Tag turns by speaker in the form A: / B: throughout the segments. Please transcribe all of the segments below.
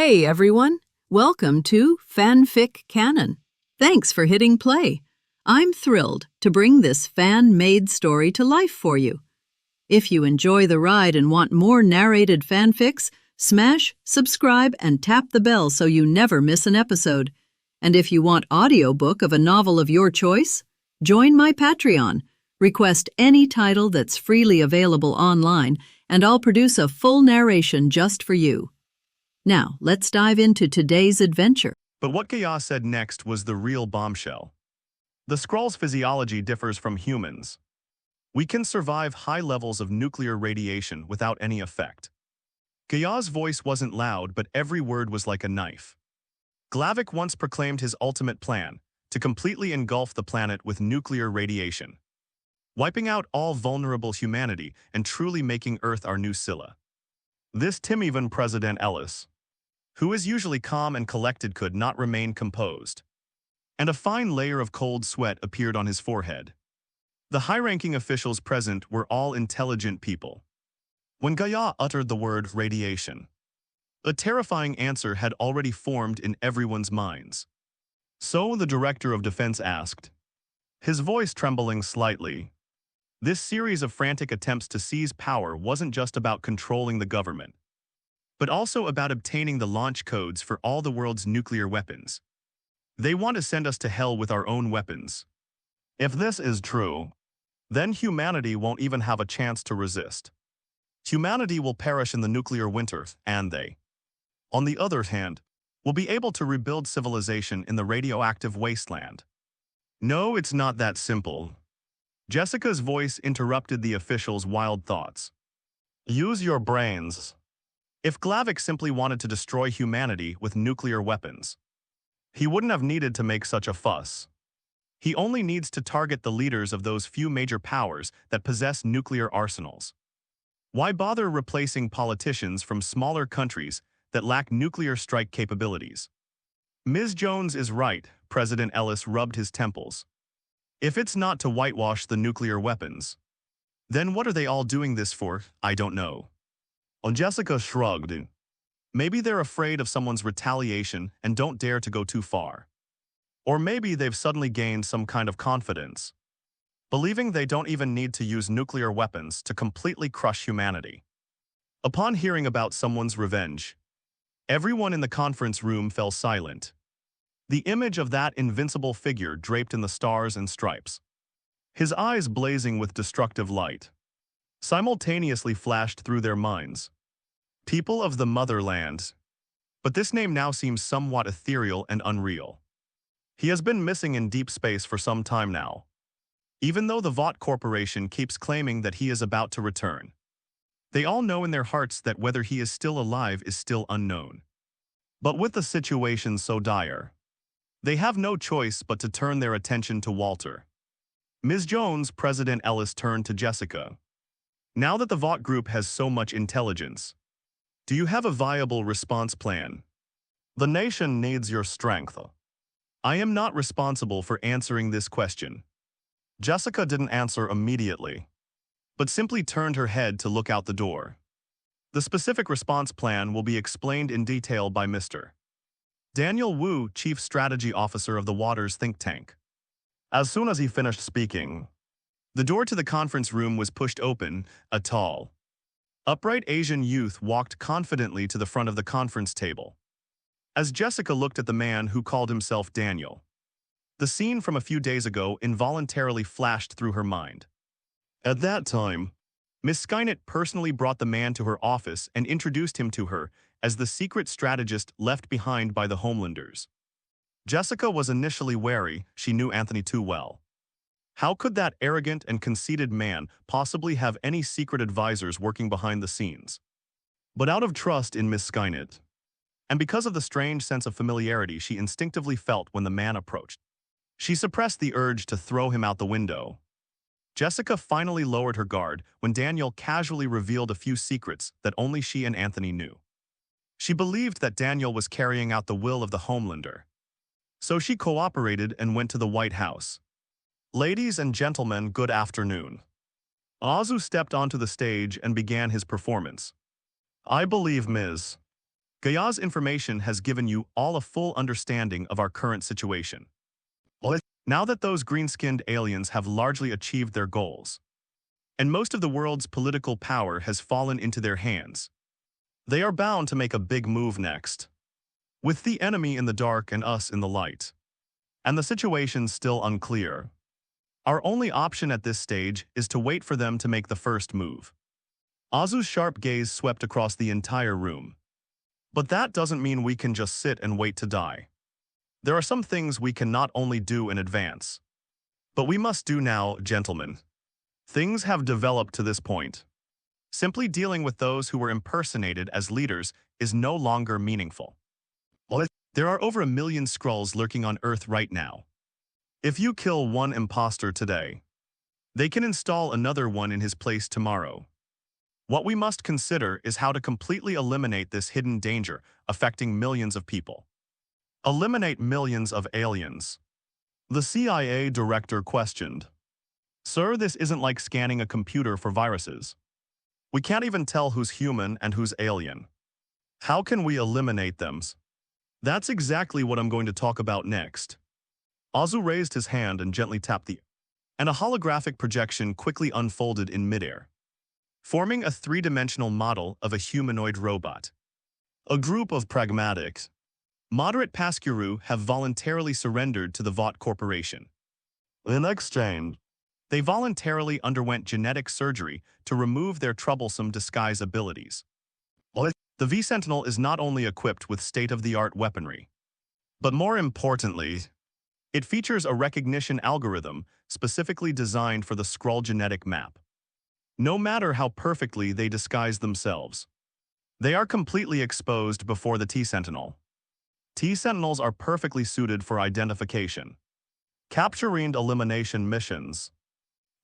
A: Hey everyone, welcome to FanFic Canon. Thanks for hitting play. I'm thrilled to bring this fan-made story to life for you. If you enjoy the ride and want more narrated fanfics, smash, subscribe, and tap the bell so you never miss an episode. And if you want audiobook of a novel of your choice, join my Patreon. Request any title that's freely available online, and I'll produce a full narration just for you. Now, let's dive into today's adventure.
B: But what Gaia said next was the real bombshell. The Skrull's physiology differs from humans. We can survive high levels of nuclear radiation without any effect. Gaia's voice wasn't loud, but every word was like a knife. Glavik once proclaimed his ultimate plan, to completely engulf the planet with nuclear radiation, wiping out all vulnerable humanity and truly making Earth our new Scylla. This Timevan President Ellis, who is usually calm and collected, could not remain composed, and a fine layer of cold sweat appeared on his forehead. The high-ranking officials present were all intelligent people. When Gaia uttered the word radiation, a terrifying answer had already formed in everyone's minds. So the Director of Defense asked, his voice trembling slightly. This series of frantic attempts to seize power wasn't just about controlling the government, but also about obtaining the launch codes for all the world's nuclear weapons. They want to send us to hell with our own weapons. If this is true, then humanity won't even have a chance to resist. Humanity will perish in the nuclear winter, and they, on the other hand, will be able to rebuild civilization in the radioactive wasteland. No, it's not that simple. Jessica's voice interrupted the official's wild thoughts. Use your brains. If Glavik simply wanted to destroy humanity with nuclear weapons, he wouldn't have needed to make such a fuss. He only needs to target the leaders of those few major powers that possess nuclear arsenals. Why bother replacing politicians from smaller countries that lack nuclear strike capabilities? Ms. Jones is right, President Ellis rubbed his temples. If it's not to whitewash the nuclear weapons, then what are they all doing this for? I don't know. Jessica shrugged. Maybe they're afraid of someone's retaliation and don't dare to go too far. Or maybe they've suddenly gained some kind of confidence, believing they don't even need to use nuclear weapons to completely crush humanity. Upon hearing about someone's revenge, everyone in the conference room fell silent. The image of that invincible figure draped in the stars and stripes, his eyes blazing with destructive light, simultaneously flashed through their minds. People of the motherland. But this name now seems somewhat ethereal and unreal. He has been missing in deep space for some time now, even though the Vought Corporation keeps claiming that he is about to return. They all know in their hearts that whether he is still alive is still unknown. But with the situation so dire, they have no choice but to turn their attention to Walter. Ms. Jones, President Ellis turned to Jessica. Now that the Vought group has so much intelligence, do you have a viable response plan? The nation needs your strength. I am not responsible for answering this question. Jessica didn't answer immediately, but simply turned her head to look out the door. The specific response plan will be explained in detail by Mr. Daniel Wu, Chief Strategy Officer of the Waters think tank. As soon as he finished speaking, the door to the conference room was pushed open. A tall, upright Asian youth walked confidently to the front of the conference table. As Jessica looked at the man who called himself Daniel, the scene from a few days ago involuntarily flashed through her mind. At that time, Miss Skynet personally brought the man to her office and introduced him to her as the secret strategist left behind by the Homelanders. Jessica was initially wary. She knew Anthony too well. How could that arrogant and conceited man possibly have any secret advisors working behind the scenes? But out of trust in Miss Skynet, and because of the strange sense of familiarity she instinctively felt when the man approached, she suppressed the urge to throw him out the window. Jessica finally lowered her guard when Daniel casually revealed a few secrets that only she and Anthony knew. She believed that Daniel was carrying out the will of the Homelander, so she cooperated and went to the White House. Ladies and gentlemen, good afternoon. Azu stepped onto the stage and began his performance. I believe Ms. Gaia's information has given you all a full understanding of our current situation. Now that those green-skinned aliens have largely achieved their goals, and most of the world's political power has fallen into their hands, they are bound to make a big move next, with the enemy in the dark and us in the light. And the situation's still unclear. Our only option at this stage is to wait for them to make the first move. Azu's sharp gaze swept across the entire room. But that doesn't mean we can just sit and wait to die. There are some things we can not only do in advance, but we must do now, gentlemen. Things have developed to this point. Simply dealing with those who were impersonated as leaders is no longer meaningful. There are over 1 million Skrulls lurking on Earth right now. If you kill one imposter today, they can install another one in his place tomorrow. What we must consider is how to completely eliminate this hidden danger affecting millions of people. Eliminate millions of aliens. The CIA director questioned. Sir, this isn't like scanning a computer for viruses. We can't even tell who's human and who's alien. How can we eliminate them? That's exactly what I'm going to talk about next. Azu raised his hand and gently tapped the air, and a holographic projection quickly unfolded in midair, forming a three-dimensional model of a humanoid robot. A group of pragmatics, moderate Pascuru have voluntarily surrendered to the Vought Corporation. In exchange, they voluntarily underwent genetic surgery to remove their troublesome disguise abilities. The V-Sentinel is not only equipped with state-of-the-art weaponry, but more importantly, it features a recognition algorithm specifically designed for the Skrull genetic map. No matter how perfectly they disguise themselves, they are completely exposed before the T-Sentinel. T-Sentinels are perfectly suited for identification, capturing elimination missions.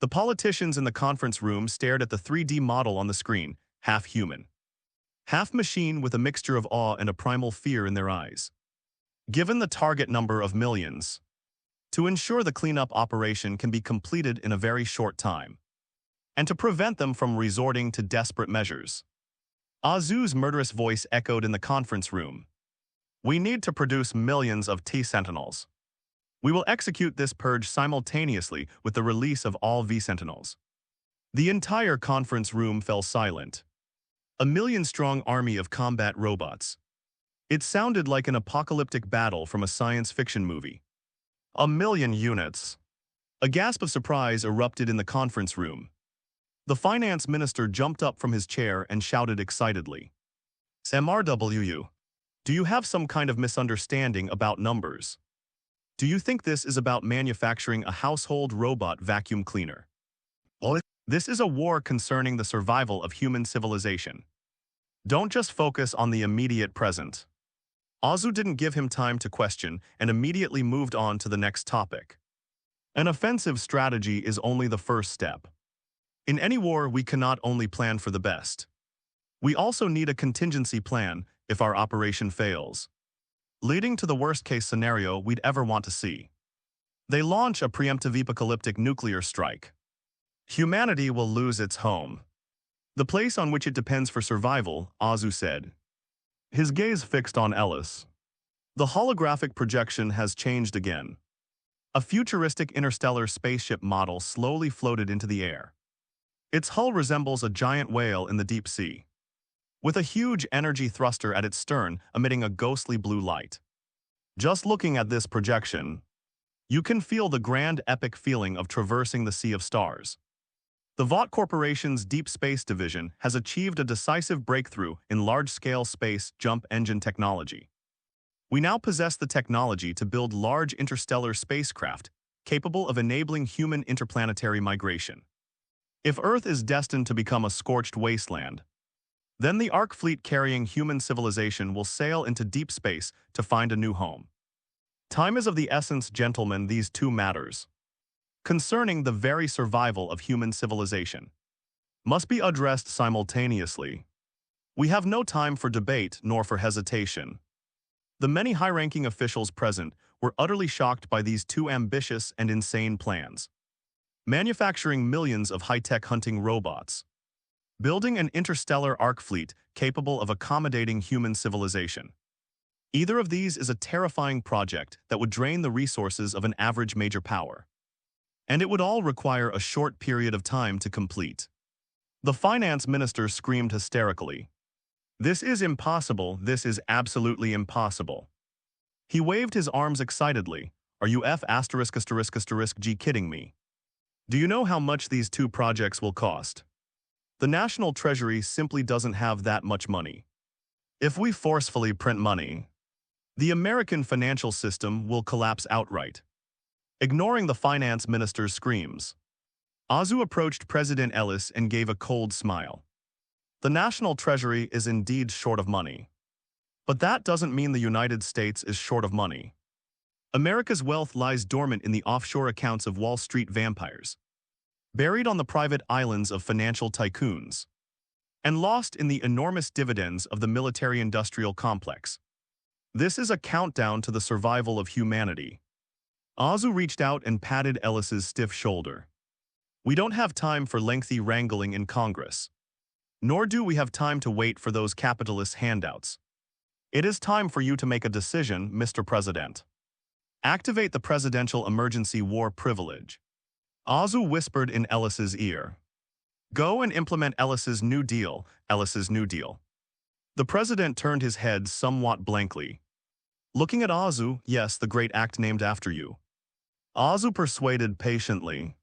B: The politicians in the conference room stared at the 3D model on the screen, half human, half machine, with a mixture of awe and a primal fear in their eyes. Given the target number of millions, to ensure the cleanup operation can be completed in a very short time, and to prevent them from resorting to desperate measures, Azu's murderous voice echoed in the conference room. We need to produce millions of T-Sentinels. We will execute this purge simultaneously with the release of all V-Sentinels. The entire conference room fell silent. A million-strong army of combat robots. It sounded like an apocalyptic battle from a science fiction movie. 1 million units. A gasp of surprise erupted in the conference room. The finance minister jumped up from his chair and shouted excitedly. MRWU, do you have some kind of misunderstanding about numbers? Do you think this is about manufacturing a household robot vacuum cleaner? This is a war concerning the survival of human civilization. Don't just focus on the immediate present. Azu didn't give him time to question and immediately moved on to the next topic. An offensive strategy is only the first step. In any war, we cannot only plan for the best. We also need a contingency plan if our operation fails, leading to the worst-case scenario we'd ever want to see. They launch a preemptive apocalyptic nuclear strike. Humanity will lose its home, the place on which it depends for survival, Azu said, his gaze fixed on Ellis. The holographic projection has changed again. A futuristic interstellar spaceship model slowly floated into the air. Its hull resembles a giant whale in the deep sea, with a huge energy thruster at its stern emitting a ghostly blue light. Just looking at this projection, you can feel the grand epic feeling of traversing the sea of stars. The Vought Corporation's Deep Space Division has achieved a decisive breakthrough in large-scale space jump engine technology. We now possess the technology to build large interstellar spacecraft capable of enabling human interplanetary migration. If Earth is destined to become a scorched wasteland, then the Ark fleet carrying human civilization will sail into deep space to find a new home. Time is of the essence, gentlemen, these two matters, concerning the very survival of human civilization, must be addressed simultaneously. We have no time for debate nor for hesitation. The many high-ranking officials present were utterly shocked by these two ambitious and insane plans. Manufacturing millions of high-tech hunting robots. building an interstellar arc fleet capable of accommodating human civilization. Either of these is a terrifying project that would drain the resources of an average major power. And it would all require a short period of time to complete. The finance minister screamed hysterically. "This is impossible, this is absolutely impossible." He waved his arms excitedly. "Are you G kidding me? Do you know how much these two projects will cost? The National Treasury simply doesn't have that much money. If we forcefully print money, the American financial system will collapse outright." Ignoring the finance minister's screams, Azu approached President Ellis and gave a cold smile. "The National Treasury is indeed short of money. But that doesn't mean the United States is short of money. America's wealth lies dormant in the offshore accounts of Wall Street vampires, buried on the private islands of financial tycoons, and lost in the enormous dividends of the military-industrial complex. This is a countdown to the survival of humanity." Azu reached out and patted Ellis's stiff shoulder. "We don't have time for lengthy wrangling in Congress. Nor do we have time to wait for those capitalist handouts. It is time for you to make a decision, Mr. President. Activate the Presidential Emergency War Privilege." Azu whispered in Ellis's ear. "Go and implement Ellis's New Deal, Ellis's New Deal." The president turned his head somewhat blankly. Looking at Azu, "Yes, the great act named after you." Azu persuaded patiently.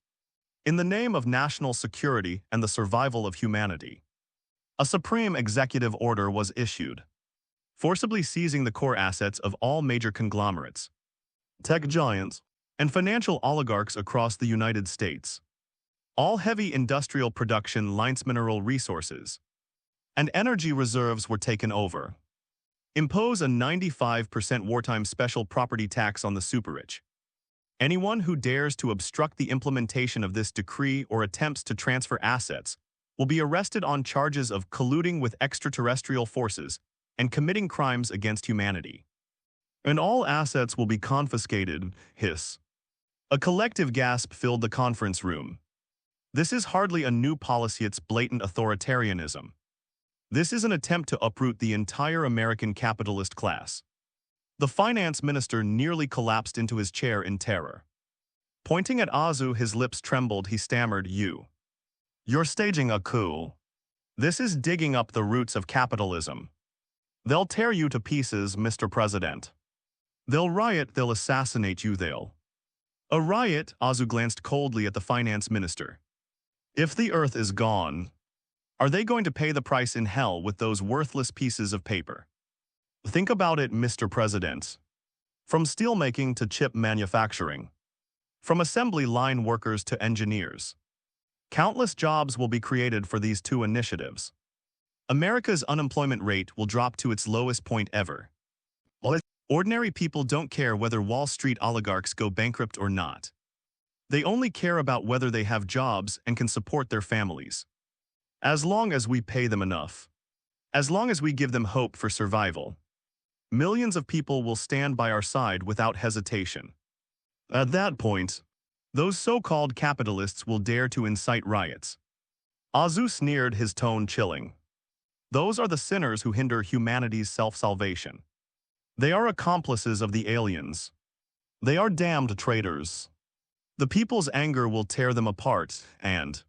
B: "In the name of national security and the survival of humanity." A supreme executive order was issued, forcibly seizing the core assets of all major conglomerates, tech giants, and financial oligarchs across the United States. All heavy industrial production lines, mineral resources, and energy reserves were taken over. Impose a 95% wartime special property tax on the super-rich. Anyone who dares to obstruct the implementation of this decree or attempts to transfer assets will be arrested on charges of colluding with extraterrestrial forces and committing crimes against humanity. And all assets will be confiscated, hiss. A collective gasp filled the conference room. This is hardly a new policy, it's blatant authoritarianism. This is an attempt to uproot the entire American capitalist class. The finance minister nearly collapsed into his chair in terror. Pointing at Azu, his lips trembled, he stammered, You're staging a coup. This is digging up the roots of capitalism. They'll tear you to pieces, Mr. President. They'll riot, they'll assassinate you, they'll. A riot? Azu glanced coldly at the finance minister. If the earth is gone, are they going to pay the price in hell with those worthless pieces of paper? Think about it, Mr. President. From steelmaking to chip manufacturing, from assembly line workers to engineers, countless jobs will be created for these two initiatives. America's unemployment rate will drop to its lowest point ever. Ordinary people don't care whether Wall Street oligarchs go bankrupt or not. They only care about whether they have jobs and can support their families. As long as we pay them enough, as long as we give them hope for survival, millions of people will stand by our side without hesitation. At that point, those so-called capitalists will dare to incite riots. Azu sneered, his tone chilling. Those are the sinners who hinder humanity's self-salvation. They are accomplices of the aliens. They are damned traitors. The people's anger will tear them apart, and...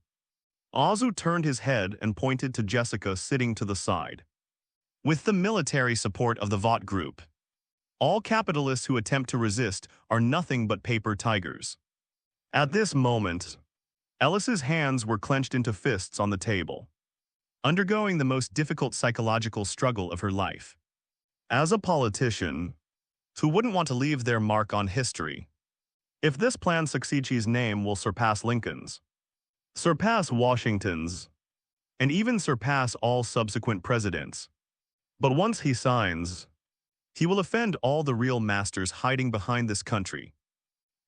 B: Azu turned his head and pointed to Jessica sitting to the side. With the military support of the Vought group, all capitalists who attempt to resist are nothing but paper tigers. At this moment, Ellis's hands were clenched into fists on the table, undergoing the most difficult psychological struggle of her life. As a politician, who wouldn't want to leave their mark on history? If this plan succeeds, his name will surpass Lincoln's, surpass Washington's, and even surpass all subsequent presidents. But once he signs, he will offend all the real masters hiding behind this country,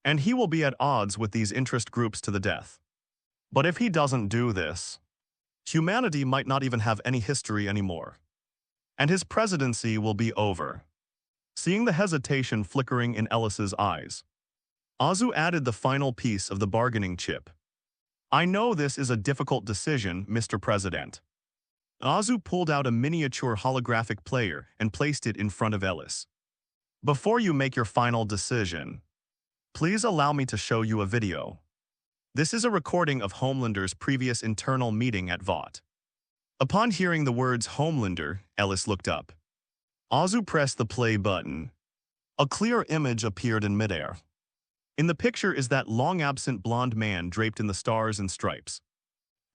B: and he will be at odds with these interest groups to the death. But if he doesn't do this, humanity might not even have any history anymore, and his presidency will be over. Seeing the hesitation flickering in Ellis's eyes, Azu added the final piece of the bargaining chip. I know this is a difficult decision, Mr. President. Azu pulled out a miniature holographic player and placed it in front of Ellis. Before you make your final decision, please allow me to show you a video. This is a recording of Homelander's previous internal meeting at Vought. Upon hearing the words Homelander, Ellis looked up. Azu pressed the play button. A clear image appeared in midair. In the picture is that long-absent blonde man draped in the stars and stripes.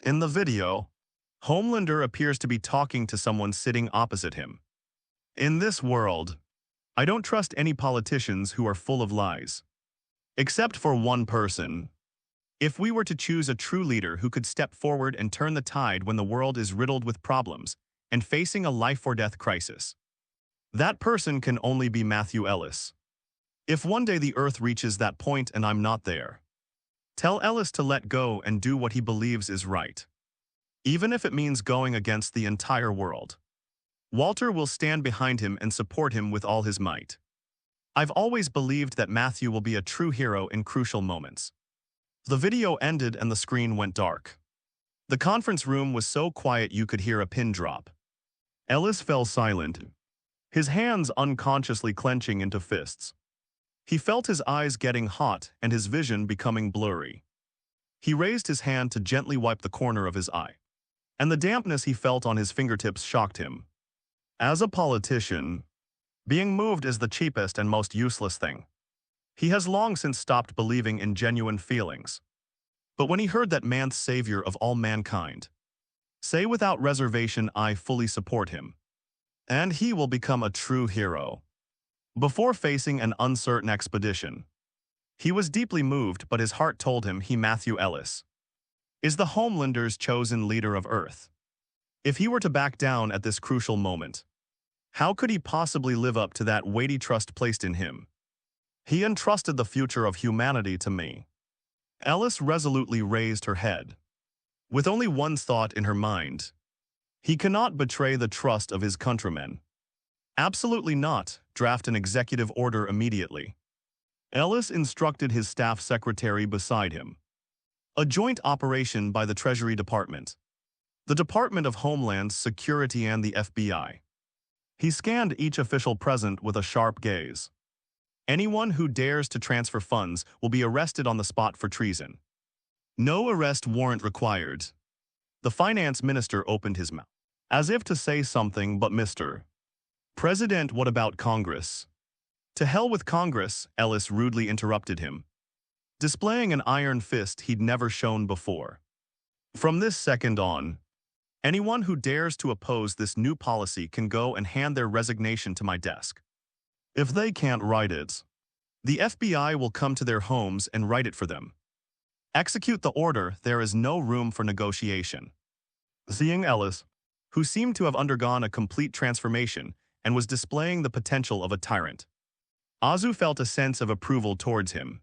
B: In the video, Homelander appears to be talking to someone sitting opposite him. In this world, I don't trust any politicians who are full of lies. Except for one person. If we were to choose a true leader who could step forward and turn the tide when the world is riddled with problems and facing a life-or-death crisis, that person can only be Matthew Ellis. If one day the Earth reaches that point and I'm not there, tell Ellis to let go and do what he believes is right. Even if it means going against the entire world. Walter will stand behind him and support him with all his might. I've always believed that Matthew will be a true hero in crucial moments. The video ended and the screen went dark. The conference room was so quiet you could hear a pin drop. Ellis fell silent, his hands unconsciously clenching into fists. He felt his eyes getting hot and his vision becoming blurry. He raised his hand to gently wipe the corner of his eye, and the dampness he felt on his fingertips shocked him. As a politician, being moved is the cheapest and most useless thing. He has long since stopped believing in genuine feelings. But when he heard that man's savior of all mankind say without reservation, I fully support him, and he will become a true hero. Before facing an uncertain expedition, he was deeply moved, but his heart told him Matthew Ellis is the Homelander's chosen leader of Earth. If he were to back down at this crucial moment, how could he possibly live up to that weighty trust placed in him? He entrusted the future of humanity to me. Ellis resolutely raised her head. With only one thought in her mind, he cannot betray the trust of his countrymen. Absolutely not. Draft an executive order immediately. Ellis instructed his staff secretary beside him. A joint operation by the Treasury Department, the Department of Homeland Security and the FBI. He scanned each official present with a sharp gaze. Anyone who dares to transfer funds will be arrested on the spot for treason. No arrest warrant required. The finance minister opened his mouth, as if to say something, but Mr. President, what about Congress? To hell with Congress, Ellis rudely interrupted him, displaying an iron fist he'd never shown before. From this second on, anyone who dares to oppose this new policy can go and hand their resignation to my desk. If they can't write it, the FBI will come to their homes and write it for them. Execute the order. There is no room for negotiation. Seeing Ellis, who seemed to have undergone a complete transformation and was displaying the potential of a tyrant, Azu felt a sense of approval towards him,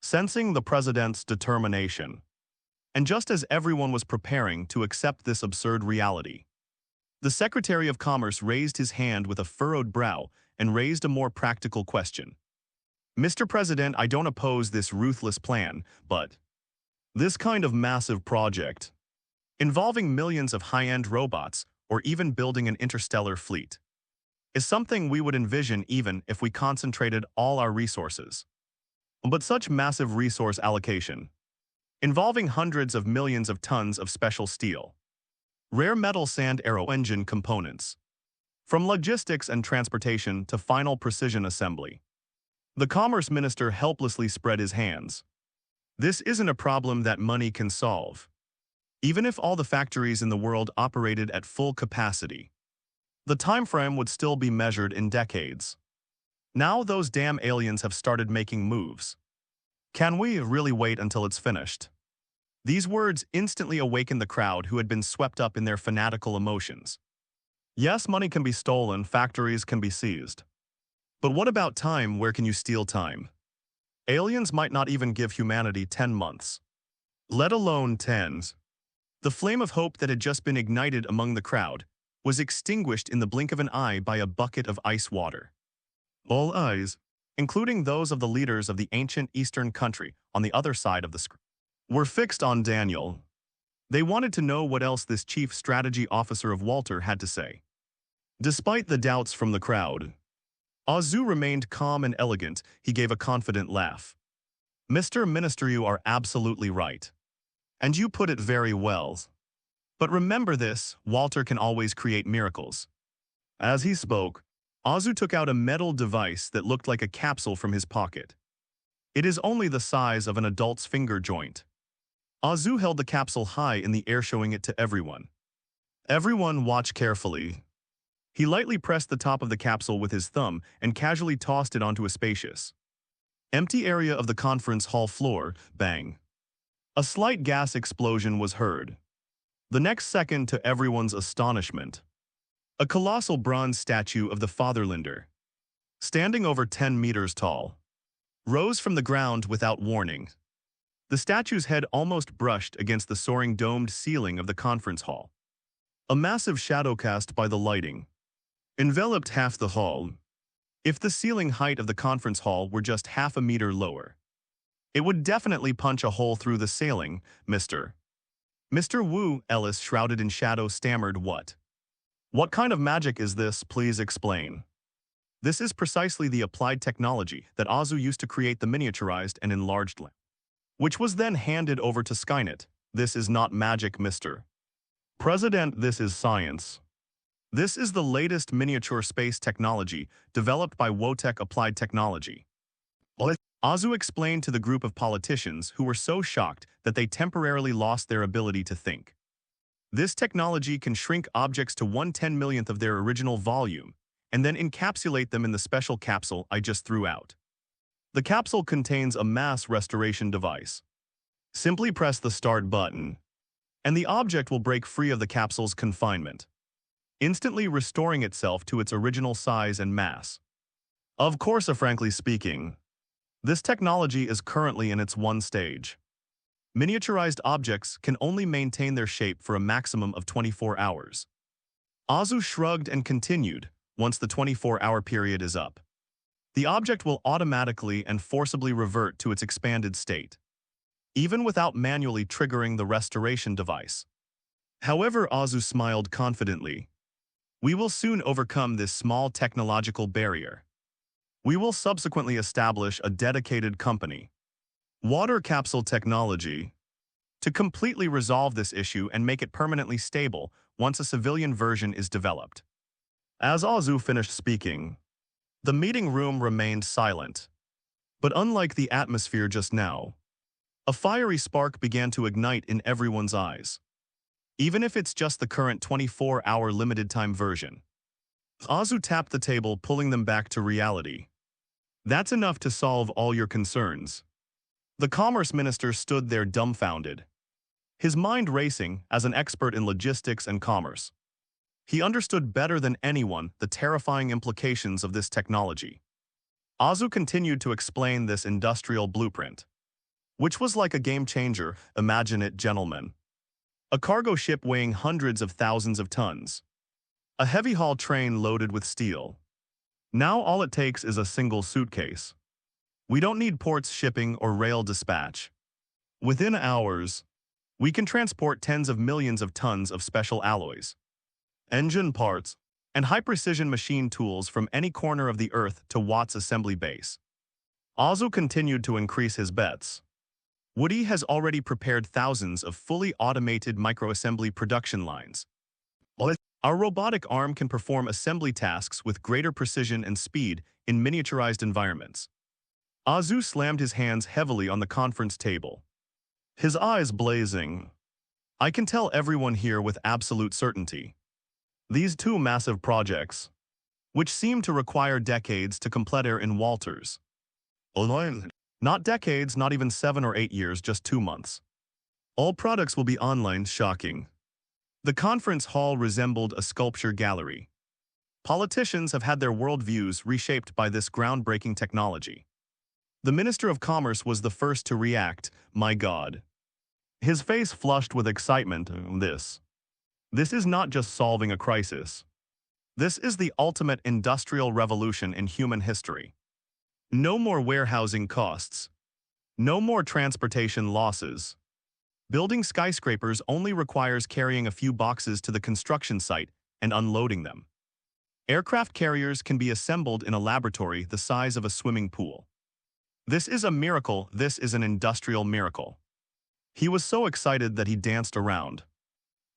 B: sensing the president's determination. And just as everyone was preparing to accept this absurd reality, the Secretary of Commerce raised his hand with a furrowed brow and raised a more practical question. Mr. President, I don't oppose this ruthless plan, but this kind of massive project, involving millions of high-end robots or even building an interstellar fleet, is something we would envision even if we concentrated all our resources. But such massive resource allocation, involving hundreds of millions of tons of special steel, rare metal sand aero engine components, from logistics and transportation to final precision assembly. The Commerce Minister helplessly spread his hands. This isn't a problem that money can solve. Even if all the factories in the world operated at full capacity, the time frame would still be measured in decades. Now those damn aliens have started making moves. Can we really wait until it's finished? These words instantly awakened the crowd who had been swept up in their fanatical emotions. Yes, money can be stolen, factories can be seized. But what about time? Where can you steal time? Aliens might not even give humanity 10 months, let alone tens. The flame of hope that had just been ignited among the crowd was extinguished in the blink of an eye by a bucket of ice water. All eyes, including those of the leaders of the ancient Eastern country on the other side of the screen, were fixed on Daniel. They wanted to know what else this chief strategy officer of Walter had to say. Despite the doubts from the crowd, Azu remained calm and elegant. He gave a confident laugh. Mr. Minister, you are absolutely right. And you put it very well. But remember this, Walter can always create miracles. As he spoke, Azu took out a metal device that looked like a capsule from his pocket. It is only the size of an adult's finger joint. Azu held the capsule high in the air, showing it to everyone. Everyone watched carefully. He lightly pressed the top of the capsule with his thumb and casually tossed it onto a spacious, empty area of the conference hall floor. Bang! A slight gas explosion was heard. The next second, to everyone's astonishment, a colossal bronze statue of the Fatherlander, standing over 10 meters tall, rose from the ground without warning. The statue's head almost brushed against the soaring domed ceiling of the conference hall. A massive shadow cast by the lighting enveloped half the hall. If the ceiling height of the conference hall were just half a meter lower, it would definitely punch a hole through the ceiling. Mr. Wu, Ellis, shrouded in shadow, stammered, What? What kind of magic is this? Please explain. This is precisely the applied technology that Azu used to create the miniaturized and enlarged lamp, which was then handed over to Skynet. This is not magic, Mr. President, this is science. This is the latest miniature space technology developed by Vought Applied Technology. Azu explained to the group of politicians who were so shocked that they temporarily lost their ability to think. This technology can shrink objects to 1/10,000,000th of their original volume and then encapsulate them in the special capsule I just threw out. The capsule contains a mass restoration device. Simply press the start button, and the object will break free of the capsule's confinement, instantly restoring itself to its original size and mass. Of course, frankly speaking, this technology is currently in its one stage. Miniaturized objects can only maintain their shape for a maximum of 24 hours. Azu shrugged and continued, once the 24-hour period is up, the object will automatically and forcibly revert to its expanded state, even without manually triggering the restoration device. However, Azu smiled confidently. We will soon overcome this small technological barrier. We will subsequently establish a dedicated company, Water Capsule Technology, to completely resolve this issue and make it permanently stable once a civilian version is developed. As Azu finished speaking, the meeting room remained silent. But unlike the atmosphere just now, a fiery spark began to ignite in everyone's eyes. Even if it's just the current 24-hour limited-time version. Azu tapped the table, pulling them back to reality. That's enough to solve all your concerns. The Commerce Minister stood there dumbfounded, his mind racing as an expert in logistics and commerce. He understood better than anyone the terrifying implications of this technology. Azu continued to explain this industrial blueprint, which was like a game changer. Imagine it, gentlemen. A cargo ship weighing hundreds of thousands of tons. A heavy haul train loaded with steel. Now all it takes is a single suitcase. We don't need ports, shipping, or rail dispatch. Within hours, we can transport tens of millions of tons of special alloys, engine parts, and high-precision machine tools from any corner of the Earth to Watt's assembly base. Azu continued to increase his bets. Woody has already prepared thousands of fully automated microassembly production lines. Our robotic arm can perform assembly tasks with greater precision and speed in miniaturized environments. Azu slammed his hands heavily on the conference table, his eyes blazing. I can tell everyone here with absolute certainty. These two massive projects, which seem to require decades to complete in Walters. Not decades, not even 7 or 8 years, just 2 months. All products will be online. Shocking. The conference hall resembled a sculpture gallery. Politicians have had their worldviews reshaped by this groundbreaking technology. The Minister of Commerce was the first to react. My God. His face flushed with excitement. This is not just solving a crisis. This is the ultimate industrial revolution in human history. No more warehousing costs. No more transportation losses. Building skyscrapers only requires carrying a few boxes to the construction site and unloading them. Aircraft carriers can be assembled in a laboratory the size of a swimming pool. This is a miracle. This is an industrial miracle. He was so excited that he danced around,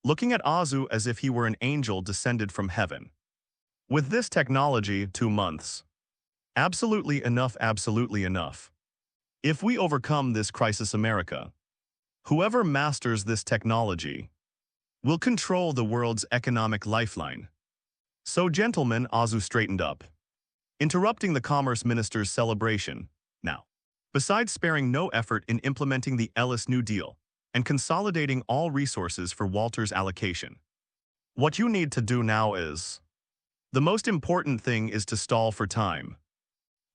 B: looking at Azu as if he were an angel descended from heaven. With this technology, 2 months. Absolutely enough, absolutely enough. If we overcome this crisis, America, whoever masters this technology will control the world's economic lifeline. So, gentlemen, Azu straightened up, interrupting the Commerce Minister's celebration. Now, besides sparing no effort in implementing the Ellis New Deal and consolidating all resources for Walter's allocation, what you need to do now is, the most important thing is to stall for time.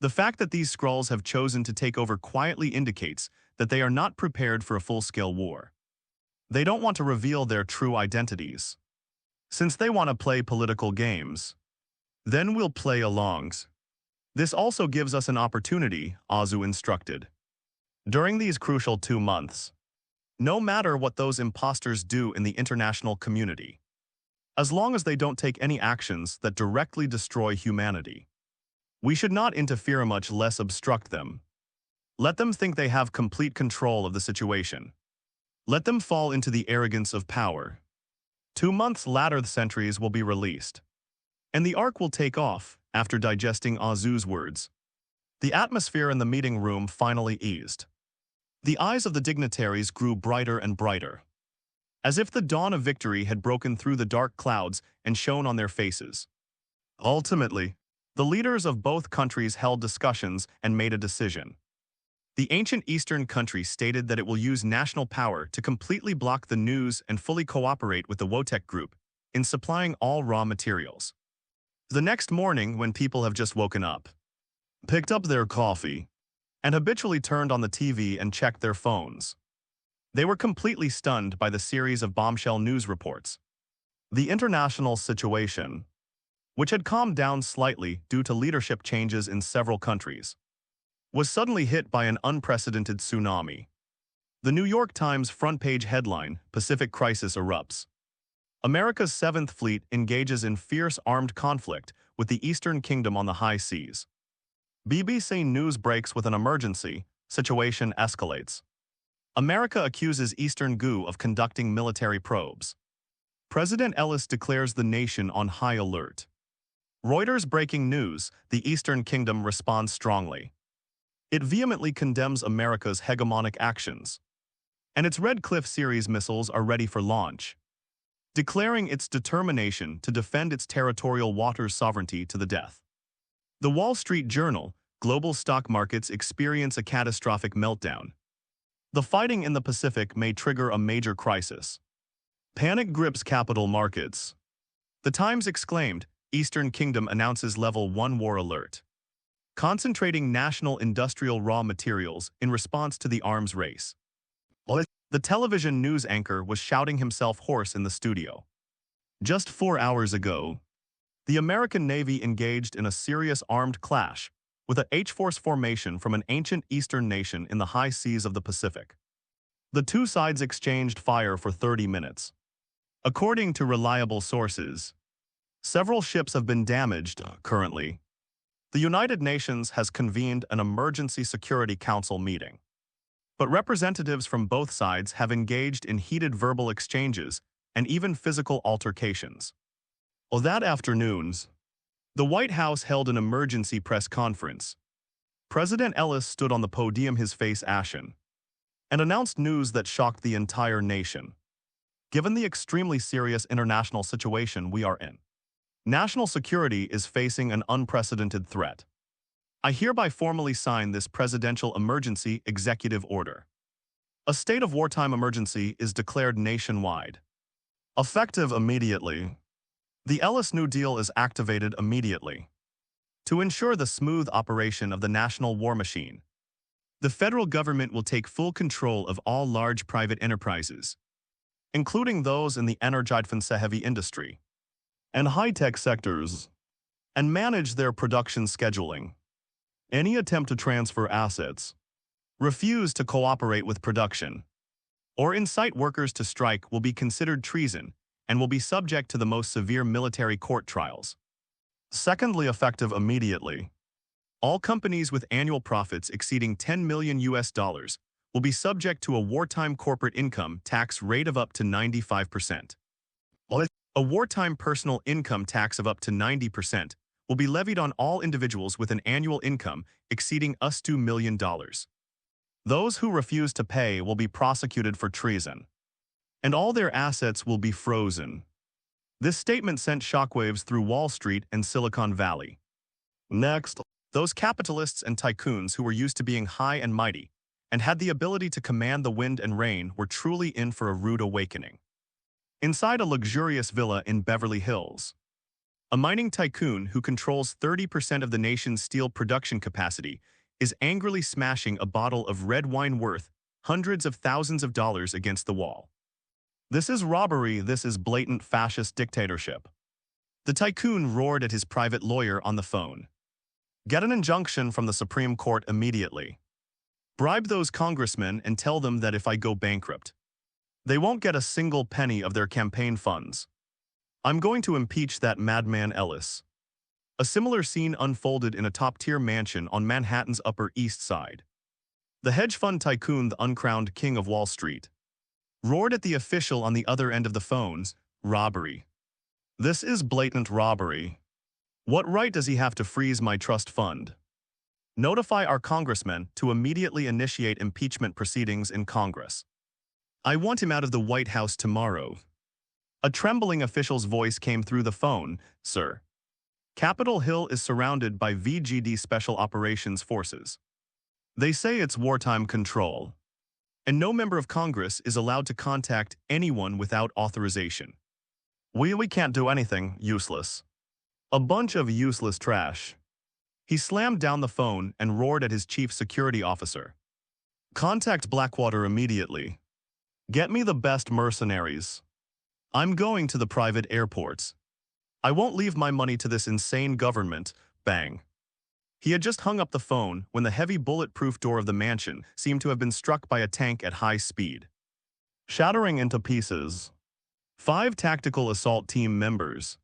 B: The fact that these Skrulls have chosen to take over quietly indicates that they are not prepared for a full-scale war. They don't want to reveal their true identities. Since they want to play political games, then we'll play alongs. This also gives us an opportunity, Azu instructed. During these crucial 2 months, no matter what those imposters do in the international community, as long as they don't take any actions that directly destroy humanity, we should not interfere, much less obstruct them. Let them think they have complete control of the situation. Let them fall into the arrogance of power. 2 months later, the sentries will be released, and the Ark will take off. After digesting Azu's words, the atmosphere in the meeting room finally eased. The eyes of the dignitaries grew brighter and brighter, as if the dawn of victory had broken through the dark clouds and shone on their faces. Ultimately, the leaders of both countries held discussions and made a decision. The ancient Eastern country stated that it will use national power to completely block the news and fully cooperate with the Wotech group in supplying all raw materials. The next morning, when people have just woken up, picked up their coffee, and habitually turned on the TV and checked their phones, they were completely stunned by the series of bombshell news reports. The international situation, which had calmed down slightly due to leadership changes in several countries, was suddenly hit by an unprecedented tsunami. The New York Times front-page headline, "Pacific Crisis Erupts." America's 7th Fleet engages in fierce armed conflict with the Eastern Kingdom on the high seas. BBC News breaks with an emergency, situation escalates. America accuses Eastern GU of conducting military probes. President Ellis declares the nation on high alert. Reuters breaking news, the Eastern Kingdom responds strongly. It vehemently condemns America's hegemonic actions, and its Red Cliff series missiles are ready for launch, declaring its determination to defend its territorial waters sovereignty to the death. The Wall Street Journal, global stock markets experience a catastrophic meltdown. The fighting in the Pacific may trigger a major crisis. Panic grips capital markets. The Times exclaimed, Eastern Kingdom announces level 1 war alert, concentrating national industrial raw materials in response to the arms race. The television news anchor was shouting himself hoarse in the studio. Just 4 hours ago, the American Navy engaged in a serious armed clash with a H-Force formation from an ancient Eastern nation in the high seas of the Pacific. The two sides exchanged fire for 30 minutes. According to reliable sources, several ships have been damaged currently. The United Nations has convened an Emergency Security Council meeting, but representatives from both sides have engaged in heated verbal exchanges and even physical altercations. That afternoon, the White House held an emergency press conference. President Ellis stood on the podium, his face ashen, and announced news that shocked the entire nation. Given the extremely serious international situation we are in, national security is facing an unprecedented threat. I hereby formally sign this Presidential Emergency Executive Order. A state of wartime emergency is declared nationwide, effective immediately. The Ellis New Deal is activated immediately. To ensure the smooth operation of the national war machine, the federal government will take full control of all large private enterprises, including those in the energy-heavy industry and high-tech sectors, and manage their production scheduling. Any attempt to transfer assets, refuse to cooperate with production, or incite workers to strike will be considered treason and will be subject to the most severe military court trials. Secondly, effective immediately. All companies with annual profits exceeding 10 million US dollars will be subject to a wartime corporate income tax rate of up to 95%. A wartime personal income tax of up to 90% will be levied on all individuals with an annual income exceeding $2 million. Those who refuse to pay will be prosecuted for treason, and all their assets will be frozen. This statement sent shockwaves through Wall Street and Silicon Valley. Next, those capitalists and tycoons who were used to being high and mighty and had the ability to command the wind and rain were truly in for a rude awakening. Inside a luxurious villa in Beverly Hills, a mining tycoon who controls 30% of the nation's steel production capacity is angrily smashing a bottle of red wine worth hundreds of thousands of dollars against the wall. This is robbery, this is blatant fascist dictatorship. The tycoon roared at his private lawyer on the phone. Get an injunction from the Supreme Court immediately. Bribe those congressmen and tell them that if I go bankrupt, they won't get a single penny of their campaign funds. I'm going to impeach that madman Ellis. A similar scene unfolded in a top-tier mansion on Manhattan's Upper East Side. The hedge fund tycoon, the uncrowned king of Wall Street, roared at the official on the other end of the phones, robbery. This is blatant robbery. What right does he have to freeze my trust fund? Notify our congressmen to immediately initiate impeachment proceedings in Congress. I want him out of the White House tomorrow. A trembling official's voice came through the phone, sir. Capitol Hill is surrounded by VGD Special Operations Forces. They say it's wartime control, and no member of Congress is allowed to contact anyone without authorization. We can't do anything, useless. A bunch of useless trash. He slammed down the phone and roared at his chief security officer. Contact Blackwater immediately. Get me the best mercenaries. I'm going to the private airports. I won't leave my money to this insane government. Bang. He had just hung up the phone when the heavy bulletproof door of the mansion seemed to have been struck by a tank at high speed, shattering into pieces. 5 tactical assault team members,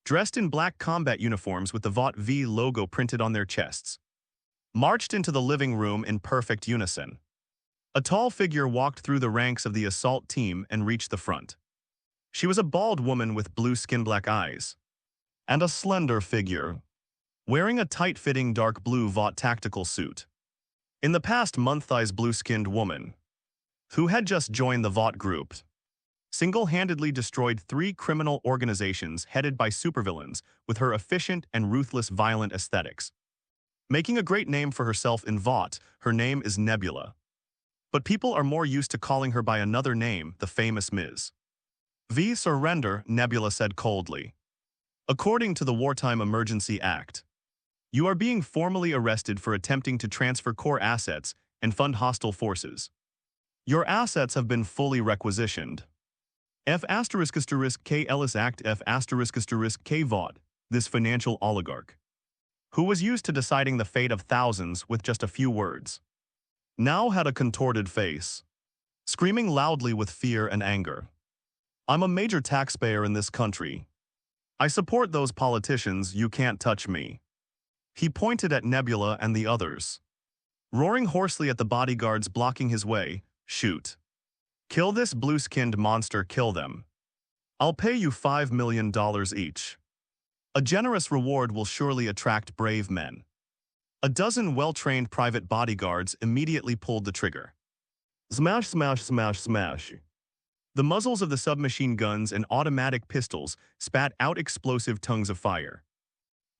B: dressed in black combat uniforms with the Vought V logo printed on their chests, marched into the living room in perfect unison. A tall figure walked through the ranks of the assault team and reached the front. She was a bald woman with blue skin, black eyes, and a slender figure, wearing a tight-fitting dark blue Vought tactical suit. In the past month, this blue-skinned woman, who had just joined the Vought group, single-handedly destroyed 3 criminal organizations headed by supervillains with her efficient and ruthless violent aesthetics. Making a great name for herself in Vought, her name is Nebula. But people are more used to calling her by another name, the famous Ms. V. Surrender, Nebula said coldly. According to the Wartime Emergency Act, you are being formally arrested for attempting to transfer core assets and fund hostile forces. Your assets have been fully requisitioned. F***K Ellis Act F***K Vought, this financial oligarch, who was used to deciding the fate of thousands with just a few words, now had a contorted face, screaming loudly with fear and anger. I'm a major taxpayer in this country. I support those politicians, you can't touch me. He pointed at Nebula and the others, roaring hoarsely at the bodyguards blocking his way, shoot. Kill this blue-skinned monster, kill them. I'll pay you $5 million each. A generous reward will surely attract brave men. A dozen well-trained private bodyguards immediately pulled the trigger. Smash, smash, smash, smash. The muzzles of the submachine guns and automatic pistols spat out explosive tongues of fire.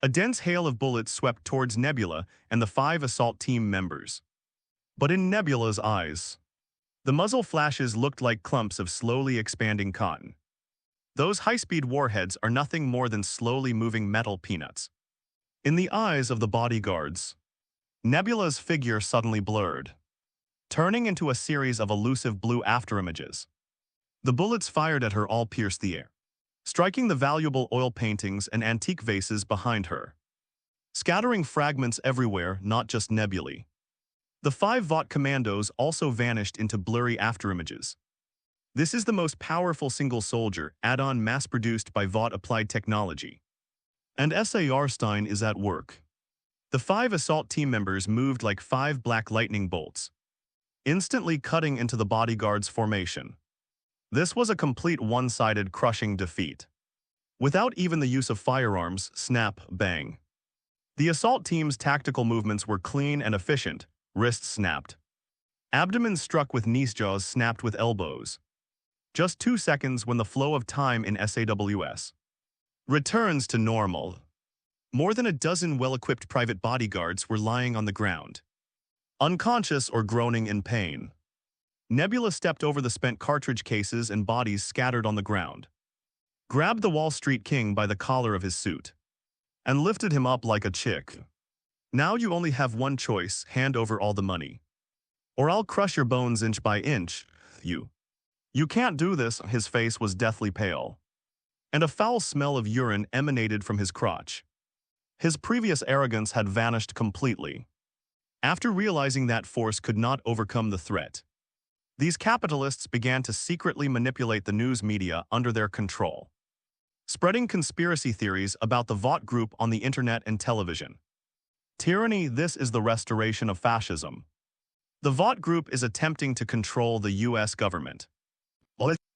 B: A dense hail of bullets swept towards Nebula and the 5 assault team members. But in Nebula's eyes, the muzzle flashes looked like clumps of slowly expanding cotton. Those high-speed warheads are nothing more than slowly moving metal peanuts. In the eyes of the bodyguards, Nebula's figure suddenly blurred, turning into a series of elusive blue afterimages. The bullets fired at her all pierced the air, striking the valuable oil paintings and antique vases behind her, scattering fragments everywhere, not just nebulae, The 5 Vought commandos also vanished into blurry afterimages. This is the most powerful single soldier add-on mass-produced by Vought Applied Technology. And SAR Stein is at work. The 5 assault team members moved like 5 black lightning bolts, instantly cutting into the bodyguard's formation. This was a complete one-sided crushing defeat. Without even the use of firearms, snap, bang. The assault team's tactical movements were clean and efficient, wrists snapped. Abdomens struck with knees, jaws snapped with elbows. Just 2 seconds when the flow of time in SAWS returns to normal. More than a dozen well-equipped private bodyguards were lying on the ground, unconscious or groaning in pain. Nebula stepped over the spent cartridge cases and bodies scattered on the ground, grabbed the Wall Street King by the collar of his suit, and lifted him up like a chick. Now you only have one choice: hand over all the money, or I'll crush your bones inch by inch. You can't do this. His face was deathly pale, and a foul smell of urine emanated from his crotch. His previous arrogance had vanished completely. After realizing that force could not overcome the threat, these capitalists began to secretly manipulate the news media under their control, spreading conspiracy theories about the Vought group on the internet and television. Tyranny. This is the restoration of fascism. The Vought group is attempting to control the U.S. government.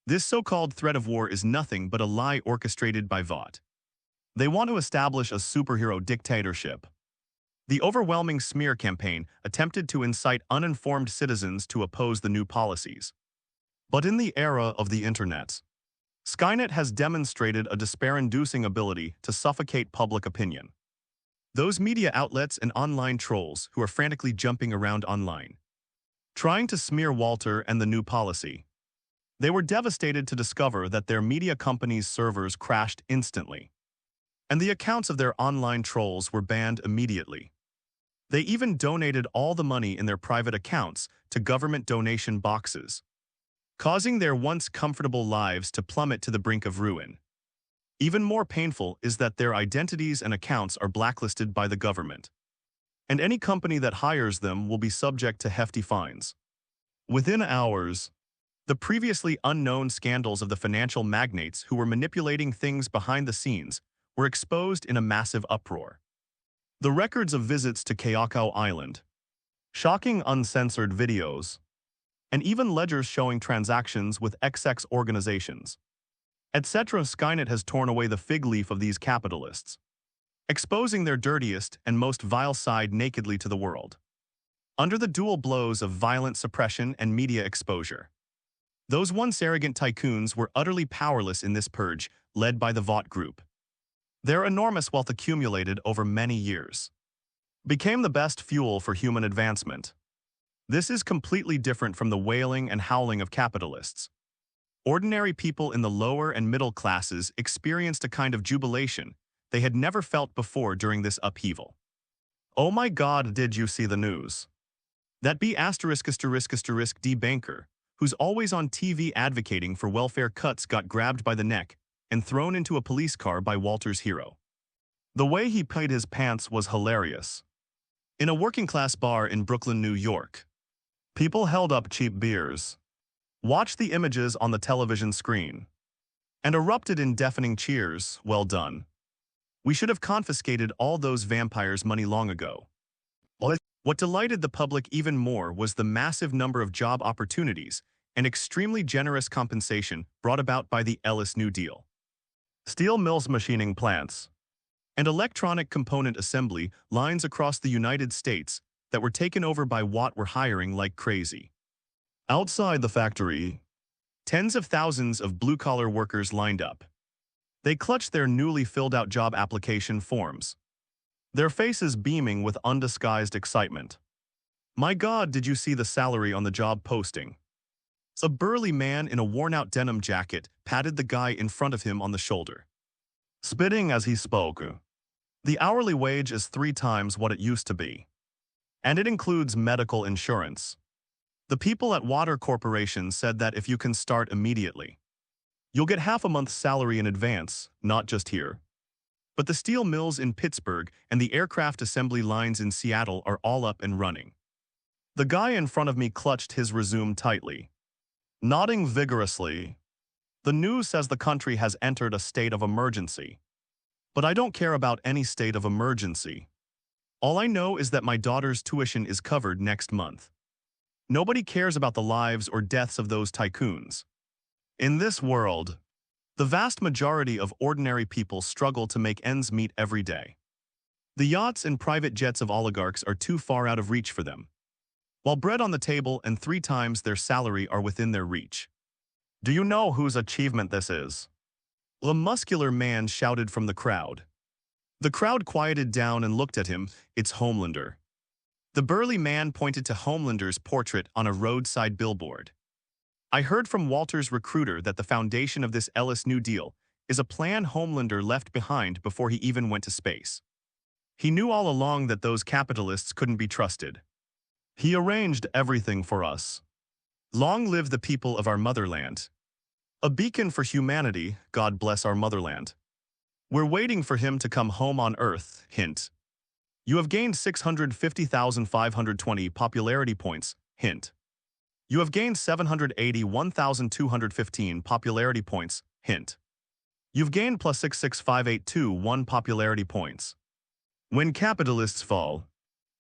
B: This so-called threat of war is nothing but a lie orchestrated by Vought. They want to establish a superhero dictatorship. The overwhelming smear campaign attempted to incite uninformed citizens to oppose the new policies. But in the era of the internet, Skynet has demonstrated a despair-inducing ability to suffocate public opinion. Those media outlets and online trolls who are frantically jumping around online, trying to smear Walter and the new policy. They were devastated to discover that their media company's servers crashed instantly, and the accounts of their online trolls were banned immediately. They even donated all the money in their private accounts to government donation boxes, causing their once comfortable lives to plummet to the brink of ruin. Even more painful is that their identities and accounts are blacklisted by the government, and any company that hires them will be subject to hefty fines. Within hours, the previously unknown scandals of the financial magnates who were manipulating things behind the scenes were exposed in a massive uproar. The records of visits to Kayako Island, shocking uncensored videos, and even ledgers showing transactions with XX organizations, etc. Skynet has torn away the fig leaf of these capitalists, exposing their dirtiest and most vile side nakedly to the world. Under the dual blows of violent suppression and media exposure, those once arrogant tycoons were utterly powerless in this purge led by the Vought group. Their enormous wealth accumulated over many years became the best fuel for human advancement. This is completely different from the wailing and howling of capitalists. Ordinary people in the lower and middle classes experienced a kind of jubilation they had never felt before during this upheaval. Oh my God, did you see the news? That B***** D banker, who's always on TV advocating for welfare cuts, got grabbed by the neck and thrown into a police car by Walter's hero. The way he paid his pants was hilarious. In a working-class bar in Brooklyn, New York, people held up cheap beers, watched the images on the television screen, and erupted in deafening cheers. Well done. We should have confiscated all those vampires' money long ago. What delighted the public even more was the massive number of job opportunities and extremely generous compensation brought about by the Ellis New Deal. Steel mills, machining plants, and electronic component assembly lines across the United States that were taken over by Vought were hiring like crazy. Outside the factory, tens of thousands of blue-collar workers lined up. They clutched their newly filled-out job application forms, their faces beaming with undisguised excitement. My God, did you see the salary on the job posting? A burly man in a worn-out denim jacket patted the guy in front of him on the shoulder, spitting as he spoke. The hourly wage is 3 times what it used to be, and it includes medical insurance. The people at Water Corporation said that if you can start immediately, you'll get half a month's salary in advance, not just here, but the steel mills in Pittsburgh and the aircraft assembly lines in Seattle are all up and running. The guy in front of me clutched his resume tightly, nodding vigorously. The news says the country has entered a state of emergency. But I don't care about any state of emergency. All I know is that my daughter's tuition is covered next month. Nobody cares about the lives or deaths of those tycoons. In this world, the vast majority of ordinary people struggle to make ends meet every day. The yachts and private jets of oligarchs are too far out of reach for them, while bread on the table and 3 times their salary are within their reach. Do you know whose achievement this is? A muscular man shouted from the crowd. The crowd quieted down and looked at him. It's Homelander. The burly man pointed to Homelander's portrait on a roadside billboard. I heard from Walter's recruiter that the foundation of this Ellis New Deal is a plan Homelander left behind before he even went to space. He knew all along that those capitalists couldn't be trusted. He arranged everything for us. Long live the people of our motherland. A beacon for humanity, God bless our motherland. We're waiting for him to come home on Earth, hint. You have gained 650,520 popularity points, hint. You have gained 781,215 popularity points, hint. You've gained plus 665,821 popularity points. When capitalists fall,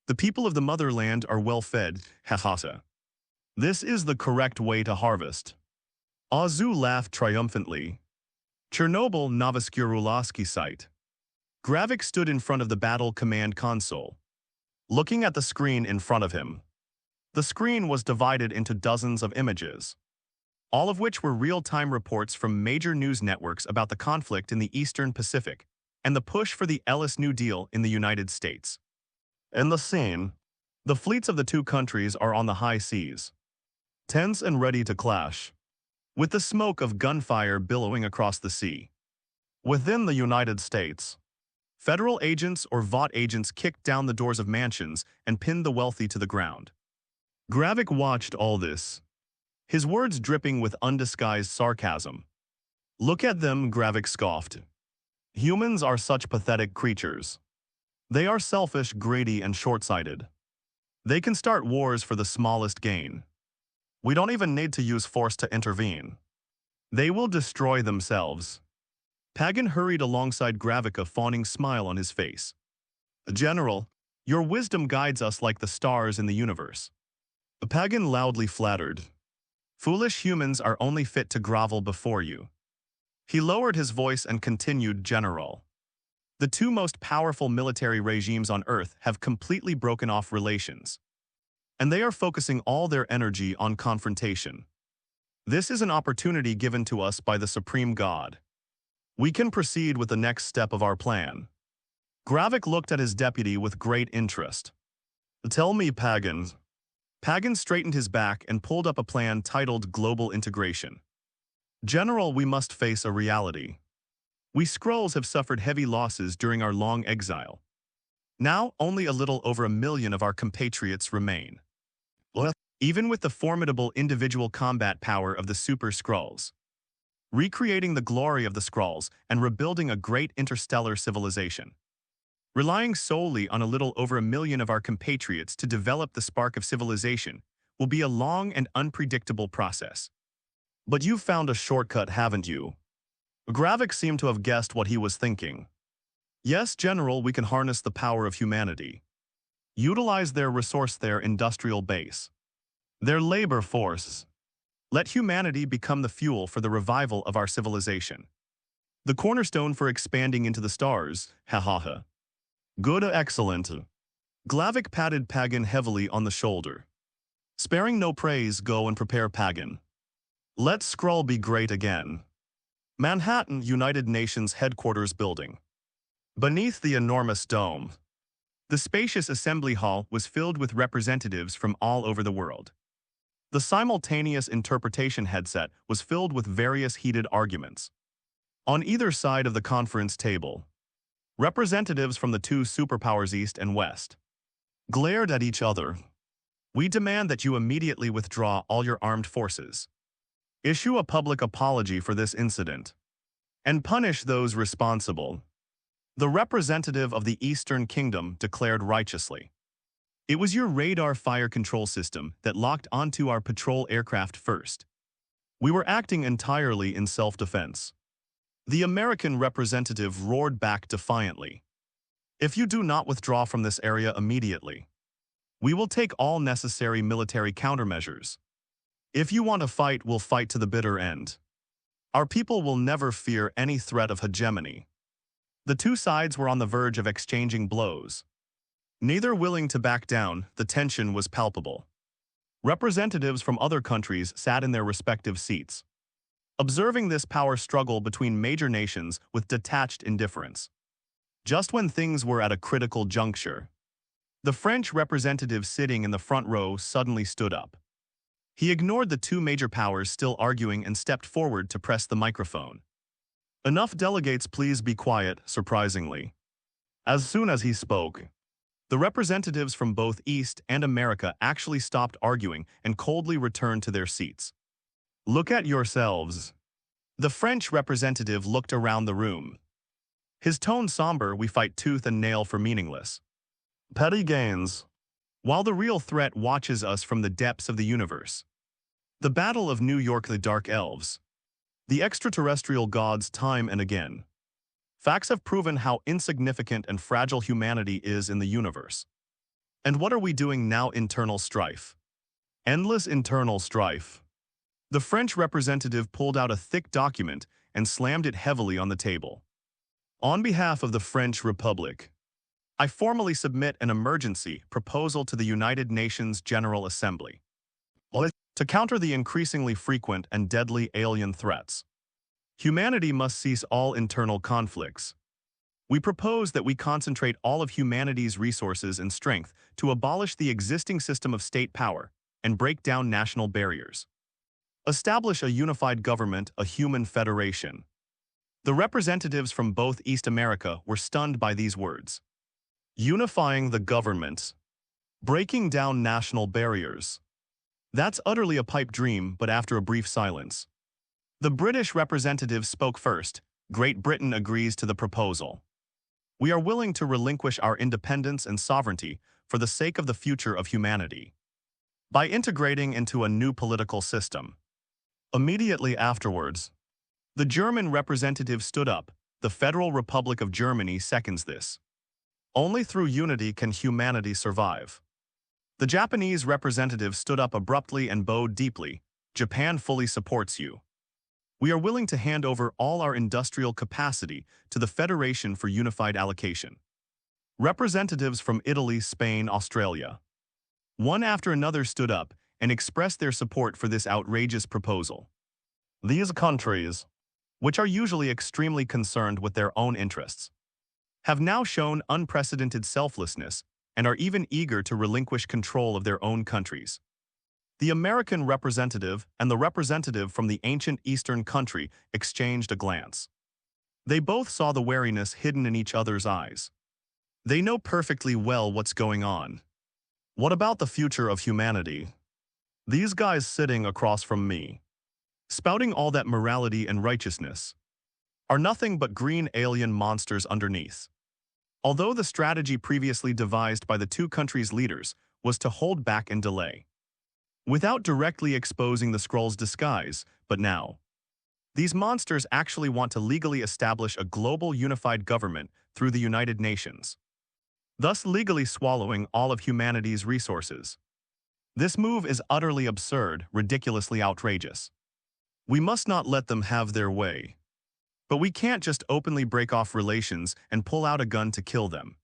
B: the people of the motherland are well fed, haha. This is the correct way to harvest. Azu laughed triumphantly. Chernobyl Novoskurulovsky site. Gravik stood in front of the battle command console, looking at the screen in front of him. The screen was divided into dozens of images, all of which were real-time reports from major news networks about the conflict in the Eastern Pacific and the push for the Ellis New Deal in the United States. In the scene, the fleets of the 2 countries are on the high seas, tense and ready to clash, with the smoke of gunfire billowing across the sea. Within the United States, federal agents or Vought agents kicked down the doors of mansions and pinned the wealthy to the ground. Gravik watched all this, his words dripping with undisguised sarcasm. Look at them, Gravik scoffed. Humans are such pathetic creatures. They are selfish, greedy, and short-sighted. They can start wars for the smallest gain. We don't even need to use force to intervene. They will destroy themselves. Pagan hurried alongside Gravik, a fawning smile on his face. General, your wisdom guides us like the stars in the universe. Pagan loudly flattered. Foolish humans are only fit to grovel before you. He lowered his voice and continued, General. The 2 most powerful military regimes on Earth have completely broken off relations, and they are focusing all their energy on confrontation. This is an opportunity given to us by the Supreme God. We can proceed with the next step of our plan. Gravik looked at his deputy with great interest. Tell me, Pagan. Pagan straightened his back and pulled up a plan titled Global Integration. General, we must face a reality. We Skrulls have suffered heavy losses during our long exile. Now, only a little over 1 million of our compatriots remain. Even with the formidable individual combat power of the Super Skrulls, recreating the glory of the Skrulls and rebuilding a great interstellar civilization. Relying solely on a little over 1 million of our compatriots to develop the spark of civilization will be a long and unpredictable process. But you've found a shortcut, haven't you? Gravik seemed to have guessed what he was thinking. Yes, General, we can harness the power of humanity. Utilize their resource, their industrial base, their labor force. Let humanity become the fuel for the revival of our civilization. The cornerstone for expanding into the stars, ha. Good, excellent. Glavik patted Pagan heavily on the shoulder. Sparing no praise, go and prepare Pagan. Let Skrull be great again. Manhattan, United Nations Headquarters Building. Beneath the enormous dome, the spacious assembly hall was filled with representatives from all over the world. The simultaneous interpretation headset was filled with various heated arguments. On either side of the conference table, representatives from the 2 superpowers East and West glared at each other. We demand that you immediately withdraw all your armed forces, issue a public apology for this incident, and punish those responsible. The representative of the Eastern Kingdom declared righteously. It was your radar fire control system that locked onto our patrol aircraft first. We were acting entirely in self-defense. The American representative roared back defiantly. If you do not withdraw from this area immediately, we will take all necessary military countermeasures. If you want to fight, we'll fight to the bitter end. Our people will never fear any threat of hegemony. The two sides were on the verge of exchanging blows. Neither willing to back down, the tension was palpable. Representatives from other countries sat in their respective seats, observing this power struggle between major nations with detached indifference. Just when things were at a critical juncture, the French representative sitting in the front row suddenly stood up. He ignored the two major powers still arguing and stepped forward to press the microphone. Enough delegates, please be quiet, surprisingly. As soon as he spoke, the representatives from both East and America actually stopped arguing and coldly returned to their seats. Look at yourselves. The French representative looked around the room. His tone somber, we fight tooth and nail for meaningless petty gains, while the real threat watches us from the depths of the universe. The Battle of New York, the Dark Elves, the extraterrestrial gods time and again. Facts have proven how insignificant and fragile humanity is in the universe. And what are we doing now? Internal strife. Endless internal strife. The French representative pulled out a thick document and slammed it heavily on the table. On behalf of the French Republic, I formally submit an emergency proposal to the United Nations General Assembly to counter the increasingly frequent and deadly alien threats. Humanity must cease all internal conflicts. We propose that we concentrate all of humanity's resources and strength to abolish the existing system of state power and break down national barriers. Establish a unified government, a human federation. The representatives from both East America were stunned by these words. Unifying the government. Breaking down national barriers. That's utterly a pipe dream, but after a brief silence, the British representative spoke first. Great Britain agrees to the proposal. We are willing to relinquish our independence and sovereignty for the sake of the future of humanity, by integrating into a new political system. Immediately afterwards, the German representative stood up. The Federal Republic of Germany seconds this. Only through unity can humanity survive. The Japanese representative stood up abruptly and bowed deeply. Japan fully supports you. We are willing to hand over all our industrial capacity to the Federation for Unified Allocation. Representatives from Italy, Spain, Australia, one after another stood up and expressed their support for this outrageous proposal. These countries, which are usually extremely concerned with their own interests, have now shown unprecedented selflessness and are even eager to relinquish control of their own countries. The American representative and the representative from the ancient Eastern country exchanged a glance. They both saw the wariness hidden in each other's eyes. They know perfectly well what's going on. What about the future of humanity? These guys sitting across from me, spouting all that morality and righteousness, are nothing but green alien monsters underneath. Although the strategy previously devised by the two countries' leaders was to hold back and delay, without directly exposing the Skrulls' disguise, but now, these monsters actually want to legally establish a global unified government through the United Nations, thus legally swallowing all of humanity's resources. This move is utterly absurd, ridiculously outrageous. We must not let them have their way. But we can't just openly break off relations and pull out a gun to kill them.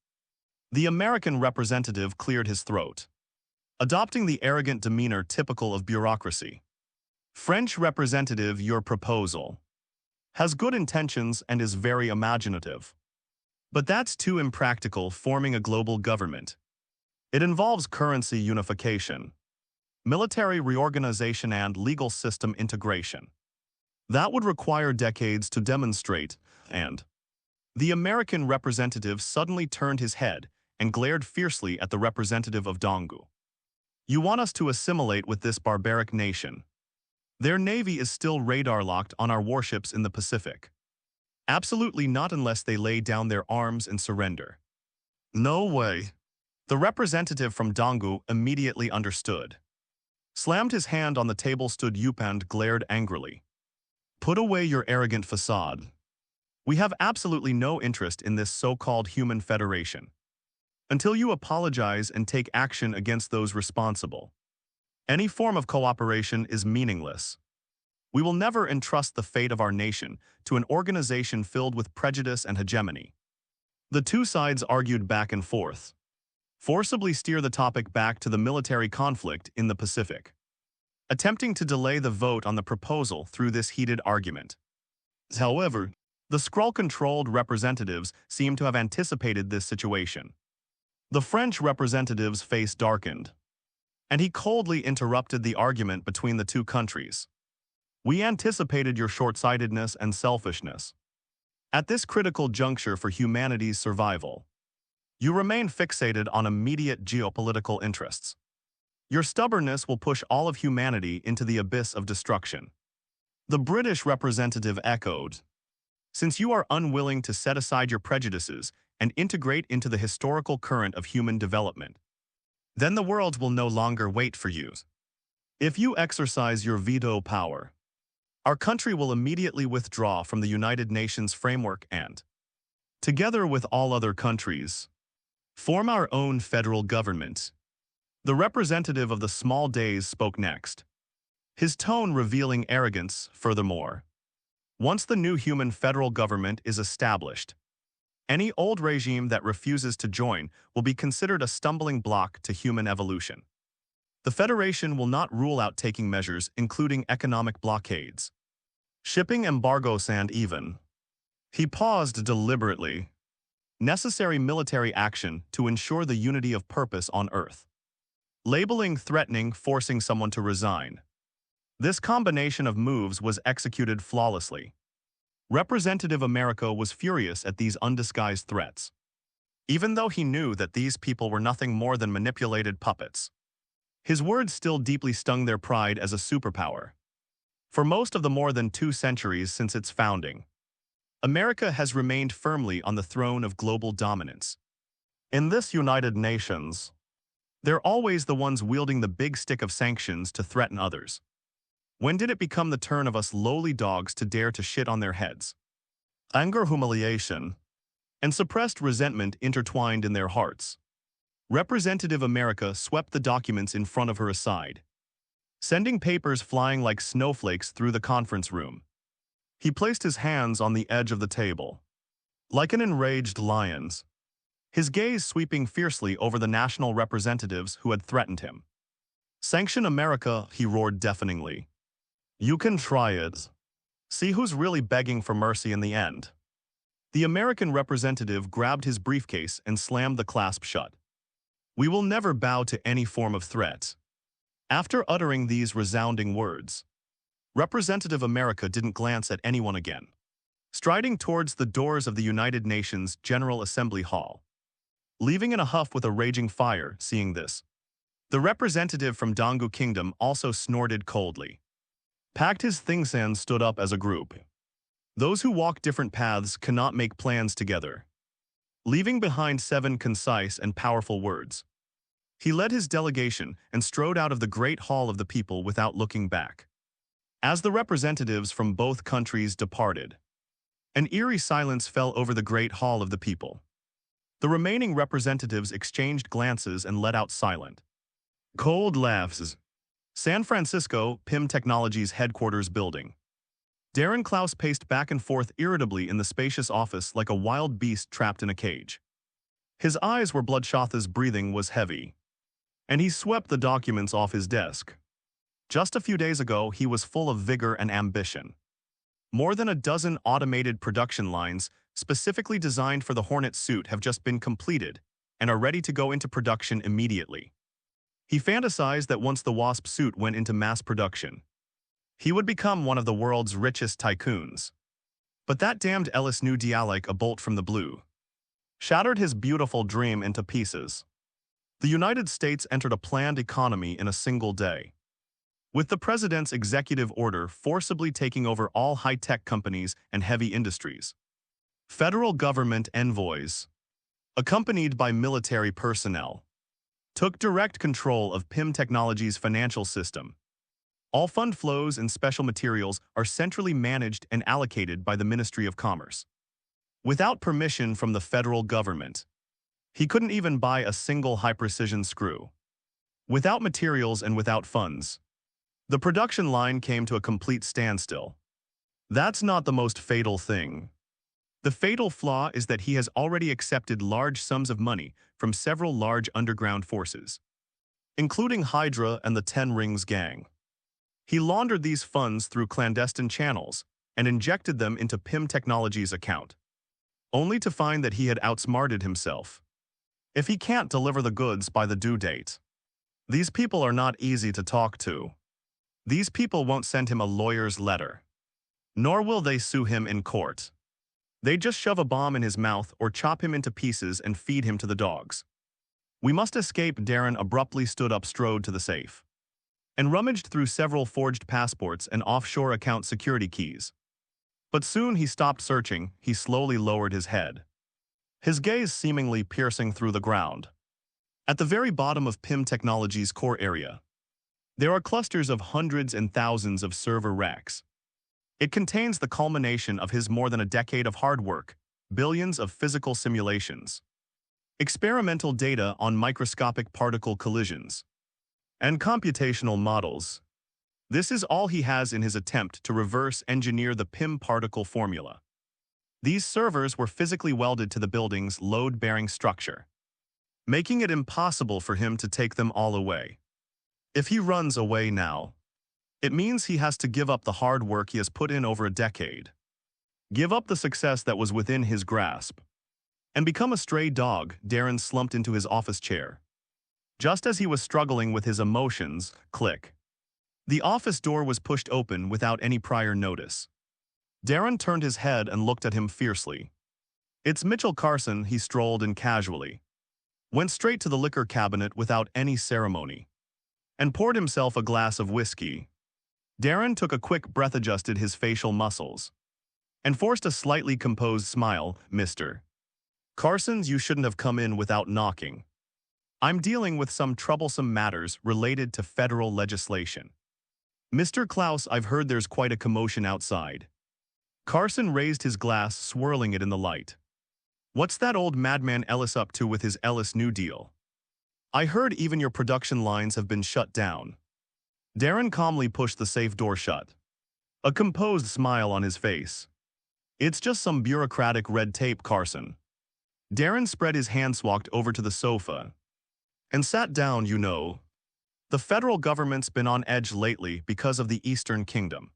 B: The American representative cleared his throat, adopting the arrogant demeanor typical of bureaucracy. French representative, your proposal has good intentions and is very imaginative. But that's too impractical, forming a global government. It involves currency unification, military reorganization, and legal system integration. That would require decades to demonstrate, and the American representative suddenly turned his head and glared fiercely at the representative of Dongu. You want us to assimilate with this barbaric nation? Their navy is still radar-locked on our warships in the Pacific. Absolutely not unless they lay down their arms and surrender. No way. The representative from Donggu immediately understood. Slammed his hand on the table, stood up and glared angrily. Put away your arrogant facade. We have absolutely no interest in this so-called human federation. Until you apologize and take action against those responsible, any form of cooperation is meaningless. We will never entrust the fate of our nation to an organization filled with prejudice and hegemony. The two sides argued back and forth, forcibly steer the topic back to the military conflict in the Pacific, attempting to delay the vote on the proposal through this heated argument. However, the Skrull-controlled representatives seem to have anticipated this situation. The French representative's face darkened, and he coldly interrupted the argument between the two countries. We anticipated your short-sightedness and selfishness. At this critical juncture for humanity's survival, you remain fixated on immediate geopolitical interests. Your stubbornness will push all of humanity into the abyss of destruction. The British representative echoed, since you are unwilling to set aside your prejudices and integrate into the historical current of human development, then the world will no longer wait for you. If you exercise your veto power, our country will immediately withdraw from the United Nations framework and, together with all other countries, form our own federal government. The representative of the small days spoke next, his tone revealing arrogance. Furthermore, once the new human federal government is established, any old regime that refuses to join will be considered a stumbling block to human evolution. The Federation will not rule out taking measures including economic blockades, shipping embargoes, and even, he paused deliberately, necessary military action to ensure the unity of purpose on Earth. Labeling threatening, forcing someone to resign. This combination of moves was executed flawlessly. Representative America was furious at these undisguised threats, even though he knew that these people were nothing more than manipulated puppets. His words still deeply stung their pride as a superpower. For most of the more than 2 centuries since its founding, America has remained firmly on the throne of global dominance. In this United Nations, they're always the ones wielding the big stick of sanctions to threaten others. When did it become the turn of us lowly dogs to dare to shit on their heads? Anger, humiliation, and suppressed resentment intertwined in their hearts. Representative America swept the documents in front of her aside, sending papers flying like snowflakes through the conference room. He placed his hands on the edge of the table, like an enraged lion's, his gaze sweeping fiercely over the national representatives who had threatened him. Sanction America, he roared deafeningly. You can try it. See who's really begging for mercy in the end. The American representative grabbed his briefcase and slammed the clasp shut. We will never bow to any form of threat. After uttering these resounding words, Representative America didn't glance at anyone again, striding towards the doors of the United Nations General Assembly Hall, leaving in a huff with a raging fire. Seeing this, the representative from Donggu Kingdom also snorted coldly, packed his things and stood up as a group. Those who walk different paths cannot make plans together. Leaving behind 7 concise and powerful words, he led his delegation and strode out of the great hall of the people without looking back. As the representatives from both countries departed, an eerie silence fell over the great hall of the people. The remaining representatives exchanged glances and let out silent, cold laughs. San Francisco, PIM Technologies headquarters building. Darren Klaus paced back and forth irritably in the spacious office like a wild beast trapped in a cage. His eyes were bloodshot, his breathing was heavy, and he swept the documents off his desk. Just a few days ago, he was full of vigor and ambition. More than a dozen automated production lines, specifically designed for the Hornet suit, have just been completed and are ready to go into production immediately. He fantasized that once the Wasp suit went into mass production, he would become one of the world's richest tycoons. But that damned Ellis New Deal, like a bolt from the blue, shattered his beautiful dream into pieces. The United States entered a planned economy in a single day, with the president's executive order forcibly taking over all high-tech companies and heavy industries. Federal government envoys, accompanied by military personnel, took direct control of PIM Technologies' financial system. All fund flows and special materials are centrally managed and allocated by the Ministry of Commerce. Without permission from the federal government, he couldn't even buy a single high-precision screw. Without materials and without funds, the production line came to a complete standstill. That's not the most fatal thing. The fatal flaw is that he has already accepted large sums of money from several large underground forces, including Hydra and the Ten Rings gang. He laundered these funds through clandestine channels and injected them into PIM Technologies' account, only to find that he had outsmarted himself. If he can't deliver the goods by the due date, these people are not easy to talk to. These people won't send him a lawyer's letter, nor will they sue him in court. They just shove a bomb in his mouth or chop him into pieces and feed him to the dogs. We must escape. Darren abruptly stood up, strode to the safe, and rummaged through several forged passports and offshore account security keys. But soon he stopped searching. He slowly lowered his head, his gaze seemingly piercing through the ground. At the very bottom of PIM Technologies' core area, there are clusters of hundreds and thousands of server racks. It contains the culmination of his more than a decade of hard work, billions of physical simulations, experimental data on microscopic particle collisions, and computational models. This is all he has in his attempt to reverse engineer the PIM particle formula. These servers were physically welded to the building's load-bearing structure, making it impossible for him to take them all away. If he runs away now, it means he has to give up the hard work he has put in over a decade, give up the success that was within his grasp, and become a stray dog. Darren slumped into his office chair. Just as he was struggling with his emotions, click. The office door was pushed open without any prior notice. Darren turned his head and looked at him fiercely. It's Mitchell Carson. He strolled in casually, went straight to the liquor cabinet without any ceremony, and poured himself a glass of whiskey. Darren took a quick breath, adjusted his facial muscles, and forced a slightly composed smile. Mr. Carson, you shouldn't have come in without knocking. I'm dealing with some troublesome matters related to federal legislation. Mr. Klaus, I've heard there's quite a commotion outside. Carson raised his glass, swirling it in the light. What's that old madman Ellis up to with his Ellis New Deal? I heard even your production lines have been shut down. Darren calmly pushed the safe door shut, a composed smile on his face. It's just some bureaucratic red tape, Carson. Darren spread his hands, walked over to the sofa, and sat down. You know, the federal government's been on edge lately because of the Eastern Kingdom.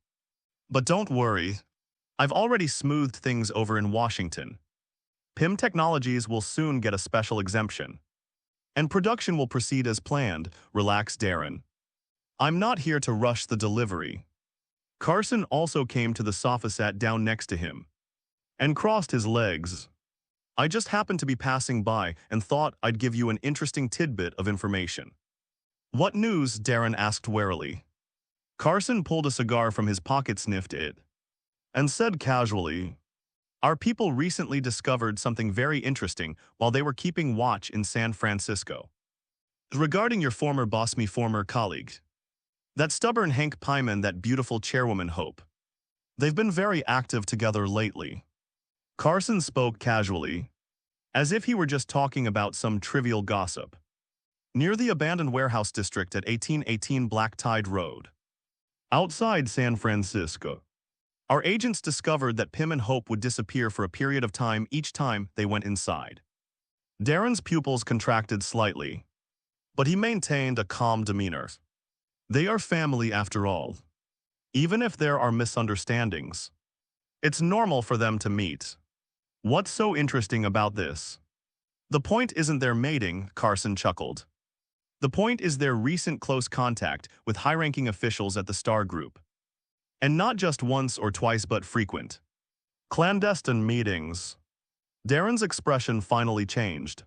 B: But don't worry, I've already smoothed things over in Washington. PIM Technologies will soon get a special exemption, and production will proceed as planned. Relax, Darren. I'm not here to rush the delivery. Carson also came to the sofa, sat down next to him, and crossed his legs. I just happened to be passing by and thought I'd give you an interesting tidbit of information. What news? Darren asked warily. Carson pulled a cigar from his pocket, sniffed it, and said casually, our people recently discovered something very interesting while they were keeping watch in San Francisco. Regarding your former boss, me former colleague, that stubborn Hank Pyman, that beautiful chairwoman Hope. They've been very active together lately. Carson spoke casually, as if he were just talking about some trivial gossip. Near the abandoned warehouse district at 1818 Black Tide Road, outside San Francisco, our agents discovered that Pim and Hope would disappear for a period of time each time they went inside. Darren's pupils contracted slightly, but he maintained a calm demeanor. They are family after all. Even if there are misunderstandings, it's normal for them to meet. What's so interesting about this? The point isn't their mating, Carson chuckled. The point is their recent close contact with high-ranking officials at the Star Group. And not just once or twice, but frequent, clandestine meetings. Darren's expression finally changed.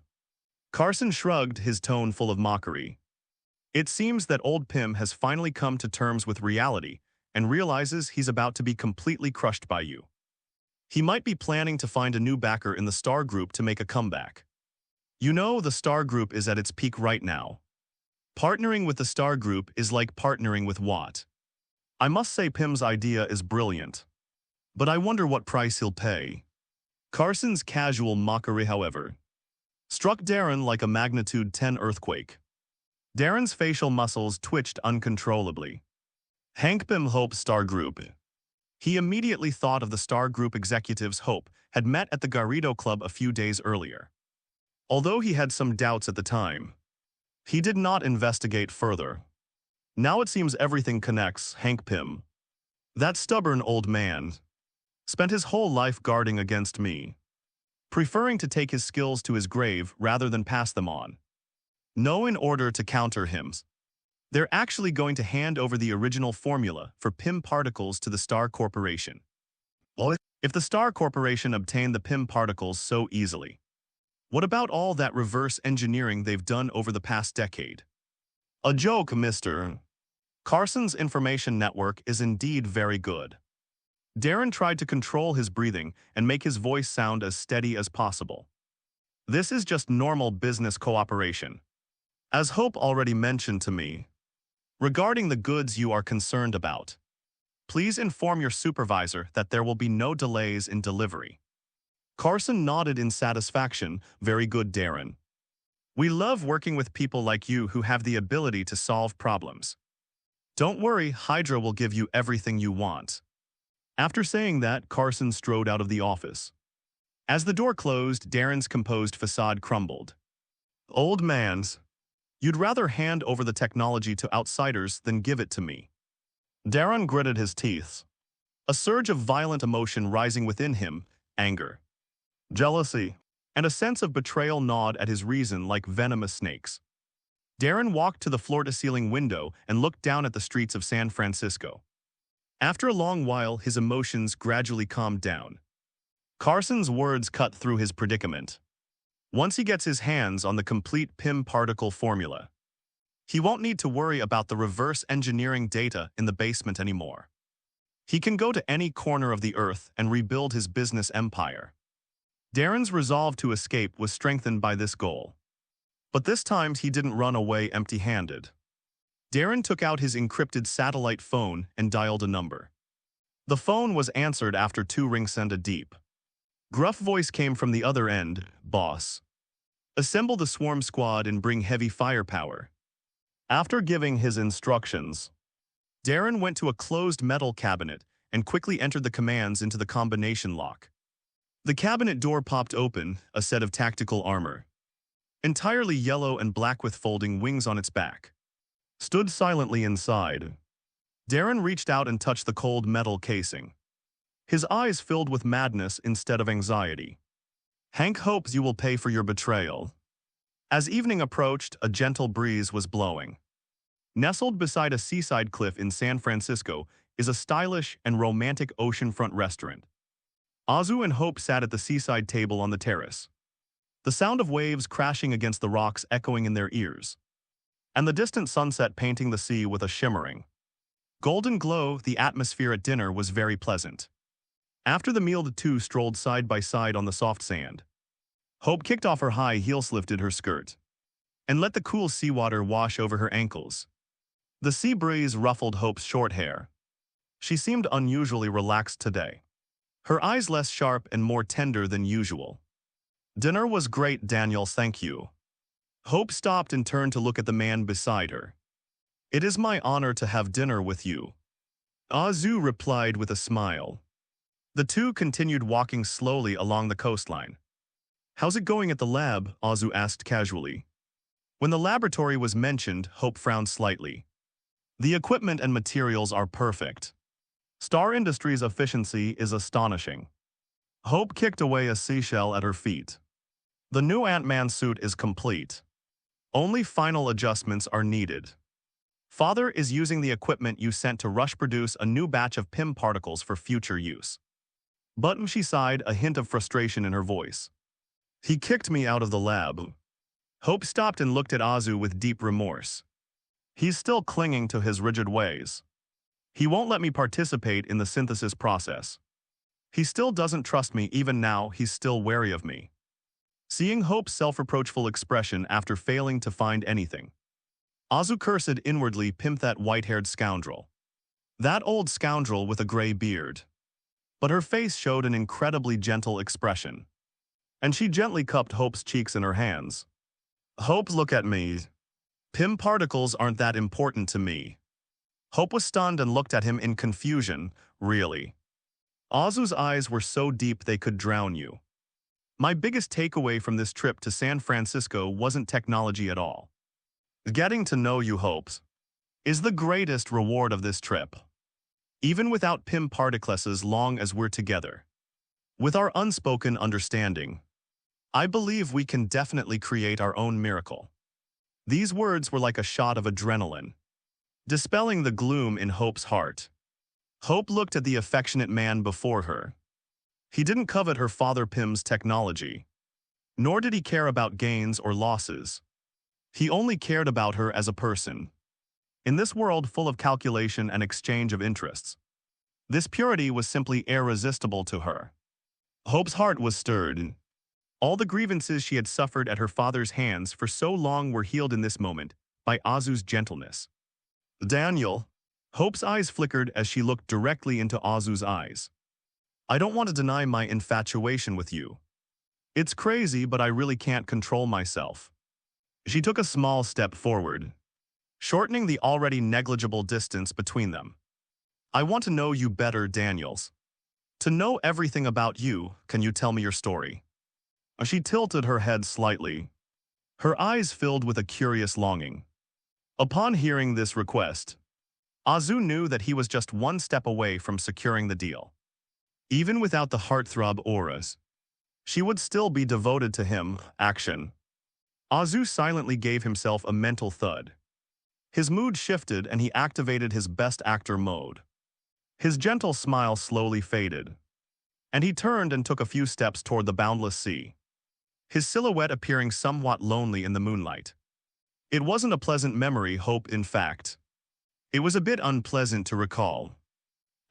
B: Carson shrugged, his tone full of mockery. It seems that old Pim has finally come to terms with reality and realizes he's about to be completely crushed by you. He might be planning to find a new backer in the Star Group to make a comeback. You know, the Star Group is at its peak right now. Partnering with the Star Group is like partnering with Vought. I must say Pim's idea is brilliant. But I wonder what price he'll pay. Carson's casual mockery, however, struck Darren like a magnitude 10 earthquake. Darren's facial muscles twitched uncontrollably. Hank Pym Hope's Star Group. He immediately thought of the Star Group executives Hope had met at the Garrido Club a few days earlier. Although he had some doubts at the time, he did not investigate further. Now it seems everything connects. Hank Pym, that stubborn old man, spent his whole life guarding against me, preferring to take his skills to his grave rather than pass them on. No, in order to counter him, they're actually going to hand over the original formula for Pym particles to the Star Corporation. Well, if the Star Corporation obtained the Pym particles so easily, what about all that reverse engineering they've done over the past decade? A joke, Mr. Carson's information network is indeed very good. Darren tried to control his breathing and make his voice sound as steady as possible. This is just normal business cooperation. As Hope already mentioned to me, regarding the goods you are concerned about, please inform your supervisor that there will be no delays in delivery. Carson nodded in satisfaction. Very good, Darren. We love working with people like you who have the ability to solve problems. Don't worry, Hydra will give you everything you want. After saying that, Carson strode out of the office. As the door closed, Darren's composed facade crumbled. Old man's, you'd rather hand over the technology to outsiders than give it to me. Darren gritted his teeth. A surge of violent emotion rising within him, anger, jealousy, and a sense of betrayal gnawed at his reason like venomous snakes. Darren walked to the floor-to-ceiling window and looked down at the streets of San Francisco. After a long while, his emotions gradually calmed down. Carson's words cut through his predicament. Once he gets his hands on the complete Pym particle formula, he won't need to worry about the reverse engineering data in the basement anymore. He can go to any corner of the earth and rebuild his business empire. Darren's resolve to escape was strengthened by this goal. But this time he didn't run away empty-handed. Darren took out his encrypted satellite phone and dialed a number. The phone was answered after 2 rings and a deep, gruff voice came from the other end. Boss, assemble the swarm squad and bring heavy firepower. After giving his instructions, Darren went to a closed metal cabinet and quickly entered the commands into the combination lock. The cabinet door popped open, a set of tactical armor, entirely yellow and black with folding wings on its back, stood silently inside. Darren reached out and touched the cold metal casing. His eyes filled with madness instead of anxiety. Hank hopes you will pay for your betrayal. As evening approached, a gentle breeze was blowing. Nestled beside a seaside cliff in San Francisco is a stylish and romantic oceanfront restaurant. Azu and Hope sat at the seaside table on the terrace, the sound of waves crashing against the rocks echoing in their ears, and the distant sunset painting the sea with a shimmering golden glow. The atmosphere at dinner was very pleasant. After the meal, the two strolled side by side on the soft sand. Hope kicked off her high heels, lifted her skirt, and let the cool seawater wash over her ankles. The sea breeze ruffled Hope's short hair. She seemed unusually relaxed today, her eyes less sharp and more tender than usual. Dinner was great, Daniel, thank you. Hope stopped and turned to look at the man beside her. It is my honor to have dinner with you, Azu replied with a smile. The two continued walking slowly along the coastline. How's it going at the lab? Azu asked casually. When the laboratory was mentioned, Hope frowned slightly. The equipment and materials are perfect. Star Industries' efficiency is astonishing. Hope kicked away a seashell at her feet. The new Ant-Man suit is complete. Only final adjustments are needed. Father is using the equipment you sent to rush produce a new batch of Pym particles for future use. But she sighed, a hint of frustration in her voice. He kicked me out of the lab. Hope stopped and looked at Azu with deep remorse. He's still clinging to his rigid ways. He won't let me participate in the synthesis process. He still doesn't trust me. Even now, he's still wary of me. Seeing Hope's self-reproachful expression after failing to find anything, Azu cursed inwardly, "Pimp that white-haired scoundrel. That old scoundrel with a gray beard." But her face showed an incredibly gentle expression, and she gently cupped Hope's cheeks in her hands. "Hope, look at me. Pim particles aren't that important to me." Hope was stunned and looked at him in confusion. "Really?" Azu's eyes were so deep they could drown you. "My biggest takeaway from this trip to San Francisco wasn't technology at all. Getting to know you, Hope, is the greatest reward of this trip. Even without Pim particles, as long as we're together, with our unspoken understanding, I believe we can definitely create our own miracle." These words were like a shot of adrenaline, dispelling the gloom in Hope's heart. Hope looked at the affectionate man before her. He didn't covet her father Pim's technology, nor did he care about gains or losses. He only cared about her as a person. In this world full of calculation and exchange of interests, this purity was simply irresistible to her. Hope's heart was stirred. All the grievances she had suffered at her father's hands for so long were healed in this moment by Azu's gentleness. "Daniel." Hope's eyes flickered as she looked directly into Azu's eyes. "I don't want to deny my infatuation with you. It's crazy, but I really can't control myself." She took a small step forward, shortening the already negligible distance between them. "I want to know you better, Daniels. To know everything about you, can you tell me your story?" She tilted her head slightly, her eyes filled with a curious longing. Upon hearing this request, Azu knew that he was just one step away from securing the deal. Even without the heartthrob auras, she would still be devoted to him. Action. Azu silently gave himself a mental thud. His mood shifted and he activated his best actor mode. His gentle smile slowly faded, and he turned and took a few steps toward the boundless sea, his silhouette appearing somewhat lonely in the moonlight. It wasn't a pleasant memory, Hope, in fact. It was a bit unpleasant to recall.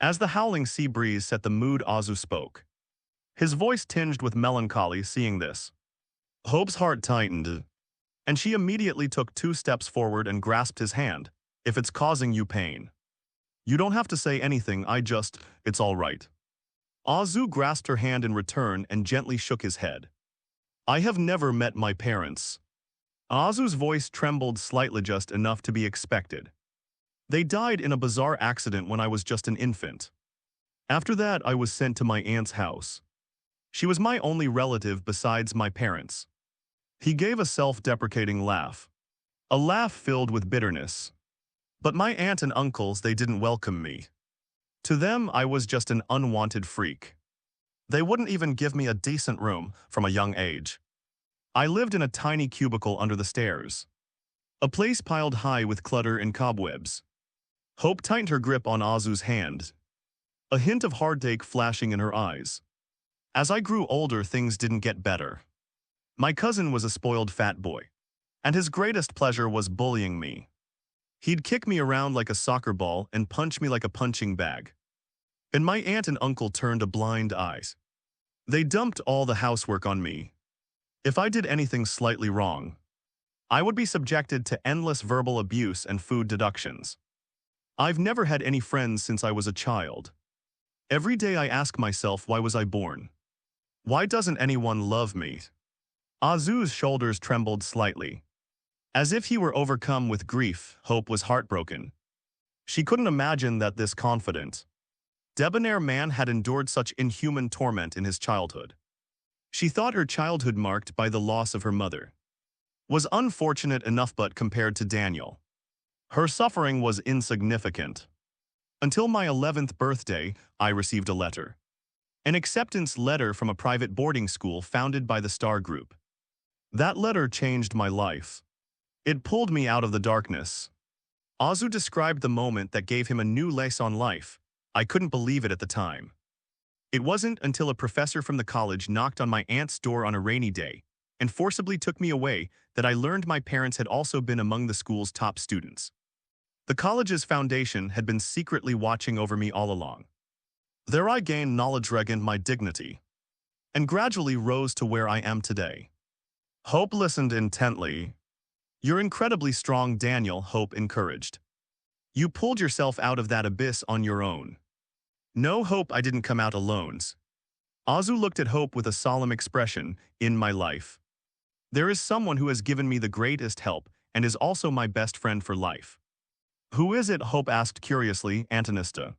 B: As the howling sea breeze set the mood, Azu spoke, his voice tinged with melancholy. Seeing this, Hope's heart tightened, and she immediately took 2 steps forward and grasped his hand. "If it's causing you pain, you don't have to say anything, it's all right." Azu grasped her hand in return and gently shook his head. "I have never met my parents." Azu's voice trembled slightly, just enough to be expected. "They died in a bizarre accident when I was just an infant. After that, I was sent to my aunt's house. She was my only relative besides my parents." He gave a self-deprecating laugh, a laugh filled with bitterness. "But my aunt and uncles, they didn't welcome me. To them, I was just an unwanted freak. They wouldn't even give me a decent room from a young age. I lived in a tiny cubicle under the stairs, a place piled high with clutter and cobwebs." Hope tightened her grip on Azu's hand, a hint of heartache flashing in her eyes. "As I grew older, things didn't get better. My cousin was a spoiled fat boy, and his greatest pleasure was bullying me. He'd kick me around like a soccer ball and punch me like a punching bag. And my aunt and uncle turned a blind eye. They dumped all the housework on me. If I did anything slightly wrong, I would be subjected to endless verbal abuse and food deductions. I've never had any friends since I was a child. Every day I ask myself, why was I born? Why doesn't anyone love me?" Azu's shoulders trembled slightly, as if he were overcome with grief. Hope was heartbroken. She couldn't imagine that this confident, debonair man had endured such inhuman torment in his childhood. She thought her childhood, marked by the loss of her mother, was unfortunate enough, but compared to Daniel, her suffering was insignificant. "Until my 11th birthday, I received a letter. An acceptance letter from a private boarding school founded by the Star Group. That letter changed my life. It pulled me out of the darkness." Azu described the moment that gave him a new lease on life. "I couldn't believe it at the time. It wasn't until a professor from the college knocked on my aunt's door on a rainy day and forcibly took me away that I learned my parents had also been among the school's top students. The college's foundation had been secretly watching over me all along. There I gained knowledge, regained my dignity, and gradually rose to where I am today." Hope listened intently. "You're incredibly strong, Daniel," Hope encouraged. "You pulled yourself out of that abyss on your own." "No, Hope, I didn't come out alone." Azu looked at Hope with a solemn expression. "In my life, there is someone who has given me the greatest help and is also my best friend for life." "Who is it?" Hope asked curiously. "Antonista."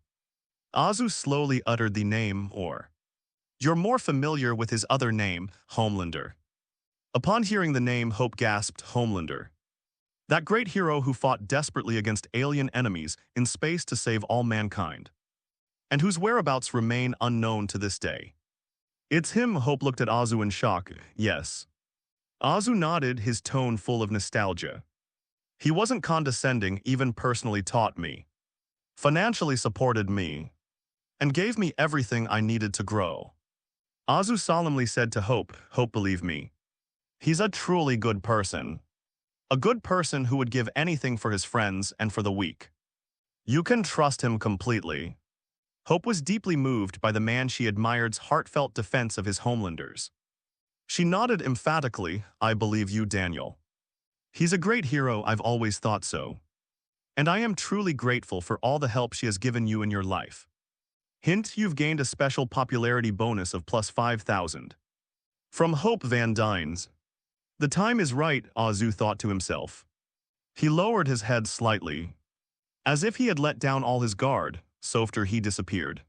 B: Azu slowly uttered the name, or "You're more familiar with his other name, Homelander." Upon hearing the name, Hope gasped. "Homelander? That great hero who fought desperately against alien enemies in space to save all mankind, and whose whereabouts remain unknown to this day." "It's him." Hope looked at Azu in shock. "Yes." Azu nodded, his tone full of nostalgia. "He wasn't condescending, even personally taught me, financially supported me, and gave me everything I needed to grow." Azu solemnly said to Hope, "Hope, believe me, he's a truly good person. A good person who would give anything for his friends and for the weak. You can trust him completely." Hope was deeply moved by the man she admired's heartfelt defense of his Homelanders. She nodded emphatically. "I believe you, Daniel. He's a great hero, I've always thought so. And I am truly grateful for all the help she has given you in your life. Hint, you've gained a special popularity bonus of plus 5,000. From Hope Van Dynes. The time is right, Azu thought to himself. He lowered his head slightly. As if he had let down all his guard, softer he disappeared.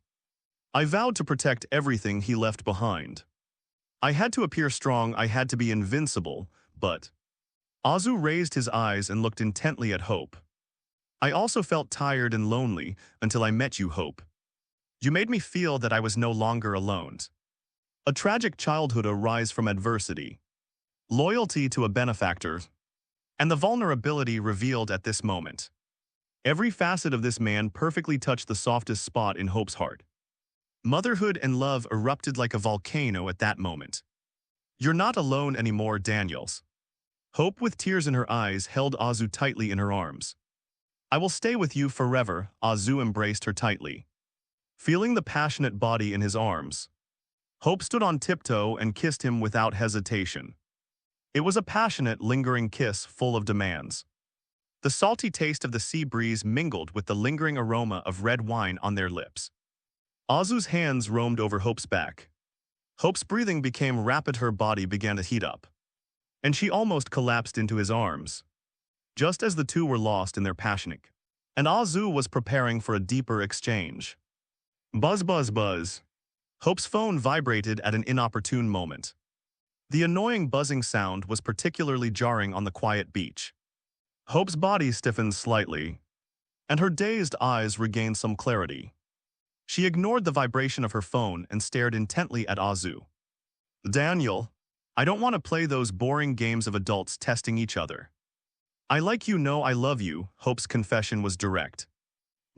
B: "I vowed to protect everything he left behind. I had to appear strong, I had to be invincible, but..." Azu raised his eyes and looked intently at Hope. "I also felt tired and lonely until I met you, Hope. You made me feel that I was no longer alone. A tragic childhood, a rise from adversity, loyalty to a benefactor, and the vulnerability revealed at this moment. Every facet of this man perfectly touched the softest spot in Hope's heart. Motherhood and love erupted like a volcano at that moment. You're not alone anymore, Daniels." Hope, with tears in her eyes, held Azu tightly in her arms. "I will stay with you forever." Azu embraced her tightly, feeling the passionate body in his arms. Hope stood on tiptoe and kissed him without hesitation. It was a passionate, lingering kiss full of demands. The salty taste of the sea breeze mingled with the lingering aroma of red wine on their lips. Azu's hands roamed over Hope's back. Hope's breathing became rapid, her body began to heat up, and she almost collapsed into his arms. Just as the two were lost in their passionate, and Azu was preparing for a deeper exchange. Buzz, buzz, buzz. Hope's phone vibrated at an inopportune moment. The annoying buzzing sound was particularly jarring on the quiet beach. Hope's body stiffened slightly, and her dazed eyes regained some clarity. She ignored the vibration of her phone and stared intently at Azu. "Daniel, I don't want to play those boring games of adults testing each other. I like you, know I love you." Hope's confession was direct,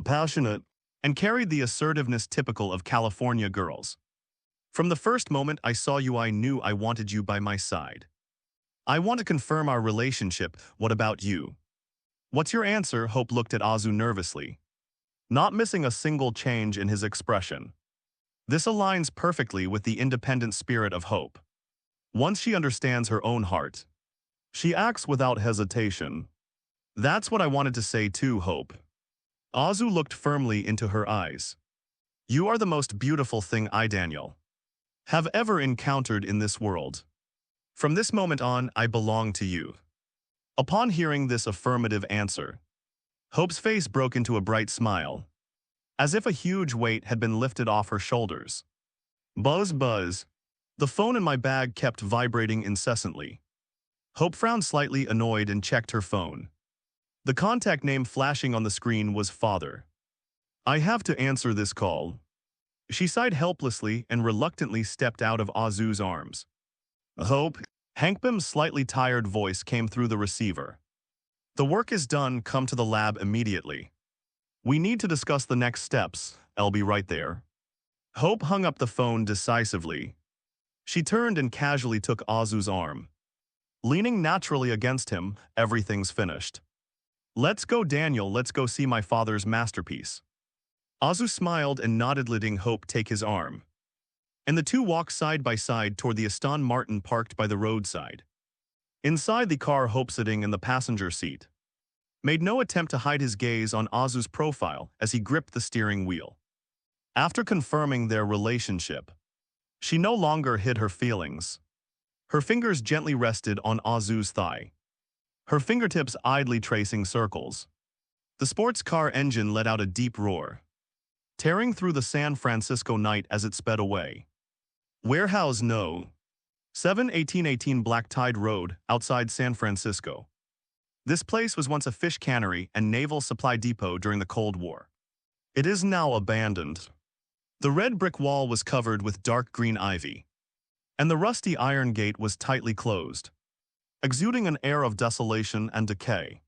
B: passionate, and carried the assertiveness typical of California girls. "From the first moment I saw you, I knew I wanted you by my side. I want to confirm our relationship. What about you? What's your answer?" Hope looked at Azu nervously, not missing a single change in his expression. This aligns perfectly with the independent spirit of Hope. Once she understands her own heart, she acts without hesitation. "That's what I wanted to say too, Hope." Azu looked firmly into her eyes. "You are the most beautiful thing I, Daniel, have ever encountered in this world. From this moment on, I belong to you." Upon hearing this affirmative answer, Hope's face broke into a bright smile, as if a huge weight had been lifted off her shoulders. Buzz, buzz. The phone in my bag kept vibrating incessantly. Hope frowned slightly, annoyed, and checked her phone. The contact name flashing on the screen was Father. "I have to answer this call." She sighed helplessly and reluctantly stepped out of Azu's arms. "Hope," Hank Bim's slightly tired voice came through the receiver. "The work is done, come to the lab immediately. We need to discuss the next steps, I'll be right there." Hope hung up the phone decisively. She turned and casually took Azu's arm. Leaning naturally against him, "Everything's finished. Let's go, Daniel, let's go see my father's masterpiece." Azu smiled and nodded, letting Hope take his arm, and the two walked side by side toward the Aston Martin parked by the roadside. Inside the car, Hope, sitting in the passenger seat, made no attempt to hide his gaze on Azu's profile as he gripped the steering wheel. After confirming their relationship, she no longer hid her feelings. Her fingers gently rested on Azu's thigh, her fingertips idly tracing circles. The sports car engine let out a deep roar, tearing through the San Francisco night as it sped away. Warehouse No. 7-1818 Black Tide Road, outside San Francisco. This place was once a fish cannery and naval supply depot during the Cold War. It is now abandoned. The red brick wall was covered with dark green ivy, and the rusty iron gate was tightly closed, exuding an air of desolation and decay.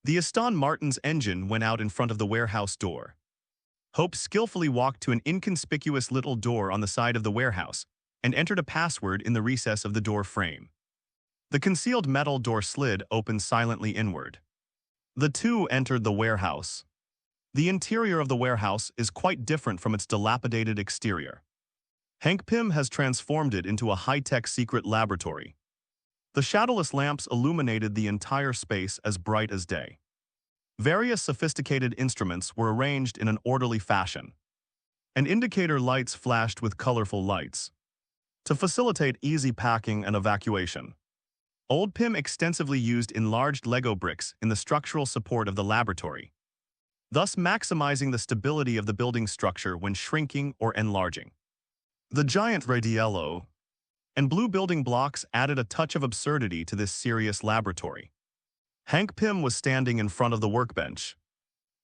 B: The Aston Martin's engine went out in front of the warehouse door. Hope skillfully walked to an inconspicuous little door on the side of the warehouse and entered a password in the recess of the door frame. The concealed metal door slid open silently inward. The two entered the warehouse. The interior of the warehouse is quite different from its dilapidated exterior. Hank Pym has transformed it into a high-tech secret laboratory. The shadowless lamps illuminated the entire space as bright as day. Various sophisticated instruments were arranged in an orderly fashion, and indicator lights flashed with colorful lights to facilitate easy packing and evacuation. Old Pym extensively used enlarged Lego bricks in the structural support of the laboratory, thus maximizing the stability of the building structure when shrinking or enlarging. The giant red, yellow, and blue building blocks added a touch of absurdity to this serious laboratory. Hank Pym was standing in front of the workbench,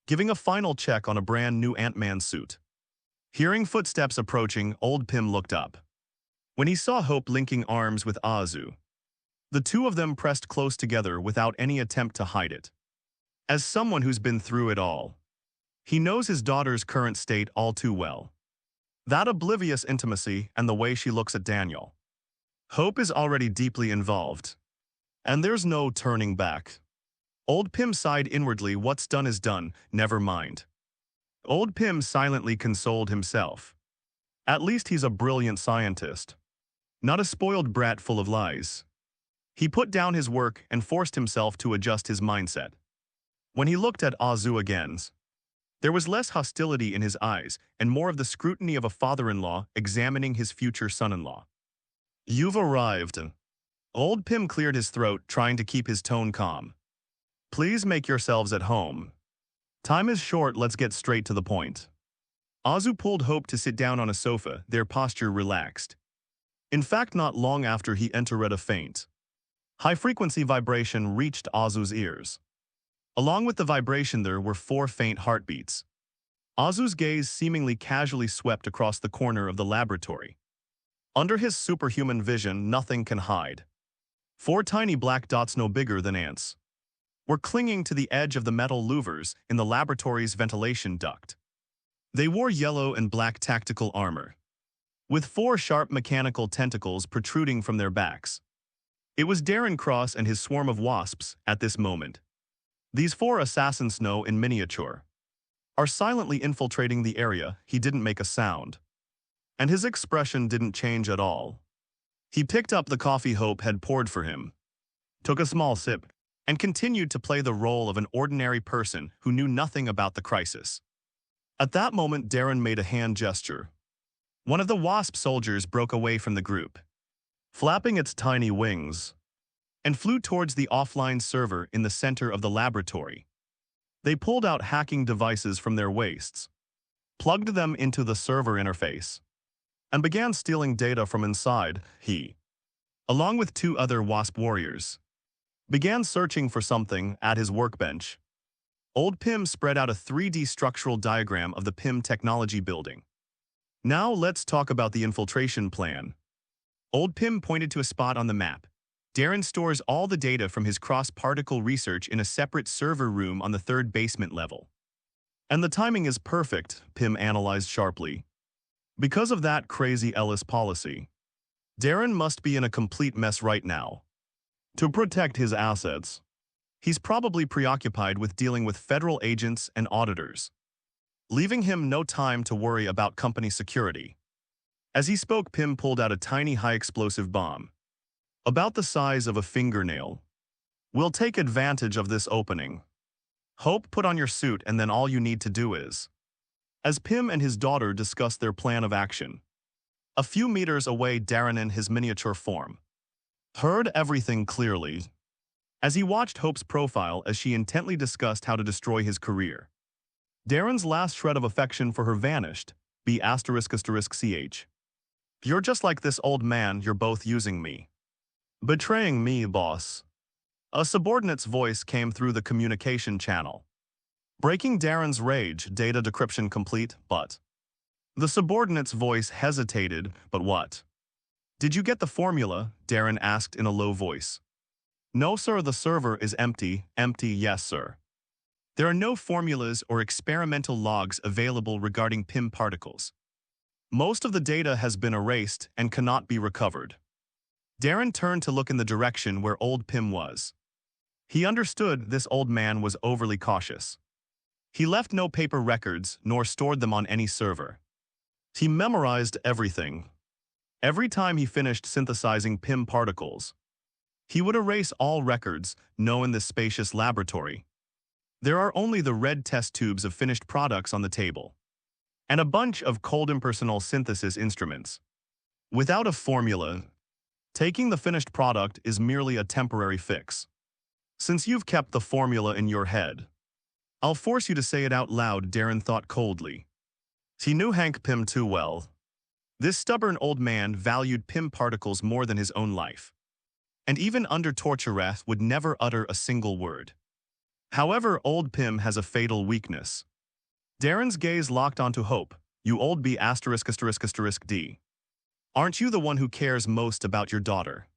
B: giving a final check on a brand new Ant-Man suit. Hearing footsteps approaching, Old Pym looked up. When he saw Hope linking arms with Azu, the two of them pressed close together without any attempt to hide it. As someone who's been through it all, he knows his daughter's current state all too well. That oblivious intimacy and the way she looks at Daniel. Hope is already deeply involved, and there's no turning back. Old Pym sighed inwardly. What's done is done, never mind. Old Pym silently consoled himself. At least he's a brilliant scientist, not a spoiled brat full of lies. He put down his work and forced himself to adjust his mindset. When he looked at Azu again, there was less hostility in his eyes and more of the scrutiny of a father-in-law examining his future son-in-law. You've arrived. Old Pym cleared his throat, trying to keep his tone calm. Please make yourselves at home. Time is short, let's get straight to the point. Azu pulled Hope to sit down on a sofa, their posture relaxed. In fact, not long after he entered, a faint, high-frequency vibration reached Azu's ears. Along with the vibration there were 4 faint heartbeats. Azu's gaze seemingly casually swept across the corner of the laboratory. Under his superhuman vision, nothing can hide. 4 tiny black dots no bigger than ants were clinging to the edge of the metal louvers in the laboratory's ventilation duct. They wore yellow and black tactical armor, with 4 sharp mechanical tentacles protruding from their backs. It was Darren Cross and his swarm of wasps at this moment. These 4 assassins know in miniature are silently infiltrating the area. He didn't make a sound, and his expression didn't change at all. He picked up the coffee Hope had poured for him, took a small sip, and continued to play the role of an ordinary person who knew nothing about the crisis. At that moment, Darren made a hand gesture. One of the wasp soldiers broke away from the group, flapping its tiny wings, and flew towards the offline server in the center of the laboratory. They pulled out hacking devices from their waists, plugged them into the server interface, and began stealing data from inside. He, along with 2 other wasp warriors, began searching for something at his workbench. Old Pym spread out a 3D structural diagram of the Pym Technology Building. Now let's talk about the infiltration plan. Old Pym pointed to a spot on the map. Darren stores all the data from his cross-particle research in a separate server room on the 3rd basement level. And the timing is perfect, Pym analyzed sharply. Because of that crazy Ellis policy, Darren must be in a complete mess right now. To protect his assets, he's probably preoccupied with dealing with federal agents and auditors, leaving him no time to worry about company security. As he spoke, Pym pulled out a tiny high-explosive bomb. About the size of a fingernail. We'll take advantage of this opening. Hope, put on your suit and then all you need to do is. As Pym and his daughter discussed their plan of action. A few meters away, Darren in his miniature form heard everything clearly. As he watched Hope's profile as she intently discussed how to destroy his career. Darren's last shred of affection for her vanished. ***ch. You're just like this old man, you're both using me. Betraying me, boss. A subordinate's voice came through the communication channel. Breaking Darren's rage, data decryption complete, but... The subordinate's voice hesitated, but what? Did you get the formula? Darren asked in a low voice. No, sir, the server is empty, yes, sir. There are no formulas or experimental logs available regarding Pym particles. Most of the data has been erased and cannot be recovered. Darren turned to look in the direction where old Pym was. He understood this old man was overly cautious. He left no paper records nor stored them on any server. He memorized everything. Every time he finished synthesizing Pym particles, he would erase all records known in this spacious laboratory. There are only the red test tubes of finished products on the table, and a bunch of cold impersonal synthesis instruments. Without a formula, taking the finished product is merely a temporary fix. Since you've kept the formula in your head, I'll force you to say it out loud, Darren thought coldly. He knew Hank Pym too well. This stubborn old man valued Pym particles more than his own life. And even under torture would never utter a single word. However, old Pym has a fatal weakness. Darren's gaze locked onto Hope. You old B********D. Aren't you the one who cares most about your daughter?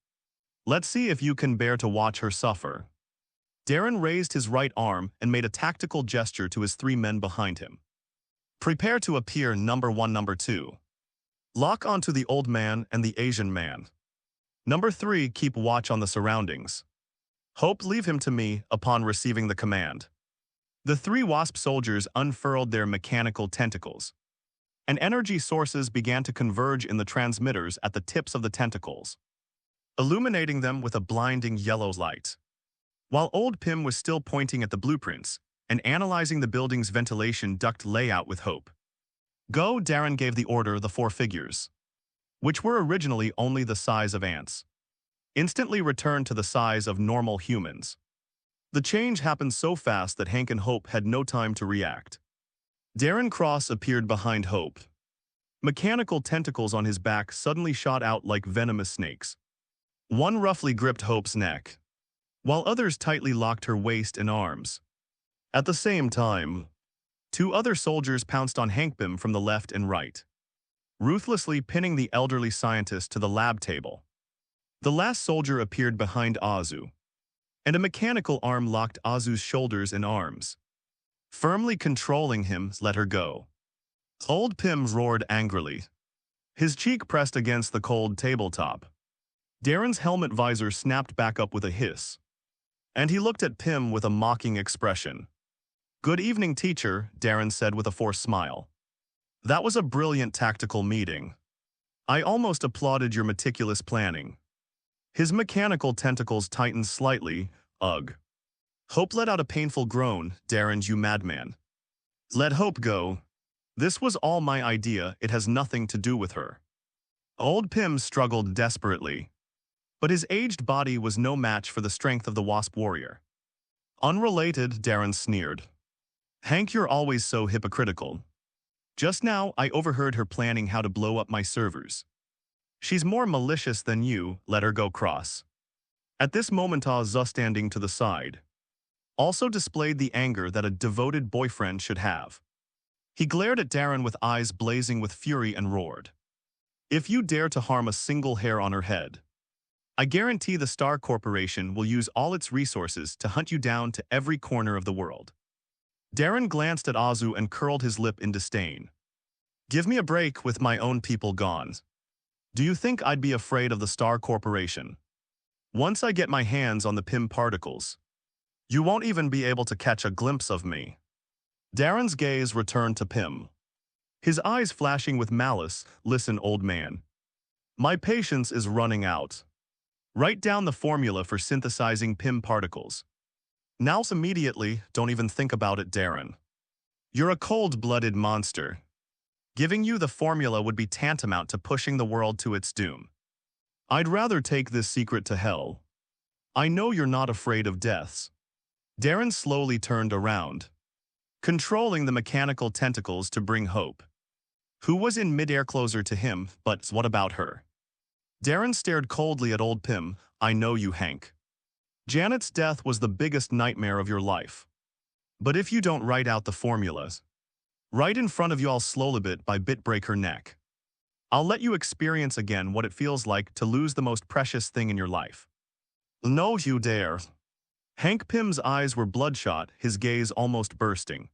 B: Let's see if you can bear to watch her suffer. Darren raised his right arm and made a tactical gesture to his 3 men behind him. Prepare to appear number 1, number 2. Lock onto the old man and the Asian man. Number 3, keep watch on the surroundings. Hope, leave him to me upon receiving the command. The 3 Wasp soldiers unfurled their mechanical tentacles, and energy sources began to converge in the transmitters at the tips of the tentacles, illuminating them with a blinding yellow light. While old Pym was still pointing at the blueprints and analyzing the building's ventilation duct layout with Hope. Go, Darren gave the order. The 4 figures, which were originally only the size of ants, instantly returned to the size of normal humans. The change happened so fast that Hank and Hope had no time to react. Darren Cross appeared behind Hope. Mechanical tentacles on his back suddenly shot out like venomous snakes. One roughly gripped Hope's neck, while others tightly locked her waist and arms. At the same time, 2 other soldiers pounced on Hank Pym from the left and right, ruthlessly pinning the elderly scientist to the lab table. The last soldier appeared behind Azu, and a mechanical arm locked Azu's shoulders and arms, firmly controlling him. Let her go. Old Pym roared angrily, his cheek pressed against the cold tabletop. Darren's helmet visor snapped back up with a hiss, and he looked at Pym with a mocking expression. Good evening, teacher, Darren said with a forced smile. That was a brilliant tactical meeting. I almost applauded your meticulous planning. His mechanical tentacles tightened slightly. Ugh. Hope let out a painful groan. Darren, you madman. Let Hope go. This was all my idea. It has nothing to do with her. Old Pym struggled desperately, but his aged body was no match for the strength of the Wasp warrior. Unrelated, Darren sneered. Hank, you're always so hypocritical. Just now, I overheard her planning how to blow up my servers. She's more malicious than you. Let her go, Cross. At this moment, Azu, standing to the side, also displayed the anger that a devoted boyfriend should have. He glared at Darren with eyes blazing with fury and roared. If you dare to harm a single hair on her head, I guarantee the Star Corporation will use all its resources to hunt you down to every corner of the world. Darren glanced at Azu and curled his lip in disdain. Give me a break with my own people gone. Do you think I'd be afraid of the Star Corporation? Once I get my hands on the Pym particles, you won't even be able to catch a glimpse of me. Darren's gaze returned to Pym, his eyes flashing with malice. Listen, old man. My patience is running out. Write down the formula for synthesizing PIM particles. Now immediately, don't even think about it, Darren. You're a cold-blooded monster. Giving you the formula would be tantamount to pushing the world to its doom. I'd rather take this secret to hell. I know you're not afraid of deaths. Darren slowly turned around, controlling the mechanical tentacles to bring hope, who was in midair closer to him, but what about her? Darren stared coldly at old Pym. I know you, Hank. Janet's death was the biggest nightmare of your life. But if you don't write out the formulas, right in front of you I'll slowly bit by bit break her neck. I'll let you experience again what it feels like to lose the most precious thing in your life. No, you dare. Hank Pym's eyes were bloodshot, his gaze almost bursting.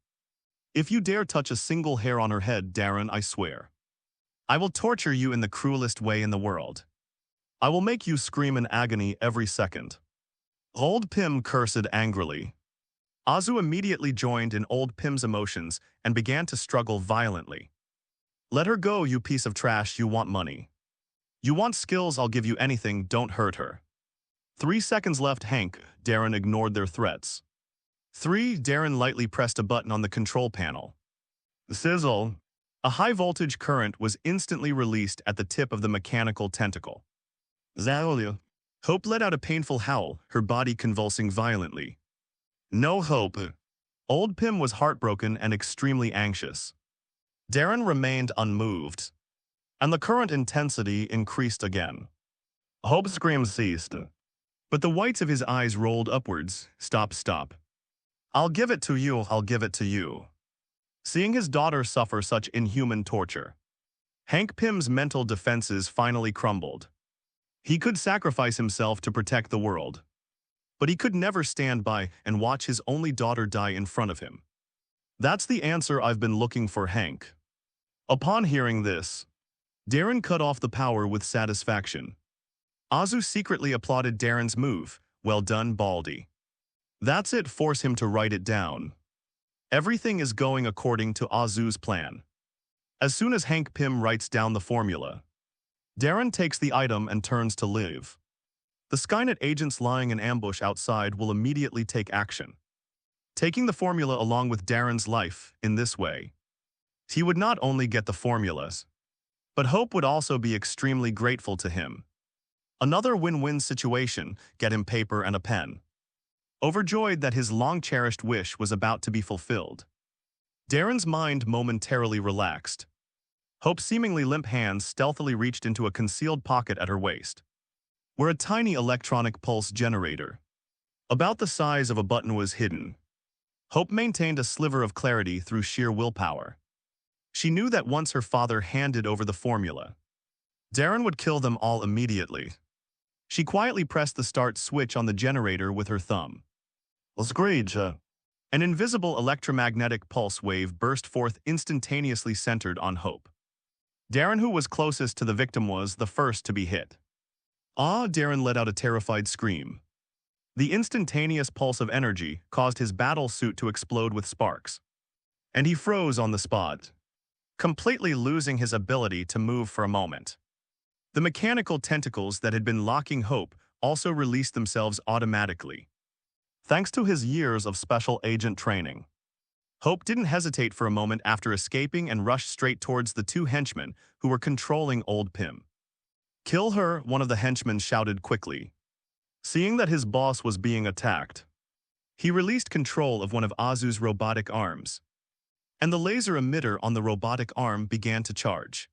B: If you dare touch a single hair on her head, Darren, I swear, I will torture you in the cruelest way in the world. I will make you scream in agony every second. Old Pym cursed angrily. Azu immediately joined in old Pym's emotions and began to struggle violently. Let her go, you piece of trash, you want money. You want skills, I'll give you anything, don't hurt her. 3 seconds left, Hank. Darren ignored their threats. 3. Darren lightly pressed a button on the control panel. Sizzle. A high-voltage current was instantly released at the tip of the mechanical tentacle. Zaolia. Hope let out a painful howl, her body convulsing violently. No hope. Old Pym was heartbroken and extremely anxious. Darren remained unmoved, and the current intensity increased again. Hope's screams ceased, but the whites of his eyes rolled upwards. Stop. I'll give it to you, I'll give it to you. Seeing his daughter suffer such inhuman torture, Hank Pym's mental defenses finally crumbled. He could sacrifice himself to protect the world, but he could never stand by and watch his only daughter die in front of him. That's the answer I've been looking for, Hank. Upon hearing this, Darren cut off the power with satisfaction. Azu secretly applauded Darren's move. Well done, Baldy. That's it, force him to write it down. Everything is going according to Azu's plan. As soon as Hank Pym writes down the formula, Darren takes the item and turns to live. The Skynet agents lying in ambush outside will immediately take action, taking the formula along with Darren's life. In this way, he would not only get the formulas, but Hope would also be extremely grateful to him. Another win-win situation, get him paper and a pen. Overjoyed that his long-cherished wish was about to be fulfilled, Darren's mind momentarily relaxed. Hope's seemingly limp hands stealthily reached into a concealed pocket at her waist, where a tiny electronic pulse generator, about the size of a button, was hidden. Hope maintained a sliver of clarity through sheer willpower. She knew that once her father handed over the formula, Darren would kill them all immediately. She quietly pressed the start switch on the generator with her thumb. Screech. An invisible electromagnetic pulse wave burst forth, instantaneously centered on Hope. Darren, who was closest to the victim, was the first to be hit. Darren let out a terrified scream. The instantaneous pulse of energy caused his battle suit to explode with sparks, and he froze on the spot, completely losing his ability to move for a moment. The mechanical tentacles that had been locking Hope also released themselves automatically. Thanks to his years of special agent training, Hope didn't hesitate for a moment after escaping and rushed straight towards the 2 henchmen who were controlling old Pym. Kill her, one of the henchmen shouted quickly. Seeing that his boss was being attacked, he released control of one of Azu's robotic arms, and the laser emitter on the robotic arm began to charge.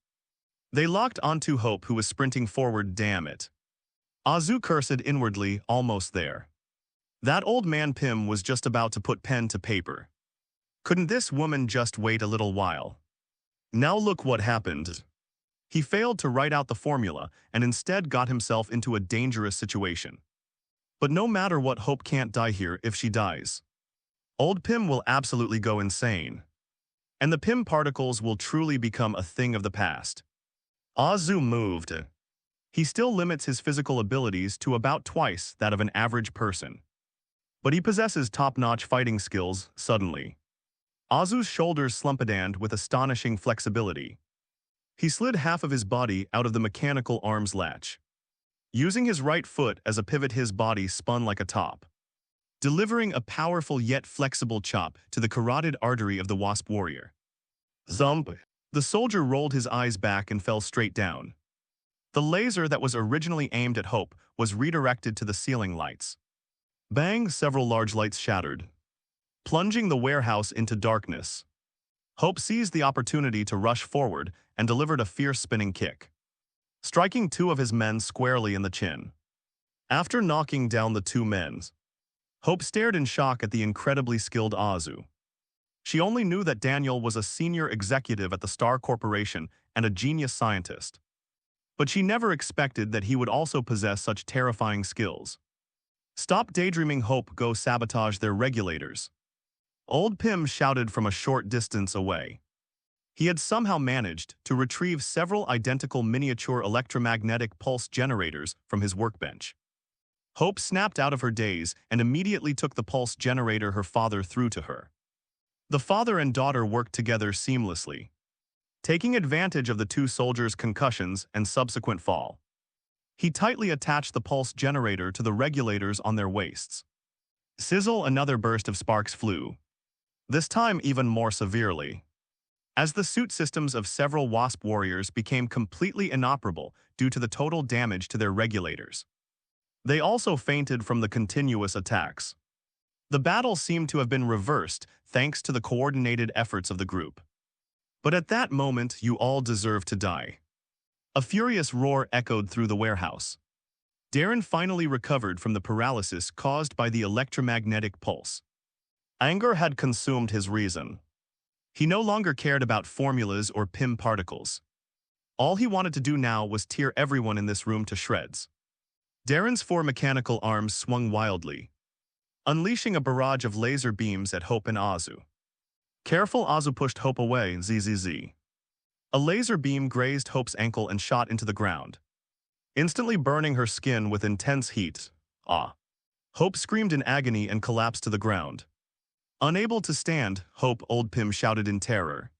B: They locked onto Hope, who was sprinting forward. Damn it. Azu cursed inwardly, almost there. That old man Pym was just about to put pen to paper. Couldn't this woman just wait a little while? Now look what happened. He failed to write out the formula and instead got himself into a dangerous situation. But no matter what, Hope can't die here. If she dies, old Pym will absolutely go insane, and the Pym particles will truly become a thing of the past. Azu moved. He still limits his physical abilities to about twice that of an average person, but he possesses top-notch fighting skills. Suddenly, Azu's shoulders slumped with astonishing flexibility. He slid half of his body out of the mechanical arm's latch. Using his right foot as a pivot, his body spun like a top, delivering a powerful yet flexible chop to the carotid artery of the Wasp warrior. Zump! The soldier rolled his eyes back and fell straight down. The laser that was originally aimed at Hope was redirected to the ceiling lights. Bang! Several large lights shattered, plunging the warehouse into darkness. Hope seized the opportunity to rush forward and delivered a fierce spinning kick, striking two of his men squarely in the chin. After knocking down the two men, Hope stared in shock at the incredibly skilled Azu. She only knew that Daniel was a senior executive at the Star Corporation and a genius scientist, but she never expected that he would also possess such terrifying skills. "Stop daydreaming, Hope, go sabotage their regulators," Old Pym shouted from a short distance away. He had somehow managed to retrieve several identical miniature electromagnetic pulse generators from his workbench. Hope snapped out of her daze and immediately took the pulse generator her father threw to her. The father and daughter worked together seamlessly, taking advantage of the two soldiers' concussions and subsequent fall. He tightly attached the pulse generator to the regulators on their waists. Sizzle! Another burst of sparks flew, this time even more severely, as the suit systems of several Wasp warriors became completely inoperable due to the total damage to their regulators. They also fainted from the continuous attacks. The battle seemed to have been reversed thanks to the coordinated efforts of the group. But at that moment, "You all deserve to die." A furious roar echoed through the warehouse. Darren finally recovered from the paralysis caused by the electromagnetic pulse. Anger had consumed his reason. He no longer cared about formulas or Pym particles. All he wanted to do now was tear everyone in this room to shreds. Darren's four mechanical arms swung wildly, unleashing a barrage of laser beams at Hope and Azu. Careful! Azu pushed Hope away. Zzz. A laser beam grazed Hope's ankle and shot into the ground, instantly burning her skin with intense heat. Ah! Hope screamed in agony and collapsed to the ground. Unable to stand, Hope, Old Pym shouted in terror.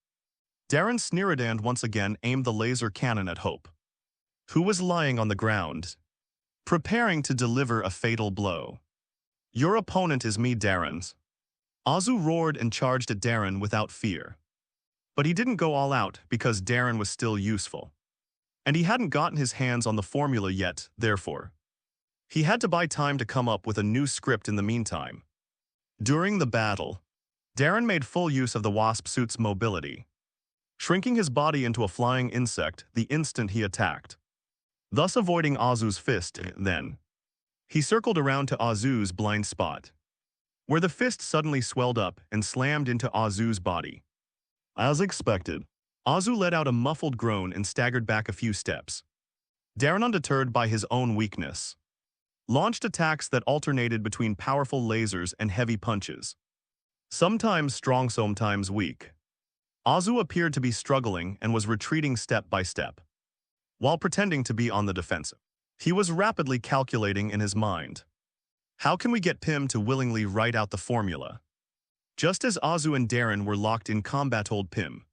B: Darren sneered and once again aimed the laser cannon at Hope, who was lying on the ground, preparing to deliver a fatal blow. "Your opponent is me, Darren." Azu roared and charged at Darren without fear. But he didn't go all out because Darren was still useful, and he hadn't gotten his hands on the formula yet, therefore. He had to buy time to come up with a new script in the meantime. During the battle, Darren made full use of the Wasp suit's mobility, shrinking his body into a flying insect the instant he attacked, thus avoiding Azu's fist. Then, he circled around to Azu's blind spot, where the fist suddenly swelled up and slammed into Azu's body. As expected, Azu let out a muffled groan and staggered back a few steps. Darren, undeterred by his own weakness, launched attacks that alternated between powerful lasers and heavy punches, sometimes strong, sometimes weak. Azu appeared to be struggling and was retreating step by step, while pretending to be on the defensive. He was rapidly calculating in his mind. How can we get Pym to willingly write out the formula? Just as Azu and Darren were locked in combat, Old Pym,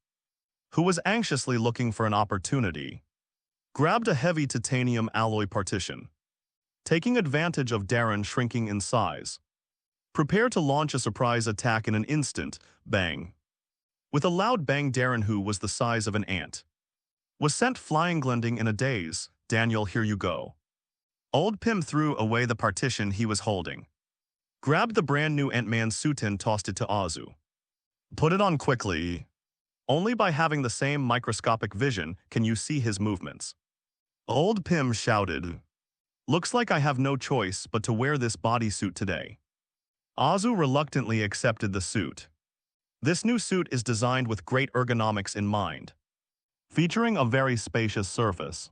B: who was anxiously looking for an opportunity, grabbed a heavy titanium alloy partition, taking advantage of Darren shrinking in size. Prepare to launch a surprise attack in an instant. Bang! With a loud bang, Darren, who was the size of an ant, was sent flying, glending in a daze. "Daniel, here you go." Old Pym threw away the partition he was holding, grabbed the brand new Ant-Man suit and tossed it to Azu. "Put it on quickly. Only by having the same microscopic vision can you see his movements." Old Pym shouted, "Looks like I have no choice but to wear this bodysuit today." Azu reluctantly accepted the suit. This new suit is designed with great ergonomics in mind, featuring a very spacious surface.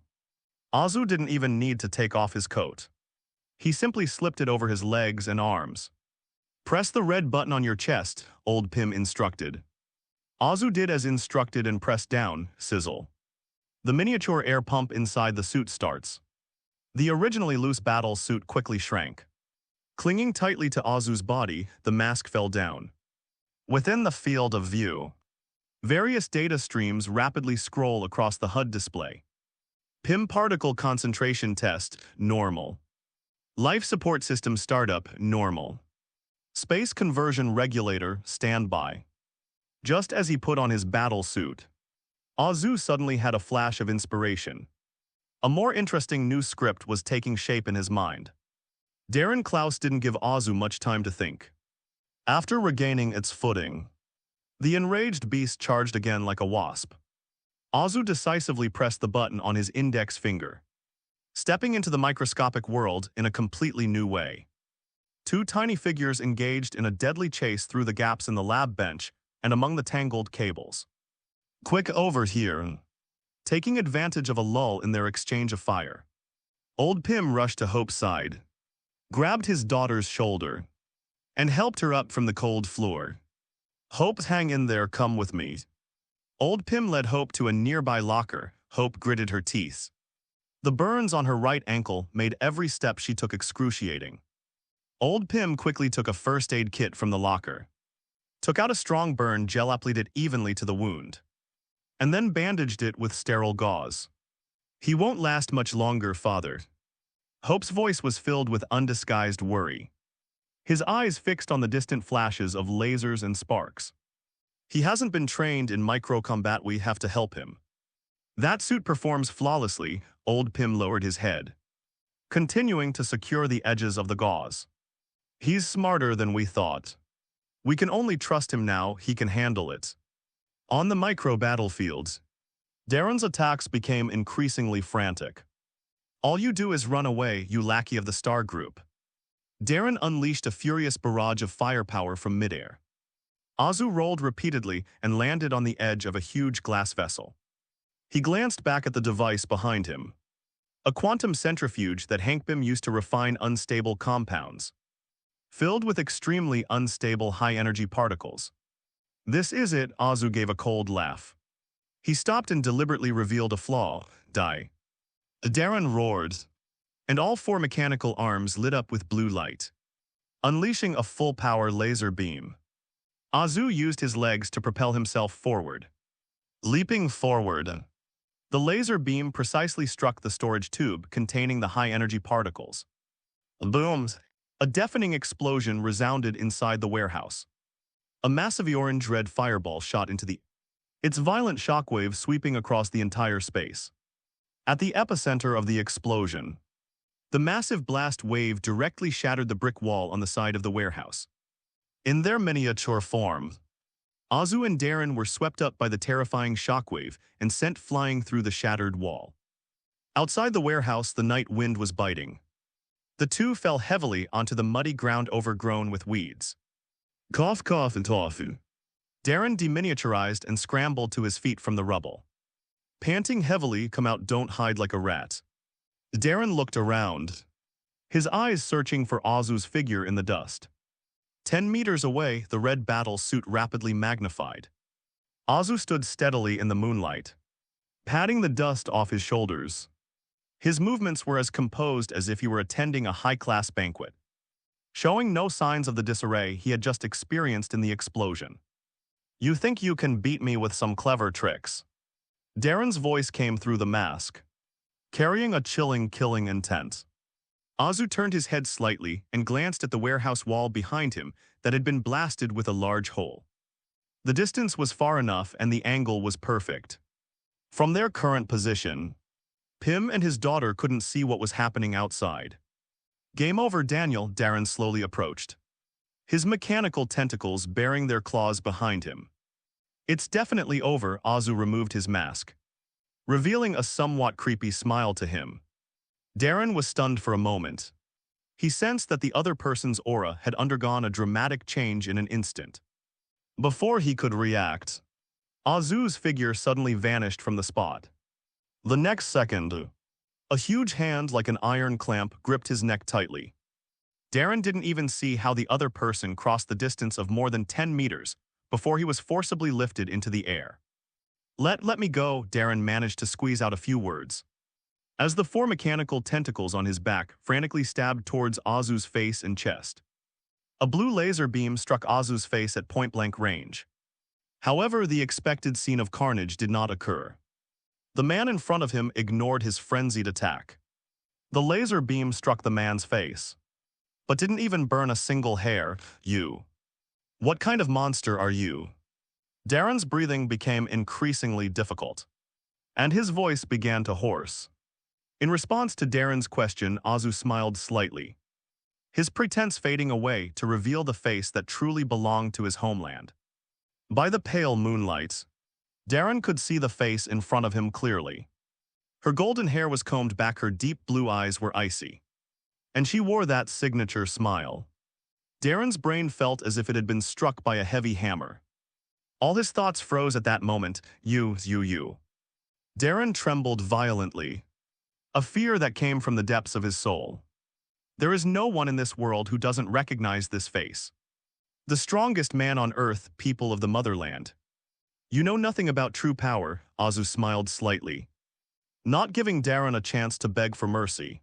B: Azu didn't even need to take off his coat. He simply slipped it over his legs and arms. "Press the red button on your chest," Old Pym instructed. Azu did as instructed and pressed down. Sizzle. The miniature air pump inside the suit starts. The originally loose battle suit quickly shrank. Clinging tightly to Azu's body, the mask fell down. Within the field of view, various data streams rapidly scroll across the HUD display. PIM particle concentration test, normal. Life support system startup, normal. Space conversion regulator, standby. Just as he put on his battle suit, Azu suddenly had a flash of inspiration. A more interesting new script was taking shape in his mind. Darren Klaus didn't give Azu much time to think. After regaining its footing, the enraged beast charged again like a wasp. Azu decisively pressed the button on his index finger, stepping into the microscopic world in a completely new way. Two tiny figures engaged in a deadly chase through the gaps in the lab bench and among the tangled cables. Quick over here. Taking advantage of a lull in their exchange of fire, Old Pim rushed to Hope's side, grabbed his daughter's shoulder, and helped her up from the cold floor. Hope, hang in there, come with me. Old Pim led Hope to a nearby locker. Hope gritted her teeth. The burns on her right ankle made every step she took excruciating. Old Pim quickly took a first aid kit from the locker, took out a strong burn gel, applied it evenly to the wound, and then bandaged it with sterile gauze. He won't last much longer, father. Hope's voice was filled with undisguised worry, his eyes fixed on the distant flashes of lasers and sparks. He hasn't been trained in micro-combat, we have to help him. That suit performs flawlessly. Old Pim lowered his head, continuing to secure the edges of the gauze. He's smarter than we thought. We can only trust him now, he can handle it. On the micro-battlefields, Darren's attacks became increasingly frantic. All you do is run away, you lackey of the Star Group. Darren unleashed a furious barrage of firepower from midair. Azu rolled repeatedly and landed on the edge of a huge glass vessel. He glanced back at the device behind him, a quantum centrifuge that Hank Pym used to refine unstable compounds, filled with extremely unstable high-energy particles. This is it, Azu gave a cold laugh. He stopped and deliberately revealed a flaw. Die. Darren roared, and all four mechanical arms lit up with blue light, unleashing a full-power laser beam. Azu used his legs to propel himself forward. Leaping forward, the laser beam precisely struck the storage tube containing the high-energy particles. Boom! A deafening explosion resounded inside the warehouse. A massive orange-red fireball shot into the air, its violent shockwave sweeping across the entire space. At the epicenter of the explosion, the massive blast wave directly shattered the brick wall on the side of the warehouse. In their miniature form, Azu and Darren were swept up by the terrifying shockwave and sent flying through the shattered wall. Outside the warehouse, the night wind was biting. The two fell heavily onto the muddy ground overgrown with weeds. Cough, cough, and tofu. Darren deminiaturized and scrambled to his feet from the rubble. Panting heavily, come out, don't hide like a rat. Darren looked around, his eyes searching for Azu's figure in the dust. 10 meters away, the red battle suit rapidly magnified. Azu stood steadily in the moonlight, patting the dust off his shoulders. His movements were as composed as if he were attending a high-class banquet, showing no signs of the disarray he had just experienced in the explosion. You think you can beat me with some clever tricks? Darren's voice came through the mask, carrying a chilling, killing intent. Azu turned his head slightly and glanced at the warehouse wall behind him that had been blasted with a large hole. The distance was far enough and the angle was perfect. From their current position, Pym and his daughter couldn't see what was happening outside. Game over, Daniel, Darren slowly approached, his mechanical tentacles bearing their claws behind him. It's definitely over, Azu removed his mask, revealing a somewhat creepy smile to him. Darren was stunned for a moment. He sensed that the other person's aura had undergone a dramatic change in an instant. Before he could react, Azu's figure suddenly vanished from the spot. The next second, a huge hand like an iron clamp gripped his neck tightly. Darren didn't even see how the other person crossed the distance of more than 10 meters before he was forcibly lifted into the air. Let me go, Darren managed to squeeze out a few words, as the four mechanical tentacles on his back frantically stabbed towards Azu's face and chest. A blue laser beam struck Azu's face at point-blank range. However, the expected scene of carnage did not occur. The man in front of him ignored his frenzied attack. The laser beam struck the man's face, but didn't even burn a single hair. You. What kind of monster are you? Darren's breathing became increasingly difficult, and his voice began to hoarse. In response to Darren's question, Azu smiled slightly, his pretense fading away to reveal the face that truly belonged to his homeland. By the pale moonlight, Darren could see the face in front of him clearly. Her golden hair was combed back, her deep blue eyes were icy, and she wore that signature smile. Darren's brain felt as if it had been struck by a heavy hammer. All his thoughts froze at that moment. You. Darren trembled violently, a fear that came from the depths of his soul. There is no one in this world who doesn't recognize this face. The strongest man on earth, people of the motherland. You know nothing about true power, Azu smiled slightly, not giving Darren a chance to beg for mercy,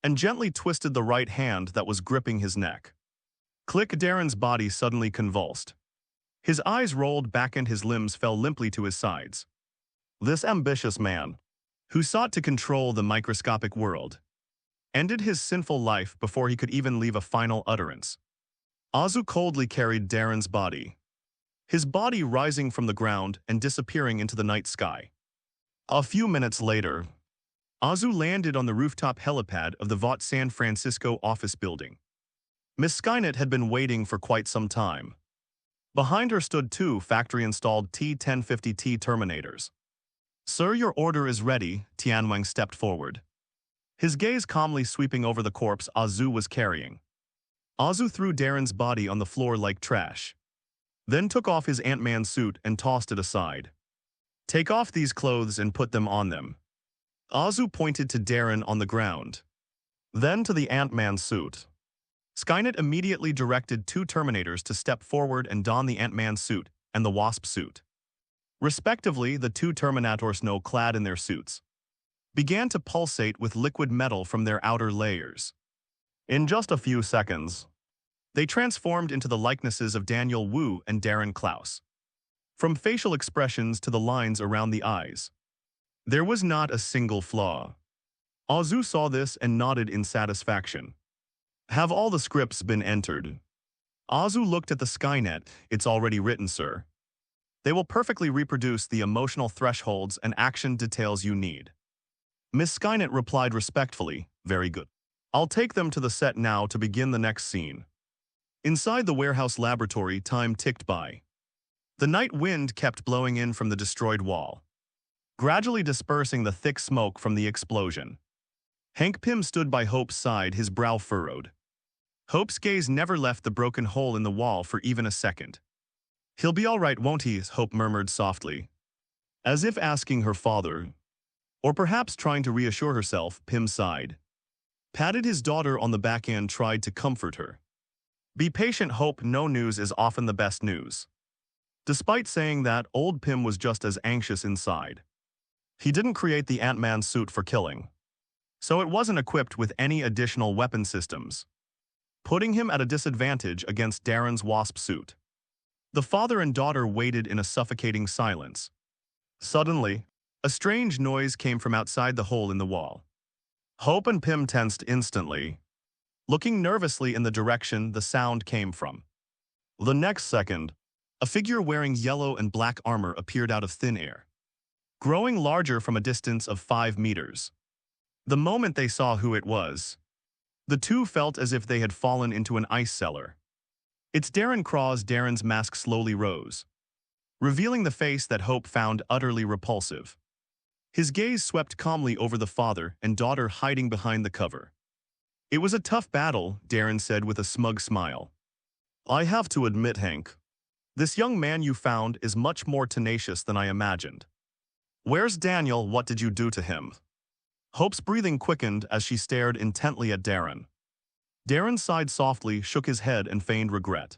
B: and gently twisted the right hand that was gripping his neck. Click. Darren's body suddenly convulsed. His eyes rolled back and his limbs fell limply to his sides. This ambitious man, who sought to control the microscopic world, ended his sinful life before he could even leave a final utterance. Azu coldly carried Darren's body, his body rising from the ground and disappearing into the night sky. A few minutes later, Azu landed on the rooftop helipad of the Vought San Francisco office building. Miss Skynet had been waiting for quite some time. Behind her stood two factory-installed T-1050T Terminators. Sir, your order is ready, Tianwang stepped forward, his gaze calmly sweeping over the corpse Azu was carrying. Azu threw Darren's body on the floor like trash, then took off his Ant-Man suit and tossed it aside. Take off these clothes and put them on them. Azu pointed to Darren on the ground, then to the Ant-Man suit. Skynet immediately directed two Terminators to step forward and don the Ant-Man suit and the Wasp suit. Respectively, the two Terminators, now clad in their suits, began to pulsate with liquid metal from their outer layers. In just a few seconds, they transformed into the likenesses of Daniel Wu and Darren Klaus. From facial expressions to the lines around the eyes, there was not a single flaw. Azu saw this and nodded in satisfaction. Have all the scripts been entered? Azu looked at the Skynet. It's already written, sir. They will perfectly reproduce the emotional thresholds and action details you need. Miss Skynet replied respectfully, very good. I'll take them to the set now to begin the next scene. Inside the warehouse laboratory, time ticked by. The night wind kept blowing in from the destroyed wall, gradually dispersing the thick smoke from the explosion. Hank Pym stood by Hope's side, his brow furrowed. Hope's gaze never left the broken hole in the wall for even a second. He'll be all right, won't he? Hope murmured softly, as if asking her father, or perhaps trying to reassure herself. Pym sighed, patted his daughter on the back and tried to comfort her. Be patient, Hope. No news is often the best news. Despite saying that, old Pym was just as anxious inside. He didn't create the Ant-Man suit for killing, so it wasn't equipped with any additional weapon systems, putting him at a disadvantage against Darren's Wasp suit. The father and daughter waited in a suffocating silence. Suddenly, a strange noise came from outside the hole in the wall. Hope and Pym tensed instantly, looking nervously in the direction the sound came from. The next second, a figure wearing yellow and black armor appeared out of thin air, growing larger from a distance of 5 meters. The moment they saw who it was, the two felt as if they had fallen into an ice cellar. It's Darren Cross. Darren's mask slowly rose, revealing the face that Hope found utterly repulsive. His gaze swept calmly over the father and daughter hiding behind the cover. It was a tough battle, Darren said with a smug smile. I have to admit, Hank, this young man you found is much more tenacious than I imagined. Where's Daniel? What did you do to him? Hope's breathing quickened as she stared intently at Darren. Darren sighed softly, shook his head, and feigned regret.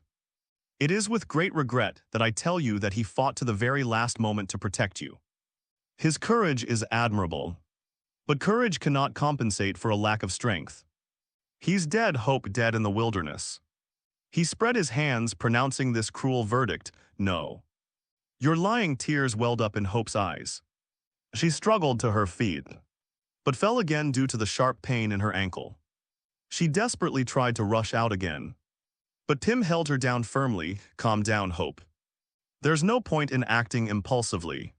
B: It is with great regret that I tell you that he fought to the very last moment to protect you. His courage is admirable, but courage cannot compensate for a lack of strength. He's dead, Hope, dead in the wilderness. He spread his hands, pronouncing this cruel verdict. No. You're lying. Tears welled up in Hope's eyes. She struggled to her feet, but fell again due to the sharp pain in her ankle. She desperately tried to rush out again, but Pym held her down firmly. Calm down, Hope. There's no point in acting impulsively,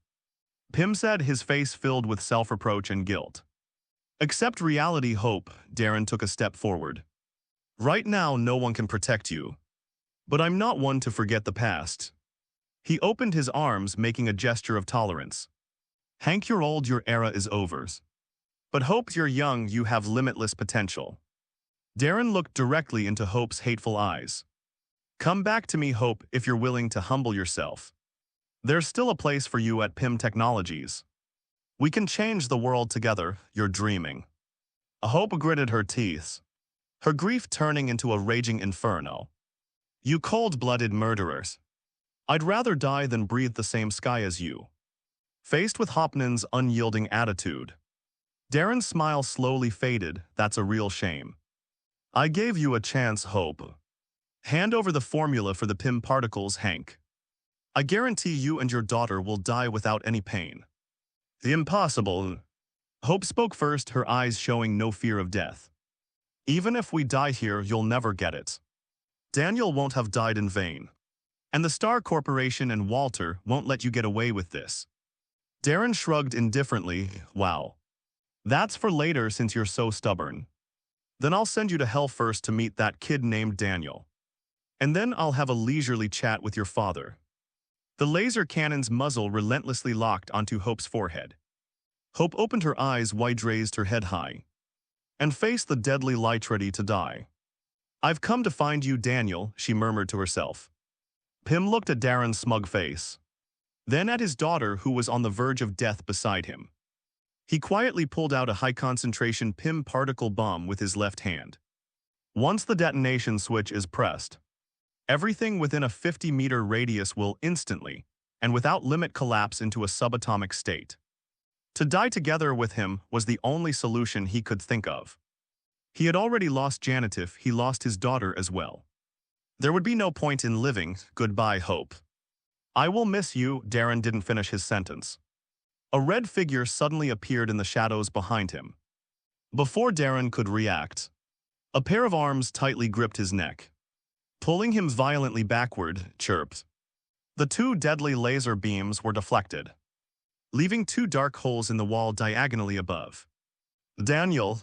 B: Pym said, his face filled with self-reproach and guilt. Accept reality, Hope. Darren took a step forward. Right now, no one can protect you. But I'm not one to forget the past. He opened his arms, making a gesture of tolerance. Hank, you're old, your era is over. But Hope, you're young, you have limitless potential. Darren looked directly into Hope's hateful eyes. Come back to me, Hope, if you're willing to humble yourself. There's still a place for you at Pym Technologies. We can change the world together, you're dreaming. Hope gritted her teeth, her grief turning into a raging inferno. You cold-blooded murderers. I'd rather die than breathe the same sky as you. Faced with Hopman's unyielding attitude, Darren's smile slowly faded. That's a real shame. I gave you a chance, Hope. Hand over the formula for the Pym particles, Hank. I guarantee you and your daughter will die without any pain. Impossible. Hope spoke first, her eyes showing no fear of death. Even if we die here, you'll never get it. Daniel won't have died in vain. And the Star Corporation and Walter won't let you get away with this. Darren shrugged indifferently. Wow. That's for later since you're so stubborn. Then I'll send you to hell first to meet that kid named Daniel. And then I'll have a leisurely chat with your father. The laser cannon's muzzle relentlessly locked onto Hope's forehead. Hope opened her eyes wide, raised her head high, and faced the deadly light, ready to die. I've come to find you, Daniel, she murmured to herself. Pym looked at Darren's smug face, then at his daughter, who was on the verge of death beside him. He quietly pulled out a high-concentration Pym particle bomb with his left hand. Once the detonation switch is pressed, everything within a 50-meter radius will instantly, and without limit, collapse into a subatomic state. To die together with him was the only solution he could think of. He had already lost Janet. If he lost his daughter as well, there would be no point in living. Goodbye, Hope. I will miss you. Darren didn't finish his sentence. A red figure suddenly appeared in the shadows behind him. Before Darren could react, a pair of arms tightly gripped his neck, pulling him violently backward. Chirped. The two deadly laser beams were deflected, leaving two dark holes in the wall diagonally above. Daniel!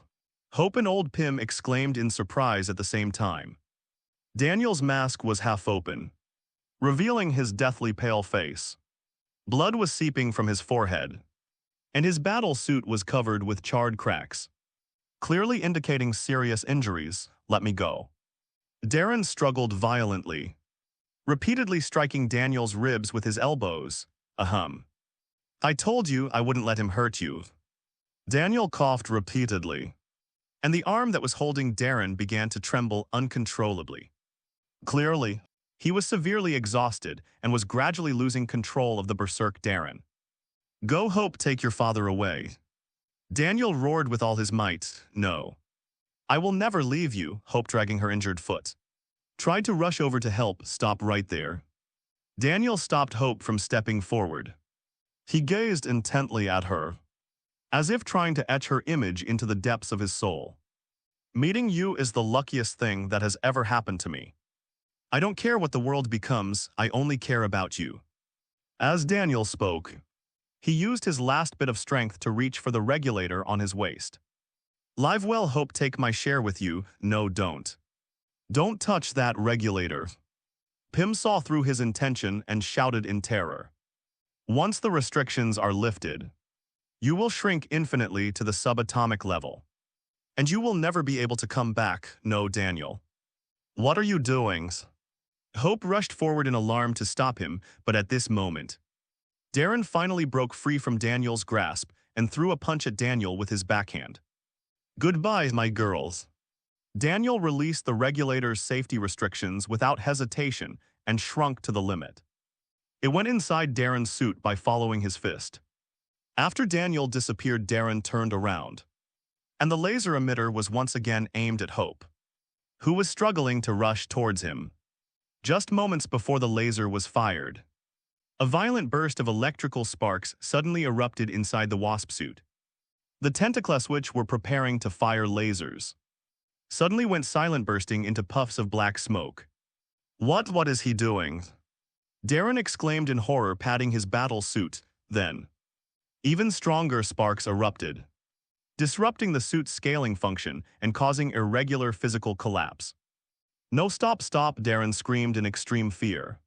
B: Hope and old Pym exclaimed in surprise at the same time. Daniel's mask was half open, revealing his deathly pale face. Blood was seeping from his forehead, and his battle suit was covered with charred cracks, clearly indicating serious injuries. Let me go. Darren struggled violently, repeatedly striking Daniel's ribs with his elbows. Ahem. I told you I wouldn't let him hurt you. Daniel coughed repeatedly, and the arm that was holding Darren began to tremble uncontrollably. Clearly, he was severely exhausted and was gradually losing control of the berserk Darren. Go, Hope, take your father away. Daniel roared with all his might. No. I will never leave you, Hope, dragging her injured foot, tried to rush over to help. Stop right there. Daniel stopped Hope from stepping forward. He gazed intently at her, as if trying to etch her image into the depths of his soul. Meeting you is the luckiest thing that has ever happened to me. I don't care what the world becomes, I only care about you. As Daniel spoke, he used his last bit of strength to reach for the regulator on his waist. Live well, Hope, take my share with you. No, don't. Don't touch that regulator. Pym saw through his intention and shouted in terror. Once the restrictions are lifted, you will shrink infinitely to the subatomic level, and you will never be able to come back. No, Daniel. What are you doing? Hope rushed forward in alarm to stop him, but at this moment, Darren finally broke free from Daniel's grasp and threw a punch at Daniel with his backhand. Goodbye, my girls. Daniel released the regulator's safety restrictions without hesitation and shrunk to the limit. It went inside Darren's suit by following his fist. After Daniel disappeared, Darren turned around, and the laser emitter was once again aimed at Hope, who was struggling to rush towards him. Just moments before the laser was fired, A violent burst of electrical sparks suddenly erupted inside the wasp suit. The tentacles, which were preparing to fire lasers, suddenly went silent, bursting into puffs of black smoke. What is he doing?" Darren exclaimed in horror, patting his battle suit. Then, even stronger sparks erupted, disrupting the suit's scaling function and causing irregular physical collapse. "No, stop, Darren screamed in extreme fear.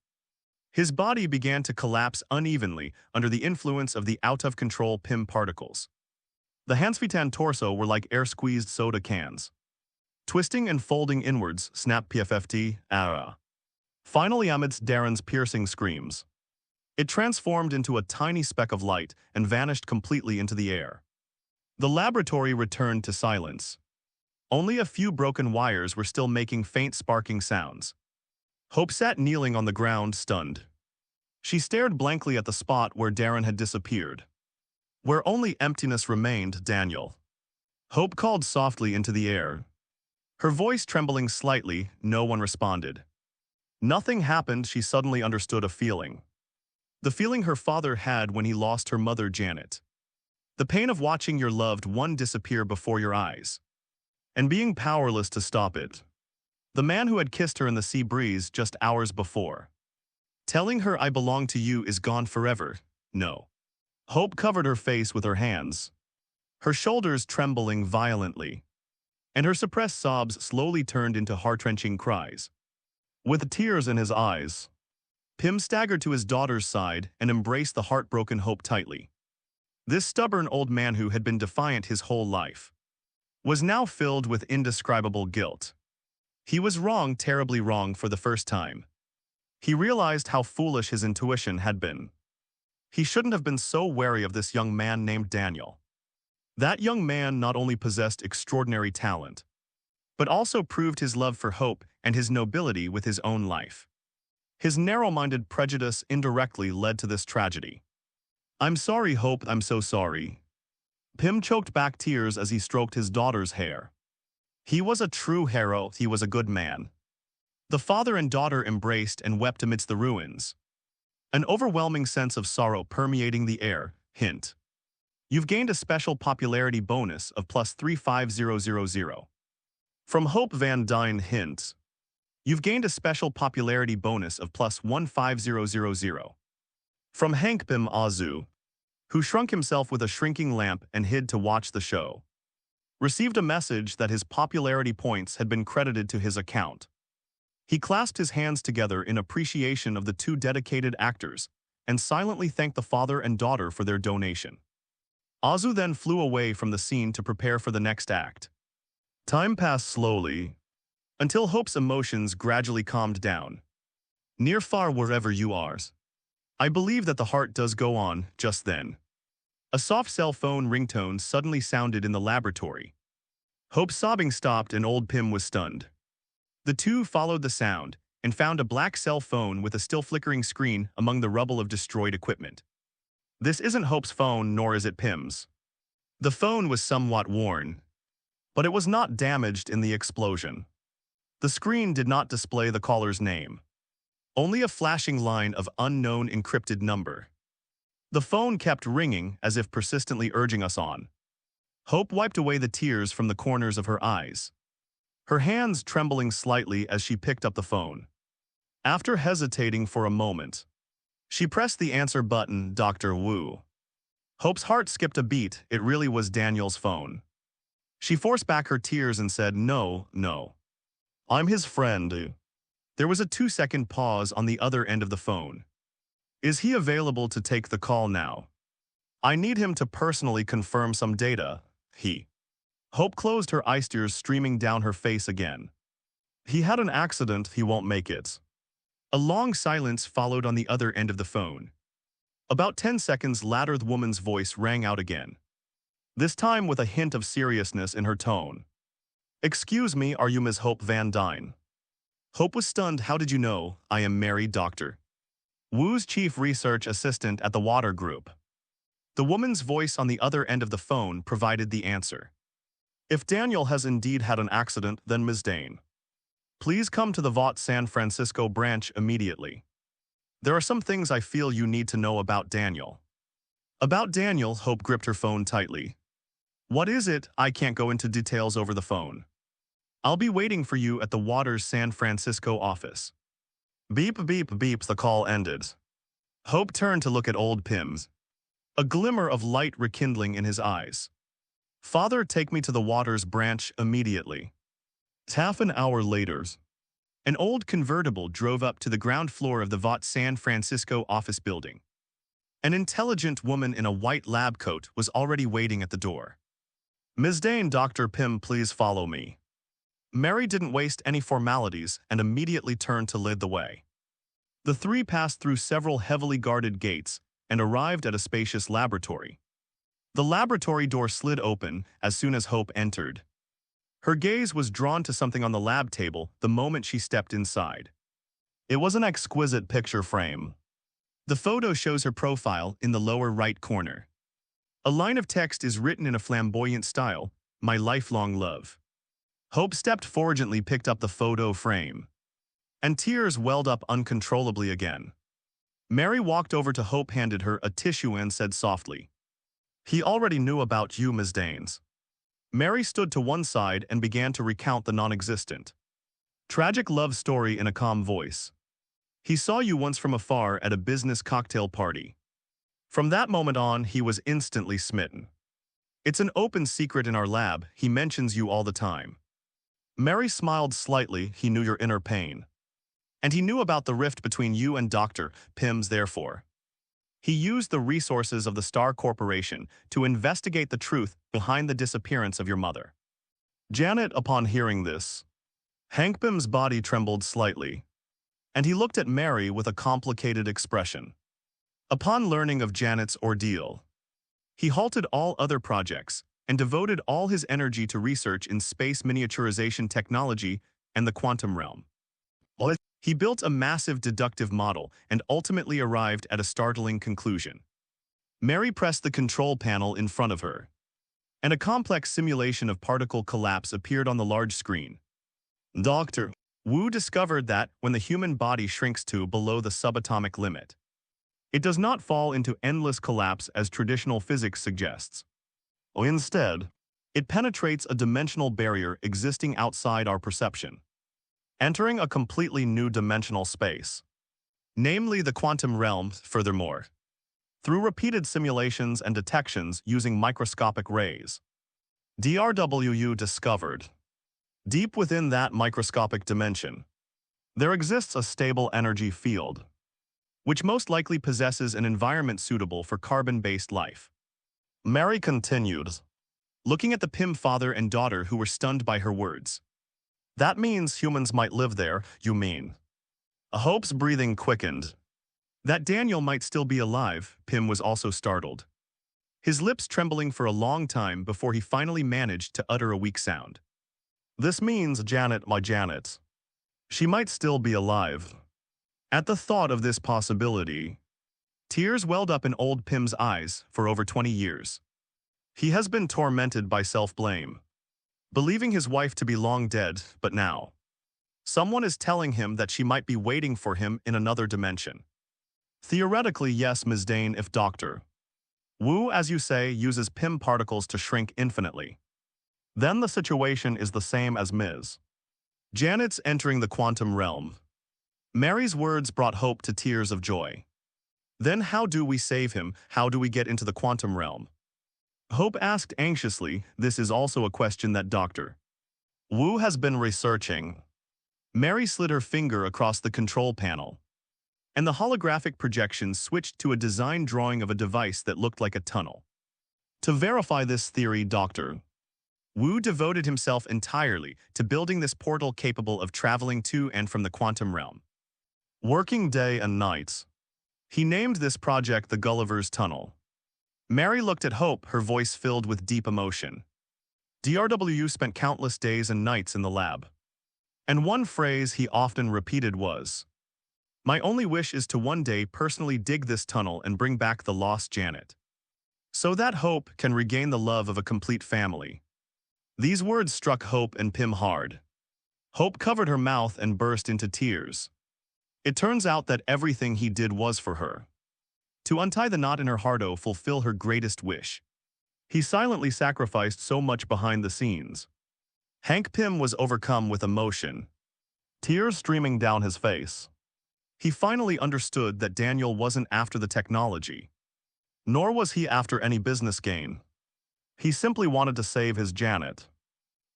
B: His body began to collapse unevenly under the influence of the out-of-control PIM particles. The Hansvitan torso were like air-squeezed soda cans, twisting and folding inwards. Snap PFFT, Finally, amidst Darren's piercing screams, it transformed into a tiny speck of light and vanished completely into the air. The laboratory returned to silence. Only a few broken wires were still making faint sparking sounds. Hope sat kneeling on the ground, stunned. She stared blankly at the spot where Darren had disappeared. "Where only emptiness remained, Daniel." Hope called softly into the air, her voice trembling slightly. No one responded. Nothing happened. She suddenly understood a feeling. The feeling her father had when he lost her mother, Janet. The pain of watching your loved one disappear before your eyes, and being powerless to stop it. The man who had kissed her in the sea breeze just hours before, telling her, "I belong to you," is gone forever. No. Hope covered her face with her hands, her shoulders trembling violently, and her suppressed sobs slowly turned into heart-wrenching cries. With tears in his eyes, Pim staggered to his daughter's side and embraced the heartbroken Hope tightly. This stubborn old man, who had been defiant his whole life, was now filled with indescribable guilt. He was wrong, terribly wrong, for the first time. He realized how foolish his intuition had been. He shouldn't have been so wary of this young man named Daniel. That young man not only possessed extraordinary talent, but also proved his love for Hope and his nobility with his own life. His narrow-minded prejudice indirectly led to this tragedy. "I'm sorry, Hope, I'm so sorry." Pim choked back tears as he stroked his daughter's hair. He was a true hero, he was a good man. The father and daughter embraced and wept amidst the ruins, an overwhelming sense of sorrow permeating the air. Hint: you've gained a special popularity bonus of +35000. From Hope Van Dyne. Hint: you've gained a special popularity bonus of +15000. From Hank Pim Azu, who shrunk himself with a shrinking lamp and hid to watch the show, received a message that his popularity points had been credited to his account. He clasped his hands together in appreciation of the two dedicated actors and silently thanked the father and daughter for their donation. Azu then flew away from the scene to prepare for the next act. Time passed slowly, until Hope's emotions gradually calmed down. "Near, far, wherever you are. I believe that the heart does go on." Just then, a soft cell phone ringtone suddenly sounded in the laboratory. Hope's sobbing stopped and old Pim was stunned. The two followed the sound and found a black cell phone with a still flickering screen among the rubble of destroyed equipment. This isn't Hope's phone, nor is it Pim's. The phone was somewhat worn, but it was not damaged in the explosion. The screen did not display the caller's name, only a flashing line of unknown encrypted number. The phone kept ringing as if persistently urging us on. Hope wiped away the tears from the corners of her eyes, her hands trembling slightly as she picked up the phone. After hesitating for a moment, she pressed the answer button. "Dr. Wu." Hope's heart skipped a beat. It really was Daniel's phone. She forced back her tears and said, "No, no. I'm his friend." There was a 2-second pause on the other end of the phone. "Is he available to take the call now? I need him to personally confirm some data." Hope closed her eyes, tears streaming down her face again. "He had an accident, he won't make it." A long silence followed on the other end of the phone. About 10 seconds later, the woman's voice rang out again, this time with a hint of seriousness in her tone. "Excuse me, are you Ms. Hope Van Dyne?" Hope was stunned. "How did you know? I am Mary, Dr. Wu's chief research assistant at the Water Group." The woman's voice on the other end of the phone provided the answer. "If Daniel has indeed had an accident, then Ms. Dane, please come to the Vought San Francisco branch immediately." There are some things I feel you need to know about Daniel. About Daniel, Hope gripped her phone tightly. What is it? I can't go into details over the phone. I'll be waiting for you at the Waters San Francisco office. Beep, beep, beep, the call ended. Hope turned to look at old Pims, a glimmer of light rekindling in his eyes. Father, take me to the Waters branch immediately. Half an hour later, an old convertible drove up to the ground floor of the Vought San Francisco office building. An intelligent woman in a white lab coat was already waiting at the door. Ms. Dane, Dr. Pym, please follow me. Mary didn't waste any formalities and immediately turned to lead the way. The three passed through several heavily guarded gates and arrived at a spacious laboratory. The laboratory door slid open as soon as Hope entered. Her gaze was drawn to something on the lab table the moment she stepped inside. It was an exquisite picture frame. The photo shows her profile in the lower right corner. A line of text is written in a flamboyant style, "My lifelong love." Hope stepped forward, gently picked up the photo frame, and tears welled up uncontrollably again. Mary walked over to Hope, handed her a tissue and said softly, "He already knew about you, Ms. Danes." Mary stood to one side and began to recount the non-existent, tragic love story in a calm voice. "He saw you once from afar at a business cocktail party. From that moment on, he was instantly smitten. It's an open secret in our lab, he mentions you all the time." Mary smiled slightly. "He knew your inner pain. And he knew about the rift between you and Dr. Pym's, therefore. He used the resources of the Star Corporation to investigate the truth behind the disappearance of your mother." Janet, upon hearing this, Hank Pym's body trembled slightly, and he looked at Mary with a complicated expression. Upon learning of Janet's ordeal, he halted all other projects and devoted all his energy to research in space miniaturization technology and the quantum realm. He built a massive deductive model and ultimately arrived at a startling conclusion. Mary pressed the control panel in front of her, and a complex simulation of particle collapse appeared on the large screen. Dr. Wu discovered that when the human body shrinks to below the subatomic limit, it does not fall into endless collapse as traditional physics suggests. Instead, it penetrates a dimensional barrier existing outside our perception, entering a completely new dimensional space, namely the quantum realm. Furthermore, through repeated simulations and detections using microscopic rays, DRWU discovered, deep within that microscopic dimension, there exists a stable energy field, which most likely possesses an environment suitable for carbon-based life. Mary continued, looking at the Pym father and daughter who were stunned by her words. "That means humans might live there, you mean?" Hope's breathing quickened. That Daniel might still be alive, Pym was also startled, his lips trembling for a long time before he finally managed to utter a weak sound. "This means Janet, my Janet. She might still be alive." At the thought of this possibility, tears welled up in old Pym's eyes. For over 20 years, he has been tormented by self-blame, believing his wife to be long dead, but now, someone is telling him that she might be waiting for him in another dimension. Theoretically, yes, Ms. Dane, if Dr. Wu, as you say, uses Pym particles to shrink infinitely, then the situation is the same as Ms. Janet's entering the quantum realm. Mary's words brought Hope to tears of joy. Then how do we save him? How do we get into the quantum realm? Hope asked anxiously. This is also a question that Dr. Wu has been researching. Mary slid her finger across the control panel, and the holographic projection switched to a design drawing of a device that looked like a tunnel. To verify this theory, Dr. Wu devoted himself entirely to building this portal capable of traveling to and from the quantum realm, working day and night. He named this project the Gulliver's Tunnel. Mary looked at Hope, her voice filled with deep emotion. DRWU spent countless days and nights in the lab, and one phrase he often repeated was, "My only wish is to one day personally dig this tunnel and bring back the lost Janet, so that Hope can regain the love of a complete family." These words struck Hope and Pym hard. Hope covered her mouth and burst into tears. It turns out that everything he did was for her. To untie the knot in her heart, fulfill her greatest wish. He silently sacrificed so much behind the scenes. Hank Pym was overcome with emotion, tears streaming down his face. He finally understood that Daniel wasn't after the technology, nor was he after any business gain. He simply wanted to save his Janet.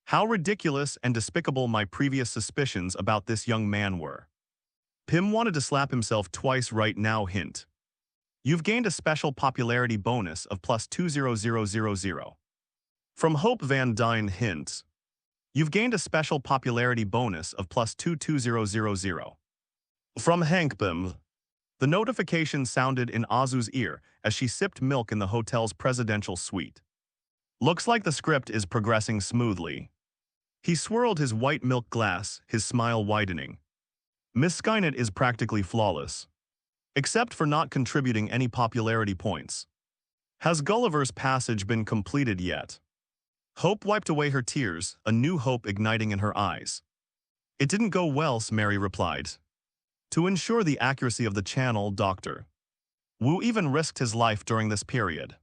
B: How ridiculous and despicable my previous suspicions about this young man were. Pym wanted to slap himself twice right now. Hint. You've gained a special popularity bonus of plus 20000. From Hope Van Dyne. Hint. You've gained a special popularity bonus of plus 22000. From Hank Pym. The notification sounded in Azu's ear as she sipped milk in the hotel's presidential suite. Looks like the script is progressing smoothly. He swirled his white milk glass, his smile widening. Miss Skynet is practically flawless, except for not contributing any popularity points. Has Gulliver's Passage been completed yet? Hope wiped away her tears, a new hope igniting in her eyes. It didn't go well, Mary replied. To ensure the accuracy of the channel, Dr. Wu even risked his life during this period,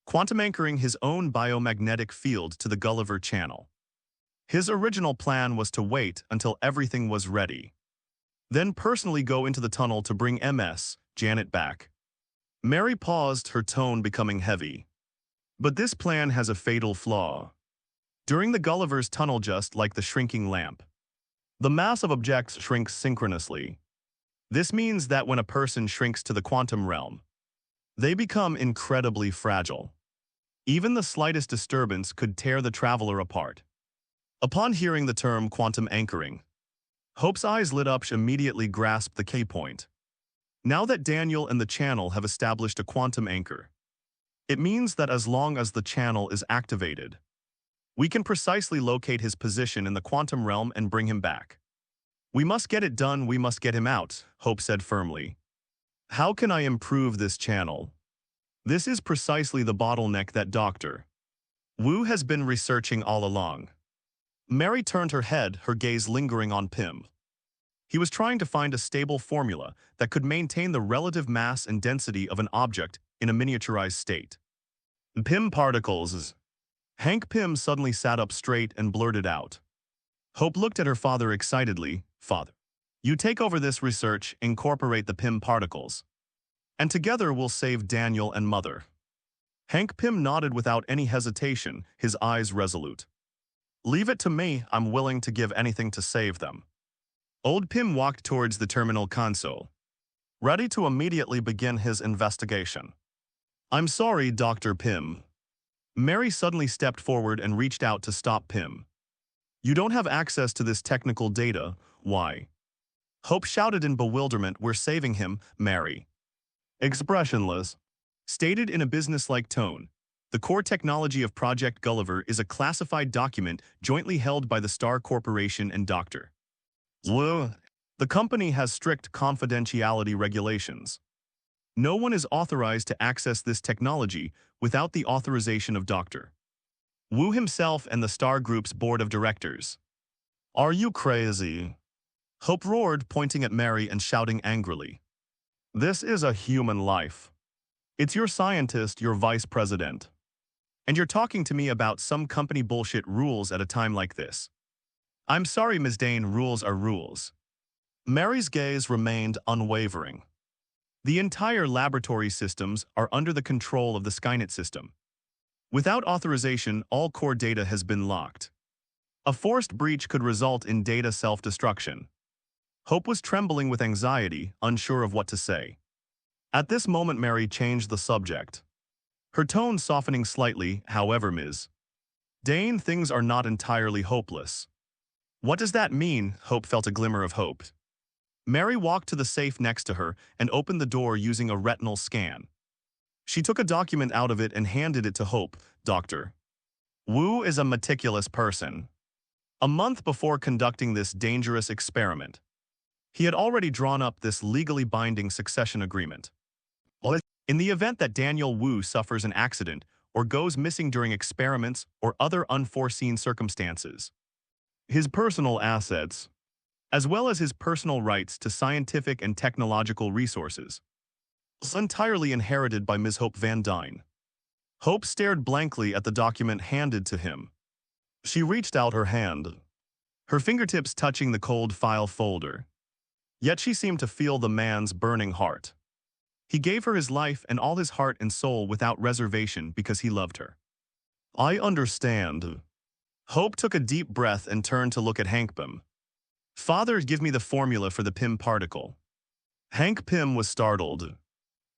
B: quantum anchoring his own biomagnetic field to the Gulliver channel. His original plan was to wait until everything was ready, then personally go into the tunnel to bring Ms. Janet back. Mary paused, her tone becoming heavy. But this plan has a fatal flaw. During the Gulliver's tunnel, just like the shrinking lamp, the mass of objects shrinks synchronously. This means that when a person shrinks to the quantum realm, they become incredibly fragile. Even the slightest disturbance could tear the traveler apart. Upon hearing the term quantum anchoring, Hope's eyes lit up. She immediately grasped the key point. Now that Daniel and the channel have established a quantum anchor, it means that as long as the channel is activated, we can precisely locate his position in the quantum realm and bring him back. We must get it done, we must get him out, Hope said firmly. How can I improve this channel? This is precisely the bottleneck that Dr. Wu has been researching all along. Mary turned her head, her gaze lingering on Pym. He was trying to find a stable formula that could maintain the relative mass and density of an object in a miniaturized state. Pym particles. Hank Pym suddenly sat up straight and blurted out. Hope looked at her father excitedly. Father, you take over this research, incorporate the Pym particles, and together we'll save Daniel and Mother. Hank Pym nodded without any hesitation, his eyes resolute. Leave it to me, I'm willing to give anything to save them. Old Pym walked towards the terminal console, ready to immediately begin his investigation. I'm sorry, Dr. Pym. Mary suddenly stepped forward and reached out to stop Pym. You don't have access to this technical data, why? Hope shouted in bewilderment. We're saving him, Mary. Expressionless. Stated in a businesslike tone, the core technology of Project Gulliver is a classified document jointly held by the Star Corporation and Dr. Wu. The company has strict confidentiality regulations. No one is authorized to access this technology without the authorization of Dr. Wu himself and the Star Group's board of directors. Are you crazy? Hope roared, pointing at Mary and shouting angrily. This is a human life. It's your scientist, your vice president. And you're talking to me about some company bullshit rules at a time like this. I'm sorry, Ms. Dane, rules are rules. Mary's gaze remained unwavering. The entire laboratory systems are under the control of the Skynet system. Without authorization, all core data has been locked. A forced breach could result in data self-destruction. Hope was trembling with anxiety, unsure of what to say. At this moment, Mary changed the subject, her tone softening slightly. However, Ms. Dane, things are not entirely hopeless. What does that mean? Hope felt a glimmer of hope. Mary walked to the safe next to her and opened the door using a retinal scan. She took a document out of it and handed it to Hope. Dr. Wu is a meticulous person. A month before conducting this dangerous experiment, he had already drawn up this legally binding succession agreement. In the event that Daniel Wu suffers an accident or goes missing during experiments or other unforeseen circumstances, his personal assets, as well as his personal rights to scientific and technological resources, entirely inherited by Ms. Hope Van Dyne. Hope stared blankly at the document handed to him. She reached out her hand, her fingertips touching the cold file folder. Yet she seemed to feel the man's burning heart. He gave her his life and all his heart and soul without reservation because he loved her. I understand. Hope took a deep breath and turned to look at Hank Pym. Father, give me the formula for the Pym particle. Hank Pym was startled.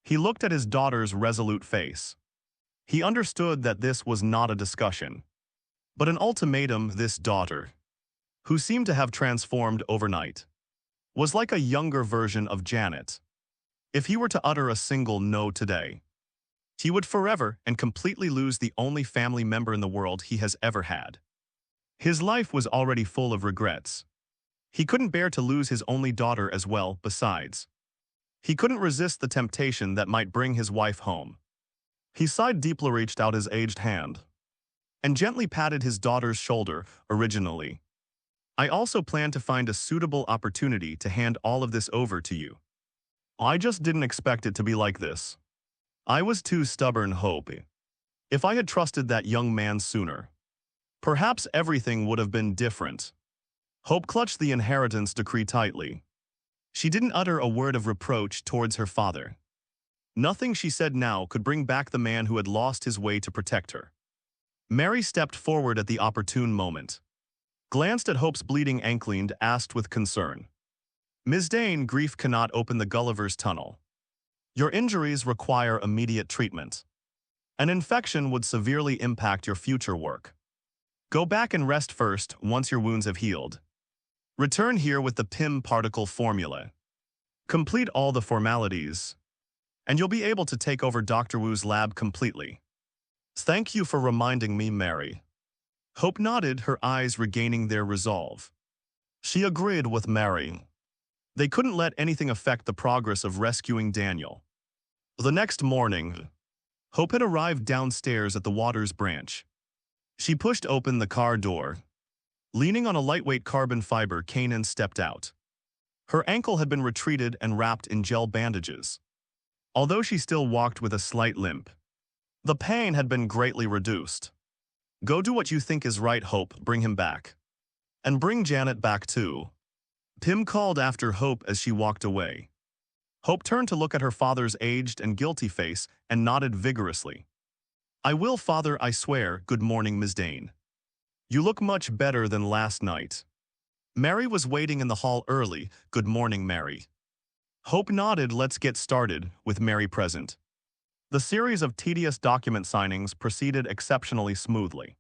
B: He looked at his daughter's resolute face. He understood that this was not a discussion, but an ultimatum. This daughter, who seemed to have transformed overnight, was like a younger version of Janet. If he were to utter a single no today, he would forever and completely lose the only family member in the world he has ever had. His life was already full of regrets. He couldn't bear to lose his only daughter as well. Besides, he couldn't resist the temptation that might bring his wife home. He sighed deeply, reached out his aged hand, and gently patted his daughter's shoulder. Originally, I also planned to find a suitable opportunity to hand all of this over to you. I just didn't expect it to be like this. I was too stubborn, Hope. If I had trusted that young man sooner, perhaps everything would have been different. Hope clutched the inheritance decree tightly. She didn't utter a word of reproach towards her father. Nothing she said now could bring back the man who had lost his way to protect her. Mary stepped forward at the opportune moment, glanced at Hope's bleeding ankle and asked with concern, Ms. Dane, grief cannot open the Gulliver's Tunnel. Your injuries require immediate treatment. An infection would severely impact your future work. Go back and rest first once your wounds have healed. Return here with the Pym particle formula. Complete all the formalities, and you'll be able to take over Dr. Wu's lab completely. Thank you for reminding me, Mary. Hope nodded, her eyes regaining their resolve. She agreed with Mary. They couldn't let anything affect the progress of rescuing Daniel. The next morning, Hope had arrived downstairs at the Waters branch. She pushed open the car door. Leaning on a lightweight carbon fiber cane and stepped out. Her ankle had been retreated and wrapped in gel bandages. Although she still walked with a slight limp, the pain had been greatly reduced. Go do what you think is right, Hope. Bring him back. And bring Janet back too. Pym called after Hope as she walked away. Hope turned to look at her father's aged and guilty face and nodded vigorously. I will, Father, I swear. Good morning, Ms. Dane. You look much better than last night. Mary was waiting in the hall early. Good morning, Mary. Hope nodded. Let's get started, with Mary present. The series of tedious document signings proceeded exceptionally smoothly.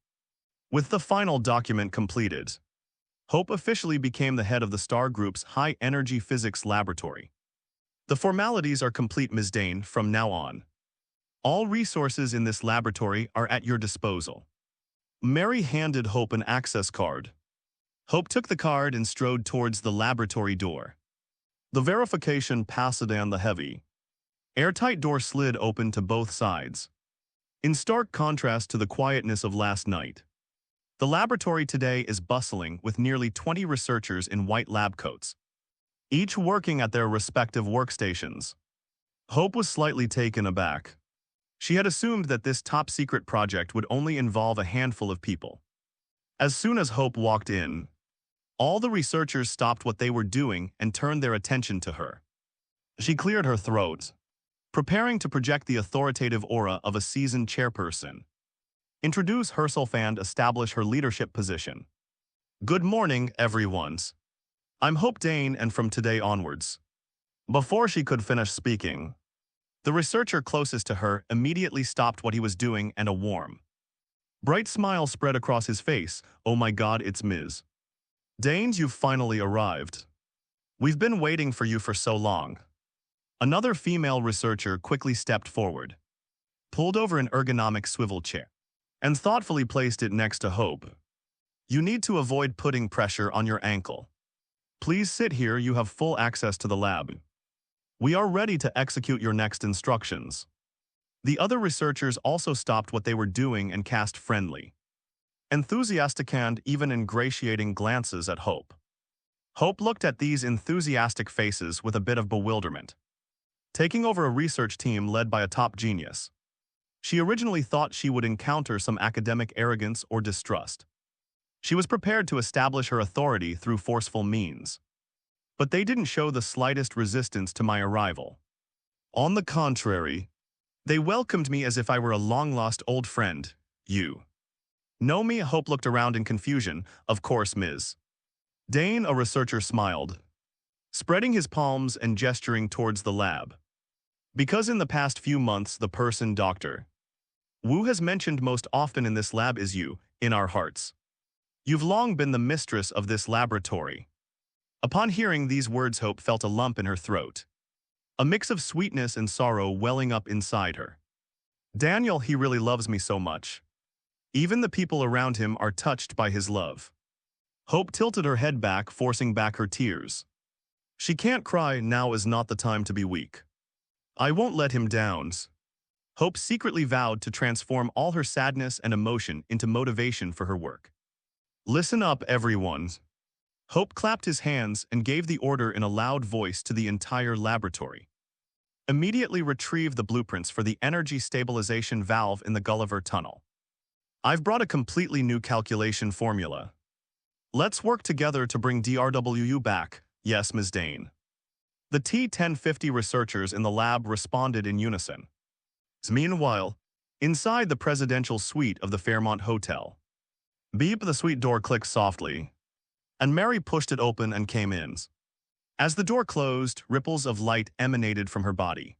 B: With the final document completed, Hope officially became the head of the Star Group's high-energy physics laboratory. The formalities are complete, Ms. Dane, from now on. All resources in this laboratory are at your disposal. Mary handed Hope an access card. Hope took the card and strode towards the laboratory door. The verification passed down the heavy, airtight door slid open to both sides. In stark contrast to the quietness of last night, the laboratory today is bustling with nearly 20 researchers in white lab coats, each working at their respective workstations. Hope was slightly taken aback. She had assumed that this top-secret project would only involve a handful of people. As soon as Hope walked in, all the researchers stopped what they were doing and turned their attention to her. She cleared her throat, preparing to project the authoritative aura of a seasoned chairperson. Introduce herself and establish her leadership position. Good morning, everyone. I'm Hope Dane, and from today onwards. Before she could finish speaking, the researcher closest to her immediately stopped what he was doing and a warm, bright smile spread across his face. Oh my God, it's Ms. Danes, you've finally arrived. We've been waiting for you for so long. Another female researcher quickly stepped forward, pulled over an ergonomic swivel chair, and thoughtfully placed it next to Hope. You need to avoid putting pressure on your ankle. Please sit here, you have full access to the lab. We are ready to execute your next instructions. The other researchers also stopped what they were doing and cast friendly, enthusiastic and even ingratiating glances at Hope. Hope looked at these enthusiastic faces with a bit of bewilderment. Taking over a research team led by a top genius. She originally thought she would encounter some academic arrogance or distrust. She was prepared to establish her authority through forceful means. But they didn't show the slightest resistance to my arrival. On the contrary, they welcomed me as if I were a long-lost old friend. You know me? Hope looked around in confusion. Of course, Ms. Dane, a researcher, smiled, spreading his palms and gesturing towards the lab. Because in the past few months, the person Dr. Wu has mentioned most often in this lab is you, in our hearts. You've long been the mistress of this laboratory. Upon hearing these words, Hope felt a lump in her throat, a mix of sweetness and sorrow welling up inside her. Daniel, he really loves me so much. Even the people around him are touched by his love. Hope tilted her head back, forcing back her tears. She can't cry, now is not the time to be weak. I won't let him down. Hope secretly vowed to transform all her sadness and emotion into motivation for her work. Listen up, everyone. Hope clapped his hands and gave the order in a loud voice to the entire laboratory. Immediately retrieve the blueprints for the energy stabilization valve in the Gulliver Tunnel. I've brought a completely new calculation formula. Let's work together to bring DRWU back. Yes, Ms. Dane. The T-1050 researchers in the lab responded in unison. Meanwhile, inside the presidential suite of the Fairmont Hotel. Beep, the suite door clicked softly, and Mary pushed it open and came in. As the door closed, ripples of light emanated from her body.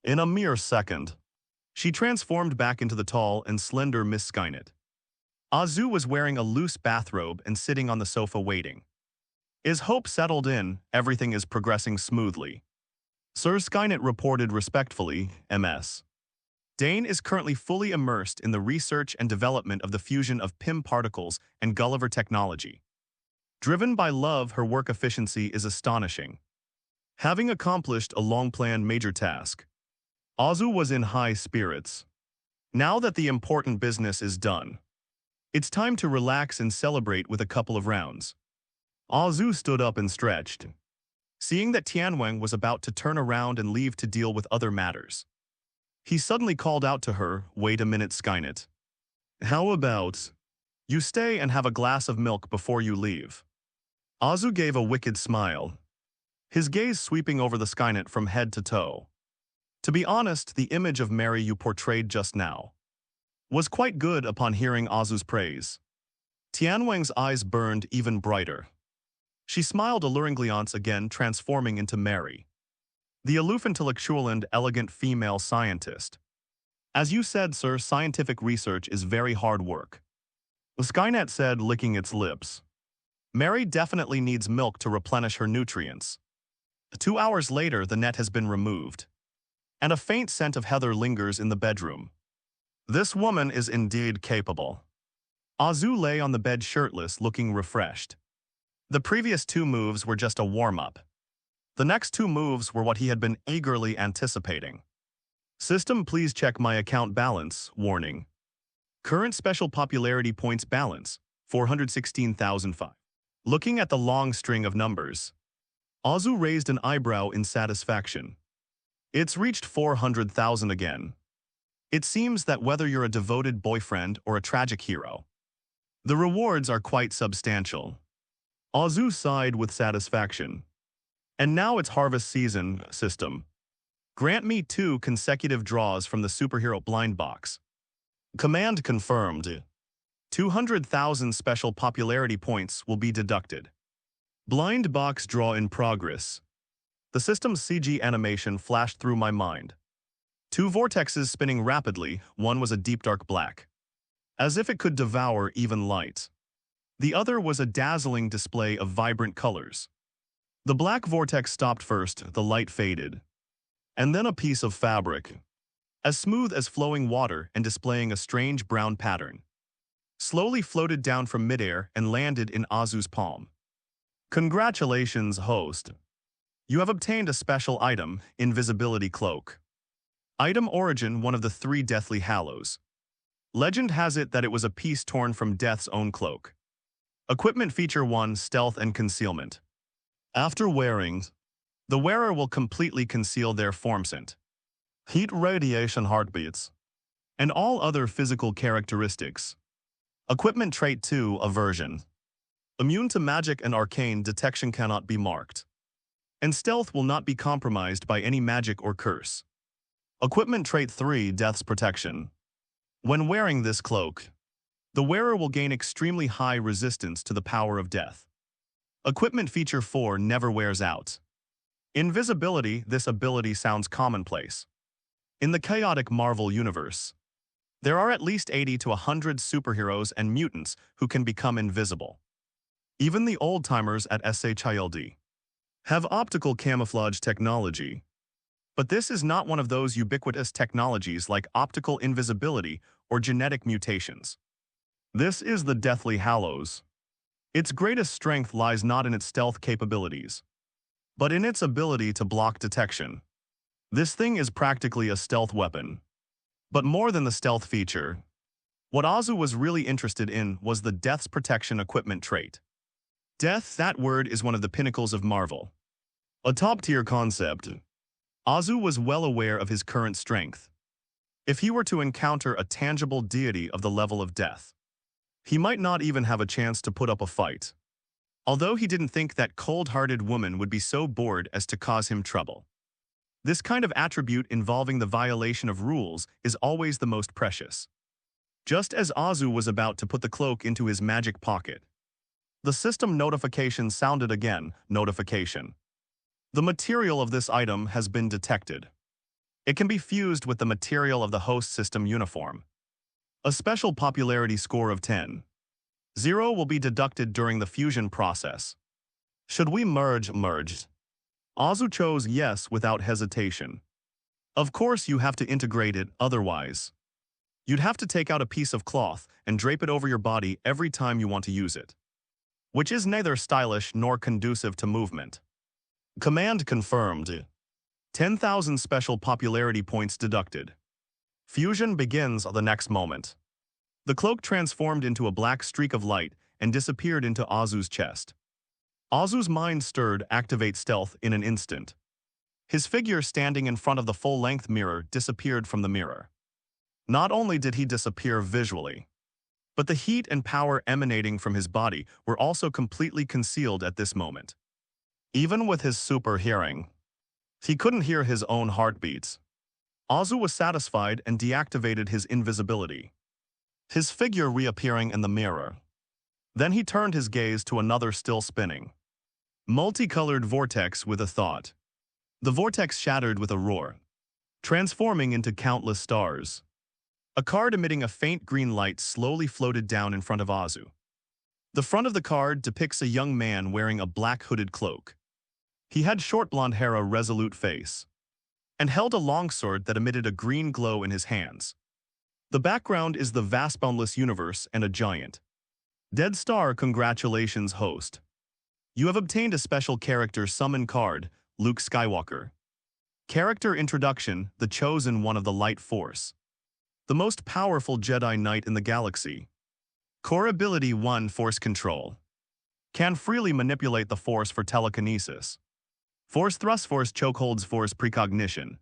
B: In a mere second, she transformed back into the tall and slender Miss Skynet. Azu was wearing a loose bathrobe and sitting on the sofa waiting. Is Hope settled in? Everything is progressing smoothly. Sir, Skynet reported respectfully, MS. Dane is currently fully immersed in the research and development of the fusion of PIM particles and Gulliver technology. Driven by love, her work efficiency is astonishing. Having accomplished a long-planned major task, Azu was in high spirits. Now that the important business is done, it's time to relax and celebrate with a couple of rounds. Azu stood up and stretched, seeing that Tianwang was about to turn around and leave to deal with other matters. He suddenly called out to her, "Wait a minute, Skynet. How about you stay and have a glass of milk before you leave?" Azu gave a wicked smile, his gaze sweeping over the Skynet from head to toe. To be honest, the image of Mary you portrayed just now was quite good. Upon hearing Azu's praise, Tianwang's eyes burned even brighter. She smiled alluringly once again, transforming into Mary, the aloof, intellectual, and elegant female scientist. As you said, sir, scientific research is very hard work. The Skynet said, licking its lips. Mary definitely needs milk to replenish her nutrients. 2 hours later, the net has been removed, and a faint scent of heather lingers in the bedroom. This woman is indeed capable. Azu lay on the bed shirtless, looking refreshed. The previous 2 moves were just a warm-up. The next 2 moves were what he had been eagerly anticipating. System, please check my account balance. Warning. Current special popularity points balance, 416,005. Looking at the long string of numbers, Azu raised an eyebrow in satisfaction. It's reached 400,000 again. It seems that whether you're a devoted boyfriend or a tragic hero, the rewards are quite substantial. Azu sighed with satisfaction. And now it's harvest season, system. Grant me 2 consecutive draws from the superhero blind box. Command confirmed. 200,000 special popularity points will be deducted. Blind box draw in progress. The system's CG animation flashed through my mind. 2 vortexes spinning rapidly, one was a deep dark black, as if it could devour even light. The other was a dazzling display of vibrant colors. The black vortex stopped first, the light faded. And then a piece of fabric, as smooth as flowing water and displaying a strange brown pattern, slowly floated down from midair and landed in Azu's palm. Congratulations, host. You have obtained a special item, Invisibility Cloak. Item origin, one of the 3 deathly hallows. Legend has it that it was a piece torn from Death's own cloak. Equipment feature 1, Stealth and Concealment. After wearing, the wearer will completely conceal their formant, heat radiation heartbeats, and all other physical characteristics. Equipment Trait 2 Aversion. Immune to magic and arcane detection cannot be marked, and stealth will not be compromised by any magic or curse. Equipment Trait 3 Death's Protection. When wearing this cloak, the wearer will gain extremely high resistance to the power of death. Equipment Feature 4 Never wears out. Invisibility. This ability sounds commonplace. In the chaotic Marvel universe, there are at least 80 to 100 superheroes and mutants who can become invisible. Even the old-timers at SHILD have optical camouflage technology. But this is not one of those ubiquitous technologies like optical invisibility or genetic mutations. This is the Deathly Hallows. Its greatest strength lies not in its stealth capabilities, but in its ability to block detection. This thing is practically a stealth weapon. But more than the stealth feature, what Azu was really interested in was the Death's Protection equipment trait. Death, that word is one of the pinnacles of Marvel. A top-tier concept. Azu was well aware of his current strength. If he were to encounter a tangible deity of the level of death, he might not even have a chance to put up a fight. Although he didn't think that cold-hearted woman would be so bored as to cause him trouble. This kind of attribute involving the violation of rules is always the most precious. Just as Azu was about to put the cloak into his magic pocket, the system notification sounded again. Notification. The material of this item has been detected. It can be fused with the material of the host system uniform. A special popularity score of 10. 0 will be deducted during the fusion process. Should we merge? Azu chose yes without hesitation. Of course you have to integrate it, otherwise you'd have to take out a piece of cloth and drape it over your body every time you want to use it, which is neither stylish nor conducive to movement. Command confirmed. 10,000 special popularity points deducted. Fusion begins the next moment. The cloak transformed into a black streak of light and disappeared into Azu's chest. Azu's mind stirred. Activate stealth in an instant. His figure standing in front of the full-length mirror disappeared from the mirror. Not only did he disappear visually, but the heat and power emanating from his body were also completely concealed at this moment. Even with his super hearing, he couldn't hear his own heartbeats. Azu was satisfied and deactivated his invisibility, his figure reappearing in the mirror. Then he turned his gaze to another still spinning, multicolored vortex with a thought. The vortex shattered with a roar, transforming into countless stars. A card emitting a faint green light slowly floated down in front of Azu. The front of the card depicts a young man wearing a black hooded cloak. He had short blonde hair, a resolute face, and held a longsword that emitted a green glow in his hands. The background is the vast boundless universe and a giant dead star. Congratulations, host. You have obtained a special character summon card, Luke Skywalker. Character introduction: the chosen one of the Light Force, the most powerful Jedi Knight in the galaxy. Core ability 1: Force Control. Can freely manipulate the Force for telekinesis. Force Thrust, Force Chokeholds, Force Precognition.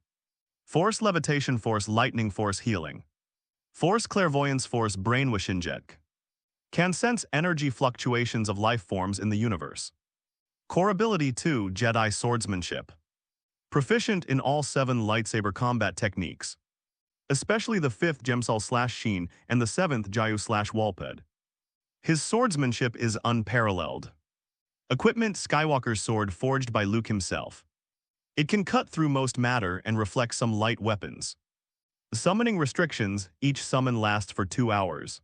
B: Force Levitation, Force Lightning, Force Healing. Force Clairvoyance, Force Brainwash Inject. Can sense energy fluctuations of life forms in the universe. Core ability 2: Jedi Swordsmanship. Proficient in all 7 lightsaber combat techniques, especially the 5th Gemsal/Sheen and the 7th Jayu/Walped. His swordsmanship is unparalleled. Equipment: Skywalker's sword forged by Luke himself. It can cut through most matter and reflect some light weapons. Summoning restrictions: each summon lasts for 2 hours,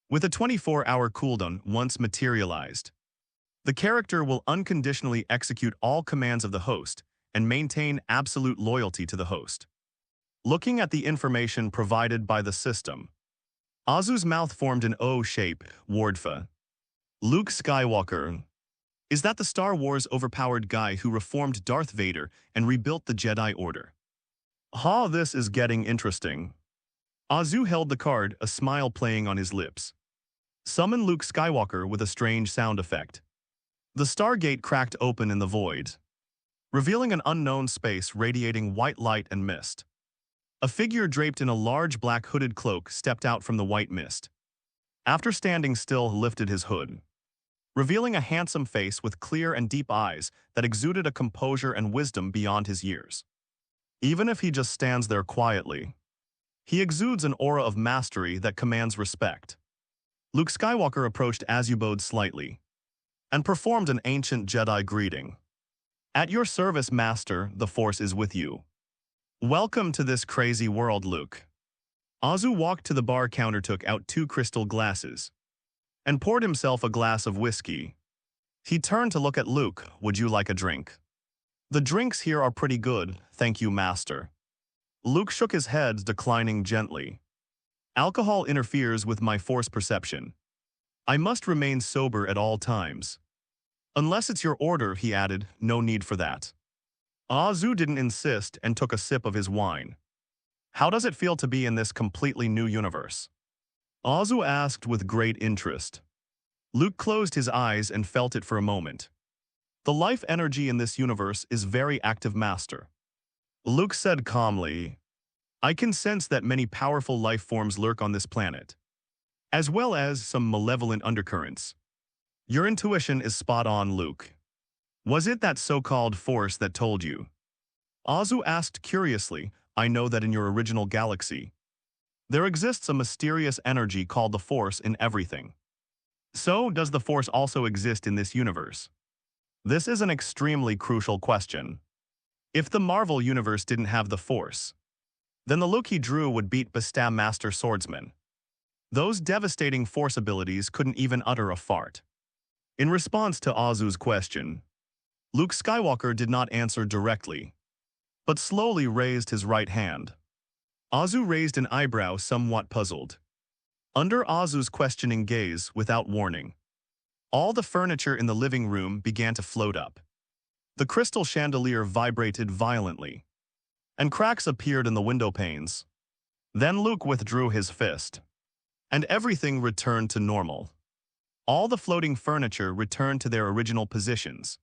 B: with a 24-hour cooldown once materialized. The character will unconditionally execute all commands of the host and maintain absolute loyalty to the host. Looking at the information provided by the system, Azu's mouth formed an O shape. Wardfa. Luke Skywalker. Is that the Star Wars overpowered guy who reformed Darth Vader and rebuilt the Jedi Order? This is getting interesting. Azu held the card, a smile playing on his lips. Summon Luke Skywalker with a strange sound effect. The stargate cracked open in the void, revealing an unknown space radiating white light and mist. A figure draped in a large black hooded cloak stepped out from the white mist. After standing still, lifted his hood, revealing a handsome face with clear and deep eyes that exuded a composure and wisdom beyond his years. Even if he just stands there quietly, he exudes an aura of mastery that commands respect. Luke Skywalker approached as you bowed slightly and performed an ancient Jedi greeting. At your service, Master, the Force is with you. Welcome to this crazy world, Luke. Azu walked to the bar counter, took out 2 crystal glasses, and poured himself a glass of whiskey. He turned to look at Luke. Would you like a drink? The drinks here are pretty good, thank you, Master. Luke shook his head, declining gently. Alcohol interferes with my Force perception. I must remain sober at all times. Unless it's your order, he added, no need for that. Azu didn't insist and took a sip of his wine. How does it feel to be in this completely new universe? Azu asked with great interest. Luke closed his eyes and felt it for a moment. The life energy in this universe is very active, Master. Luke said calmly, I can sense that many powerful life forms lurk on this planet, as well as some malevolent undercurrents. Your intuition is spot on, Luke. Was it that so-called Force that told you? Azu asked curiously. I know that in your original galaxy, there exists a mysterious energy called the Force in everything. So, does the Force also exist in this universe? This is an extremely crucial question. If the Marvel universe didn't have the Force, then the Luke he drew would beat Bastam Master Swordsman. Those devastating Force abilities couldn't even utter a fart. In response to Azu's question, Luke Skywalker did not answer directly, but slowly raised his right hand. Azu raised an eyebrow, somewhat puzzled. Under Azu's questioning gaze, without warning, all the furniture in the living room began to float up. The crystal chandelier vibrated violently, and cracks appeared in the window panes. Then Luke withdrew his fist, and everything returned to normal. All the floating furniture returned to their original positions.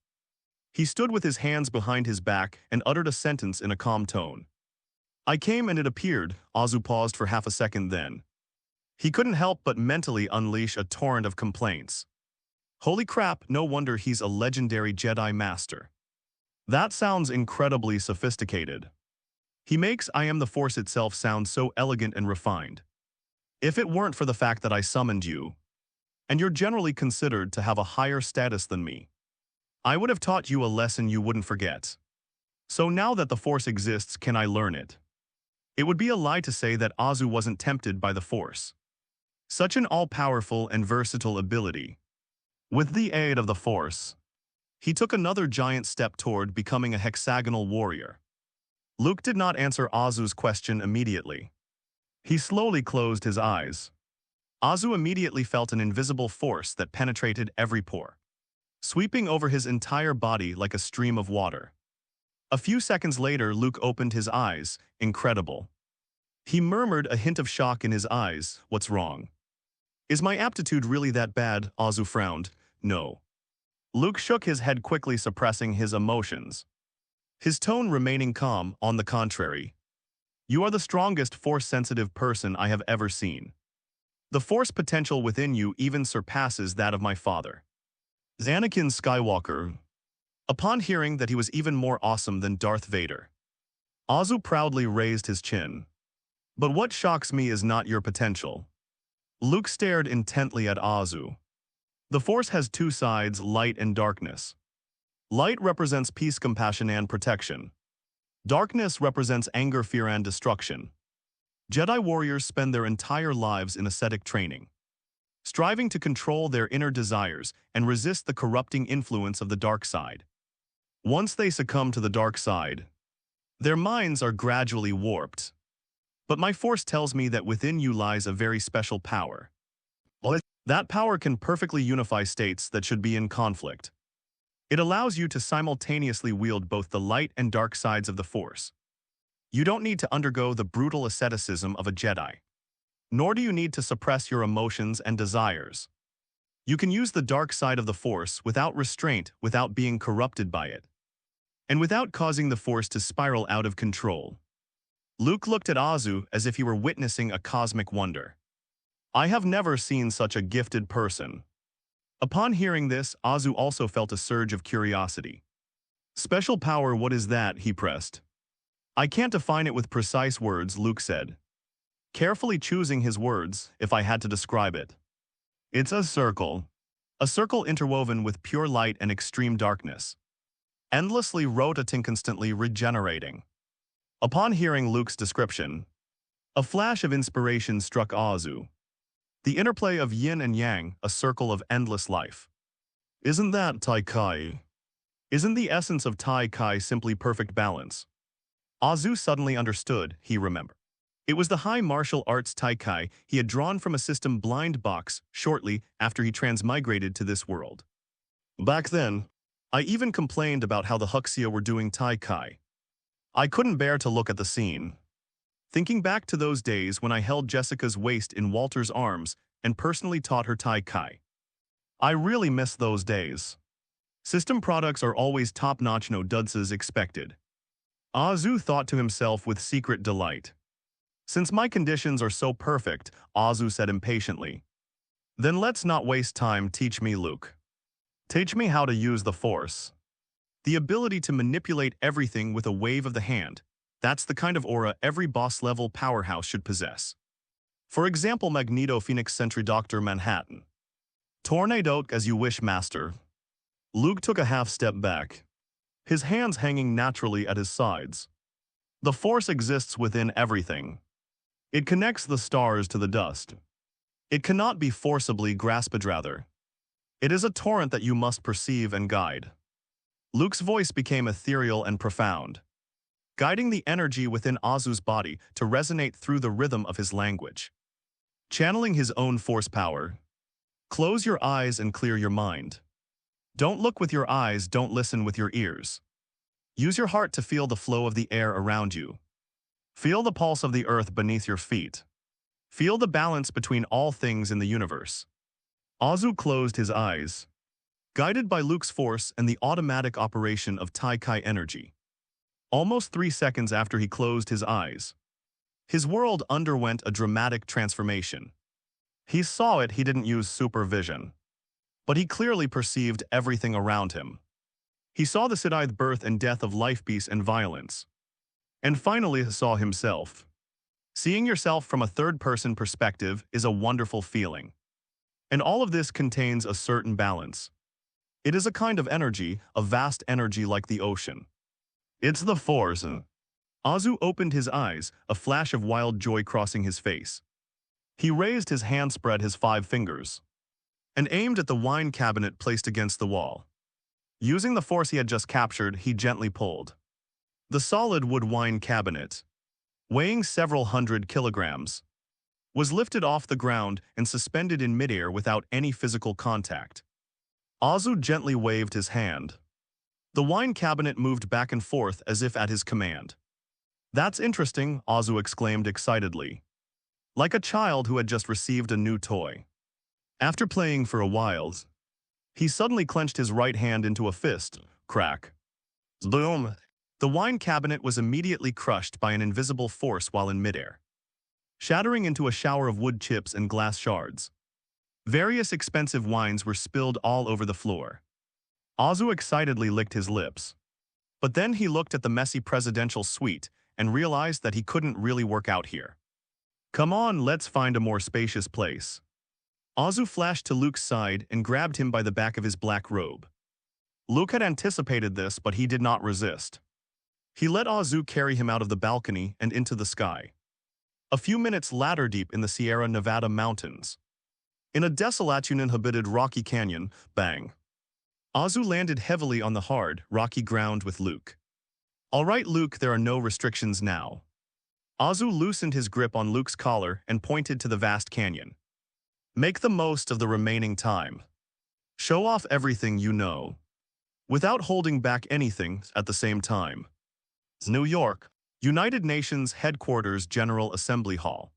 B: He stood with his hands behind his back and uttered a sentence in a calm tone. I came and it appeared. Azu paused for half a second then. He couldn't help but mentally unleash a torrent of complaints. Holy crap, no wonder he's a legendary Jedi Master. That sounds incredibly sophisticated. He makes I am the Force itself sound so elegant and refined. If it weren't for the fact that I summoned you, and you're generally considered to have a higher status than me, I would have taught you a lesson you wouldn't forget. So now that the Force exists, can I learn it? It would be a lie to say that Azu wasn't tempted by the Force. Such an all-powerful and versatile ability. With the aid of the Force, he took another giant step toward becoming a hexagonal warrior. Luke did not answer Azu's question immediately. He slowly closed his eyes. Azu immediately felt an invisible force that penetrated every pore, sweeping over his entire body like a stream of water. A few seconds later, Luke opened his eyes. Incredible. He murmured, a hint of shock in his eyes. What's wrong? Is my aptitude really that bad? Azu frowned. No. Luke shook his head, quickly suppressing his emotions, his tone remaining calm. On the contrary, you are the strongest Force-sensitive person I have ever seen. The Force potential within you even surpasses that of my father, Anakin Skywalker. Upon hearing that he was even more awesome than Darth Vader, Azu proudly raised his chin. But what shocks me is not your potential. Luke stared intently at Azu. The Force has 2 sides, light and darkness. Light represents peace, compassion, and protection. Darkness represents anger, fear, and destruction. Jedi warriors spend their entire lives in ascetic training, striving to control their inner desires and resist the corrupting influence of the dark side. Once they succumb to the dark side, their minds are gradually warped. But my Force tells me that within you lies a very special power. That power can perfectly unify states that should be in conflict. It allows you to simultaneously wield both the light and dark sides of the Force. You don't need to undergo the brutal asceticism of a Jedi, nor do you need to suppress your emotions and desires. You can use the dark side of the Force without restraint, without being corrupted by it, and without causing the Force to spiral out of control. Luke looked at Azu as if he were witnessing a cosmic wonder. I have never seen such a gifted person. Upon hearing this, Azu also felt a surge of curiosity. Special power, what is that? He pressed. I can't define it with precise words, Luke said, carefully choosing his words if I had to describe it. It's a circle interwoven with pure light and extreme darkness, endlessly rotating, constantly regenerating. Upon hearing Luke's description, a flash of inspiration struck Azu. The interplay of yin and yang, a circle of endless life. Isn't that Tai Kai? Isn't the essence of Tai Kai simply perfect balance? Azu suddenly understood, he remembered. It was the high martial arts Tai Kai he had drawn from a system blind box shortly after he transmigrated to this world. Back then, I even complained about how the Huxia were doing Tai Kai. I couldn't bear to look at the scene. Thinking back to those days when I held Jessica's waist in Walter's arms and personally taught her Tai Kai. I really miss those days. System products are always top-notch, no duds expected. Azu thought to himself with secret delight. Since my conditions are so perfect, Azu said impatiently. Then let's not waste time, teach me, Luke. Teach me how to use the Force. The ability to manipulate everything with a wave of the hand. That's the kind of aura every boss-level powerhouse should possess. For example, Magneto, Phoenix Sentry, Dr. Manhattan. Tornado as you wish, Master. Luke took a half-step back, his hands hanging naturally at his sides. The Force exists within everything. It connects the stars to the dust. It cannot be forcibly grasped, rather. It is a torrent that you must perceive and guide. Luke's voice became ethereal and profound, guiding the energy within Azu's body to resonate through the rhythm of his language. Channeling his own Force power. Close your eyes and clear your mind. Don't look with your eyes, don't listen with your ears. Use your heart to feel the flow of the air around you. Feel the pulse of the earth beneath your feet. Feel the balance between all things in the universe. Azu closed his eyes, guided by Luke's Force and the automatic operation of Tai Kai energy. Almost 3 seconds after he closed his eyes, his world underwent a dramatic transformation. He saw it, he didn't use supervision, but he clearly perceived everything around him. He saw the scythe birth and death of life, peace and violence. And finally saw himself. Seeing yourself from a third-person perspective is a wonderful feeling. And all of this contains a certain balance. It is a kind of energy, a vast energy like the ocean. It's the Force. Azu opened his eyes, a flash of wild joy crossing his face. He raised his hand, spread his 5 fingers, and aimed at the wine cabinet placed against the wall. Using the Force he had just captured, he gently pulled. The solid wood wine cabinet, weighing several hundred kilograms, was lifted off the ground and suspended in midair without any physical contact. Azu gently waved his hand. The wine cabinet moved back and forth as if at his command. That's interesting, Azu exclaimed excitedly, like a child who had just received a new toy. After playing for a while, he suddenly clenched his right hand into a fist. Crack. Boom. The wine cabinet was immediately crushed by an invisible force while in midair, shattering into a shower of wood chips and glass shards. Various expensive wines were spilled all over the floor. Azu excitedly licked his lips. But then he looked at the messy presidential suite and realized that he couldn't really work out here. Come on, let's find a more spacious place. Azu flashed to Luke's side and grabbed him by the back of his black robe. Luke had anticipated this, but he did not resist. He let Azu carry him out of the balcony and into the sky. A few minutes later, deep in the Sierra Nevada mountains, in a desolate uninhabited rocky canyon, bang. Azu landed heavily on the hard, rocky ground with Luke. All right, Luke, there are no restrictions now. Azu loosened his grip on Luke's collar and pointed to the vast canyon. Make the most of the remaining time. Show off everything you know, without holding back anything at the same time. New York, United Nations Headquarters General Assembly Hall.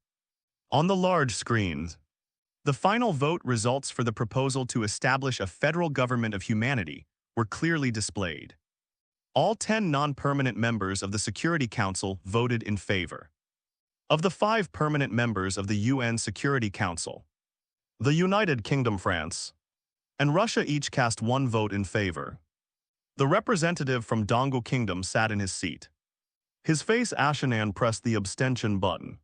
B: On the large screen, The final vote results for the proposal to establish a federal government of humanity were clearly displayed. All 10 non-permanent members of the Security Council voted in favor. Of the 5 permanent members of the UN Security Council, the United Kingdom, France, and Russia each cast 1 vote in favor. The representative from Dongo Kingdom sat in his seat. His face ashen and pressed the abstention button.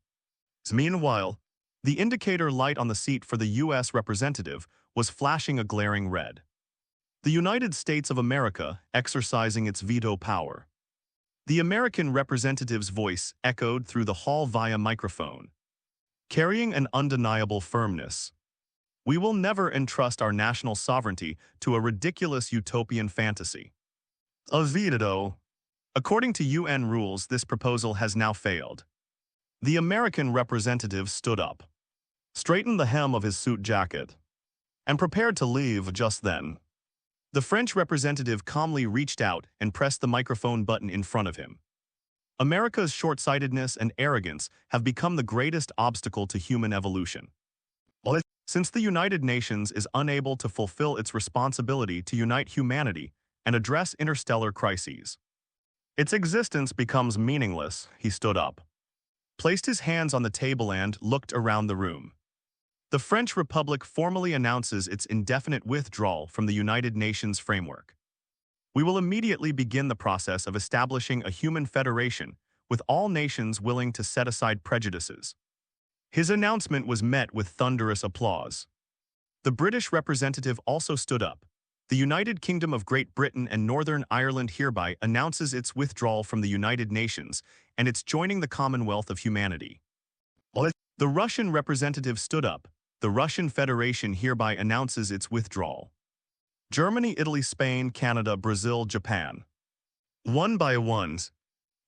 B: Meanwhile, the indicator light on the seat for the U.S. representative was flashing a glaring red. The United States of America exercising its veto power. The American representative's voice echoed through the hall via microphone, carrying an undeniable firmness. We will never entrust our national sovereignty to a ridiculous utopian fantasy. A veto. According to UN rules, this proposal has now failed. The American representative stood up, straightened the hem of his suit jacket, and prepared to leave just then. The French representative calmly reached out and pressed the microphone button in front of him. America's short-sightedness and arrogance have become the greatest obstacle to human evolution. Since the United Nations is unable to fulfill its responsibility to unite humanity and address interstellar crises, its existence becomes meaningless. He stood up, placed his hands on the table and looked around the room. The French Republic formally announces its indefinite withdrawal from the United Nations framework. We will immediately begin the process of establishing a human federation with all nations willing to set aside prejudices. His announcement was met with thunderous applause. The British representative also stood up. The United Kingdom of Great Britain and Northern Ireland hereby announces its withdrawal from the United Nations and its joining the Commonwealth of Humanity. The Russian representative stood up. The Russian Federation hereby announces its withdrawal. Germany, Italy, Spain, Canada, Brazil, Japan. One by one,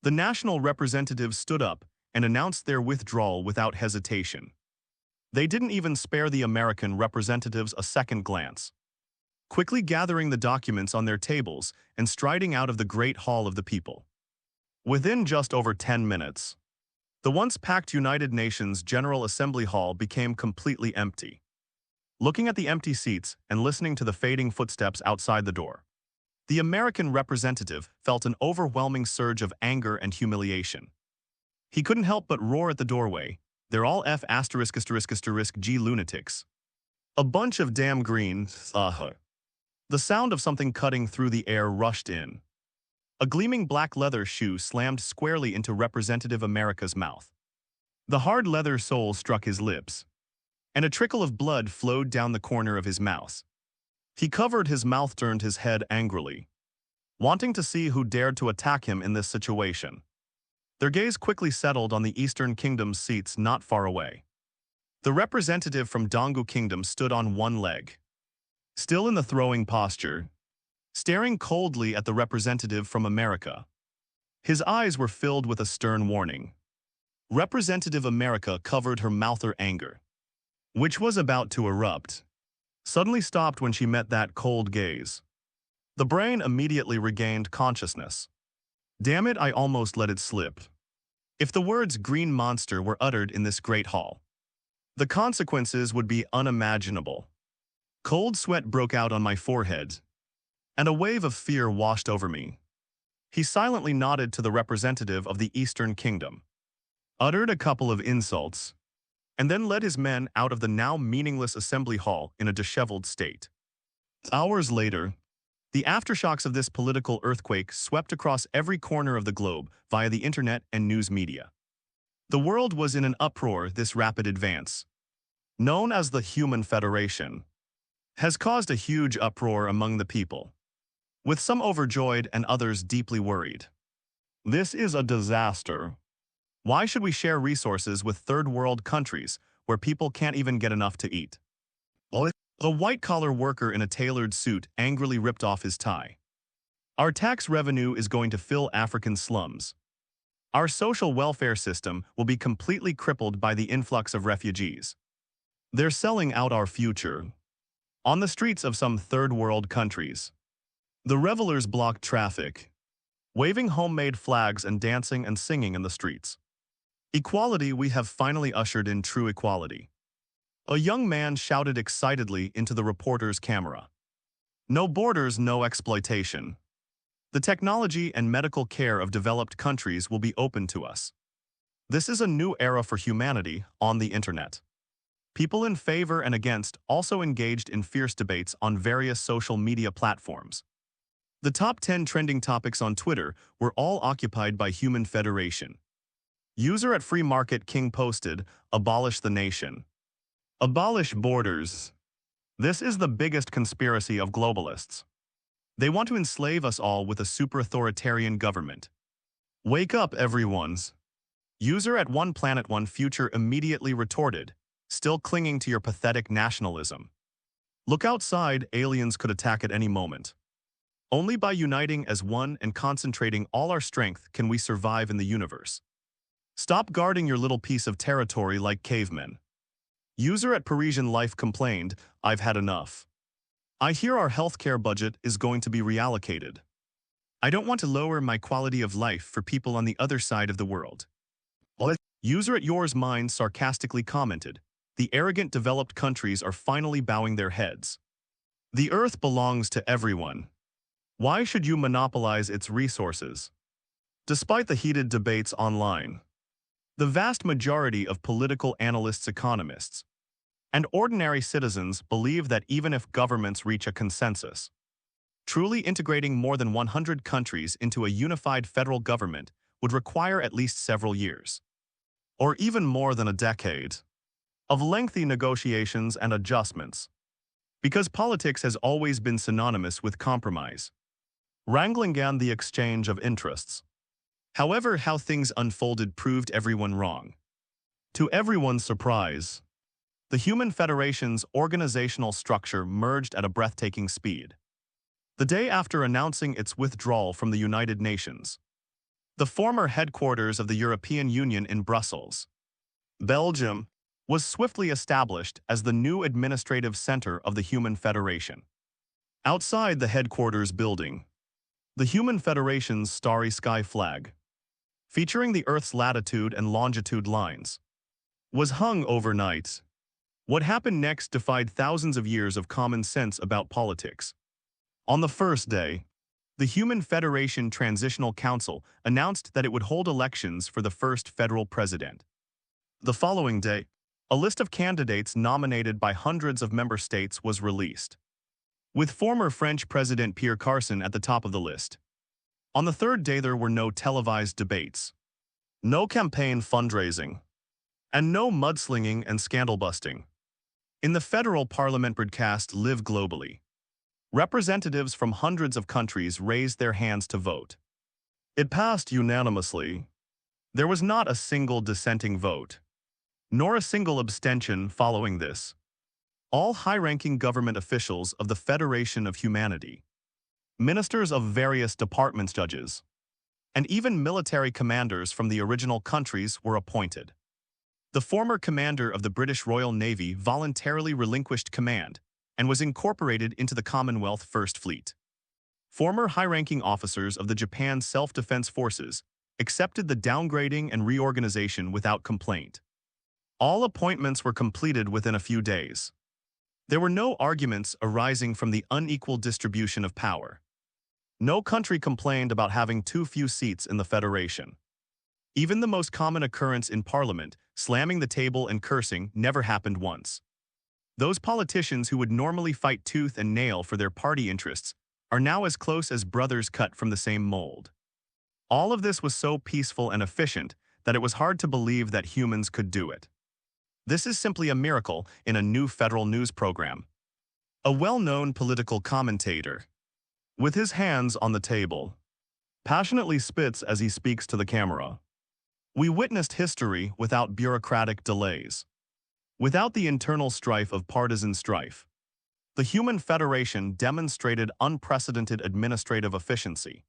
B: the national representatives stood up and announced their withdrawal without hesitation. They didn't even spare the American representatives a second glance, quickly gathering the documents on their tables and striding out of the Great Hall of the People. Within just over 10 minutes, the once packed United Nations General Assembly Hall became completely empty. Looking at the empty seats and listening to the fading footsteps outside the door, the American representative felt an overwhelming surge of anger and humiliation. He couldn't help but roar at the doorway, "They're all F***G lunatics. A bunch of damn green, The sound of something cutting through the air rushed in. A gleaming black leather shoe slammed squarely into Representative America's mouth. The hard leather sole struck his lips, and a trickle of blood flowed down the corner of his mouth. He covered his mouth, turned his head angrily, wanting to see who dared to attack him in this situation. Their gaze quickly settled on the Eastern Kingdom's seats not far away. The representative from Dongo Kingdom stood on one leg, still in the throwing posture, staring coldly at the representative from America. His eyes were filled with a stern warning. Representative America covered her mouth. Her anger, which was about to erupt, suddenly stopped when she met that cold gaze. The brain immediately regained consciousness. Damn it, I almost let it slip. If the words "green monster" were uttered in this great hall, the consequences would be unimaginable. Cold sweat broke out on my forehead, and a wave of fear washed over me. He silently nodded to the representative of the Eastern Kingdom, uttered a couple of insults, and then led his men out of the now meaningless assembly hall in a disheveled state. Hours later, the aftershocks of this political earthquake swept across every corner of the globe via the internet and news media. The world was in an uproar. This rapid advance, known as the Human Federation, has caused a huge uproar among the people, with some overjoyed and others deeply worried. This is a disaster. Why should we share resources with third-world countries where people can't even get enough to eat? A white-collar worker in a tailored suit angrily ripped off his tie. Our tax revenue is going to fill African slums. Our social welfare system will be completely crippled by the influx of refugees. They're selling out our future. On the streets of some third-world countries, the revelers blocked traffic, waving homemade flags and dancing and singing in the streets. Equality, we have finally ushered in true equality. A young man shouted excitedly into the reporter's camera. No borders, no exploitation. The technology and medical care of developed countries will be open to us. This is a new era for humanity on the internet. People in favor and against also engaged in fierce debates on various social media platforms. The top 10 trending topics on Twitter were all occupied by Human Federation. User at Free Market King posted, "Abolish the nation. Abolish borders. This is the biggest conspiracy of globalists. They want to enslave us all with a super-authoritarian government. Wake up, everyone's." User at One Planet One Future immediately retorted, "Still clinging to your pathetic nationalism. Look outside, aliens could attack at any moment. Only by uniting as one and concentrating all our strength can we survive in the universe. Stop guarding your little piece of territory like cavemen." User at Parisian Life complained, "I've had enough. I hear our healthcare budget is going to be reallocated. I don't want to lower my quality of life for people on the other side of the world." User at Yours Mind sarcastically commented, "The arrogant developed countries are finally bowing their heads. The earth belongs to everyone. Why should you monopolize its resources?" Despite the heated debates online, the vast majority of political analysts, economists, and ordinary citizens believe that even if governments reach a consensus, truly integrating more than 100 countries into a unified federal government would require at least several years, or even more than a decade, of lengthy negotiations and adjustments. Because politics has always been synonymous with compromise, wrangling and the exchange of interests. However, how things unfolded proved everyone wrong. To everyone's surprise, the Human Federation's organizational structure merged at a breathtaking speed. The day after announcing its withdrawal from the United Nations, the former headquarters of the European Union in Brussels, Belgium, was swiftly established as the new administrative center of the Human Federation. Outside the headquarters building, the Human Federation's starry sky flag, featuring the Earth's latitude and longitude lines, was hung overnight. What happened next defied thousands of years of common sense about politics. On the first day, the Human Federation Transitional Council announced that it would hold elections for the first federal president. The following day, a list of candidates nominated by hundreds of member states was released, with former French President Pierre Carson at the top of the list. On the third day, there were no televised debates, no campaign fundraising, and no mudslinging and scandal-busting. In the federal parliament broadcast Live Globally, representatives from hundreds of countries raised their hands to vote. It passed unanimously. There was not a single dissenting vote, nor a single abstention following this. All high-ranking government officials of the Federation of Humanity, ministers of various departments, judges, and even military commanders from the original countries were appointed. The former commander of the British Royal Navy voluntarily relinquished command and was incorporated into the Commonwealth First Fleet. Former high-ranking officers of the Japan Self-Defense Forces accepted the downgrading and reorganization without complaint. All appointments were completed within a few days. There were no arguments arising from the unequal distribution of power. No country complained about having too few seats in the Federation. Even the most common occurrence in Parliament, slamming the table and cursing, never happened once. Those politicians who would normally fight tooth and nail for their party interests are now as close as brothers cut from the same mold. All of this was so peaceful and efficient that it was hard to believe that humans could do it. This is simply a miracle in a new federal news program. A well-known political commentator, with his hands on the table, passionately spits as he speaks to the camera. We witnessed history without bureaucratic delays, without the internal strife of partisan strife. The Human Federation demonstrated unprecedented administrative efficiency.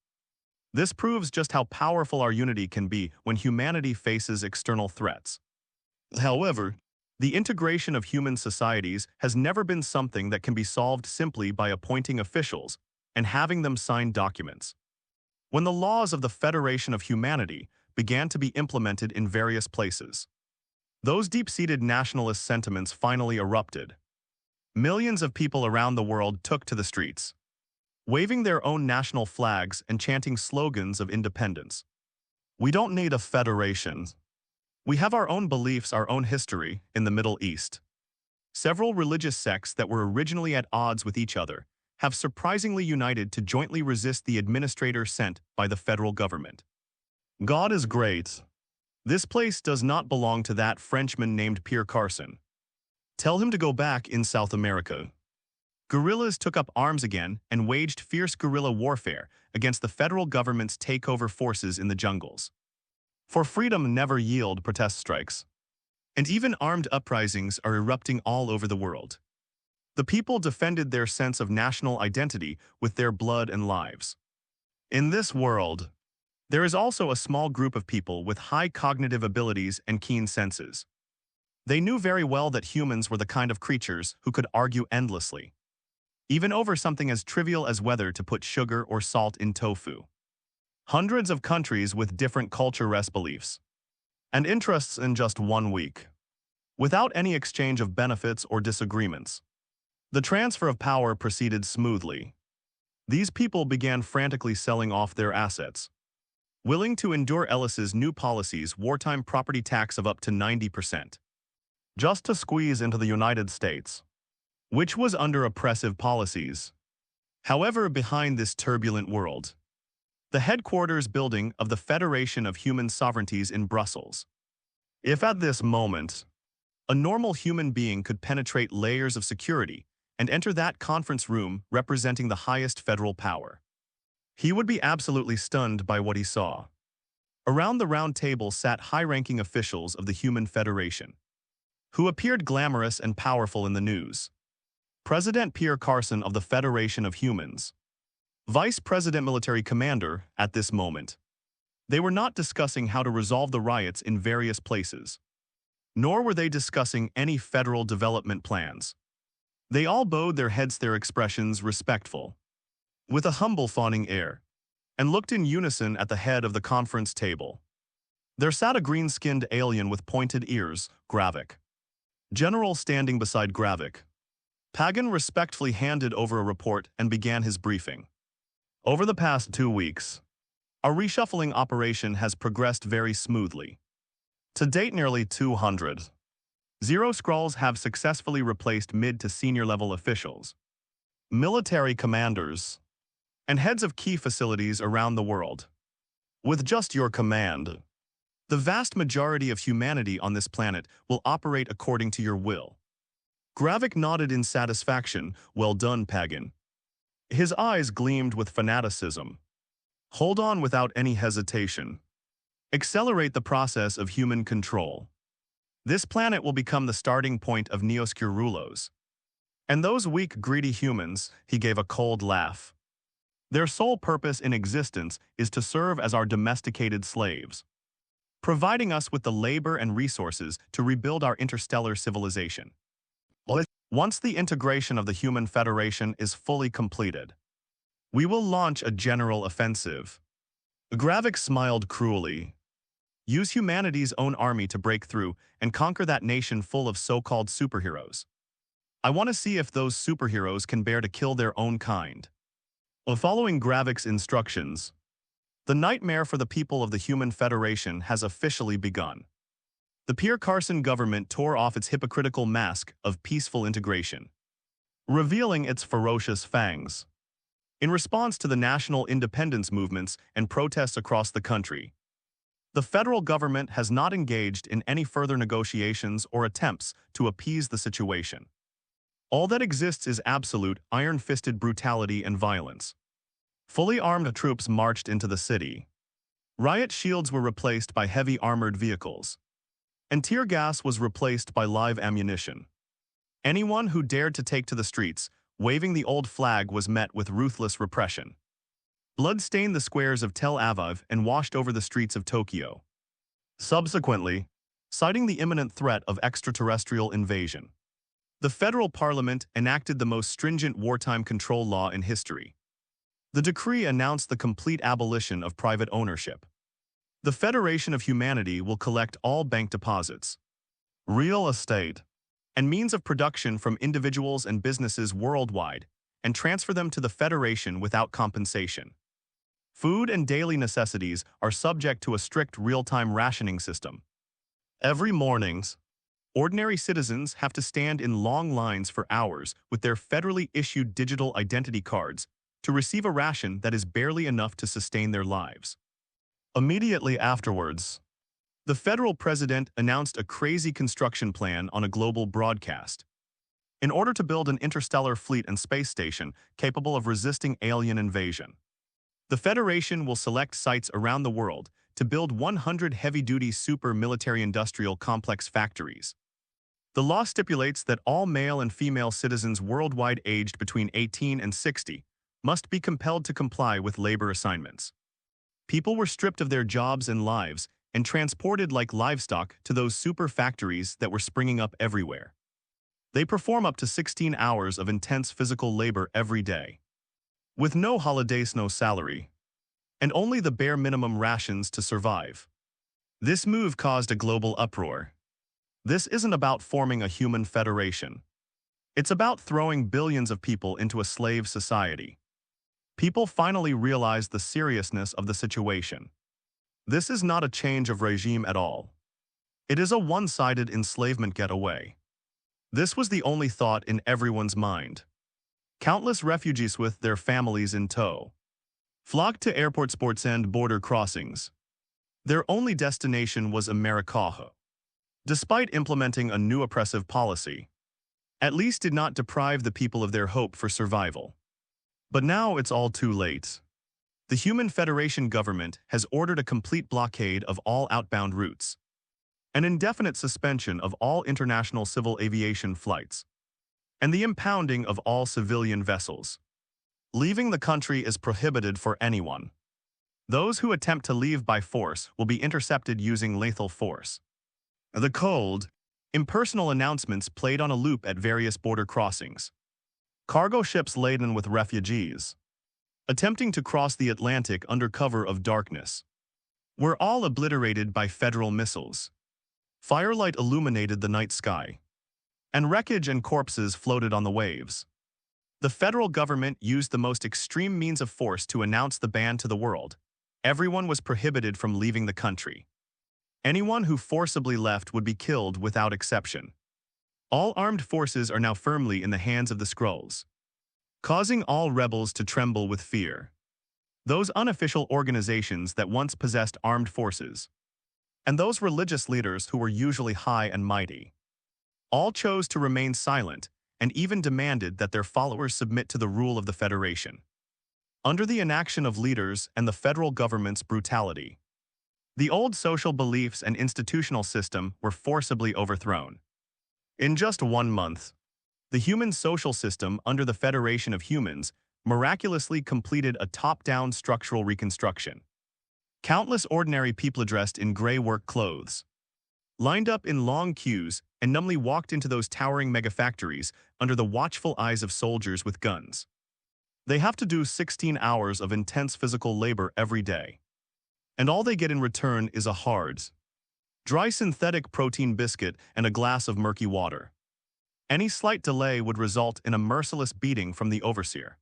B: This proves just how powerful our unity can be when humanity faces external threats. However, the integration of human societies has never been something that can be solved simply by appointing officials and having them sign documents. When the laws of the Federation of Humanity began to be implemented in various places, Those deep-seated nationalist sentiments finally erupted. Millions of people around the world took to the streets, waving their own national flags and chanting slogans of independence. We don't need a federation. We have our own beliefs, our own history in the Middle East. Several religious sects that were originally at odds with each other have surprisingly united to jointly resist the administrator sent by the federal government. God is great. This place does not belong to that Frenchman named Pierre Carson. Tell him to go back in South America. Guerrillas took up arms again and waged fierce guerrilla warfare against the federal government's takeover forces in the jungles. For freedom never yield protest strikes. And even armed uprisings are erupting all over the world. The people defended their sense of national identity with their blood and lives. In this world, there is also a small group of people with high cognitive abilities and keen senses. They knew very well that humans were the kind of creatures who could argue endlessly, even over something as trivial as whether to put sugar or salt in tofu. Hundreds of countries with different culture-rest beliefs and interests in just 1 week, without any exchange of benefits or disagreements. The transfer of power proceeded smoothly. These people began frantically selling off their assets, willing to endure Ellis's new policies, wartime property tax of up to 90%, just to squeeze into the United States, which was under oppressive policies. However, behind this turbulent world, the headquarters building of the Federation of Human Sovereignties in Brussels. If at this moment, a normal human being could penetrate layers of security and enter that conference room representing the highest federal power, he would be absolutely stunned by what he saw. Around the round table sat high-ranking officials of the Human Federation, who appeared glamorous and powerful in the news. President Pierre Carson of the Federation of Humans, Vice President Military Commander at this moment. They were not discussing how to resolve the riots in various places, nor were they discussing any federal development plans. They all bowed their heads, their expressions respectful, with a humble fawning air, and looked in unison at the head of the conference table. There sat a green-skinned alien with pointed ears, Gravik. General standing beside Gravik. Pagan respectfully handed over a report and began his briefing. Over the past 2 weeks, our reshuffling operation has progressed very smoothly. To date, nearly 200 Skrulls have successfully replaced mid to senior level officials, military commanders, and heads of key facilities around the world. With just your command, the vast majority of humanity on this planet will operate according to your will. Gravik nodded in satisfaction. Well done, Pagan. His eyes gleamed with fanaticism. Hold on without any hesitation. Accelerate the process of human control. This planet will become the starting point of Neoscurulos. And those weak, greedy humans, he gave a cold laugh. Their sole purpose in existence is to serve as our domesticated slaves, providing us with the labor and resources to rebuild our interstellar civilization. Once the integration of the Human Federation is fully completed, we will launch a general offensive. Gravik smiled cruelly. Use humanity's own army to break through and conquer that nation full of so-called superheroes. I want to see if those superheroes can bear to kill their own kind. Following Gravik's instructions, the nightmare for the people of the Human Federation has officially begun. The Pierre Carson government tore off its hypocritical mask of peaceful integration, revealing its ferocious fangs. In response to the national independence movements and protests across the country, the federal government has not engaged in any further negotiations or attempts to appease the situation. All that exists is absolute, iron-fisted brutality and violence. Fully armed troops marched into the city. Riot shields were replaced by heavy armored vehicles, and tear gas was replaced by live ammunition. Anyone who dared to take to the streets, waving the old flag, was met with ruthless repression. Blood stained the squares of Tel Aviv and washed over the streets of Tokyo. Subsequently, citing the imminent threat of extraterrestrial invasion, the federal parliament enacted the most stringent wartime control law in history. The decree announced the complete abolition of private ownership. The Federation of Humanity will collect all bank deposits, real estate, and means of production from individuals and businesses worldwide, and transfer them to the Federation without compensation. Food and daily necessities are subject to a strict real-time rationing system. Every mornings, ordinary citizens have to stand in long lines for hours with their federally issued digital identity cards to receive a ration that is barely enough to sustain their lives. Immediately afterwards, the federal president announced a crazy construction plan on a global broadcast. In order to build an interstellar fleet and space station capable of resisting alien invasion, the Federation will select sites around the world to build 100 heavy-duty super military-industrial complex factories. The law stipulates that all male and female citizens worldwide aged between 18 and 60 must be compelled to comply with labor assignments. People were stripped of their jobs and lives and transported like livestock to those super factories that were springing up everywhere. They perform up to 16 hours of intense physical labor every day, with no holidays, no salary, and only the bare minimum rations to survive. This move caused a global uproar. This isn't about forming a human federation. It's about throwing billions of people into a slave society. People finally realized the seriousness of the situation. This is not a change of regime at all. It is a one-sided enslavement getaway. This was the only thought in everyone's mind. Countless refugees with their families in tow flocked to airports and border crossings. Their only destination was America. Despite implementing a new oppressive policy, at least did not deprive the people of their hope for survival. But now it's all too late. The Human Federation government has ordered a complete blockade of all outbound routes, an indefinite suspension of all international civil aviation flights, and the impounding of all civilian vessels. Leaving the country is prohibited for anyone. Those who attempt to leave by force will be intercepted using lethal force. The cold, impersonal announcements played on a loop at various border crossings. Cargo ships laden with refugees, attempting to cross the Atlantic under cover of darkness, were all obliterated by federal missiles. Firelight illuminated the night sky, and wreckage and corpses floated on the waves. The federal government used the most extreme means of force to announce the ban to the world. Everyone was prohibited from leaving the country. Anyone who forcibly left would be killed without exception. All armed forces are now firmly in the hands of the Skrulls, causing all rebels to tremble with fear. Those unofficial organizations that once possessed armed forces, and those religious leaders who were usually high and mighty, all chose to remain silent and even demanded that their followers submit to the rule of the Federation. Under the inaction of leaders and the federal government's brutality, the old social beliefs and institutional system were forcibly overthrown. In just 1 month, the human social system under the Federation of Humans miraculously completed a top-down structural reconstruction. Countless ordinary people dressed in gray work clothes lined up in long queues and numbly walked into those towering megafactories under the watchful eyes of soldiers with guns. They have to do 16 hours of intense physical labor every day, and all they get in return is a hard, dry synthetic protein biscuit and a glass of murky water. Any slight delay would result in a merciless beating from the overseer.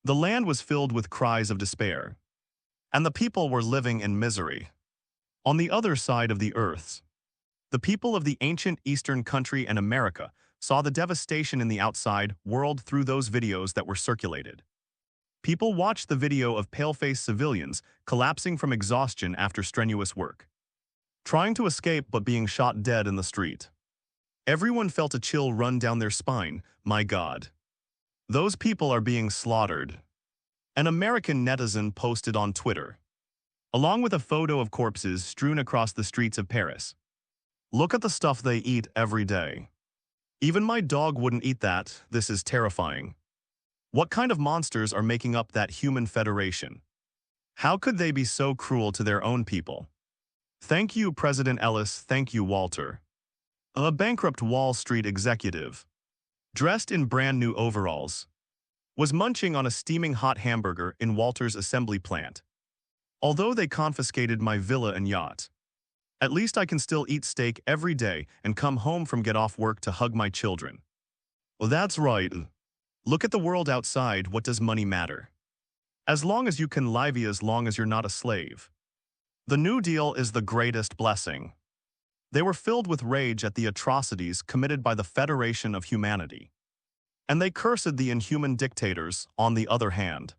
B: The land was filled with cries of despair, and the people were living in misery. On the other side of the earth, the people of the ancient Eastern country and America saw the devastation in the outside world through those videos that were circulated. People watched the video of pale-faced civilians collapsing from exhaustion after strenuous work, trying to escape but being shot dead in the street. Everyone felt a chill run down their spine. My God. Those people are being slaughtered. An American netizen posted on Twitter, along with a photo of corpses strewn across the streets of Paris. Look at the stuff they eat every day. Even my dog wouldn't eat that. This is terrifying. What kind of monsters are making up that human federation? How could they be so cruel to their own people? Thank you, President Ellis. Thank you, Walter. A bankrupt Wall Street executive, dressed in brand new overalls, was munching on a steaming hot hamburger in Walter's assembly plant. Although they confiscated my villa and yacht, At least I can still eat steak every day and come home from get off work to hug my children. Well, that's right. Look at the world outside. What does money matter? As long as you can live, as long as you're not a slave. The New Deal is the greatest blessing. They were filled with rage at the atrocities committed by the Federation of Humanity. And they cursed the inhuman dictators, on the other hand.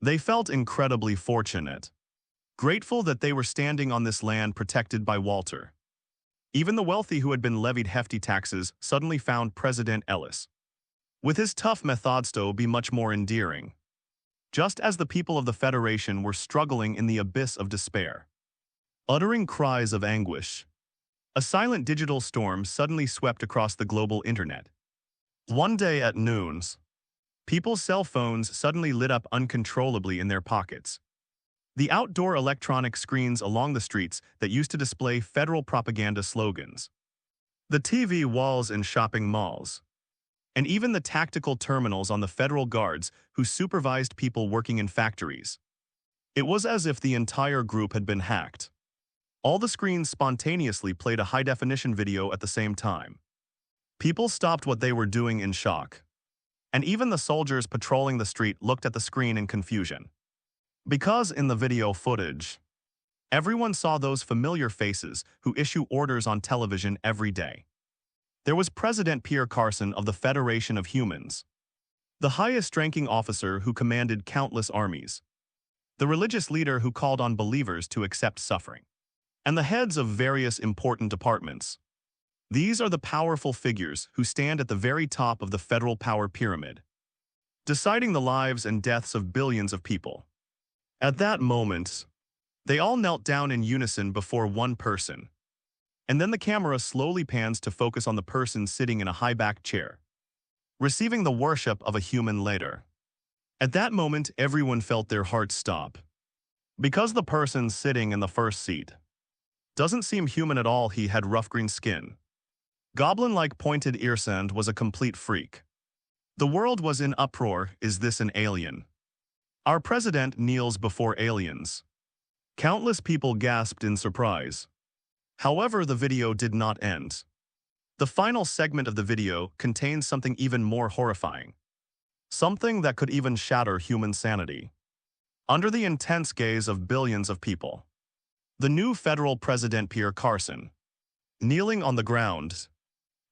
B: They felt incredibly fortunate, grateful that they were standing on this land protected by Walter. Even the wealthy who had been levied hefty taxes suddenly found President Ellis, with his tough methods to be much more endearing. Just as the people of the Federation were struggling in the abyss of despair, uttering cries of anguish, a silent digital storm suddenly swept across the global internet. One day at noons, people's cell phones suddenly lit up uncontrollably in their pockets. The outdoor electronic screens along the streets that used to display federal propaganda slogans, the TV walls in shopping malls, and even the tactical terminals on the federal guards who supervised people working in factories. It was as if the entire group had been hacked. All the screens spontaneously played a high-definition video at the same time. People stopped what they were doing in shock. And even the soldiers patrolling the street looked at the screen in confusion. Because in the video footage, everyone saw those familiar faces who issue orders on television every day. There was President Pierre Carson of the Federation of Humans, the highest-ranking officer who commanded countless armies, the religious leader who called on believers to accept suffering, and the heads of various important departments. These are the powerful figures who stand at the very top of the federal power pyramid, deciding the lives and deaths of billions of people. At that moment, they all knelt down in unison before one person, and then the camera slowly pans to focus on the person sitting in a high-backed chair, receiving the worship of a human leader. At that moment, everyone felt their hearts stop. Because the person sitting in the first seat doesn't seem human at all. He had rough green skin, goblin-like pointed ears, and was a complete freak. The world was in uproar. Is this an alien? Our president kneels before aliens. Countless people gasped in surprise. However, the video did not end. The final segment of the video contains something even more horrifying. Something that could even shatter human sanity. Under the intense gaze of billions of people, the new federal president Pierre Carson, kneeling on the ground,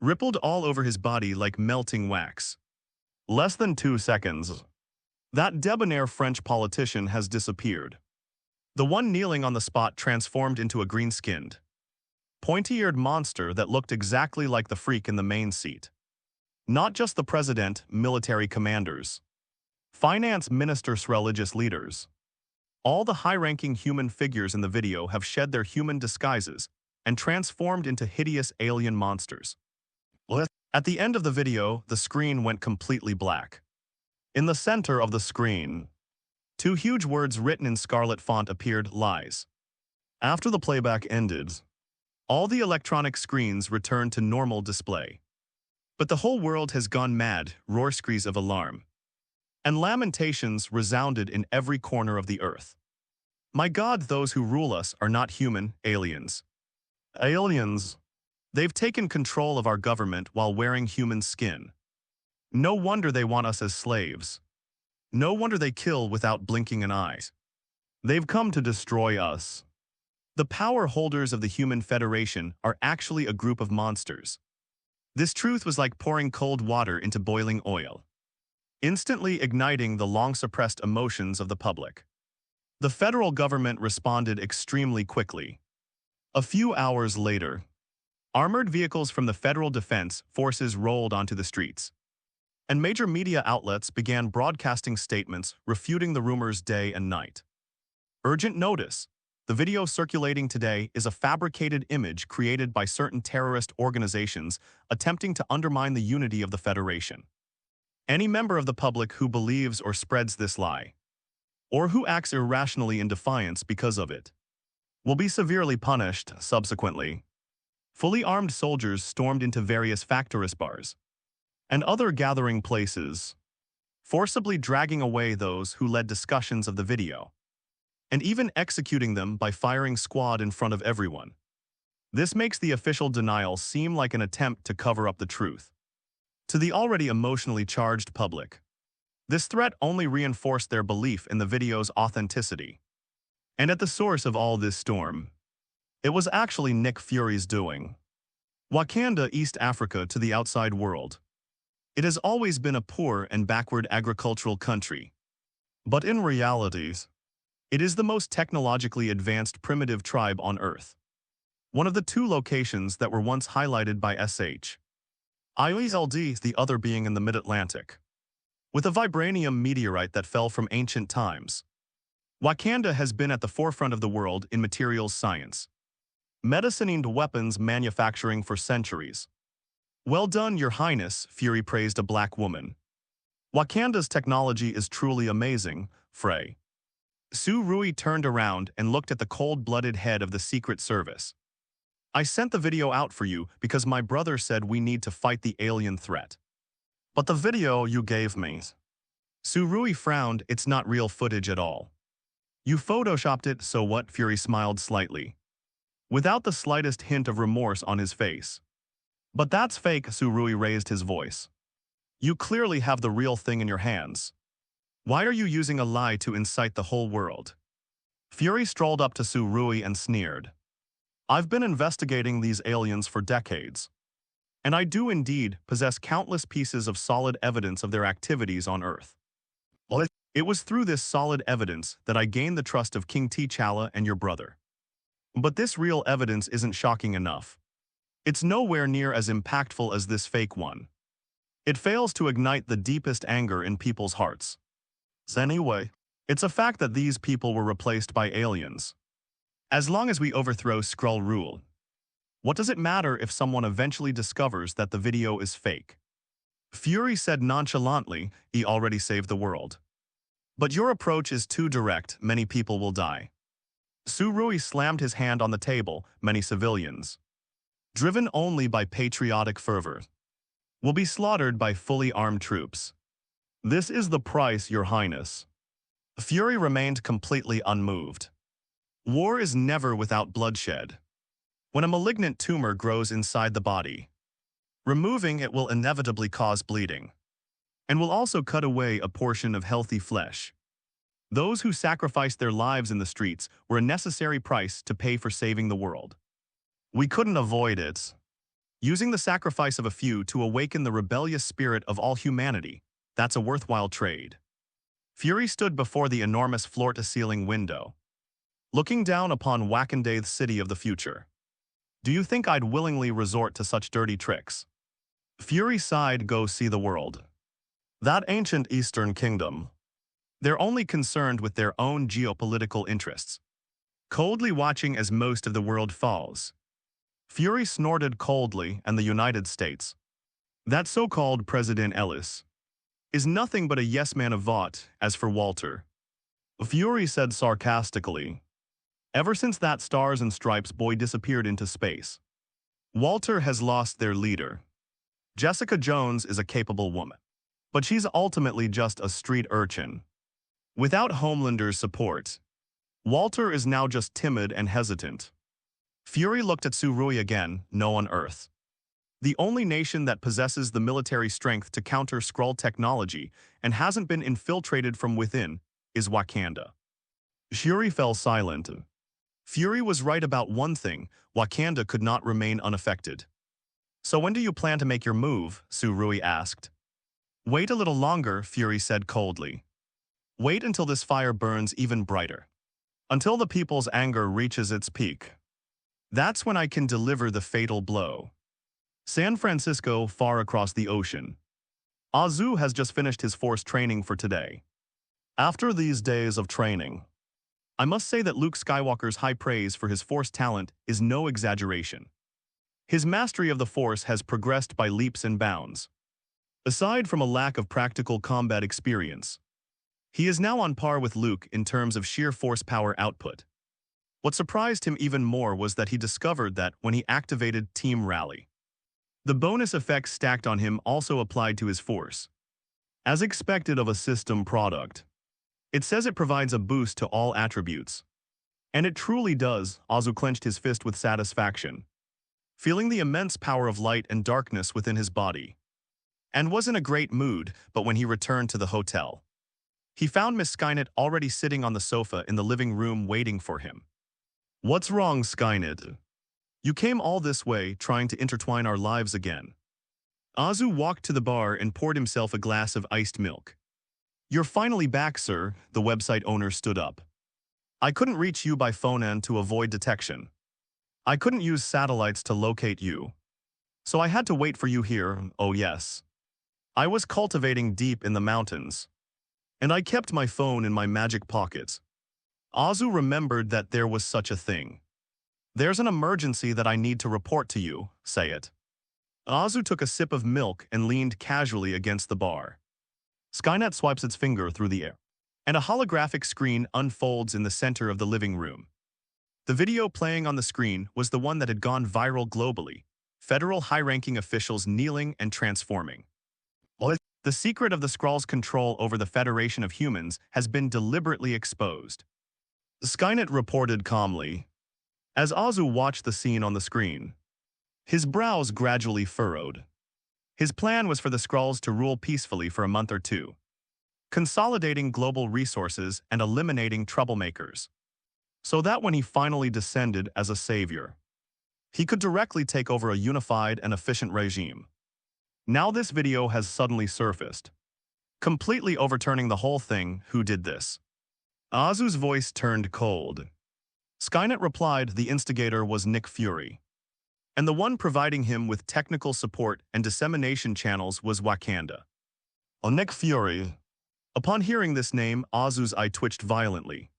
B: rippled all over his body like melting wax. Less than 2 seconds, that debonair French politician has disappeared. The one kneeling on the spot transformed into a green-skinned, pointy-eared monster that looked exactly like the freak in the main seat. Not just the president, military commanders, finance ministers, religious leaders. All the high-ranking human figures in the video have shed their human disguises and transformed into hideous alien monsters. At the end of the video, the screen went completely black. In the center of the screen, 2 huge words written in scarlet font appeared: lies. After the playback ended, all the electronic screens returned to normal display. But the whole world has gone mad. Roar screams of alarm and lamentations resounded in every corner of the earth. My God, those who rule us are not human, aliens. Aliens. They've taken control of our government while wearing human skin. No wonder they want us as slaves. No wonder they kill without blinking an eye. They've come to destroy us. The power holders of the Human Federation are actually a group of monsters. This truth was like pouring cold water into boiling oil, instantly igniting the long-suppressed emotions of the public. The federal government responded extremely quickly. A few hours later, armored vehicles from the Federal Defense Forces rolled onto the streets, and major media outlets began broadcasting statements refuting the rumors day and night. Urgent notice: the video circulating today is a fabricated image created by certain terrorist organizations attempting to undermine the unity of the Federation. Any member of the public who believes or spreads this lie, or who acts irrationally in defiance because of it, will be severely punished. Subsequently, fully armed soldiers stormed into various factories, bars, and other gathering places, forcibly dragging away those who led discussions of the video, and even executing them by firing squad in front of everyone. This makes the official denial seem like an attempt to cover up the truth. To the already emotionally charged public, this threat only reinforced their belief in the video's authenticity. And at the source of all this storm, it was actually Nick Fury's doing. Wakanda, East Africa to the outside world. It has always been a poor and backward agricultural country. But in reality, it is the most technologically advanced primitive tribe on Earth. One of the two locations that were once highlighted by SH. ISLD, the other being in the Mid-Atlantic. With a vibranium meteorite that fell from ancient times. Wakanda has been at the forefront of the world in materials science. Medicine and weapons manufacturing for centuries. Well done, Your Highness, Fury praised a black woman. Wakanda's technology is truly amazing, Frey. Su Rui turned around and looked at the cold-blooded head of the Secret Service. I sent the video out for you because my brother said we need to fight the alien threat. But the video you gave me. Su Rui frowned, it's not real footage at all. You photoshopped it, so what? Fury smiled slightly, without the slightest hint of remorse on his face. But that's fake, Su Rui raised his voice. You clearly have the real thing in your hands. Why are you using a lie to incite the whole world? Fury strolled up to Su Rui and sneered. I've been investigating these aliens for decades. And I do indeed possess countless pieces of solid evidence of their activities on Earth. Well, it was through this solid evidence that I gained the trust of King T'Challa and your brother. But this real evidence isn't shocking enough. It's nowhere near as impactful as this fake one. It fails to ignite the deepest anger in people's hearts. Anyway, it's a fact that these people were replaced by aliens. As long as we overthrow Skrull rule, what does it matter if someone eventually discovers that the video is fake? Fury said nonchalantly, he already saved the world. But your approach is too direct, many people will die. Su Rui slammed his hand on the table, many civilians, driven only by patriotic fervor, will be slaughtered by fully armed troops. This is the price, Your Highness. Fury remained completely unmoved. War is never without bloodshed. When a malignant tumor grows inside the body, removing it will inevitably cause bleeding, and will also cut away a portion of healthy flesh. Those who sacrificed their lives in the streets were a necessary price to pay for saving the world. We couldn't avoid it. Using the sacrifice of a few to awaken the rebellious spirit of all humanity, that's a worthwhile trade. Fury stood before the enormous floor-to-ceiling window, looking down upon Wakanda's city of the future. Do you think I'd willingly resort to such dirty tricks? Fury sighed, go see the world. That ancient Eastern kingdom. They're only concerned with their own geopolitical interests, coldly watching as most of the world falls. Fury snorted coldly, and the United States, that so-called President Ellis, is nothing but a yes-man of Vought. As for Walter, Fury said sarcastically, ever since that Stars and Stripes boy disappeared into space, Walter has lost their leader. Jessica Jones is a capable woman, but she's ultimately just a street urchin. Without Homelander's support, Walter is now just timid and hesitant. Fury looked at Su Rui again, no on Earth. The only nation that possesses the military strength to counter Skrull technology and hasn't been infiltrated from within is Wakanda. Fury fell silent. Fury was right about one thing, Wakanda could not remain unaffected. So when do you plan to make your move? Su Rui asked. Wait a little longer, Fury said coldly. Wait until this fire burns even brighter. Until the people's anger reaches its peak. That's when I can deliver the fatal blow. San Francisco, far across the ocean. Azu has just finished his force training for today. After these days of training, I must say that Luke Skywalker's high praise for his force talent is no exaggeration. His mastery of the force has progressed by leaps and bounds. Aside from a lack of practical combat experience, he is now on par with Luke in terms of sheer force power output. What surprised him even more was that he discovered that when he activated Team Rally, the bonus effects stacked on him also applied to his force. As expected of a system product, it says it provides a boost to all attributes. And it truly does, Azu clenched his fist with satisfaction. feeling the immense power of light and darkness within his body, and was in a great mood. But when he returned to the hotel, he found Miss Skynet already sitting on the sofa in the living room waiting for him. "What's wrong, Skynet? You came all this way trying to intertwine our lives again." Azu walked to the bar and poured himself a glass of iced milk. "You're finally back, sir," the website owner stood up. "I couldn't reach you by phone and to avoid detection. I couldn't use satellites to locate you. So I had to wait for you here. Oh yes. I was cultivating deep in the mountains. And I kept my phone in my magic pocket." Azu remembered that there was such a thing. "There's an emergency that I need to report to you, say it." Azu took a sip of milk and leaned casually against the bar. Skynet swipes its finger through the air, and a holographic screen unfolds in the center of the living room. The video playing on the screen was the one that had gone viral globally, federal high-ranking officials kneeling and transforming. The secret of the Skrulls' control over the Federation of Humans has been deliberately exposed, Skynet reported calmly. As Azu watched the scene on the screen, his brows gradually furrowed. His plan was for the Skrulls to rule peacefully for a month or two, consolidating global resources and eliminating troublemakers, so that when he finally descended as a savior, he could directly take over a unified and efficient regime. Now this video has suddenly surfaced, completely overturning the whole thing. Who did this? Azu's voice turned cold. Skynet replied the instigator was Nick Fury, and the one providing him with technical support and dissemination channels was Wakanda. Nick Fury. Upon hearing this name, Azu's eye twitched violently.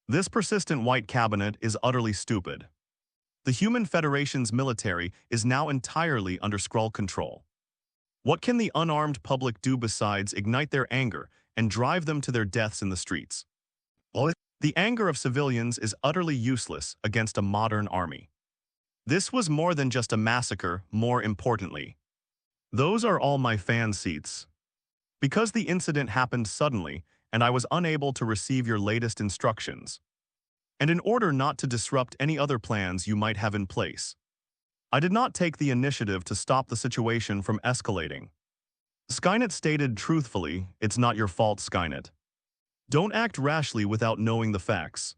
B: This persistent white cabinet is utterly stupid. The Human Federation's military is now entirely under Skrull control. What can the unarmed public do besides ignite their anger and drive them to their deaths in the streets? The anger of civilians is utterly useless against a modern army. This was more than just a massacre, more importantly. Those are all my fan seats. Because the incident happened suddenly, and I was unable to receive your latest instructions. And in order not to disrupt any other plans you might have in place, I did not take the initiative to stop the situation from escalating. Skynet stated truthfully, "It's not your fault, Skynet. Don't act rashly without knowing the facts."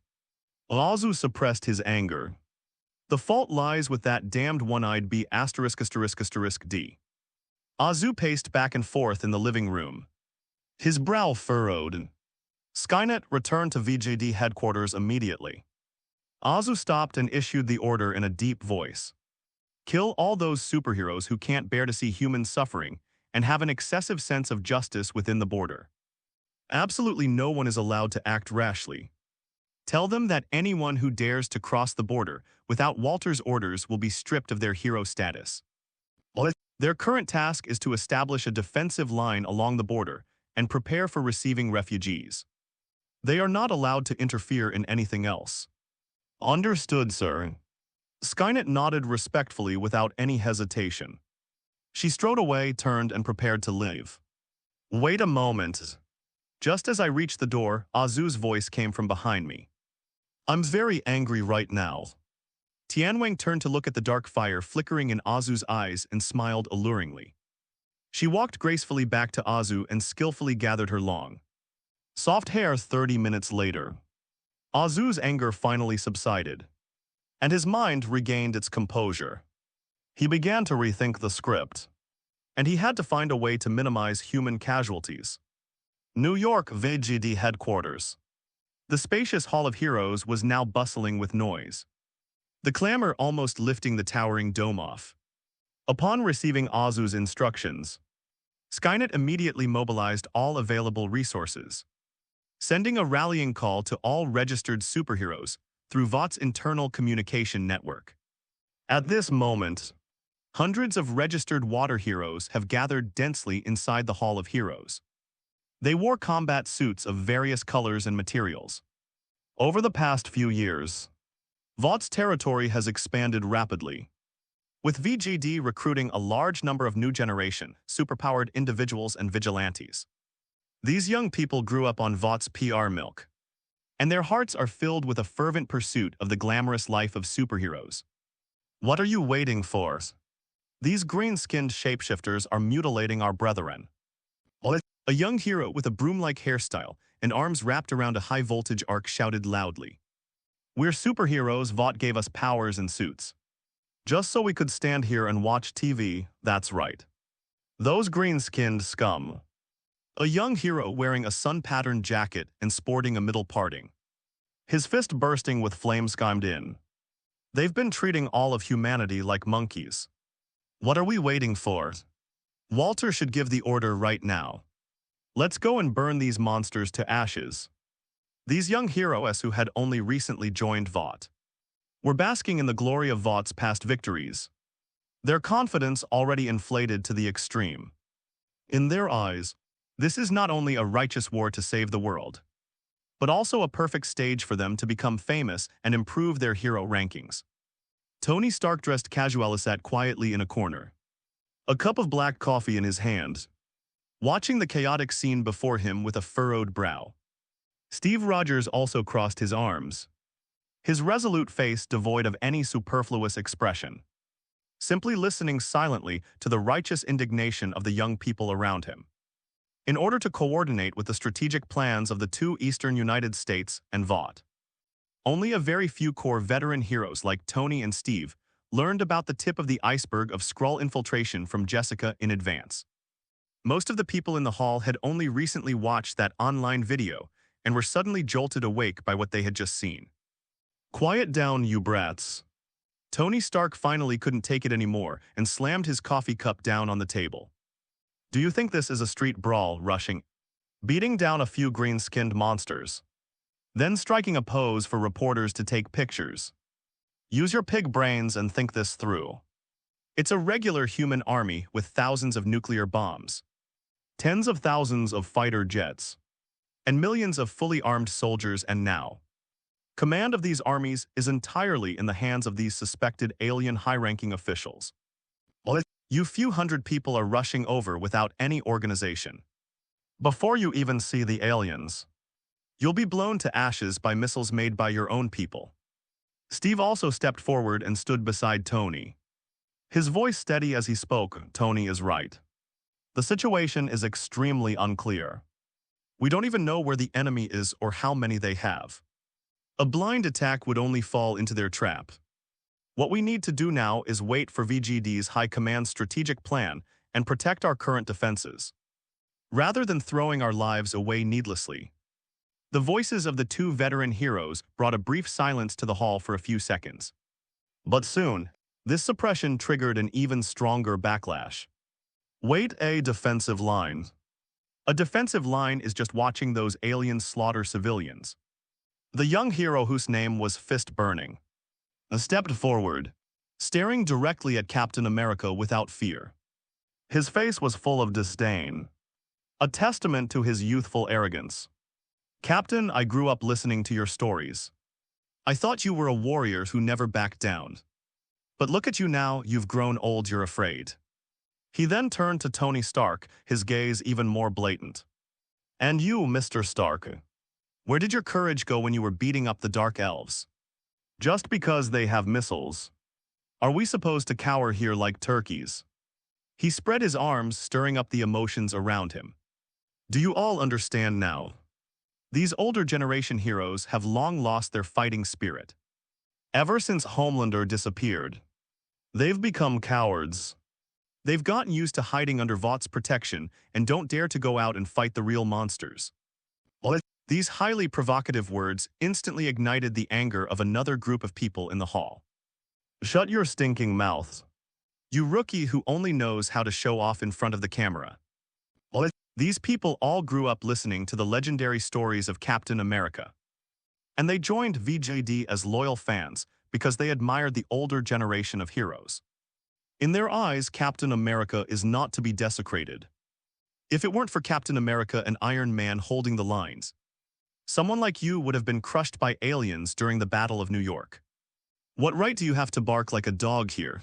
B: Azu suppressed his anger. "The fault lies with that damned one-eyed B**************. Azu paced back and forth in the living room, his brow furrowed. Skynet returned to VJD headquarters immediately. Azu stopped and issued the order in a deep voice. "Kill all those superheroes who can't bear to see humans suffering and have an excessive sense of justice within the border. Absolutely no one is allowed to act rashly. Tell them that anyone who dares to cross the border without Walter's orders will be stripped of their hero status. Their current task is to establish a defensive line along the border and prepare for receiving refugees. They are not allowed to interfere in anything else." "Understood, sir." Skynet nodded respectfully without any hesitation. She strode away, turned, and prepared to leave. "Wait a moment." Just as I reached the door, Azu's voice came from behind me. "I'm very angry right now." Tianwang turned to look at the dark fire flickering in Azu's eyes and smiled alluringly. She walked gracefully back to Azu and skillfully gathered her long, soft hair. 30 minutes later, Azu's anger finally subsided, and his mind regained its composure. He began to rethink the script, and he had to find a way to minimize human casualties. New York VGD headquarters. The spacious Hall of Heroes was now bustling with noise, the clamor almost lifting the towering dome off. Upon receiving Azu's instructions, Skynet immediately mobilized all available resources, sending a rallying call to all registered superheroes through Vought's internal communication network. At this moment, hundreds of registered water heroes have gathered densely inside the Hall of Heroes. They wore combat suits of various colors and materials. Over the past few years, Vought's territory has expanded rapidly, with VGD recruiting a large number of new generation, superpowered individuals and vigilantes. These young people grew up on Vought's PR milk, and their hearts are filled with a fervent pursuit of the glamorous life of superheroes. What are you waiting for? These green-skinned shapeshifters are mutilating our brethren. A young hero with a broom-like hairstyle and arms wrapped around a high-voltage arc shouted loudly. We're superheroes. Vought gave us powers and suits. Just so we could stand here and watch TV, that's right. Those green-skinned scum. A young hero wearing a sun-patterned jacket and sporting a middle parting. His fist bursting with flames chimed in. They've been treating all of humanity like monkeys. What are we waiting for? Walter should give the order right now. Let's go and burn these monsters to ashes. These young heroes who had only recently joined Vought were basking in the glory of Vaught's past victories, their confidence already inflated to the extreme. In their eyes, this is not only a righteous war to save the world, but also a perfect stage for them to become famous and improve their hero rankings. Tony Stark, dressed casually, sat quietly in a corner, a cup of black coffee in his hand, watching the chaotic scene before him with a furrowed brow. Steve Rogers also crossed his arms, his resolute face devoid of any superfluous expression, simply listening silently to the righteous indignation of the young people around him. In order to coordinate with the strategic plans of the two eastern United States and Vought, only a very few core veteran heroes like Tony and Steve learned about the tip of the iceberg of Skrull infiltration from Jessica in advance. Most of the people in the hall had only recently watched that online video and were suddenly jolted awake by what they had just seen. Quiet down, you brats. Tony Stark finally couldn't take it anymore and slammed his coffee cup down on the table. Do you think this is a street brawl, rushing, beating down a few green-skinned monsters, then striking a pose for reporters to take pictures? Use your pig brains and think this through. It's a regular human army with thousands of nuclear bombs, tens of thousands of fighter jets, and millions of fully armed soldiers, and now command of these armies is entirely in the hands of these suspected alien high-ranking officials. You few hundred people are rushing over without any organization. Before you even see the aliens, you'll be blown to ashes by missiles made by your own people. Steve also stepped forward and stood beside Tony, his voice steady as he spoke. Tony is right. The situation is extremely unclear. We don't even know where the enemy is or how many they have. A blind attack would only fall into their trap. What we need to do now is wait for VGD's High Command's strategic plan and protect our current defenses, rather than throwing our lives away needlessly. The voices of the two veteran heroes brought a brief silence to the hall for a few seconds. But soon, this suppression triggered an even stronger backlash. Wait, a defensive line. A defensive line is just watching those aliens slaughter civilians. The young hero, whose name was Fist Burning, stepped forward, staring directly at Captain America without fear. His face was full of disdain, a testament to his youthful arrogance. Captain, I grew up listening to your stories. I thought you were a warrior who never backed down. But look at you now, you've grown old, you're afraid. He then turned to Tony Stark, his gaze even more blatant. And you, Mr. Stark, where did your courage go when you were beating up the Dark Elves? Just because they have missiles, are we supposed to cower here like turkeys? He spread his arms, stirring up the emotions around him. Do you all understand now? These older generation heroes have long lost their fighting spirit. Ever since Homelander disappeared, they've become cowards. They've gotten used to hiding under Vaught's protection and don't dare to go out and fight the real monsters. These highly provocative words instantly ignited the anger of another group of people in the hall. Shut your stinking mouth, you rookie who only knows how to show off in front of the camera. These people all grew up listening to the legendary stories of Captain America, and they joined VJD as loyal fans because they admired the older generation of heroes. In their eyes, Captain America is not to be desecrated. If it weren't for Captain America and Iron Man holding the lines, someone like you would have been crushed by aliens during the Battle of New York. What right do you have to bark like a dog here?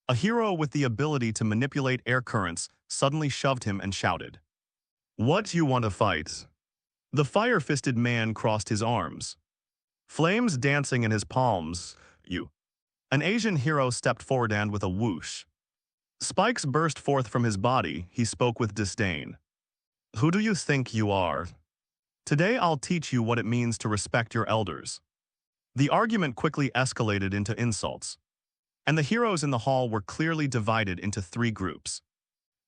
B: A hero with the ability to manipulate air currents suddenly shoved him and shouted, What, you want to fight? The fire-fisted man crossed his arms, flames dancing in his palms. You. An Asian hero stepped forward and with a whoosh, spikes burst forth from his body. He spoke with disdain. Who do you think you are? Today I'll teach you what it means to respect your elders. The argument quickly escalated into insults, and the heroes in the hall were clearly divided into three groups.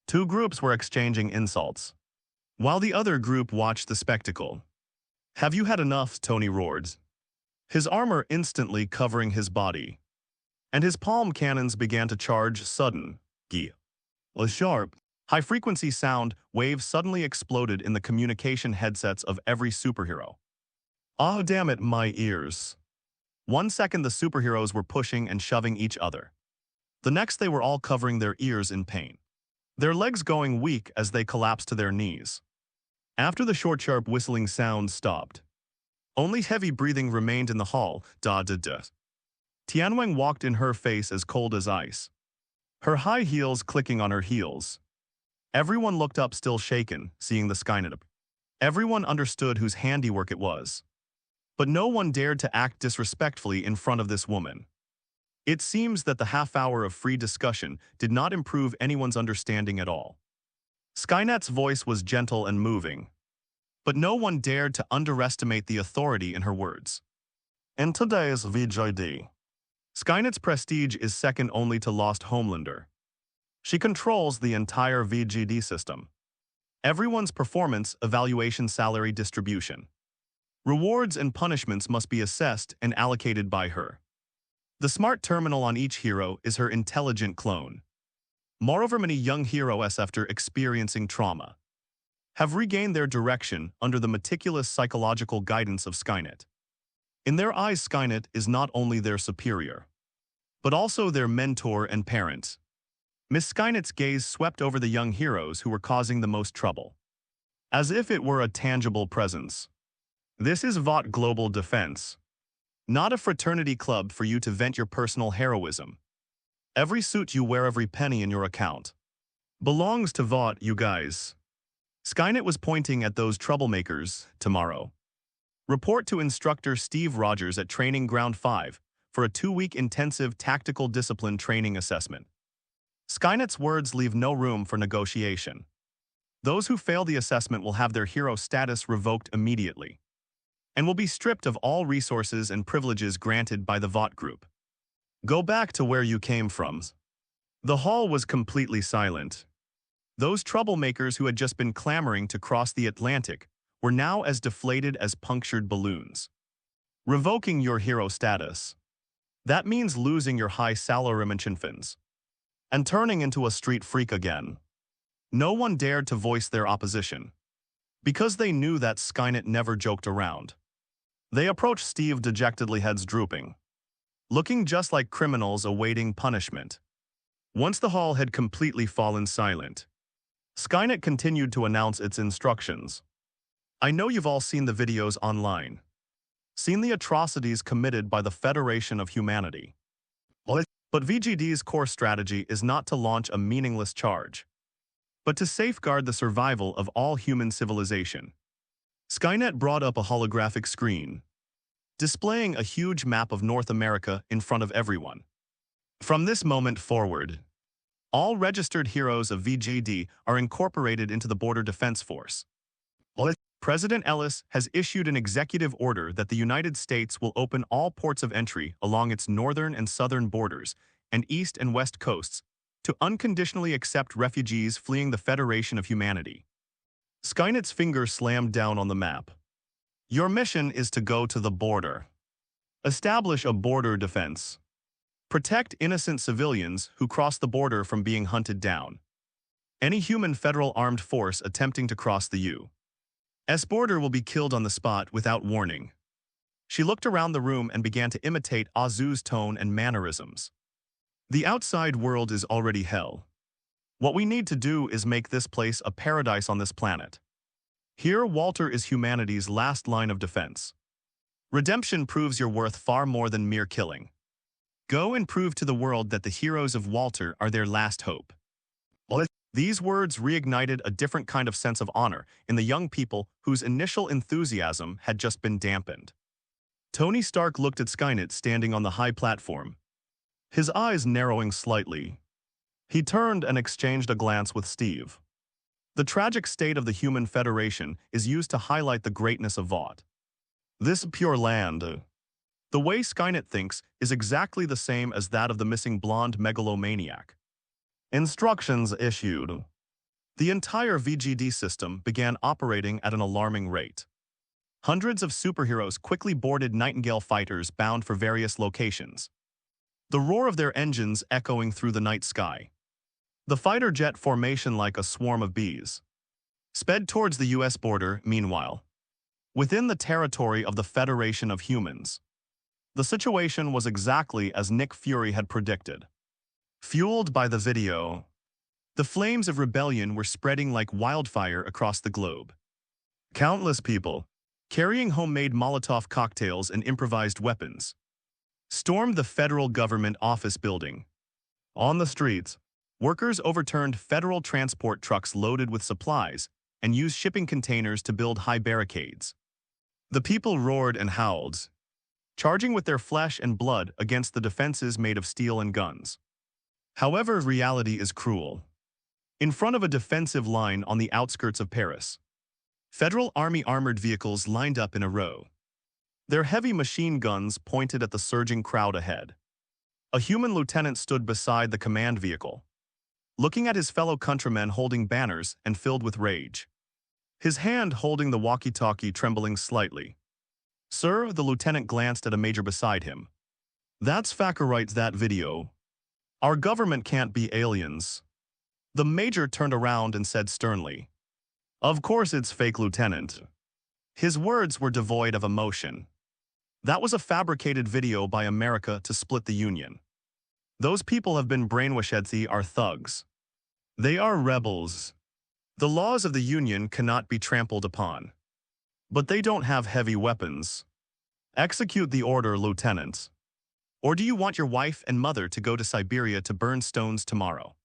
B: Two groups were exchanging insults, while the other group watched the spectacle. Have you had enough? Tony roared, his armor instantly covering his body, and his palm cannons began to charge. Sudden, a sharp, high-frequency sound wave suddenly exploded in the communication headsets of every superhero. Ah, damn it, my ears. 1 second the superheroes were pushing and shoving each other. The next they were all covering their ears in pain, their legs going weak as they collapsed to their knees. After the short, sharp whistling sound stopped, only heavy breathing remained in the hall. Tianwang walked in, her face as cold as ice, her high heels clicking on her heels. Everyone looked up, still shaken, seeing the Skynet. Everyone understood whose handiwork it was, but no one dared to act disrespectfully in front of this woman. It seems that the half-hour of free discussion did not improve anyone's understanding at all. Skynet's voice was gentle and moving, but no one dared to underestimate the authority in her words. In today's VJD, Skynet's prestige is second only to Lost Homelander. She controls the entire VGD system. Everyone's performance, evaluation, salary distribution, rewards and punishments must be assessed and allocated by her. The smart terminal on each hero is her intelligent clone. Moreover, many young heroes, after experiencing trauma, have regained their direction under the meticulous psychological guidance of Skynet. In their eyes, Skynet is not only their superior, but also their mentor and parent. Miss Skynet's gaze swept over the young heroes who were causing the most trouble, as if it were a tangible presence. This is Vought Global Defense, not a fraternity club for you to vent your personal heroism. Every suit you wear, every penny in your account, belongs to Vought, you guys. Skynet was pointing at those troublemakers. Tomorrow, report to Instructor Steve Rogers at Training Ground 5 for a 2-week intensive tactical discipline training assessment. Skynet's words leave no room for negotiation. Those who fail the assessment will have their hero status revoked immediately, and will be stripped of all resources and privileges granted by the Vought group. Go back to where you came from. The hall was completely silent. Those troublemakers who had just been clamoring to cross the Atlantic were now as deflated as punctured balloons. Revoking your hero status, that means losing your high salary mentions and turning into a street freak again. No one dared to voice their opposition, because they knew that Skynet never joked around. They approached Steve dejectedly, heads drooping, looking just like criminals awaiting punishment. Once the hall had completely fallen silent, Skynet continued to announce its instructions. I know you've all seen the videos online, seen the atrocities committed by the Federation of Humanity. But VGD's core strategy is not to launch a meaningless charge, but to safeguard the survival of all human civilization. Skynet brought up a holographic screen, displaying a huge map of North America in front of everyone. From this moment forward, all registered heroes of VGD are incorporated into the Border Defense Force. President Ellis has issued an executive order that the United States will open all ports of entry along its northern and southern borders and east and west coasts to unconditionally accept refugees fleeing the Federation of Humanity. Skynet's finger slammed down on the map. Your mission is to go to the border. Establish a border defense. Protect innocent civilians who cross the border from being hunted down. Any human federal armed force attempting to cross the U.S. border will be killed on the spot without warning. She looked around the room and began to imitate Azu's tone and mannerisms. The outside world is already hell. What we need to do is make this place a paradise on this planet. Here, Walter is humanity's last line of defense. Redemption proves your worth far more than mere killing. Go and prove to the world that the heroes of Walter are their last hope. These words reignited a different kind of sense of honor in the young people whose initial enthusiasm had just been dampened. Tony Stark looked at Skynet standing on the high platform. his eyes narrowing slightly. He turned and exchanged a glance with Steve. The tragic state of the human federation is used to highlight the greatness of Vought. This pure land. The way Skynet thinks is exactly the same as that of the missing blonde megalomaniac. Instructions issued. The entire VGD system began operating at an alarming rate. Hundreds of superheroes quickly boarded Nightingale fighters bound for various locations, the roar of their engines echoing through the night sky. The fighter jet formation like a swarm of bees sped towards the U.S. border. Meanwhile, within the territory of the Federation of Humans, the situation was exactly as Nick Fury had predicted. Fueled by the video, the flames of rebellion were spreading like wildfire across the globe. Countless people, carrying homemade Molotov cocktails and improvised weapons, stormed the federal government office building. On the streets, workers overturned federal transport trucks loaded with supplies and used shipping containers to build high barricades. The people roared and howled, charging with their flesh and blood against the defenses made of steel and guns. However, reality is cruel. In front of a defensive line on the outskirts of Paris, Federal Army armored vehicles lined up in a row. Their heavy machine guns pointed at the surging crowd ahead. A human lieutenant stood beside the command vehicle, looking at his fellow countrymen holding banners and filled with rage. His hand holding the walkie-talkie trembling slightly. "Sir," the lieutenant glanced at a major beside him. "That's Facker writes that video. Our government can't be aliens." The major turned around and said sternly, "Of course it's fake, Lieutenant." His words were devoid of emotion. That was a fabricated video by America to split the Union. Those people have been brainwashed. They are thugs. They are rebels. The laws of the Union cannot be trampled upon. But they don't have heavy weapons. Execute the order, Lieutenant. Or do you want your wife and mother to go to Siberia to burn stones tomorrow?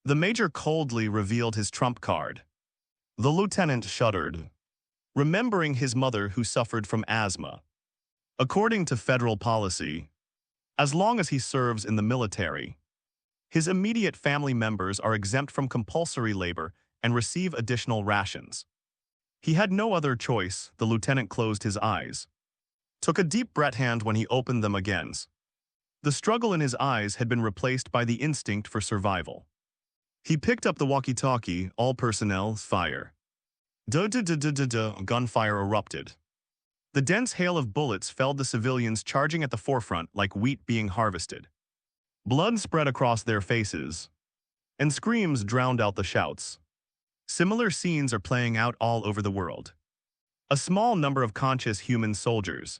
B: The major coldly revealed his trump card. The lieutenant shuddered, remembering his mother who suffered from asthma. According to federal policy, as long as he serves in the military, his immediate family members are exempt from compulsory labor and receive additional rations. He had no other choice. The lieutenant closed his eyes, took a deep breath, and when he opened them again, the struggle in his eyes had been replaced by the instinct for survival. He picked up the walkie-talkie. "All personnel, fire." Gunfire erupted. The dense hail of bullets felled the civilians charging at the forefront like wheat being harvested. Blood spread across their faces, and screams drowned out the shouts. Similar scenes are playing out all over the world. A small number of conscious human soldiers,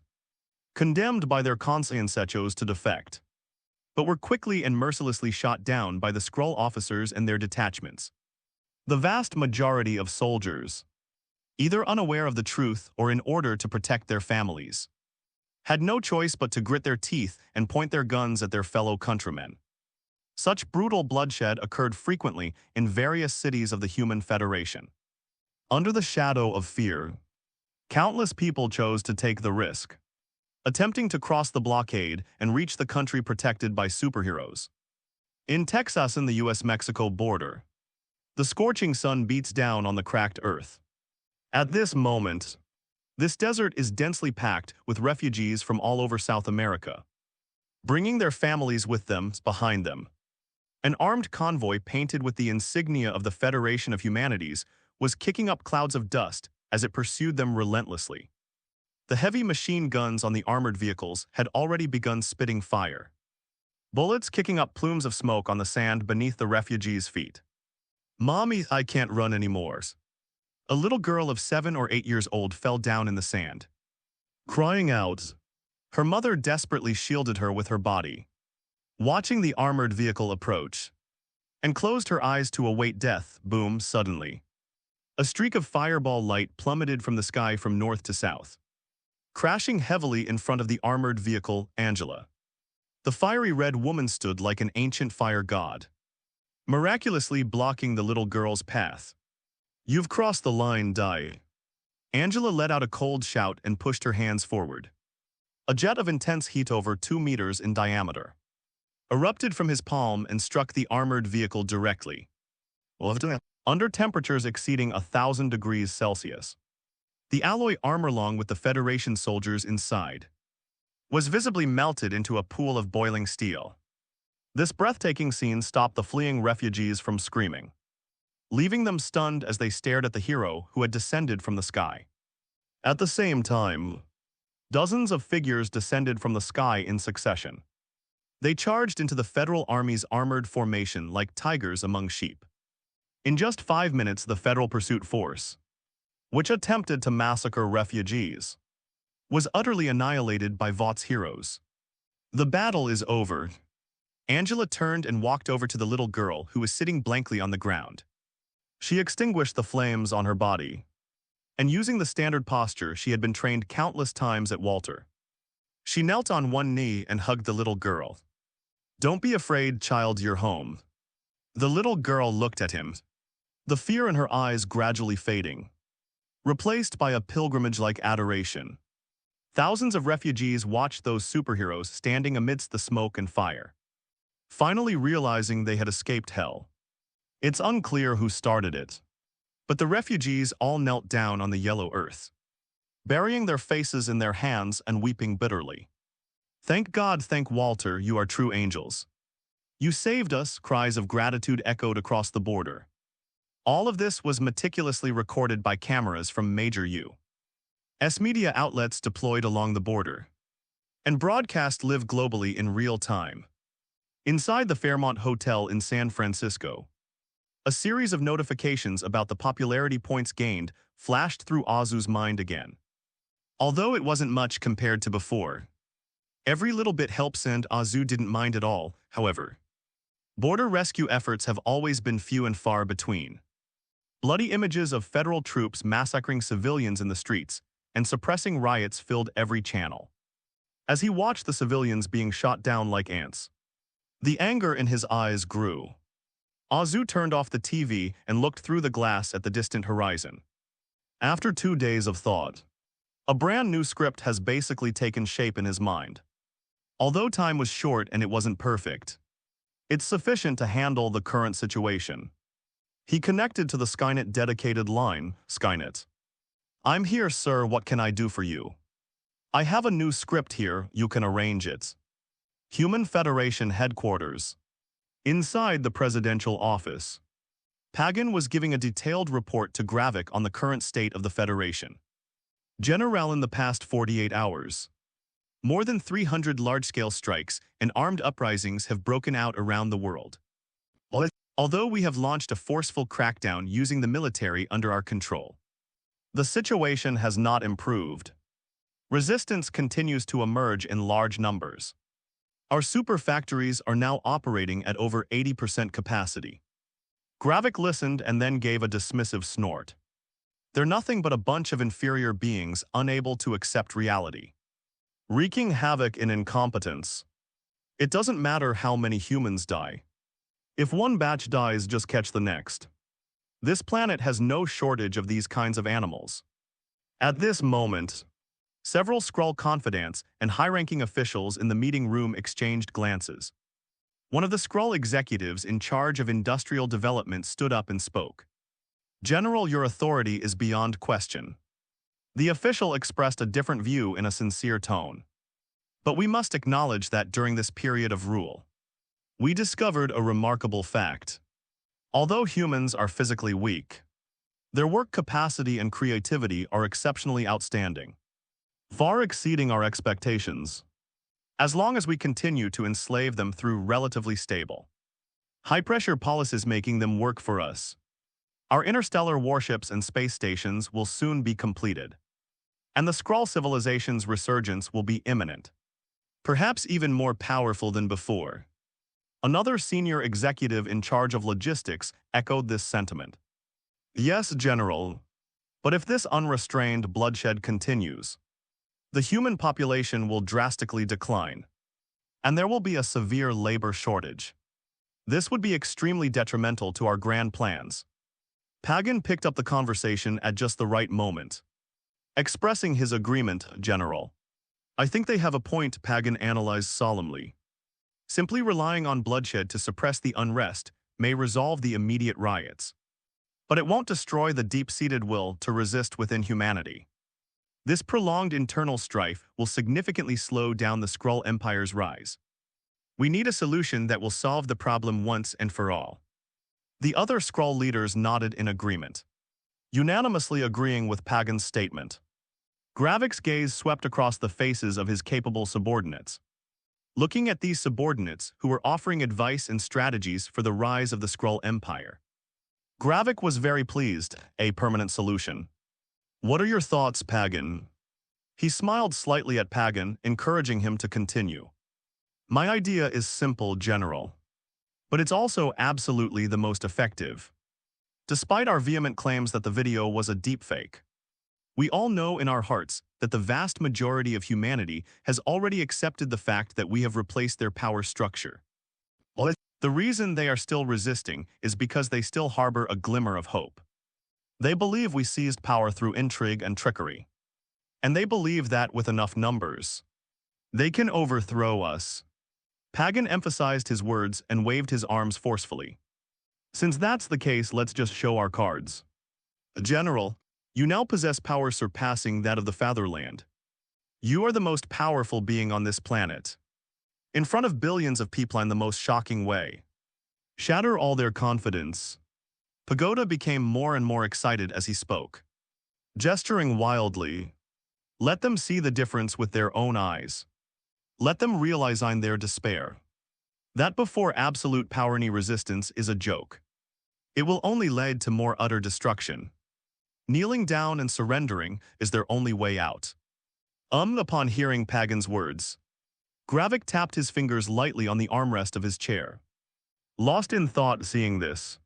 B: condemned by their conscienceros to defect, but were quickly and mercilessly shot down by the Skrull officers and their detachments. The vast majority of soldiers, either unaware of the truth or in order to protect their families, had no choice but to grit their teeth and point their guns at their fellow countrymen. Such brutal bloodshed occurred frequently in various cities of the Human Federation. Under the shadow of fear, countless people chose to take the risk, attempting to cross the blockade and reach the country protected by superheroes. In Texas and the U.S.-Mexico border, the scorching sun beats down on the cracked earth. At this moment, this desert is densely packed with refugees from all over South America, bringing their families with them behind them. An armed convoy painted with the insignia of the Federation of Humanities was kicking up clouds of dust as it pursued them relentlessly. The heavy machine guns on the armored vehicles had already begun spitting fire, bullets kicking up plumes of smoke on the sand beneath the refugees' feet. "Mommy, I can't run anymore." A little girl of 7 or 8 years old fell down in the sand, crying out. Her mother desperately shielded her with her body, watching the armored vehicle approach, and closed her eyes to await death. Boom, suddenly. A streak of fireball light plummeted from the sky from north to south, crashing heavily in front of the armored vehicle. Angela, the fiery red woman, stood like an ancient fire god, miraculously blocking the little girl's path. "You've crossed the line, die." Angela let out a cold shout and pushed her hands forward. A jet of intense heat over 2 meters in diameter erupted from his palm and struck the armored vehicle directly. Under temperatures exceeding 1,000 degrees Celsius. The alloy armor along with the Federation soldiers inside was visibly melted into a pool of boiling steel. This breathtaking scene stopped the fleeing refugees from screaming, leaving them stunned as they stared at the hero who had descended from the sky. At the same time, dozens of figures descended from the sky in succession. They charged into the Federal Army's armored formation like tigers among sheep. In just 5 minutes, the Federal Pursuit Force, which attempted to massacre refugees, was utterly annihilated by Vought's heroes. The battle is over. Angela turned and walked over to the little girl who was sitting blankly on the ground. She extinguished the flames on her body, and using the standard posture she had been trained countless times at Walter, she knelt on one knee and hugged the little girl. "Don't be afraid, child, you're home." The little girl looked at him, the fear in her eyes gradually fading, replaced by a pilgrimage-like adoration. Thousands of refugees watched those superheroes standing amidst the smoke and fire, finally realizing they had escaped hell. It's unclear who started it, but the refugees all knelt down on the yellow earth, burying their faces in their hands and weeping bitterly. "Thank God, thank Walter, you are true angels. You saved us," cries of gratitude echoed across the border. All of this was meticulously recorded by cameras from major U.S. media outlets deployed along the border, and broadcast live globally in real time. Inside the Fairmont Hotel in San Francisco, a series of notifications about the popularity points gained flashed through Azu's mind again. Although it wasn't much compared to before, every little bit helps, and Azu didn't mind at all, however. Border rescue efforts have always been few and far between. Bloody images of federal troops massacring civilians in the streets and suppressing riots filled every channel. As he watched the civilians being shot down like ants, the anger in his eyes grew. Azu turned off the TV and looked through the glass at the distant horizon. After 2 days of thought, a brand new script has basically taken shape in his mind. Although time was short and it wasn't perfect, it's sufficient to handle the current situation. He connected to the Skynet dedicated line. "Skynet. I'm here, sir, what can I do for you? I have a new script here, you can arrange it." Human Federation headquarters. Inside the presidential office, Pagan was giving a detailed report to Gravik on the current state of the Federation. "General, in the past 48 hours, more than 300 large-scale strikes and armed uprisings have broken out around the world. Although we have launched a forceful crackdown using the military under our control, the situation has not improved. Resistance continues to emerge in large numbers. Our super factories are now operating at over 80% capacity." Gravik listened and then gave a dismissive snort. "They're nothing but a bunch of inferior beings unable to accept reality, wreaking havoc in incompetence. It doesn't matter how many humans die. If one batch dies, just catch the next. This planet has no shortage of these kinds of animals." At this moment, several Skrull confidants and high-ranking officials in the meeting room exchanged glances. One of the Skrull executives in charge of industrial development stood up and spoke. "General, your authority is beyond question." The official expressed a different view in a sincere tone. "But we must acknowledge that during this period of rule, we discovered a remarkable fact. Although humans are physically weak, their work capacity and creativity are exceptionally outstanding, far exceeding our expectations. As long as we continue to enslave them through relatively stable, high-pressure policies making them work for us, our interstellar warships and space stations will soon be completed, and the Skrull civilization's resurgence will be imminent, perhaps even more powerful than before." Another senior executive in charge of logistics echoed this sentiment. "Yes, General, but if this unrestrained bloodshed continues, the human population will drastically decline, and there will be a severe labor shortage. This would be extremely detrimental to our grand plans." Pagan picked up the conversation at just the right moment, expressing his agreement. "General, I think they have a point," Pagan analyzed solemnly. Simply relying on bloodshed to suppress the unrest may resolve the immediate riots, but it won't destroy the deep-seated will to resist within humanity. This prolonged internal strife will significantly slow down the Skrull Empire's rise. We need a solution that will solve the problem once and for all. The other Skrull leaders nodded in agreement, unanimously agreeing with Pagan's statement. Gravik's gaze swept across the faces of his capable subordinates. Looking at these subordinates who were offering advice and strategies for the rise of the Skrull Empire, Gravik was very pleased. A permanent solution. What are your thoughts, Pagan? He smiled slightly at Pagan, encouraging him to continue. My idea is simple, General, but it's also absolutely the most effective. Despite our vehement claims that the video was a deepfake, we all know in our hearts that the vast majority of humanity has already accepted the fact that we have replaced their power structure. The reason they are still resisting is because they still harbor a glimmer of hope. They believe we seized power through intrigue and trickery. And they believe that with enough numbers, they can overthrow us. Pagan emphasized his words and waved his arms forcefully. Since that's the case, let's just show our cards. General, you now possess power surpassing that of the Fatherland. You are the most powerful being on this planet. In front of billions of people in the most shocking way. Shatter all their confidence. Pagoda became more and more excited as he spoke. Gesturing wildly, let them see the difference with their own eyes. Let them realize in their despair that before absolute power any resistance is a joke. It will only lead to more utter destruction. Kneeling down and surrendering is their only way out. Upon hearing Pagan's words, Gravik tapped his fingers lightly on the armrest of his chair. Lost in thought seeing this,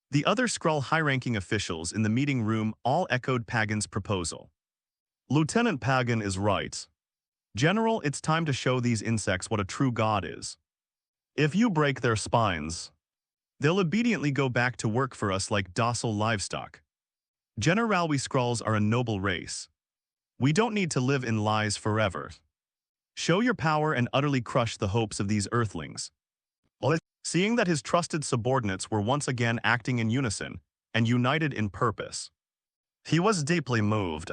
B: the other Skrull high-ranking officials in the meeting room all echoed Pagan's proposal. Lieutenant Pagan is right. General, it's time to show these insects what a true god is. If you break their spines, they'll obediently go back to work for us like docile livestock. General, we Skrulls are a noble race. We don't need to live in lies forever. Show your power and utterly crush the hopes of these Earthlings. Seeing that his trusted subordinates were once again acting in unison and united in purpose, he was deeply moved.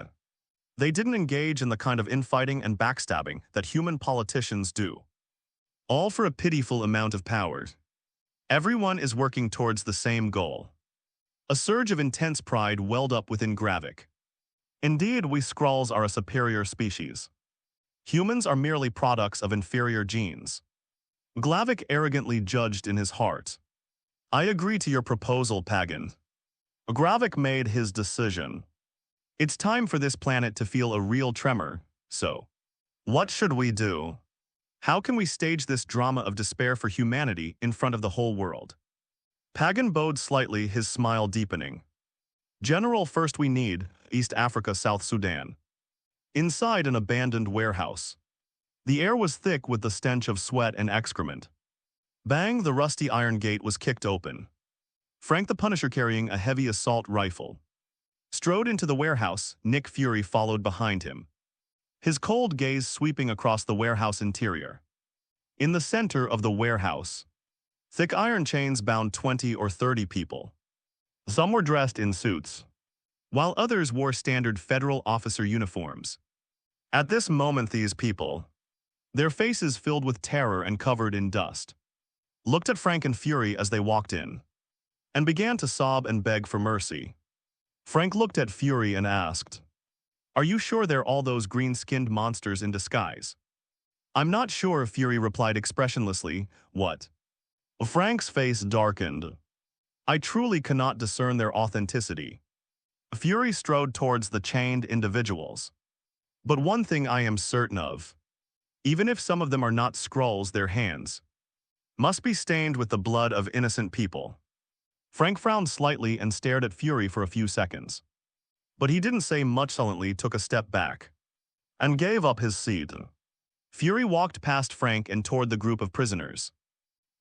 B: They didn't engage in the kind of infighting and backstabbing that human politicians do, all for a pitiful amount of power. Everyone is working towards the same goal. A surge of intense pride welled up within Gravik. Indeed, we Skrulls are a superior species. Humans are merely products of inferior genes. Gravik arrogantly judged in his heart. I agree to your proposal, Pagan. Gravik made his decision. It's time for this planet to feel a real tremor, so what should we do? How can we stage this drama of despair for humanity in front of the whole world? Pagan bowed slightly, his smile deepening. General, first we need East Africa, South Sudan. Inside an abandoned warehouse. The air was thick with the stench of sweat and excrement. Bang, the rusty iron gate was kicked open. Frank the Punisher, carrying a heavy assault rifle, strode into the warehouse. Nick Fury followed behind him, his cold gaze sweeping across the warehouse interior. In the center of the warehouse, thick iron chains bound 20 or 30 people. Some were dressed in suits, while others wore standard federal officer uniforms. At this moment, these people, their faces filled with terror and covered in dust, looked at Frank and Fury as they walked in, and began to sob and beg for mercy. Frank looked at Fury and asked, "Are you sure they're all those green-skinned monsters in disguise?" "I'm not sure," Fury replied expressionlessly. "What?" Frank's face darkened. "I truly cannot discern their authenticity." Fury strode towards the chained individuals. "But one thing I am certain of. Even if some of them are not Skrulls, their hands must be stained with the blood of innocent people." Frank frowned slightly and stared at Fury for a few seconds. But he didn't say much. Silently took a step back and gave up his seat. Fury walked past Frank and toward the group of prisoners.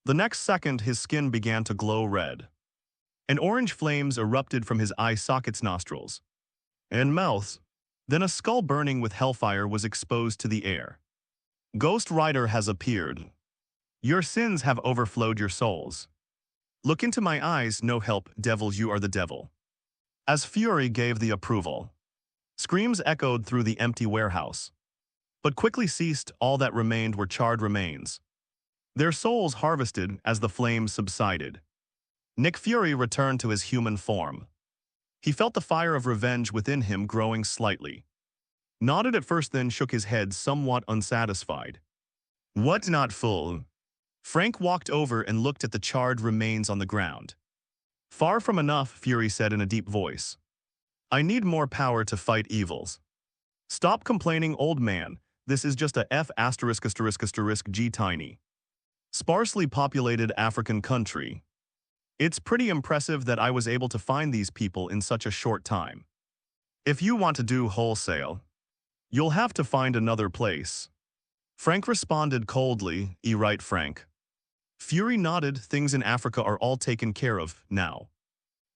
B: The next second, his skin began to glow red. And orange flames erupted from his eye sockets, nostrils, and mouth. Then a skull burning with hellfire was exposed to the air. "Ghost Rider has appeared. Your sins have overflowed your souls. Look into my eyes, no help, devil, you are the devil. As Fury gave the approval, screams echoed through the empty warehouse, but quickly ceased. All that remained were charred remains, their souls harvested as the flames subsided. Nick Fury returned to his human form. He felt the fire of revenge within him growing slightly. Nodded at first, then shook his head, somewhat unsatisfied. What, not full? Frank walked over and looked at the charred remains on the ground. Far from enough, Fury said in a deep voice. I need more power to fight evils. Stop complaining, old man. This is just a F***G tiny, sparsely populated African country. It's pretty impressive that I was able to find these people in such a short time. If you want to do wholesale, you'll have to find another place. Frank responded coldly, right, Frank. Fury nodded. Things in Africa are all taken care of now.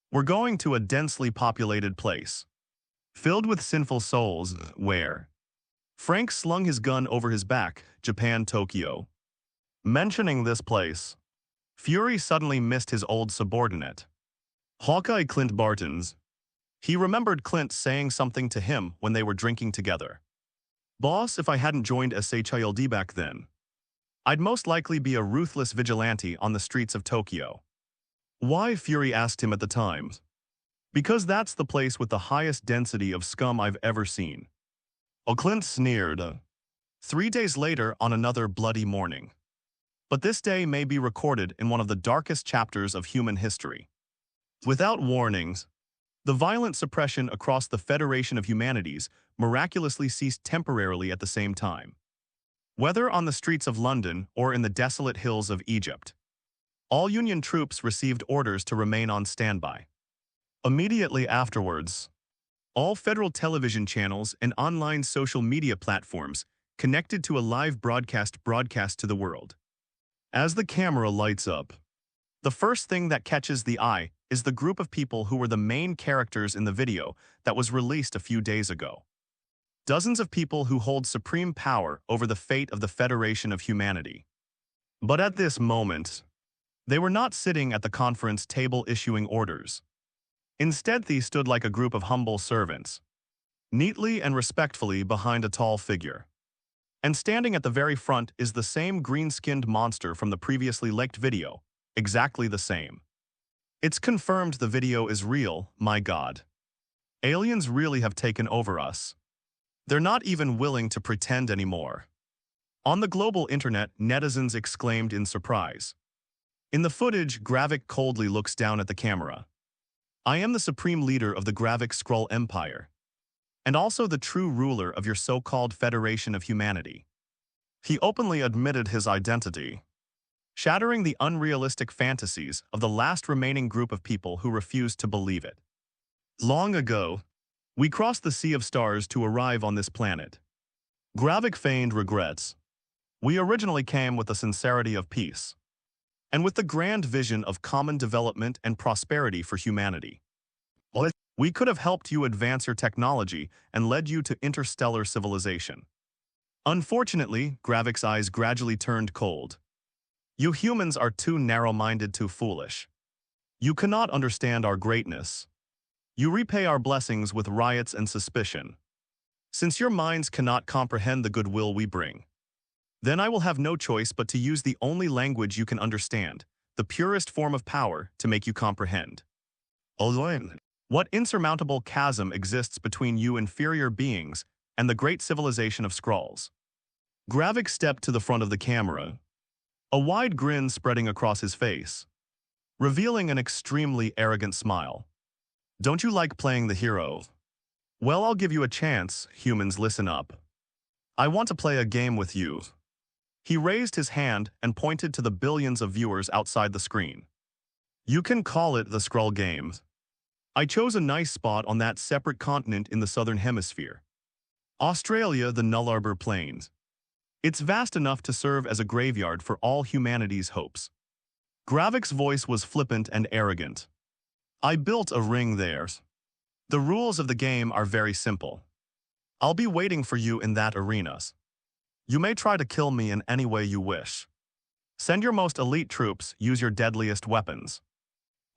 B: We're going to a densely populated place, filled with sinful souls, where? Frank slung his gun over his back. Japan, Tokyo. Mentioning this place, Fury suddenly missed his old subordinate, Hawkeye Clint Bartons. He remembered Clint saying something to him when they were drinking together. Boss, if I hadn't joined SHILD back then, I'd most likely be a ruthless vigilante on the streets of Tokyo. Why? Fury asked him at the time. Because that's the place with the highest density of scum I've ever seen. Clint sneered. 3 days later, on another bloody morning. But this day may be recorded in one of the darkest chapters of human history. Without warnings, the violent suppression across the Federation of Humanities miraculously ceased temporarily at the same time. Whether on the streets of London or in the desolate hills of Egypt, all Union troops received orders to remain on standby. Immediately afterwards, all federal television channels and online social media platforms connected to a live broadcast to the world. As the camera lights up, the first thing that catches the eye is the group of people who were the main characters in the video that was released a few days ago. Dozens of people who hold supreme power over the fate of the Federation of Humanity. But at this moment, they were not sitting at the conference table issuing orders. Instead, they stood like a group of humble servants, neatly and respectfully behind a tall figure. And standing at the very front is the same green-skinned monster from the previously leaked video, exactly the same. It's confirmed the video is real, my God. Aliens really have taken over us. They're not even willing to pretend anymore. On the global internet, netizens exclaimed in surprise. In the footage, Gravik coldly looks down at the camera. I am the supreme leader of the Gravik Skrull Empire, and also the true ruler of your so-called Federation of Humanity. He openly admitted his identity, shattering the unrealistic fantasies of the last remaining group of people who refused to believe it. Long ago, we crossed the sea of stars to arrive on this planet. Gravik feigned regrets. We originally came with the sincerity of peace, and with the grand vision of common development and prosperity for humanity. We could have helped you advance your technology and led you to interstellar civilization. Unfortunately, Gravik's eyes gradually turned cold. You humans are too narrow-minded, too foolish. You cannot understand our greatness. You repay our blessings with riots and suspicion. Since your minds cannot comprehend the goodwill we bring, then I will have no choice but to use the only language you can understand, the purest form of power, to make you comprehend. What insurmountable chasm exists between you inferior beings and the great civilization of Skrulls? Gravik stepped to the front of the camera, a wide grin spreading across his face, revealing an extremely arrogant smile. Don't you like playing the hero? Well, I'll give you a chance, humans, listen up. I want to play a game with you. He raised his hand and pointed to the billions of viewers outside the screen. You can call it the Skrull game. I chose a nice spot on that separate continent in the southern hemisphere. Australia, the Nullarbor Plains. It's vast enough to serve as a graveyard for all humanity's hopes. Gravik's voice was flippant and arrogant. I built a ring there. The rules of the game are very simple. I'll be waiting for you in that arena. You may try to kill me in any way you wish. Send your most elite troops, use your deadliest weapons.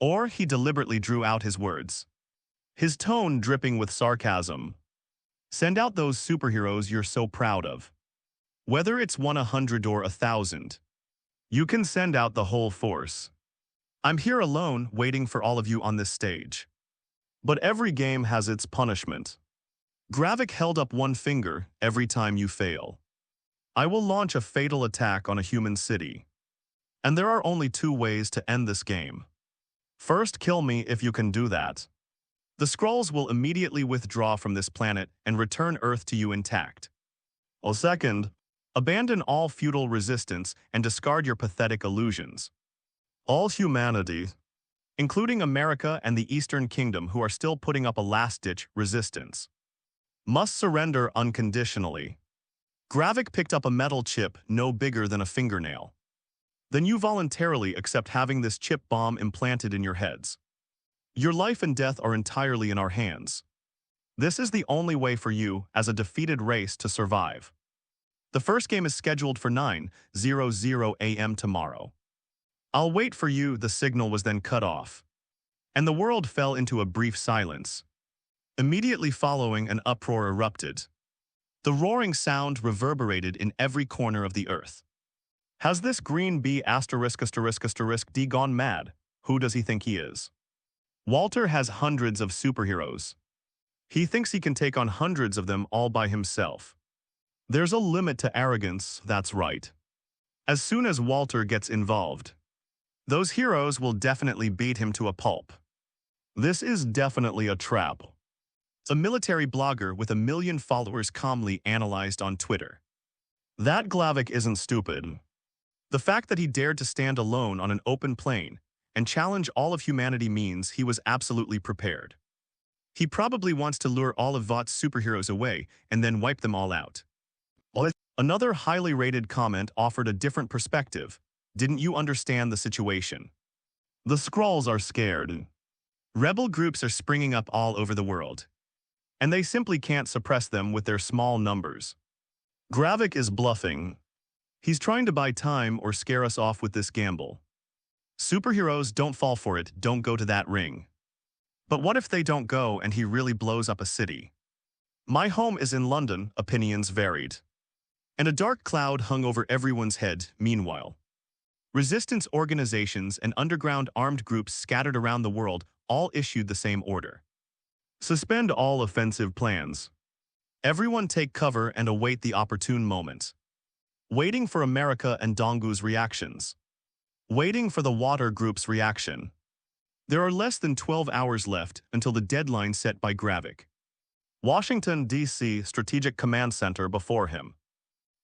B: Or he deliberately drew out his words, his tone dripping with sarcasm. Send out those superheroes you're so proud of. Whether it's 100 or 1,000, you can send out the whole force. I'm here alone, waiting for all of you on this stage. But every game has its punishment. Gravik held up one finger every time you fail. I will launch a fatal attack on a human city. And there are only two ways to end this game. First, kill me if you can do that. The Skrulls will immediately withdraw from this planet and return Earth to you intact. Or second, abandon all feudal resistance and discard your pathetic illusions. All humanity, including America and the Eastern Kingdom who are still putting up a last-ditch resistance, must surrender unconditionally. Gravik picked up a metal chip no bigger than a fingernail. Then you voluntarily accept having this chip bomb implanted in your heads. Your life and death are entirely in our hands. This is the only way for you, as a defeated race, to survive. The first game is scheduled for 9:00 a.m. tomorrow. I'll wait for you. The signal was then cut off. And the world fell into a brief silence. Immediately following, an uproar erupted. The roaring sound reverberated in every corner of the earth. Has this green bee ******* gone mad? Who does he think he is? Walter has hundreds of superheroes. He thinks he can take on hundreds of them all by himself. There's a limit to arrogance, that's right. As soon as Walter gets involved, those heroes will definitely beat him to a pulp. This is definitely a trap. A military blogger with 1 million followers calmly analyzed on Twitter. That Glavik isn't stupid. The fact that he dared to stand alone on an open plain and challenge all of humanity means he was absolutely prepared. He probably wants to lure all of Vought's superheroes away and then wipe them all out. Another highly rated comment offered a different perspective. Didn't you understand the situation? The Skrulls are scared. Rebel groups are springing up all over the world, and they simply can't suppress them with their small numbers. Gravik is bluffing. He's trying to buy time or scare us off with this gamble. Superheroes don't fall for it, don't go to that ring. But what if they don't go and he really blows up a city? My home is in London, opinions varied. And a dark cloud hung over everyone's head, meanwhile. Resistance organizations and underground armed groups scattered around the world all issued the same order. Suspend all offensive plans. Everyone take cover and await the opportune moment. Waiting for America and Dongu's reactions. Waiting for the Water Group's reaction. There are less than 12 hours left until the deadline set by Gravik. Washington, D.C. Strategic Command Center before him.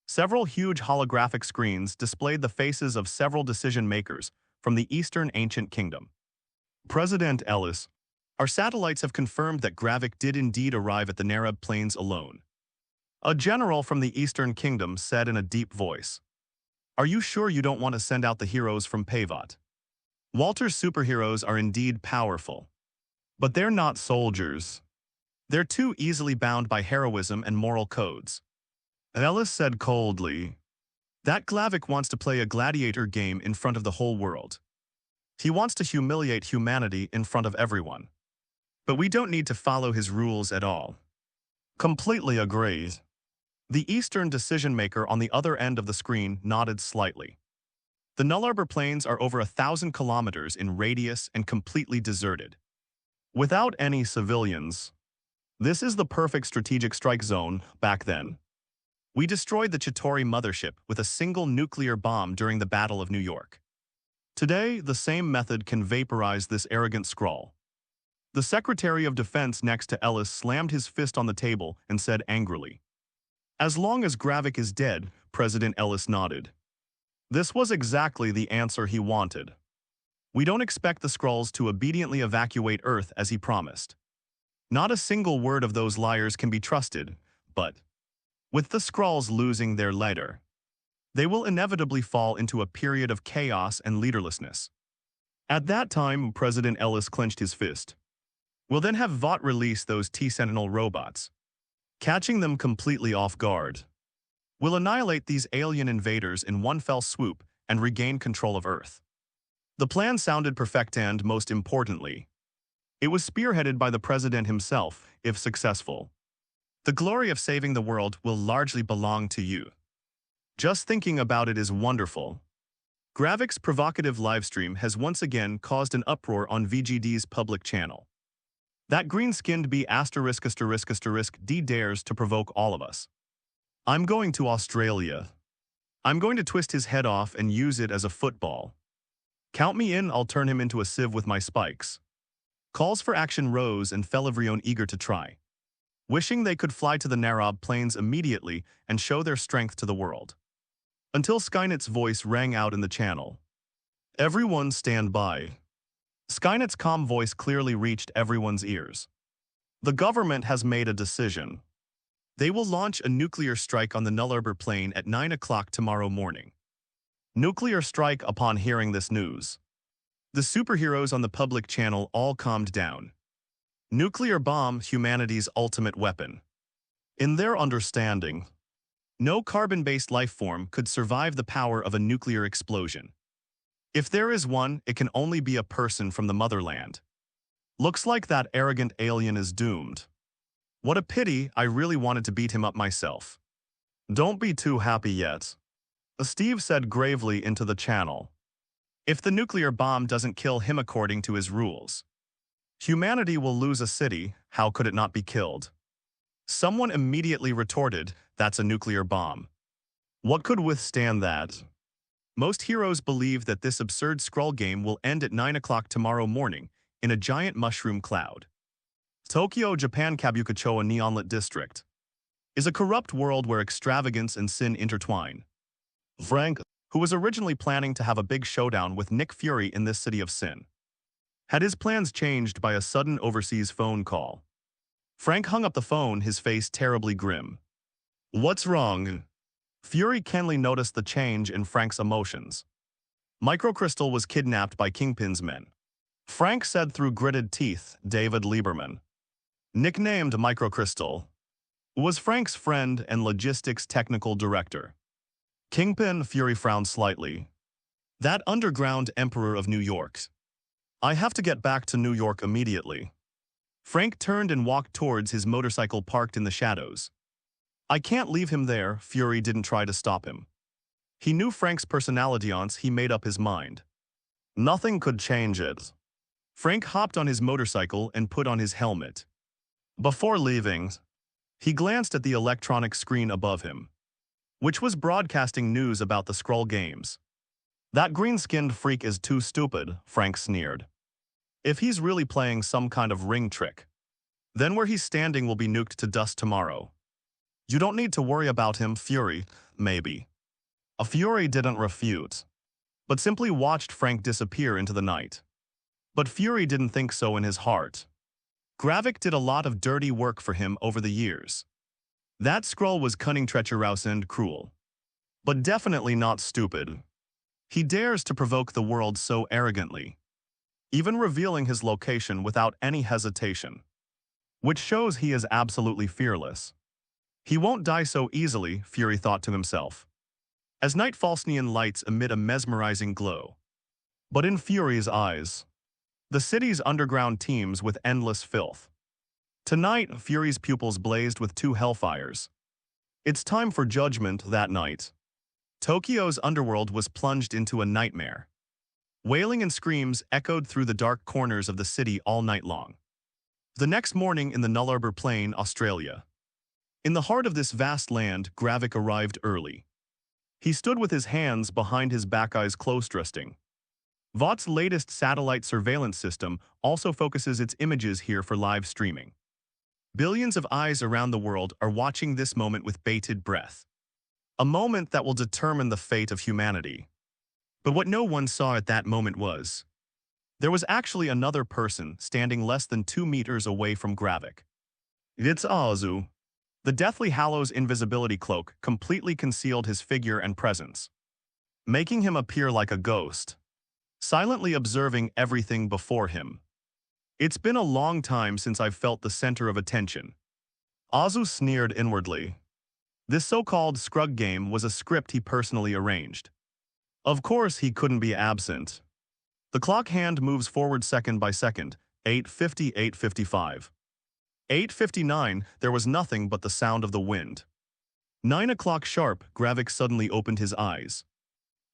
B: Several huge holographic screens displayed the faces of several decision-makers from the Eastern Ancient Kingdom. President Ellis, our satellites have confirmed that Gravik did indeed arrive at the Nareb Plains alone. A general from the Eastern Kingdom said in a deep voice, "Are you sure you don't want to send out the heroes from Vought? Walter's superheroes are indeed powerful. But they're not soldiers. They're too easily bound by heroism and moral codes." Ellis said coldly, "That Glavik wants to play a gladiator game in front of the whole world. He wants to humiliate humanity in front of everyone. But we don't need to follow his rules at all." Completely agreed. The Eastern decision-maker on the other end of the screen nodded slightly. The Nullarbor Plains are over 1,000 kilometers in radius and completely deserted. Without any civilians. This is the perfect strategic strike zone back then. We destroyed the Chitauri mothership with a single nuclear bomb during the Battle of New York. Today, the same method can vaporize this arrogant Skrull. The Secretary of Defense next to Ellis slammed his fist on the table and said angrily, "As long as Gravik is dead," President Ellis nodded. This was exactly the answer he wanted. We don't expect the Skrulls to obediently evacuate Earth as he promised. Not a single word of those liars can be trusted, but with the Skrulls losing their leader, they will inevitably fall into a period of chaos and leaderlessness. At that time, President Ellis clenched his fist. We'll then have Vought release those T-Sentinel robots, catching them completely off guard. We'll annihilate these alien invaders in one fell swoop and regain control of Earth. The plan sounded perfect and, most importantly, it was spearheaded by the president himself, if successful. The glory of saving the world will largely belong to you. Just thinking about it is wonderful. Gravik's provocative livestream has once again caused an uproar on VGD's public channel. That green-skinned B*** D dares to provoke all of us. I'm going to Australia. I'm going to twist his head off and use it as a football. Count me in, I'll turn him into a sieve with my spikes. Calls for action rose and fell everyone eager to try, wishing they could fly to the Narab plains immediately and show their strength to the world. Until Skynet's voice rang out in the channel. Everyone stand by. Skynet's calm voice clearly reached everyone's ears. The government has made a decision. They will launch a nuclear strike on the Nullarbor Plain at 9 o'clock tomorrow morning. Nuclear strike. Upon hearing this news, the superheroes on the public channel all calmed down. Nuclear bomb, humanity's ultimate weapon. In their understanding, no carbon-based life form could survive the power of a nuclear explosion. If there is one, it can only be a person from the motherland. Looks like that arrogant alien is doomed. What a pity, I really wanted to beat him up myself. Don't be too happy yet. Steve said gravely into the channel. If the nuclear bomb doesn't kill him according to his rules, humanity will lose a city. How could it not be killed? Someone immediately retorted, that's a nuclear bomb. What could withstand that? Most heroes believe that this absurd Skrull game will end at 9 o'clock tomorrow morning in a giant mushroom cloud. Tokyo, Japan. Kabukicho, a neonlit district, is a corrupt world where extravagance and sin intertwine. Frank, who was originally planning to have a big showdown with Nick Fury in this city of sin, had his plans changed by a sudden overseas phone call. Frank hung up the phone, his face terribly grim. What's wrong? Fury keenly noticed the change in Frank's emotions. Microcrystal was kidnapped by Kingpin's men, Frank said through gritted teeth. David Lieberman, nicknamed Microcrystal, was Frank's friend and logistics technical director. Kingpin. Fury frowned slightly. That underground emperor of New York. I have to get back to New York immediately. Frank turned and walked towards his motorcycle parked in the shadows. I can't leave him there. Fury didn't try to stop him. He knew Frank's personality once he made up his mind. Nothing could change it. Frank hopped on his motorcycle and put on his helmet. Before leaving, he glanced at the electronic screen above him, which was broadcasting news about the Skrull games. That green-skinned freak is too stupid, Frank sneered. If he's really playing some kind of ring trick, then where he's standing will be nuked to dust tomorrow. You don't need to worry about him, Fury, maybe. A Fury didn't refute, but simply watched Frank disappear into the night. But Fury didn't think so in his heart. Gravik did a lot of dirty work for him over the years. That Skrull was cunning, treacherous, and cruel, but definitely not stupid. He dares to provoke the world so arrogantly, even revealing his location without any hesitation, which shows he is absolutely fearless. He won't die so easily, Fury thought to himself, as night falls neon lights emit a mesmerizing glow. But in Fury's eyes, the city's underground teems with endless filth. Tonight, Fury's pupils blazed with two hellfires. It's time for judgment. That night, Tokyo's underworld was plunged into a nightmare. Wailing and screams echoed through the dark corners of the city all night long. The next morning in the Nullarbor Plain, Australia, in the heart of this vast land, Gravik arrived early. He stood with his hands behind his back, eyes closed, resting. Vought's latest satellite surveillance system also focuses its images here for live streaming. Billions of eyes around the world are watching this moment with bated breath. A moment that will determine the fate of humanity. But what no one saw at that moment was, there was actually another person standing less than 2 meters away from Gravik. It's Azu. The Deathly Hallows invisibility cloak completely concealed his figure and presence, making him appear like a ghost, silently observing everything before him. It's been a long time since I've felt the center of attention. Azu sneered inwardly. This so-called Scrug game was a script he personally arranged. Of course, he couldn't be absent. The clock hand moves forward second by second, 8:50, 8:55. 8:59, there was nothing but the sound of the wind. 9 o'clock sharp, Gravik suddenly opened his eyes.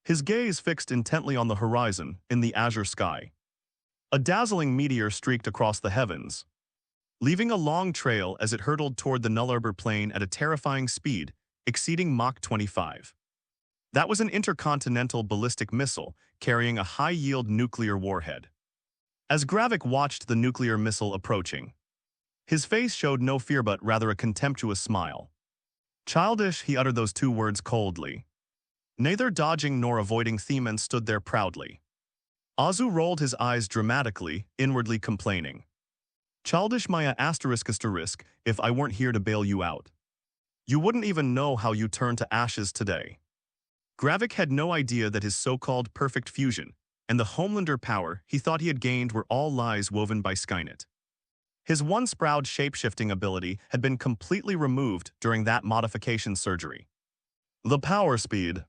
B: His gaze fixed intently on the horizon, in the azure sky. A dazzling meteor streaked across the heavens, leaving a long trail as it hurtled toward the Nullarbor Plain at a terrifying speed, exceeding Mach 25. That was an intercontinental ballistic missile carrying a high-yield nuclear warhead. As Gravik watched the nuclear missile approaching, his face showed no fear but rather a contemptuous smile. Childish, he uttered those two words coldly. Neither dodging nor avoiding Themen stood there proudly. Azu rolled his eyes dramatically, inwardly complaining. Childish Maya asterisk, if I weren't here to bail you out. You wouldn't even know how you turned to ashes today. Gravik had no idea that his so-called perfect fusion and the Homelander power he thought he had gained were all lies woven by Skynet. His once proud shape-shifting ability had been completely removed during that modification surgery. The power, speed,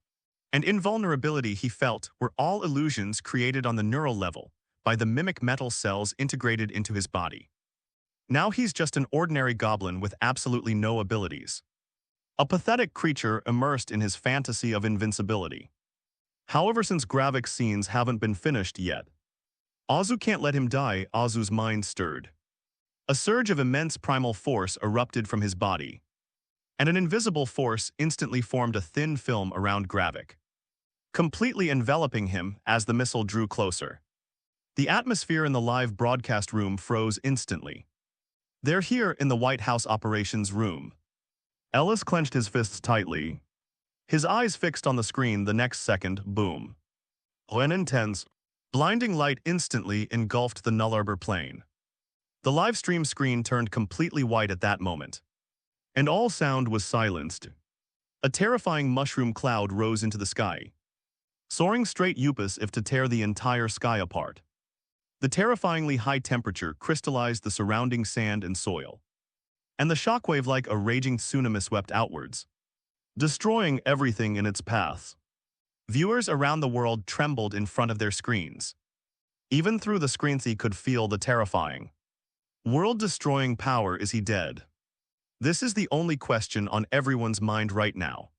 B: and invulnerability he felt were all illusions created on the neural level by the mimic metal cells integrated into his body. Now he's just an ordinary goblin with absolutely no abilities. A pathetic creature immersed in his fantasy of invincibility. However, since Gravik's scenes haven't been finished yet, Azu can't let him die. Azu's mind stirred. A surge of immense primal force erupted from his body, and an invisible force instantly formed a thin film around Gravik, completely enveloping him as the missile drew closer. The atmosphere in the live broadcast room froze instantly. They're here in the White House operations room. Ellis clenched his fists tightly, his eyes fixed on the screen. The next second, boom. An intense, blinding light instantly engulfed the Nullarbor Plain. The live stream screen turned completely white at that moment, and all sound was silenced. A terrifying mushroom cloud rose into the sky, soaring straight upus if to tear the entire sky apart. The terrifyingly high temperature crystallized the surrounding sand and soil, and the shockwave like a raging tsunami swept outwards, destroying everything in its path. Viewers around the world trembled in front of their screens. Even through the screens he could feel the terrifying, world-destroying power. Is he dead? This is the only question on everyone's mind right now.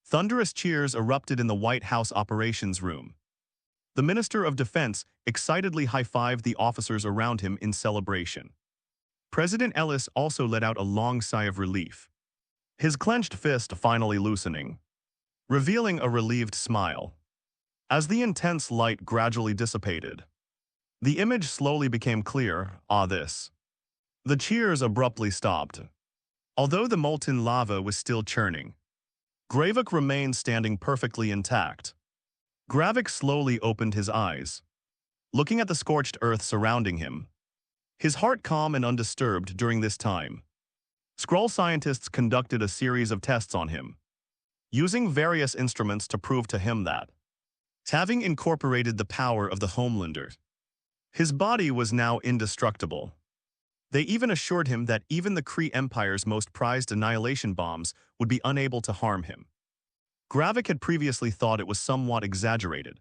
B: Thunderous cheers erupted in the White House operations room. The Minister of Defense excitedly high-fived the officers around him in celebration. President Ellis also let out a long sigh of relief, his clenched fist finally loosening, revealing a relieved smile. As the intense light gradually dissipated, the image slowly became clear. This. The cheers abruptly stopped. Although the molten lava was still churning, Gravik remained standing perfectly intact. Gravik slowly opened his eyes, looking at the scorched earth surrounding him, his heart calm and undisturbed during this time. Skrull scientists conducted a series of tests on him, using various instruments to prove to him that, having incorporated the power of the Homelander, his body was now indestructible. They even assured him that even the Kree Empire's most prized annihilation bombs would be unable to harm him. Gravik had previously thought it was somewhat exaggerated,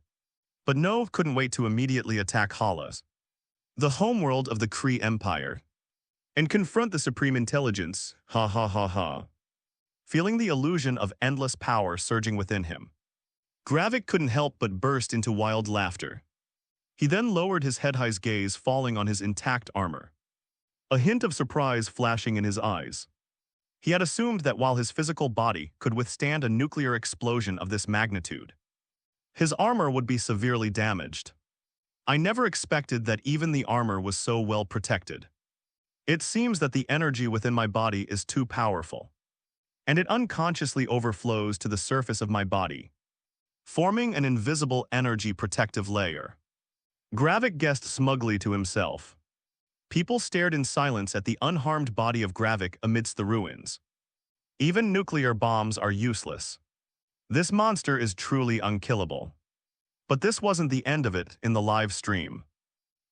B: but no, couldn't wait to immediately attack Halas, the homeworld of the Kree Empire, and confront the Supreme Intelligence. Ha ha ha ha. Feeling the illusion of endless power surging within him, Gravik couldn't help but burst into wild laughter. He then lowered his head-high gaze, falling on his intact armor, a hint of surprise flashing in his eyes. He had assumed that while his physical body could withstand a nuclear explosion of this magnitude, his armor would be severely damaged. I never expected that even the armor was so well protected. It seems that the energy within my body is too powerful, and it unconsciously overflows to the surface of my body, forming an invisible energy protective layer. Gravik guessed smugly to himself. People stared in silence at the unharmed body of Gravik amidst the ruins. Even nuclear bombs are useless. This monster is truly unkillable. But this wasn't the end of it in the live stream.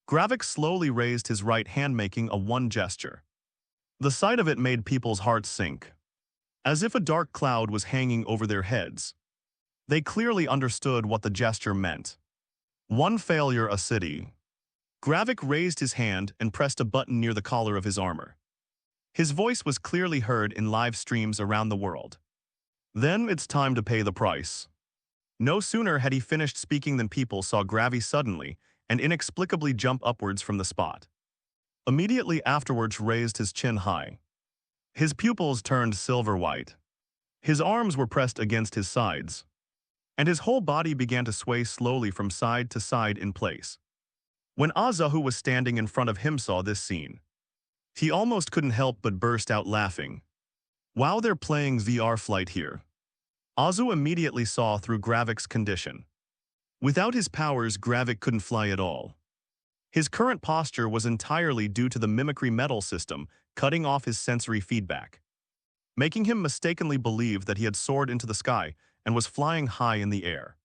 B: Gravik slowly raised his right hand, making a one gesture. The sight of it made people's hearts sink, as if a dark cloud was hanging over their heads. They clearly understood what the gesture meant. One failure a city. Gravik raised his hand and pressed a button near the collar of his armor. His voice was clearly heard in live streams around the world. Then it's time to pay the price. No sooner had he finished speaking than people saw Gravy suddenly and inexplicably jump upwards from the spot. Immediately afterwards raised his chin high. His pupils turned silver-white. His arms were pressed against his sides, and his whole body began to sway slowly from side to side in place. When Aza, who was standing in front of him, saw this scene, he almost couldn't help but burst out laughing. Wow, they're playing VR Flight here. Azu immediately saw through Gravik's condition. Without his powers, Gravik couldn't fly at all. His current posture was entirely due to the mimicry metal system cutting off his sensory feedback, making him mistakenly believe that he had soared into the sky and was flying high in the air.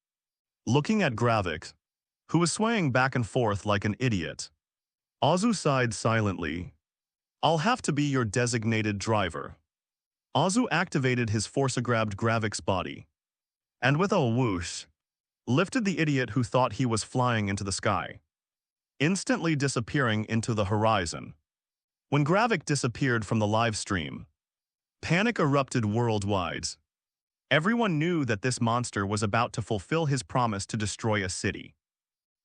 B: Looking at Gravik, who was swaying back and forth like an idiot, Azu sighed silently. I'll have to be your designated driver. Azu activated his force, grabbed Gravik's body, and with a whoosh, lifted the idiot who thought he was flying into the sky, instantly disappearing into the horizon. When Gravik disappeared from the live stream, panic erupted worldwide. Everyone knew that this monster was about to fulfill his promise to destroy a city.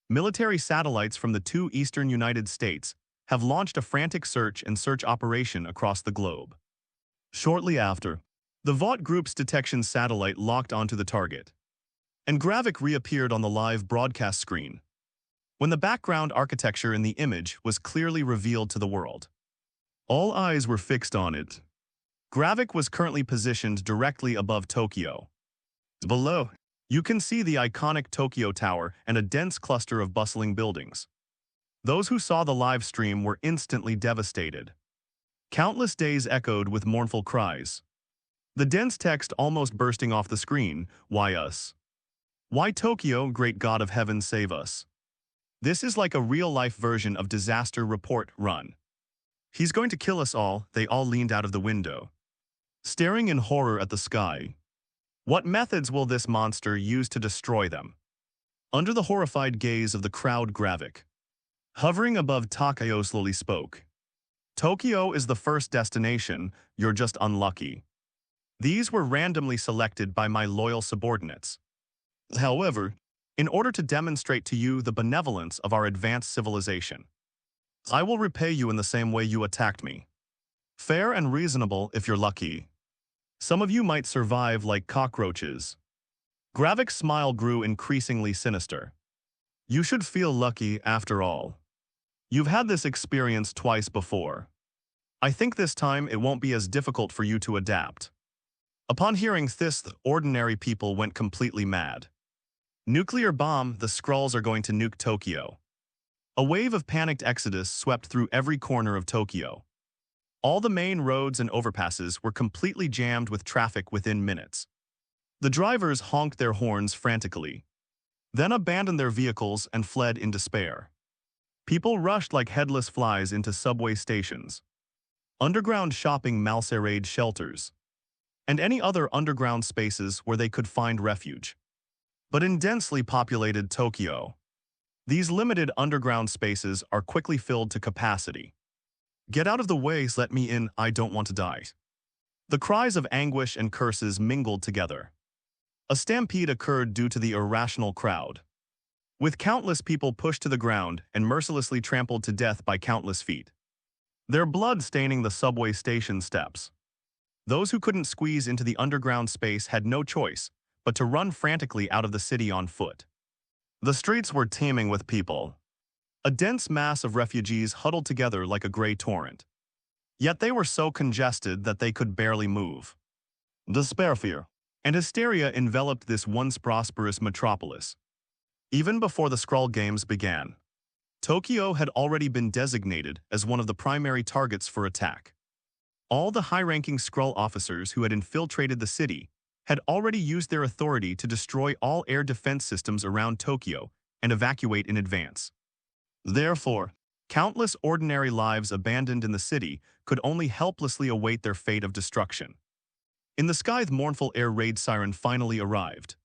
B: Military satellites from the two eastern United States have launched a frantic search and search operation across the globe. Shortly after, the Vought group's detection satellite locked onto the target, and Gravik reappeared on the live broadcast screen. When the background architecture in the image was clearly revealed to the world, all eyes were fixed on it. Gravik was currently positioned directly above Tokyo. Below, you can see the iconic Tokyo Tower and a dense cluster of bustling buildings. Those who saw the live stream were instantly devastated. Countless days echoed with mournful cries. The dense text almost bursting off the screen, "Why us? Why Tokyo, great God of heaven, save us?" This is like a real-life version of Disaster Report Run. He's going to kill us all. They all leaned out of the window, staring in horror at the sky. What methods will this monster use to destroy them? Under the horrified gaze of the crowd, Gravik, hovering above Tokyo, slowly spoke. Tokyo is the first destination. You're just unlucky. These were randomly selected by my loyal subordinates. However, in order to demonstrate to you the benevolence of our advanced civilization, I will repay you in the same way you attacked me. Fair and reasonable if you're lucky. Some of you might survive like cockroaches. Gravik's smile grew increasingly sinister. You should feel lucky after all. You've had this experience twice before. I think this time it won't be as difficult for you to adapt. Upon hearing this, the ordinary people went completely mad. Nuclear bomb, the Skrulls are going to nuke Tokyo. A wave of panicked exodus swept through every corner of Tokyo. All the main roads and overpasses were completely jammed with traffic within minutes. The drivers honked their horns frantically, then abandoned their vehicles and fled in despair. People rushed like headless flies into subway stations, underground shopping malls, shelters, and any other underground spaces where they could find refuge. But in densely populated Tokyo, these limited underground spaces are quickly filled to capacity. Get out of the way, let me in, I don't want to die. The cries of anguish and curses mingled together. A stampede occurred due to the irrational crowd, with countless people pushed to the ground and mercilessly trampled to death by countless feet, their blood staining the subway station steps. Those who couldn't squeeze into the underground space had no choice but to run frantically out of the city on foot. The streets were teeming with people, a dense mass of refugees huddled together like a gray torrent. Yet they were so congested that they could barely move. Despair, fear, and hysteria enveloped this once prosperous metropolis. Even before the Skrull Games began, Tokyo had already been designated as one of the primary targets for attack. All the high-ranking Skrull officers who had infiltrated the city had already used their authority to destroy all air defense systems around Tokyo and evacuate in advance. Therefore, countless ordinary lives abandoned in the city could only helplessly await their fate of destruction. In the sky, the mournful air raid siren finally arrived.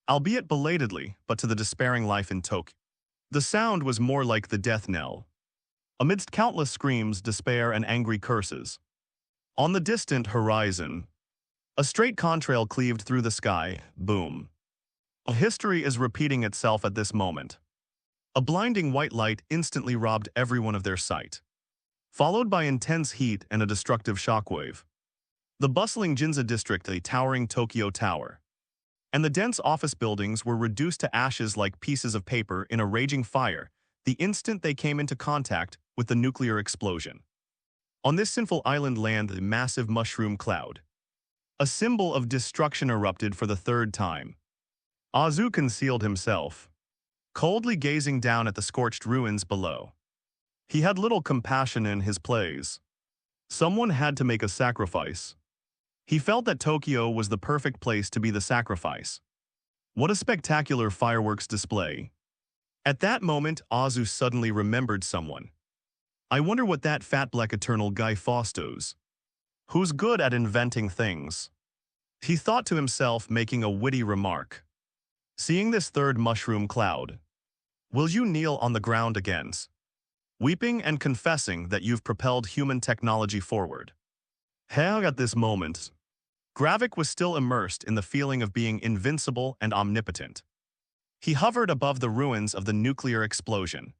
B: albeit belatedly, but to the despairing life in Tokyo. The sound was more like the death knell. Amidst countless screams, despair, and angry curses. On the distant horizon, a straight contrail cleaved through the sky, boom. History is repeating itself at this moment. A blinding white light instantly robbed everyone of their sight, followed by intense heat and a destructive shockwave. The bustling Ginza district, a towering Tokyo tower, and the dense office buildings were reduced to ashes like pieces of paper in a raging fire the instant they came into contact with the nuclear explosion. On this sinful island land, the massive mushroom cloud, a symbol of destruction, erupted for the third time. Azu concealed himself, coldly gazing down at the scorched ruins below. He had little compassion in his plays. Someone had to make a sacrifice. He felt that Tokyo was the perfect place to be the sacrifice. What a spectacular fireworks display. At that moment, Azu suddenly remembered someone. I wonder what that fat black eternal guy Faustos, who's good at inventing things. He thought to himself, making a witty remark. Seeing this third mushroom cloud, will you kneel on the ground again, weeping and confessing that you've propelled human technology forward? Hell, at this moment, Gravik was still immersed in the feeling of being invincible and omnipotent. He hovered above the ruins of the nuclear explosion,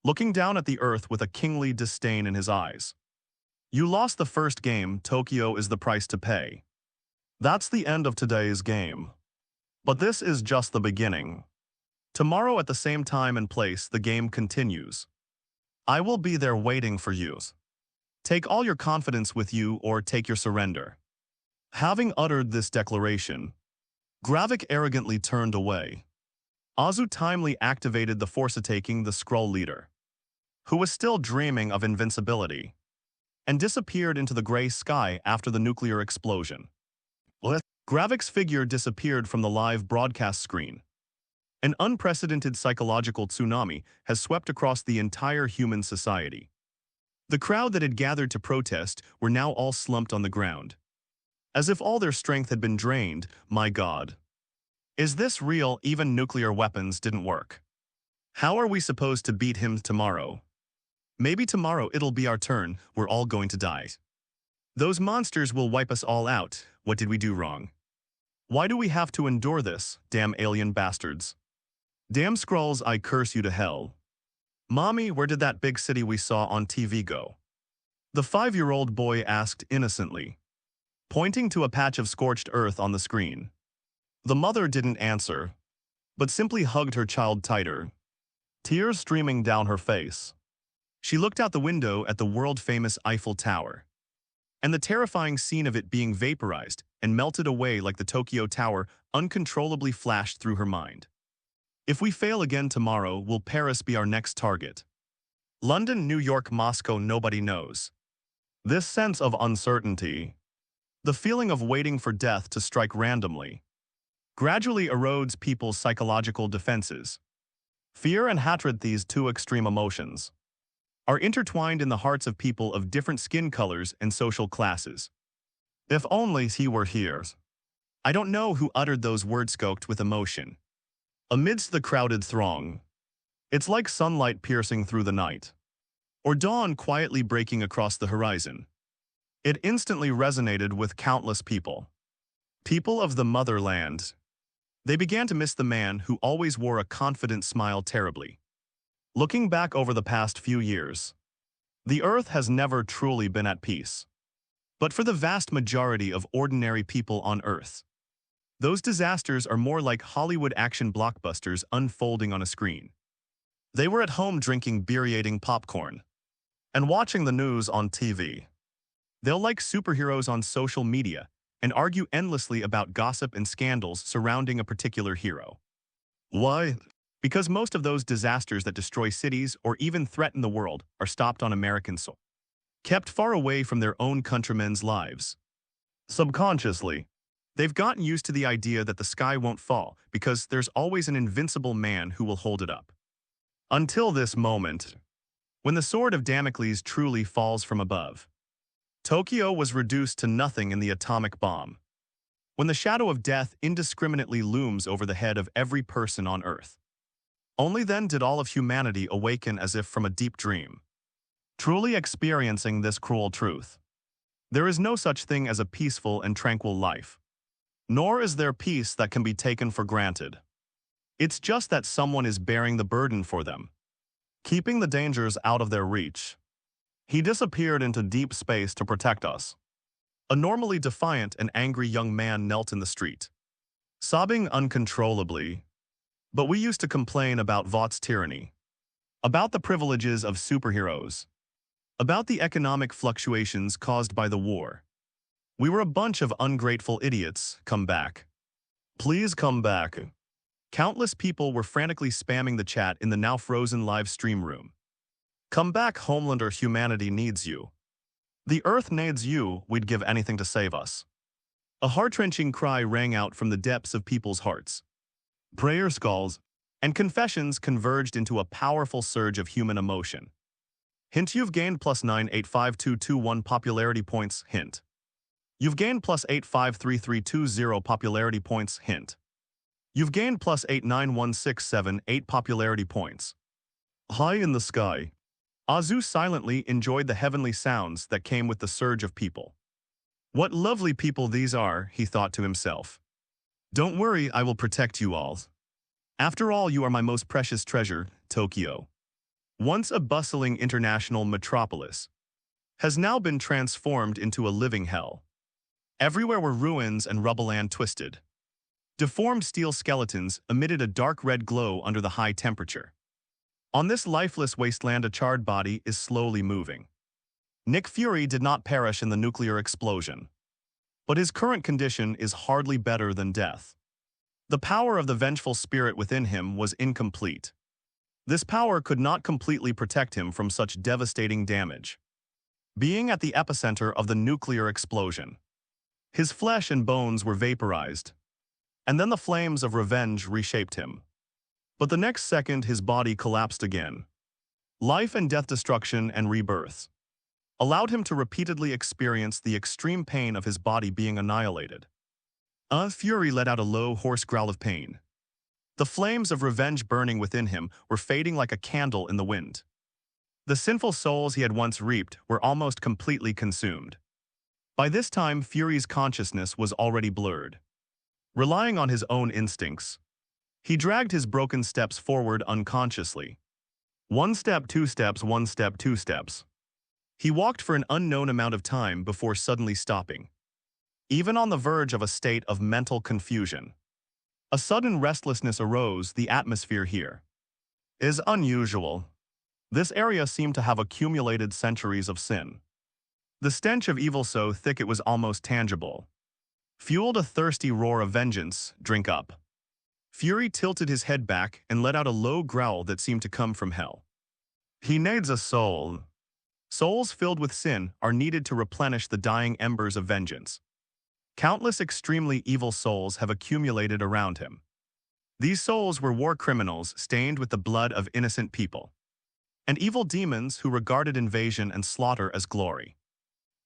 B: looking down at the earth with a kingly disdain in his eyes. You lost the first game, Tokyo is the price to pay. That's the end of today's game. But this is just the beginning. Tomorrow at the same time and place, the game continues. I will be there waiting for you. Take all your confidence with you or take your surrender. Having uttered this declaration, Gravik arrogantly turned away. Azu timely activated the force, taking the Skrull leader, who was still dreaming of invincibility, and disappeared into the gray sky after the nuclear explosion. Gravik's figure disappeared from the live broadcast screen. An unprecedented psychological tsunami has swept across the entire human society. The crowd that had gathered to protest were now all slumped on the ground, as if all their strength had been drained. My God. Is this real? Even nuclear weapons didn't work. How are we supposed to beat him tomorrow? Maybe tomorrow it'll be our turn, we're all going to die. Those monsters will wipe us all out. What did we do wrong? Why do we have to endure this, damn alien bastards? Damn Skrulls, I curse you to hell. Mommy, where did that big city we saw on TV go? The 5-year-old boy asked innocently, pointing to a patch of scorched earth on the screen. The mother didn't answer, but simply hugged her child tighter, tears streaming down her face. She looked out the window at the world-famous Eiffel Tower, and the terrifying scene of it being vaporized and melted away like the Tokyo Tower uncontrollably flashed through her mind. If we fail again tomorrow, will Paris be our next target? London, New York, Moscow, nobody knows. This sense of uncertainty, the feeling of waiting for death to strike randomly, gradually erodes people's psychological defenses. Fear and hatred, these two extreme emotions, are intertwined in the hearts of people of different skin colors and social classes. If only he were here. I don't know who uttered those words, stoked with emotion. Amidst the crowded throng, it's like sunlight piercing through the night, or dawn quietly breaking across the horizon. It instantly resonated with countless people. People of the motherland. They began to miss the man who always wore a confident smile terribly. Looking back over the past few years, the Earth has never truly been at peace. But for the vast majority of ordinary people on Earth, those disasters are more like Hollywood action blockbusters unfolding on a screen. They were at home drinking beer, eating popcorn, and watching the news on TV. They'll like superheroes on social media and argue endlessly about gossip and scandals surrounding a particular hero. Why? Because most of those disasters that destroy cities or even threaten the world are stopped on American soil, kept far away from their own countrymen's lives. Subconsciously, they've gotten used to the idea that the sky won't fall because there's always an invincible man who will hold it up. Until this moment, when the sword of Damocles truly falls from above. Tokyo was reduced to nothing in the atomic bomb. when the shadow of death indiscriminately looms over the head of every person on Earth. Only then did all of humanity awaken as if from a deep dream, truly experiencing this cruel truth. There is no such thing as a peaceful and tranquil life. Nor is there peace that can be taken for granted. It's just that someone is bearing the burden for them, keeping the dangers out of their reach. He disappeared into deep space to protect us. A normally defiant and angry young man knelt in the street, sobbing uncontrollably. But we used to complain about Vought's tyranny, about the privileges of superheroes, about the economic fluctuations caused by the war. We were a bunch of ungrateful idiots. Come back. Please come back. Countless people were frantically spamming the chat in the now frozen live stream room. Come back, Homelander, humanity needs you. The Earth needs you, we'd give anything to save us. A heart-wrenching cry rang out from the depths of people's hearts. Prayer skulls and confessions converged into a powerful surge of human emotion. Hint: you've gained plus 9852221 popularity points. Hint: you've gained plus 853320 popularity points. Hint: you've gained plus 891678 popularity points. High in the sky, Azu silently enjoyed the heavenly sounds that came with the surge of people. What lovely people these are, he thought to himself. Don't worry, I will protect you all. After all, you are my most precious treasure. Tokyo, once a bustling international metropolis, has now been transformed into a living hell. Everywhere were ruins and rubble and twisted. Deformed steel skeletons emitted a dark red glow under the high temperature. On this lifeless wasteland, a charred body is slowly moving. Nick Fury did not perish in the nuclear explosion, but his current condition is hardly better than death. The power of the vengeful spirit within him was incomplete. This power could not completely protect him from such devastating damage. Being at the epicenter of the nuclear explosion, his flesh and bones were vaporized, and then the flames of revenge reshaped him. But the next second, his body collapsed again. Life and death, destruction and rebirth allowed him to repeatedly experience the extreme pain of his body being annihilated. Fury let out a low, hoarse growl of pain. The flames of revenge burning within him were fading like a candle in the wind. The sinful souls he had once reaped were almost completely consumed. By this time, Fury's consciousness was already blurred. Relying on his own instincts, he dragged his broken steps forward unconsciously. 1 step, 2 steps, 1 step, 2 steps. He walked for an unknown amount of time before suddenly stopping, even on the verge of a state of mental confusion. A sudden restlessness arose. The atmosphere here is unusual. This area seemed to have accumulated centuries of sin. The stench of evil so thick it was almost tangible fueled a thirsty roar of vengeance. Drink up. Fury tilted his head back and let out a low growl that seemed to come from hell. He needs a soul. Souls filled with sin are needed to replenish the dying embers of vengeance. Countless extremely evil souls have accumulated around him. These souls were war criminals stained with the blood of innocent people, and evil demons who regarded invasion and slaughter as glory.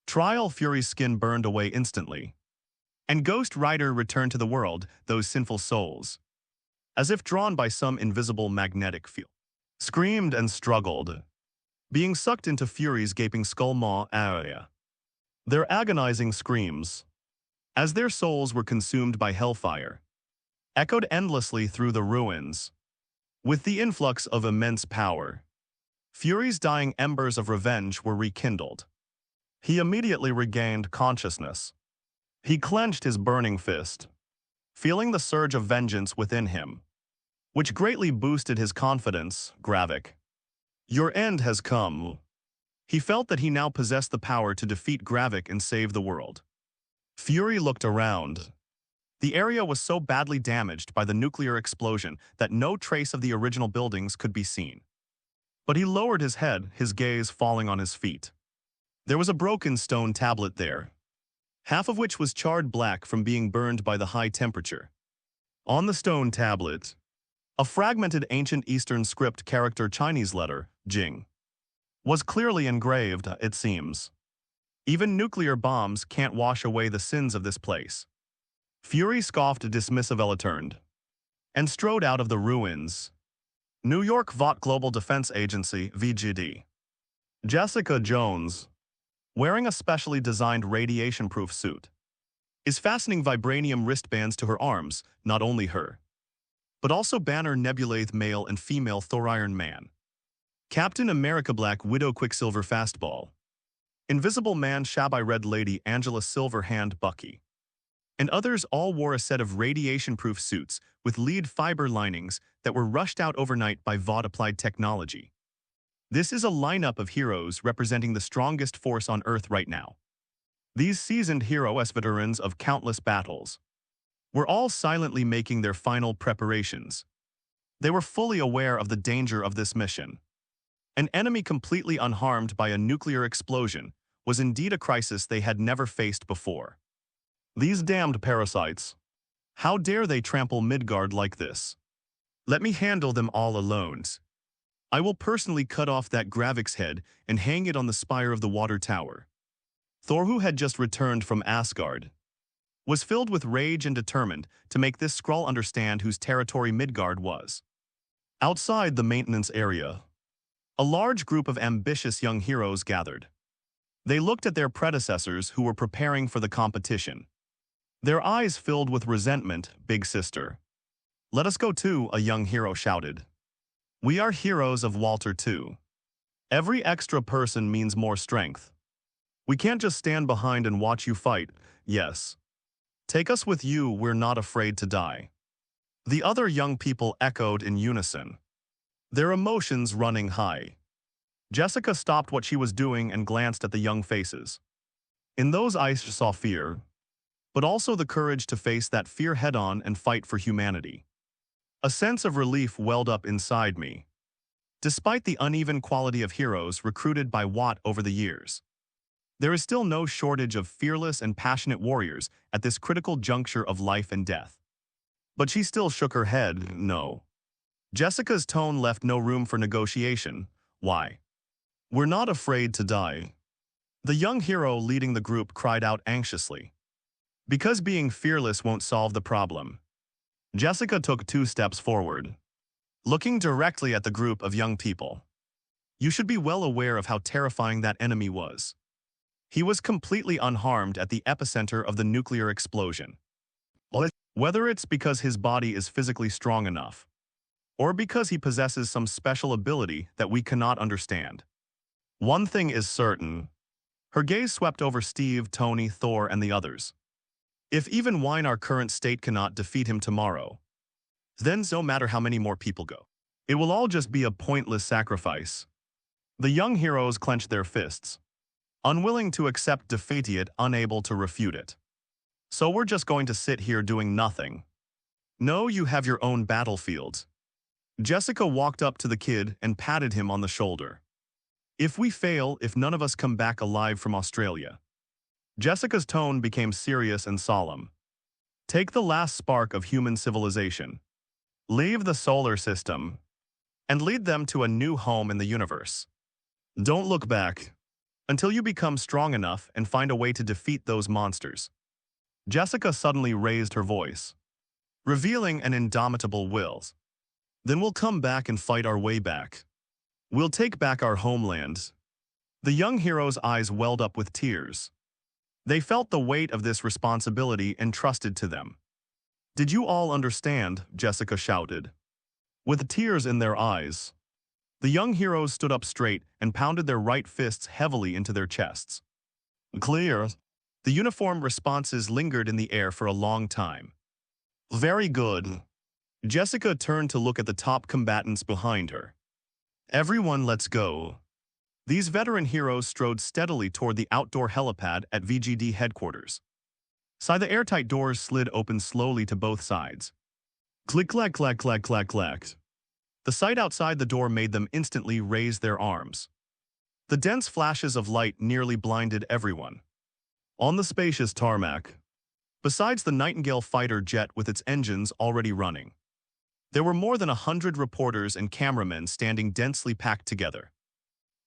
B: Trial Fury's skin burned away instantly, and Ghost Rider returned to the world, those sinful souls, as if drawn by some invisible magnetic field, screamed and struggled, being sucked into Fury's gaping skull maw area. Their agonizing screams, as their souls were consumed by hellfire, echoed endlessly through the ruins. With the influx of immense power, Fury's dying embers of revenge were rekindled. He immediately regained consciousness. He clenched his burning fist, feeling the surge of vengeance within him, which greatly boosted his confidence. Gravik, your end has come. He felt that he now possessed the power to defeat Gravik and save the world. Fury looked around. The area was so badly damaged by the nuclear explosion that no trace of the original buildings could be seen. But he lowered his head, his gaze falling on his feet. There was a broken stone tablet there, half of which was charred black from being burned by the high temperature. On the stone tablet, a fragmented ancient Eastern script character Chinese letter, Jing, was clearly engraved. It seems even nuclear bombs can't wash away the sins of this place. Fury scoffed a dismissive Ella turned and strode out of the ruins. New York Vought Global Defense Agency, VGD. Jessica Jones, wearing a specially designed radiation-proof suit, is fastening vibranium wristbands to her arms, not only her, but also Banner Nebulaith male and female Thor Iron Man, Captain America Black Widow Quicksilver Fastball, Invisible Man Shabby Red Lady Angela Silverhand Bucky, and others all wore a set of radiation-proof suits with lead fiber linings that were rushed out overnight by Vought Applied Technology. This is a lineup of heroes representing the strongest force on Earth right now. These seasoned heroes, veterans of countless battles, were all silently making their final preparations. They were fully aware of the danger of this mission. An enemy completely unharmed by a nuclear explosion was indeed a crisis they had never faced before. These damned parasites. How dare they trample Midgard like this? Let me handle them all alone. I will personally cut off that Gravik's head and hang it on the spire of the water tower. Thor, who had just returned from Asgard, was filled with rage and determined to make this Skrull understand whose territory Midgard was. Outside the maintenance area, a large group of ambitious young heroes gathered. They looked at their predecessors who were preparing for the competition. Their eyes filled with resentment. Big sister, let us go too, a young hero shouted. We are heroes of Walter too. Every extra person means more strength. We can't just stand behind and watch you fight. Yes. Take us with you, we're not afraid to die. The other young people echoed in unison, their emotions running high. Jessica stopped what she was doing and glanced at the young faces. In those eyes she saw fear, but also the courage to face that fear head-on and fight for humanity. A sense of relief welled up inside me. Despite the uneven quality of heroes recruited by Vought over the years, there is still no shortage of fearless and passionate warriors at this critical juncture of life and death. But she still shook her head, no. Jessica's tone left no room for negotiation. Why? We're not afraid to die. The young hero leading the group cried out anxiously. Because being fearless won't solve the problem. Jessica took 2 steps forward, looking directly at the group of young people. You should be well aware of how terrifying that enemy was. He was completely unharmed at the epicenter of the nuclear explosion. Whether it's because his body is physically strong enough, or because he possesses some special ability that we cannot understand. One thing is certain. Her gaze swept over Steve, Tony, Thor, and the others. If even we in our current state cannot defeat him tomorrow, then no matter how many more people go, it will all just be a pointless sacrifice. The young heroes clenched their fists, unwilling to accept defeat yet unable to refute it. So we're just going to sit here doing nothing. No, you have your own battlefield. Jessica walked up to the kid and patted him on the shoulder. If we fail, if none of us come back alive from Australia. Jessica's tone became serious and solemn. Take the last spark of human civilization, leave the solar system, and lead them to a new home in the universe. Don't look back until you become strong enough and find a way to defeat those monsters. Jessica suddenly raised her voice, revealing an indomitable will. Then we'll come back and fight our way back. We'll take back our homeland. The young hero's eyes welled up with tears. They felt the weight of this responsibility entrusted to them. Did you all understand? Jessica shouted. With tears in their eyes, the young heroes stood up straight and pounded their right fists heavily into their chests. Clear. The uniform responses lingered in the air for a long time. Very good. Jessica turned to look at the top combatants behind her. Everyone, let's go. These veteran heroes strode steadily toward the outdoor helipad at VGD headquarters. The airtight doors slid open slowly to both sides. Click, clack, clack, clack, clack, clack. The sight outside the door made them instantly raise their arms. The dense flashes of light nearly blinded everyone. On the spacious tarmac, besides the Nightingale fighter jet with its engines already running, there were more than 100 reporters and cameramen standing densely packed together.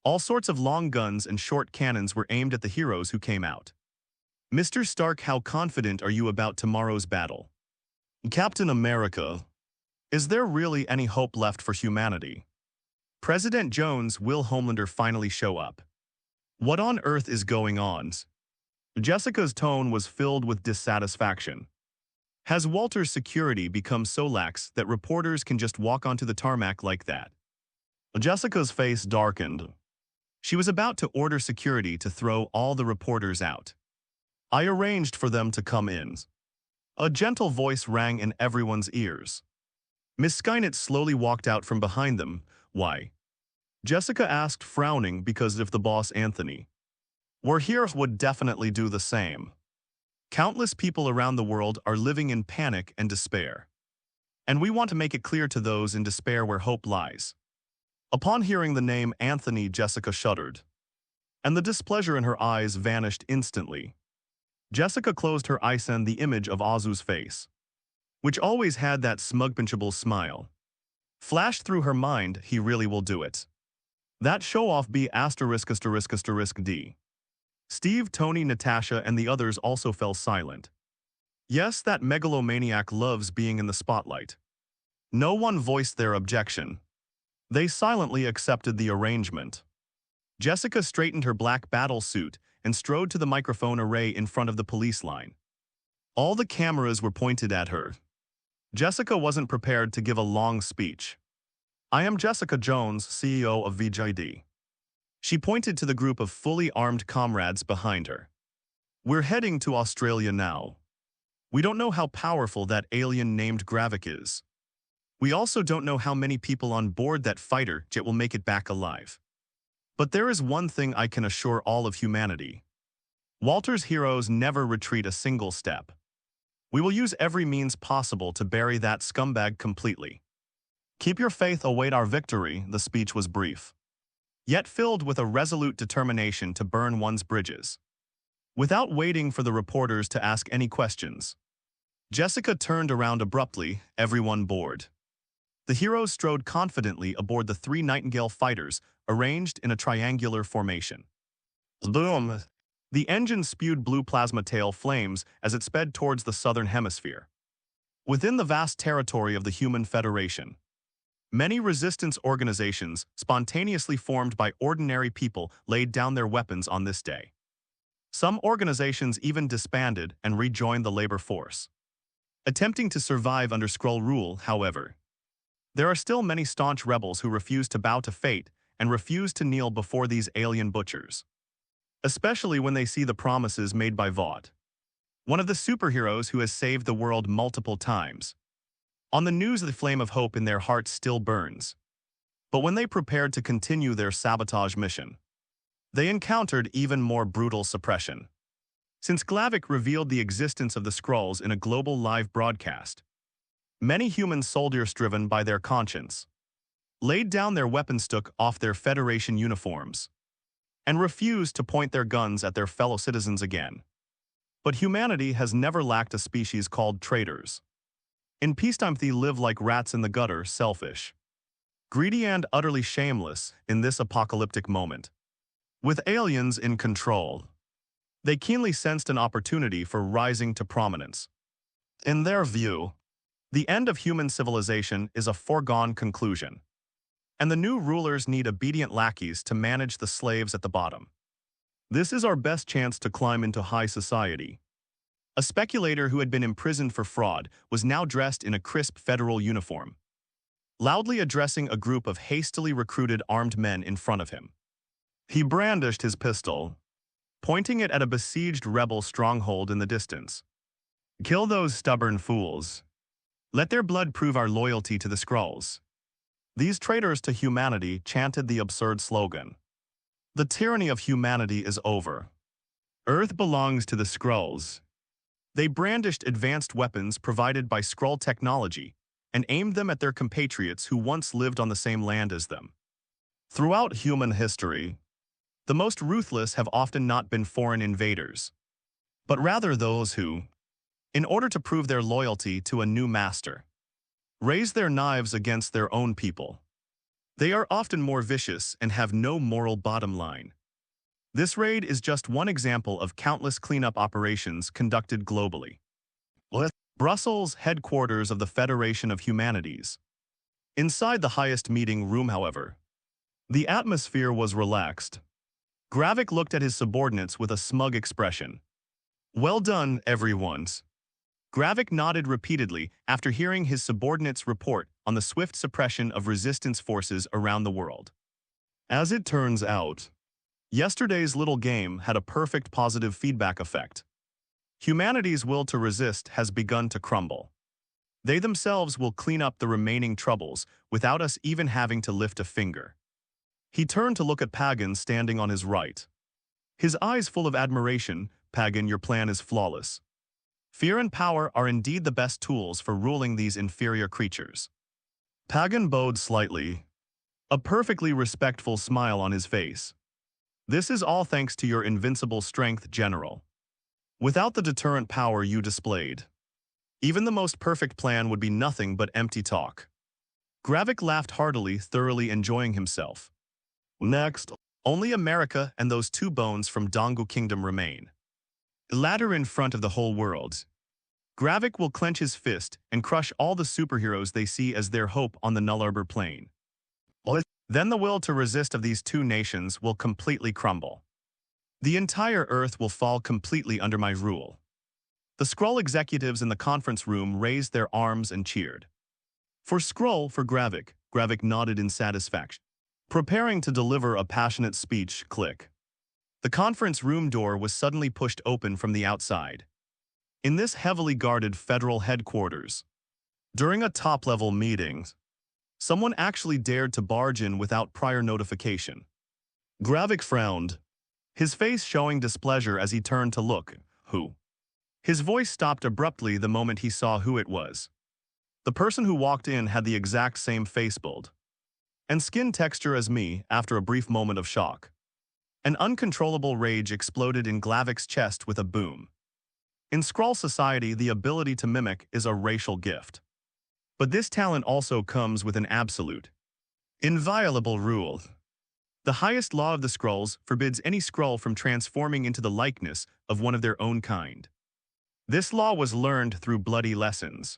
B: All sorts of long guns and short cannons were aimed at the heroes who came out. Mr. Stark, how confident are you about tomorrow's battle? Captain America, is there really any hope left for humanity? President Jones, will Homelander finally show up? What on earth is going on? Jessica's tone was filled with dissatisfaction. Has Walter's security become so lax that reporters can just walk onto the tarmac like that? Jessica's face darkened. She was about to order security to throw all the reporters out. I arranged for them to come in. A gentle voice rang in everyone's ears. Miss Skynet slowly walked out from behind them. Why? Jessica asked, frowning, because if the boss Anthony were here, would definitely do the same. Countless people around the world are living in panic and despair. And we want to make it clear to those in despair where hope lies. Upon hearing the name Anthony, Jessica shuddered, and the displeasure in her eyes vanished instantly. Jessica closed her eyes, and the image of Azu's face, which always had that smug, pinchable smile, flashed through her mind. He really will do it. That show-off B*********. D. Steve, Tony, Natasha, and the others also fell silent. Yes, that megalomaniac loves being in the spotlight. No one voiced their objection. They silently accepted the arrangement. Jessica straightened her black battle suit and strode to the microphone array in front of the police line. All the cameras were pointed at her. Jessica wasn't prepared to give a long speech. I am Jessica Jones, CEO of VJD. She pointed to the group of fully armed comrades behind her. We're heading to Australia now. We don't know how powerful that alien named Gravik is. We also don't know how many people on board that fighter jet will make it back alive. But there is one thing I can assure all of humanity. Walter's heroes never retreat a single step. We will use every means possible to bury that scumbag completely. Keep your faith, await our victory. The speech was brief, yet filled with a resolute determination to burn one's bridges. Without waiting for the reporters to ask any questions, Jessica turned around abruptly, everyone bored. The heroes strode confidently aboard the 3 Nightingale fighters, arranged in a triangular formation. Boom! The engine spewed blue plasma tail flames as it sped towards the southern hemisphere. Within the vast territory of the Human Federation, many resistance organizations, spontaneously formed by ordinary people, laid down their weapons on this day. Some organizations even disbanded and rejoined the labor force. Attempting to survive under Skrull rule, however, there are still many staunch rebels who refuse to bow to fate and refuse to kneel before these alien butchers, especially when they see the promises made by Vought, one of the superheroes who has saved the world multiple times. On the news, the flame of hope in their hearts still burns. But when they prepared to continue their sabotage mission, they encountered even more brutal suppression. Since Glavik revealed the existence of the Skrulls in a global live broadcast, many human soldiers, driven by their conscience, laid down their weapons, took off their Federation uniforms, and refused to point their guns at their fellow citizens again. But humanity has never lacked a species called traitors. In peacetime, they live like rats in the gutter, selfish, greedy, and utterly shameless. In this apocalyptic moment, with aliens in control, they keenly sensed an opportunity for rising to prominence. In their view, the end of human civilization is a foregone conclusion, and the new rulers need obedient lackeys to manage the slaves at the bottom. This is our best chance to climb into high society. A speculator who had been imprisoned for fraud was now dressed in a crisp federal uniform, loudly addressing a group of hastily recruited armed men in front of him. He brandished his pistol, pointing it at a besieged rebel stronghold in the distance. Kill those stubborn fools. Let their blood prove our loyalty to the Skrulls. These traitors to humanity chanted the absurd slogan. The tyranny of humanity is over. Earth belongs to the Skrulls. They brandished advanced weapons provided by Skrull technology and aimed them at their compatriots who once lived on the same land as them. Throughout human history, the most ruthless have often not been foreign invaders, but rather those who, in order to prove their loyalty to a new master, raise their knives against their own people. They are often more vicious and have no moral bottom line. This raid is just one example of countless cleanup operations conducted globally. Brussels, headquarters of the Federation of Humanities. Inside the highest meeting room, however, the atmosphere was relaxed. Gravik looked at his subordinates with a smug expression. "Well done, everyone." Gravik nodded repeatedly after hearing his subordinates report on the swift suppression of resistance forces around the world. As it turns out, yesterday's little game had a perfect positive feedback effect. Humanity's will to resist has begun to crumble. They themselves will clean up the remaining troubles without us even having to lift a finger. He turned to look at Pagan standing on his right. His eyes full of admiration. "Pagan, your plan is flawless. Fear and power are indeed the best tools for ruling these inferior creatures." Pagan bowed slightly, a perfectly respectful smile on his face. "This is all thanks to your invincible strength, General. Without the deterrent power you displayed, even the most perfect plan would be nothing but empty talk." Gravik laughed heartily, thoroughly enjoying himself. "Next, only America and those two bones from Dongu Kingdom remain. The latter in front of the whole world. Gravik will clench his fist and crush all the superheroes they see as their hope on the Nullarbor Plain. Then the will to resist of these two nations will completely crumble. The entire Earth will fall completely under my rule." The Skrull executives in the conference room raised their arms and cheered. For Gravik, Gravik nodded in satisfaction. Preparing to deliver a passionate speech, click. The conference room door was suddenly pushed open from the outside. In this heavily guarded federal headquarters, during a top-level meeting, someone actually dared to barge in without prior notification. Gravik frowned, his face showing displeasure as he turned to look. "Who?" His voice stopped abruptly the moment he saw who it was. The person who walked in had the exact same face build and skin texture as me. After a brief moment of shock, an uncontrollable rage exploded in Glavik's chest with a boom. In Skrull society, the ability to mimic is a racial gift. But this talent also comes with an absolute, inviolable rule. The highest law of the Skrulls forbids any Skrull from transforming into the likeness of one of their own kind. This law was learned through bloody lessons.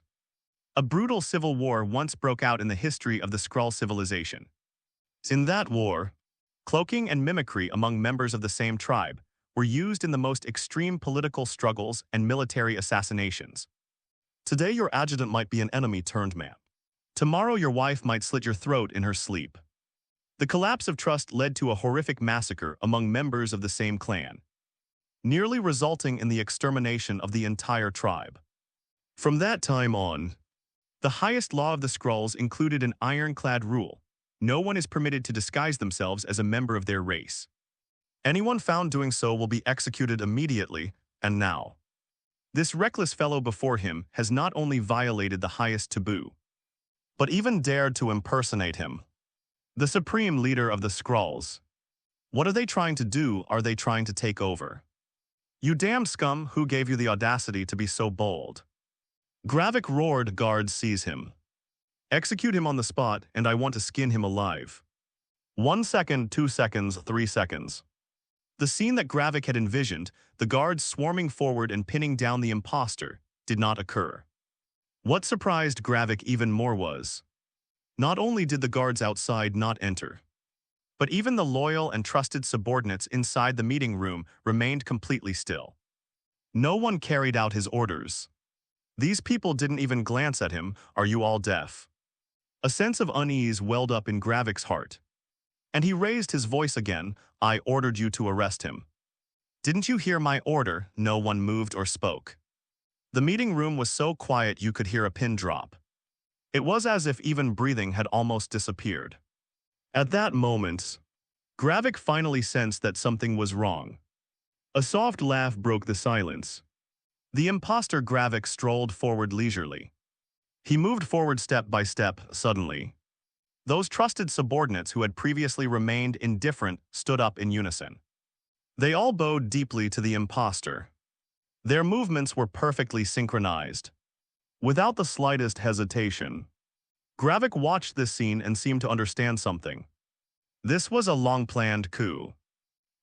B: A brutal civil war once broke out in the history of the Skrull civilization. In that war, cloaking and mimicry among members of the same tribe were used in the most extreme political struggles and military assassinations. Today your adjutant might be an enemy-turned-man. Tomorrow your wife might slit your throat in her sleep. The collapse of trust led to a horrific massacre among members of the same clan, nearly resulting in the extermination of the entire tribe. From that time on, the highest law of the Skrulls included an ironclad rule: no one is permitted to disguise themselves as a member of their race. Anyone found doing so will be executed immediately, and now, this reckless fellow before him has not only violated the highest taboo, but even dared to impersonate him. The supreme leader of the Skrulls. What are they trying to do? Are they trying to take over? You damn scum, who gave you the audacity to be so bold? Gravik roared. "Guards, seize him. Execute him on the spot, and I want to skin him alive." 1 second, 2 seconds, 3 seconds. The scene that Gravik had envisioned, the guards swarming forward and pinning down the imposter, did not occur. What surprised Gravik even more was, not only did the guards outside not enter, but even the loyal and trusted subordinates inside the meeting room remained completely still. No one carried out his orders. These people didn't even glance at him. "Are you all deaf?" A sense of unease welled up in Gravik's heart, and he raised his voice again. "I ordered you to arrest him. Didn't you hear my order?" No one moved or spoke. The meeting room was so quiet you could hear a pin drop. It was as if even breathing had almost disappeared. At that moment, Gravik finally sensed that something was wrong. A soft laugh broke the silence. The imposter Gravik strolled forward leisurely. He moved forward step by step. Suddenly, those trusted subordinates who had previously remained indifferent stood up in unison. They all bowed deeply to the imposter. Their movements were perfectly synchronized. Without the slightest hesitation, Gravik watched this scene and seemed to understand something. This was a long-planned coup.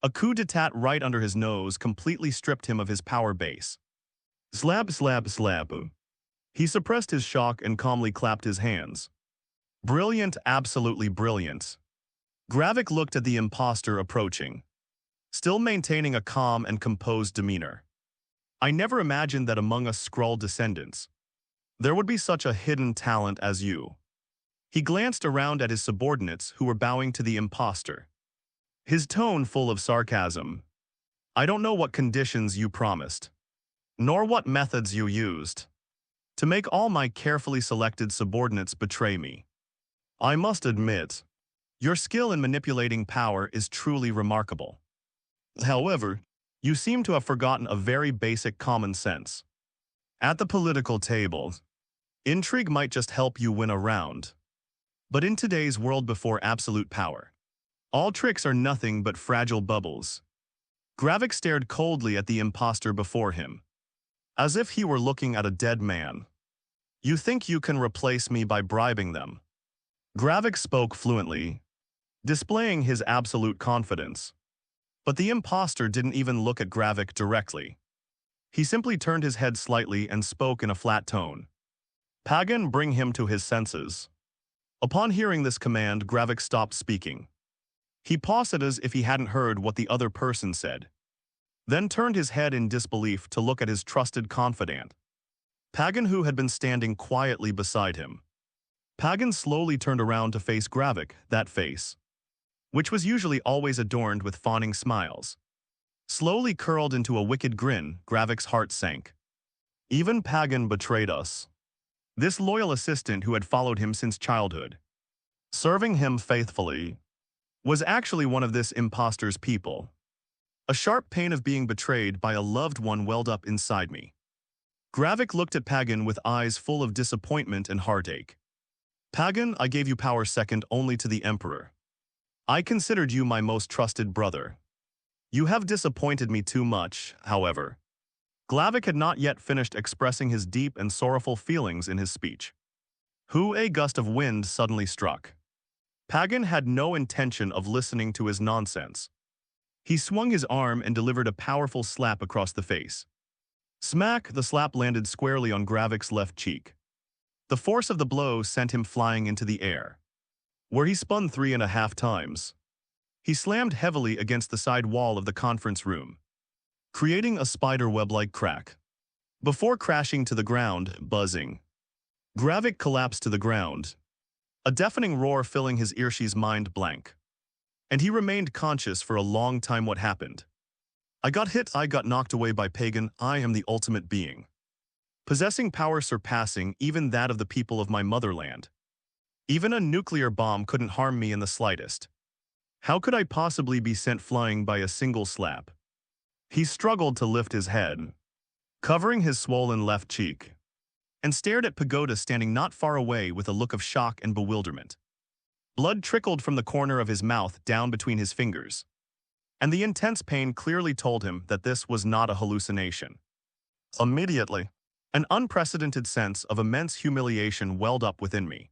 B: A coup d'etat right under his nose completely stripped him of his power base. Slap, slap, slap. He suppressed his shock and calmly clapped his hands. Brilliant, absolutely brilliant. Gravik looked at the imposter approaching, still maintaining a calm and composed demeanor. I never imagined that among us Skrull descendants, there would be such a hidden talent as you. He glanced around at his subordinates who were bowing to the imposter, his tone full of sarcasm. I don't know what conditions you promised, nor what methods you used, to make all my carefully selected subordinates betray me. I must admit, your skill in manipulating power is truly remarkable. However, you seem to have forgotten a very basic common sense. At the political table, intrigue might just help you win a round. But in today's world before absolute power, all tricks are nothing but fragile bubbles. Gravik stared coldly at the imposter before him, as if he were looking at a dead man. You think you can replace me by bribing them? Gravik spoke fluently, displaying his absolute confidence. But the imposter didn't even look at Gravik directly. He simply turned his head slightly and spoke in a flat tone. Pagan, bring him to his senses. Upon hearing this command, Gravik stopped speaking. He paused as if he hadn't heard what the other person said, then turned his head in disbelief to look at his trusted confidant, Pagan, who had been standing quietly beside him. Pagan slowly turned around to face Gravik, that face, which was usually always adorned with fawning smiles, slowly curled into a wicked grin. Gravik's heart sank. Even Pagan betrayed us. This loyal assistant who had followed him since childhood, serving him faithfully, was actually one of this imposter's people. A sharp pain of being betrayed by a loved one welled up inside me. Gravik looked at Pagan with eyes full of disappointment and heartache. Pagan, I gave you power second only to the Emperor. I considered you my most trusted brother. You have disappointed me too much, however. Gravik had not yet finished expressing his deep and sorrowful feelings in his speech. A gust of wind suddenly struck. Pagan had no intention of listening to his nonsense. He swung his arm and delivered a powerful slap across the face. Smack! The slap landed squarely on Gravik's left cheek. The force of the blow sent him flying into the air, where he spun 3.5 times. He slammed heavily against the side wall of the conference room, creating a spider-web-like crack. Before crashing to the ground, buzzing, Gravik collapsed to the ground, a deafening roar filling his Irshi's mind blank. And he remained conscious for a long time. What happened? I got hit, I got knocked away by Pagan. I am the ultimate being, possessing power surpassing even that of the people of my motherland. Even a nuclear bomb couldn't harm me in the slightest. How could I possibly be sent flying by a single slap? He struggled to lift his head, covering his swollen left cheek, and stared at Pagoda standing not far away with a look of shock and bewilderment. Blood trickled from the corner of his mouth down between his fingers, and the intense pain clearly told him that this was not a hallucination. Immediately, an unprecedented sense of immense humiliation welled up within me.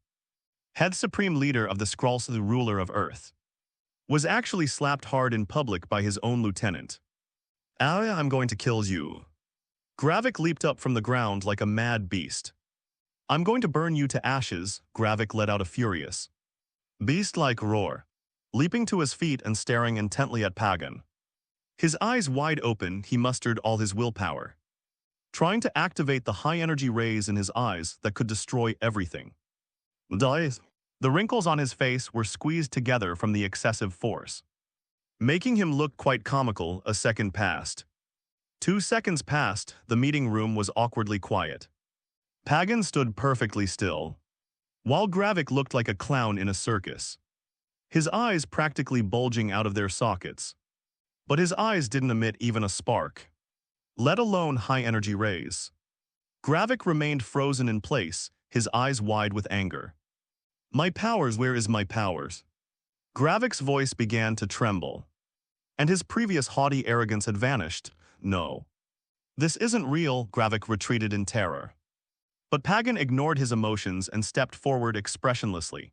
B: Head Supreme Leader of the Skrulls, the ruler of Earth, was actually slapped hard in public by his own lieutenant. I'm going to kill you. Gravik leaped up from the ground like a mad beast. I'm going to burn you to ashes, Gravik let out a furious, beast-like roar, leaping to his feet and staring intently at Pagan. His eyes wide open, he mustered all his willpower, trying to activate the high-energy rays in his eyes that could destroy everything. Die. The wrinkles on his face were squeezed together from the excessive force, making him look quite comical. A second passed. 2 seconds passed. The meeting room was awkwardly quiet. Pagan stood perfectly still, while Gravik looked like a clown in a circus, his eyes practically bulging out of their sockets. But his eyes didn't emit even a spark, let alone high-energy rays. Gravik remained frozen in place, his eyes wide with anger. My powers, where is my powers? Gravik's voice began to tremble, and his previous haughty arrogance had vanished. No. This isn't real, Gravik retreated in terror. But Pagan ignored his emotions and stepped forward expressionlessly,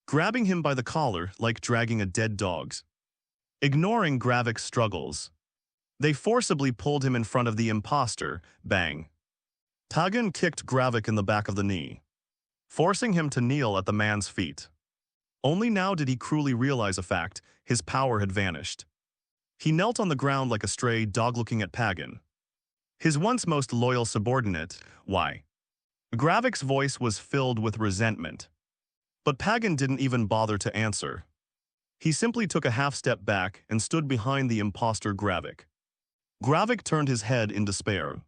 B: grabbing him by the collar like dragging a dead dog's. Ignoring Gravik's struggles, they forcibly pulled him in front of the imposter. Bang. Pagan kicked Gravik in the back of the knee, forcing him to kneel at the man's feet. Only now did he cruelly realize a fact: his power had vanished. He knelt on the ground like a stray dog looking at Pagan, his once most loyal subordinate. Why? Gravik's voice was filled with resentment. But Pagan didn't even bother to answer. He simply took a half-step back and stood behind the imposter Gravik. Gravik turned his head in despair,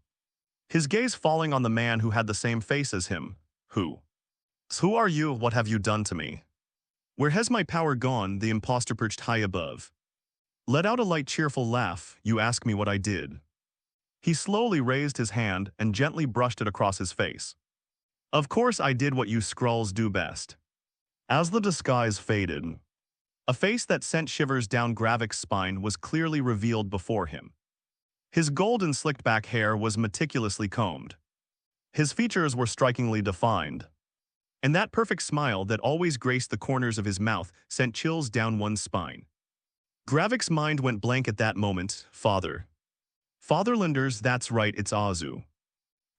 B: his gaze falling on the man who had the same face as him. Who? Who are you? What have you done to me? Where has my power gone? The imposter perched high above let out a light, cheerful laugh. You ask me what I did. He slowly raised his hand and gently brushed it across his face. Of course I did what you Skrulls do best. As the disguise faded, a face that sent shivers down Gravik's spine was clearly revealed before him. His golden slicked-back hair was meticulously combed. His features were strikingly defined, and that perfect smile that always graced the corners of his mouth sent chills down one's spine. Gravik's mind went blank at that moment. Fatherlanders, that's right, it's Azu.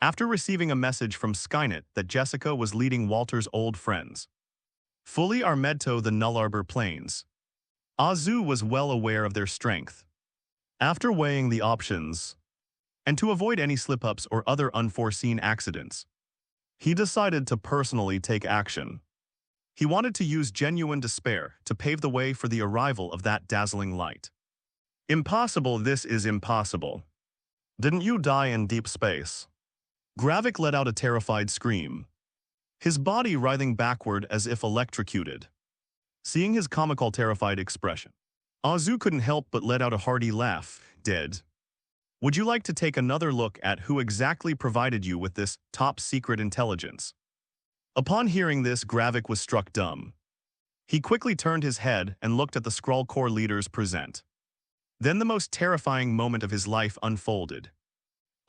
B: After receiving a message from Skynet that Jessica was leading Walter's old friends fully Armedto the Nullarbor Plains, Azu was well aware of their strength. After weighing the options, and to avoid any slip-ups or other unforeseen accidents, he decided to personally take action. He wanted to use genuine despair to pave the way for the arrival of that dazzling light. Impossible, this is impossible. Didn't you die in deep space? Gravik let out a terrified scream, his body writhing backward as if electrocuted. Seeing his comical, terrified expression, Azu couldn't help but let out a hearty laugh. Dead? Would you like to take another look at who exactly provided you with this top-secret intelligence? Upon hearing this, Gravik was struck dumb. He quickly turned his head and looked at the Skrull Corps leaders present. Then the most terrifying moment of his life unfolded.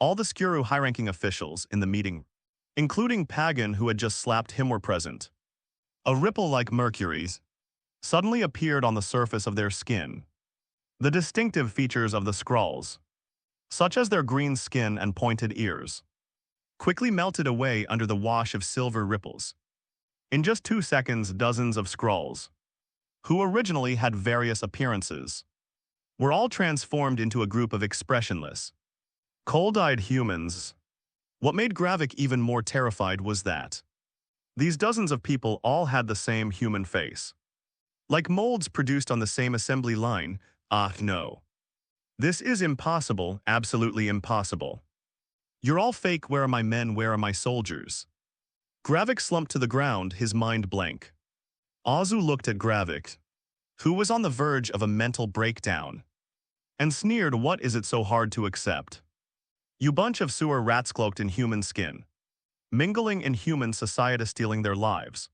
B: All the Skuru high-ranking officials in the meeting, including Pagan who had just slapped him, were present. A ripple like Mercury's suddenly appeared on the surface of their skin. The distinctive features of the Skrulls, such as their green skin and pointed ears, quickly melted away under the wash of silver ripples. In just 2 seconds, dozens of Skrulls, who originally had various appearances, were all transformed into a group of expressionless, cold-eyed humans. What made Gravik even more terrified was that these dozens of people all had the same human face, like molds produced on the same assembly line. No. This is impossible, absolutely impossible. You're all fake. Where are my men? Where are my soldiers? Gravik slumped to the ground, his mind blank. Azu looked at Gravik, who was on the verge of a mental breakdown, and sneered. What is it so hard to accept? You bunch of sewer rats cloaked in human skin, mingling in human society, stealing their lives,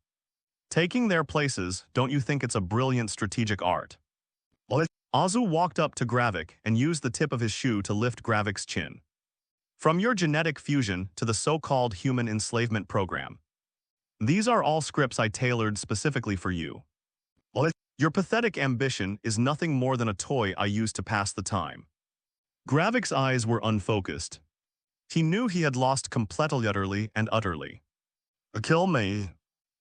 B: taking their places. Don't you think it's a brilliant strategic art? Azu walked up to Gravik and used the tip of his shoe to lift Gravik's chin. From your genetic fusion to the so-called human enslavement program, these are all scripts I tailored specifically for you. Your pathetic ambition is nothing more than a toy I use to pass the time. Gravik's eyes were unfocused. He knew he had lost completely, utterly. Kill me.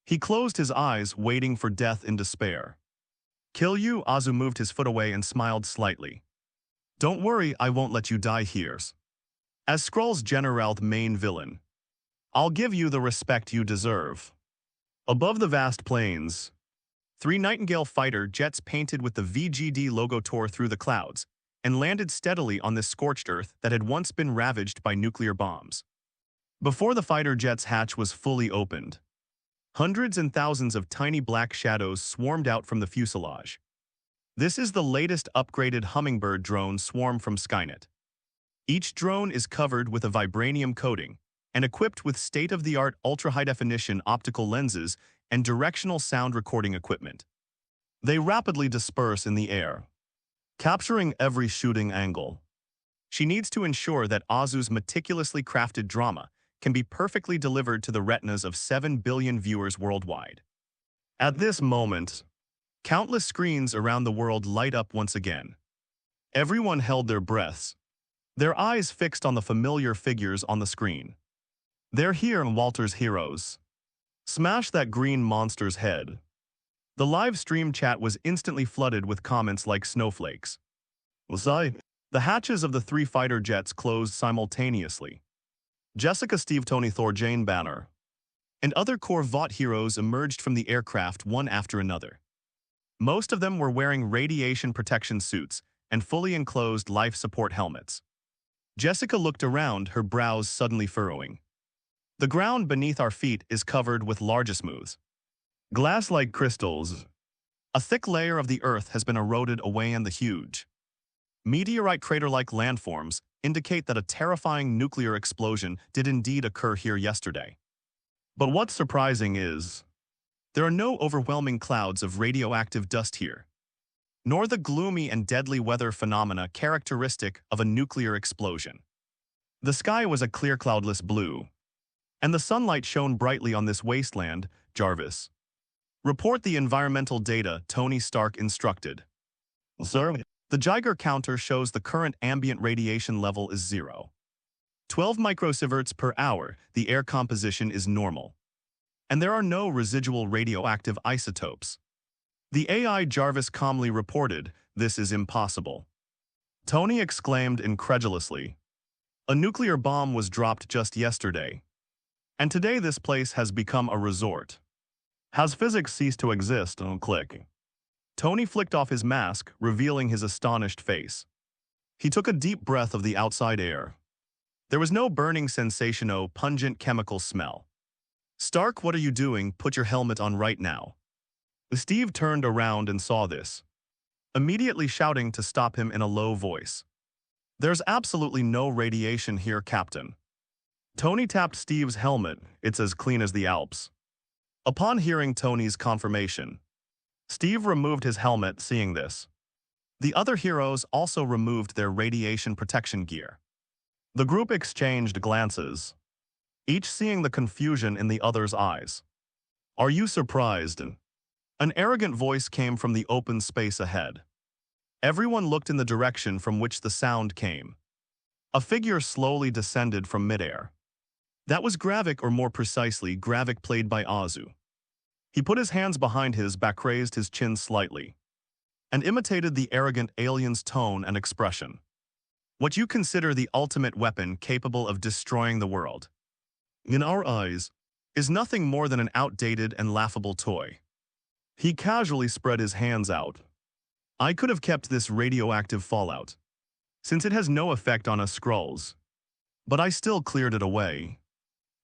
B: He closed his eyes, waiting for death in despair. Kill you? Azu moved his foot away and smiled slightly. Don't worry, I won't let you die here. As Skrull's General, main villain, I'll give you the respect you deserve. Above the vast plains, 3 Nightingale fighter jets painted with the VGD logo tore through the clouds and landed steadily on this scorched earth that had once been ravaged by nuclear bombs. Before the fighter jet's hatch was fully opened, hundreds and thousands of tiny black shadows swarmed out from the fuselage. This is the latest upgraded Hummingbird drone swarm from Skynet. Each drone is covered with a vibranium coating and equipped with state-of-the-art ultra-high-definition optical lenses and directional sound recording equipment. They rapidly disperse in the air, capturing every shooting angle. She needs to ensure that Azu's meticulously crafted drama can be perfectly delivered to the retinas of 7 billion viewers worldwide. At this moment, Countless screens around the world light up once again. Everyone held their breaths, their eyes fixed on the familiar figures on the screen. They're here, Walter's heroes. Smash that green monster's head. The live stream chat was instantly flooded with comments like snowflakes. The hatches of the three fighter jets closed simultaneously. Jessica, Steve, Tony, Thor, Jane Banner, and other core Vought heroes emerged from the aircraft one after another. Most of them were wearing radiation protection suits and fully enclosed life support helmets. Jessica looked around, her brows suddenly furrowing. The ground beneath our feet is covered with largesmooths, glass-like crystals. A thick layer of the earth has been eroded away, and the huge meteorite crater-like landforms indicate that a terrifying nuclear explosion did indeed occur here yesterday. But what's surprising is, there are no overwhelming clouds of radioactive dust here, nor the gloomy and deadly weather phenomena characteristic of a nuclear explosion. The sky was a clear cloudless blue, and the sunlight shone brightly on this wasteland. Jarvis, report the environmental data, Tony Stark instructed. Sir? The Geiger counter shows the current ambient radiation level is 0. 12 microsieverts per hour, the air composition is normal. And there are no residual radioactive isotopes. The AI Jarvis calmly reported, "This is impossible." Tony exclaimed incredulously. A nuclear bomb was dropped just yesterday. And today this place has become a resort. Has physics ceased to exist? Click. Tony flicked off his mask, revealing his astonished face. He took a deep breath of the outside air. There was no burning sensation, no pungent chemical smell. Stark, what are you doing? Put your helmet on right now. Steve turned around and saw this, immediately shouting to stop him in a low voice. There's absolutely no radiation here, Captain. Tony tapped Steve's helmet. It's as clean as the Alps. Upon hearing Tony's confirmation, Steve removed his helmet, seeing this. The other heroes also removed their radiation protection gear. The group exchanged glances, each seeing the confusion in the other's eyes. Are you surprised? An arrogant voice came from the open space ahead. Everyone looked in the direction from which the sound came. A figure slowly descended from midair. That was Gravik, or more precisely, Gravik played by Azu. He put his hands behind his back, raised his chin slightly, and imitated the arrogant alien's tone and expression. What you consider the ultimate weapon capable of destroying the world, in our eyes, is nothing more than an outdated and laughable toy. He casually spread his hands out. I could have kept this radioactive fallout, since it has no effect on us Skrulls. But I still cleared it away,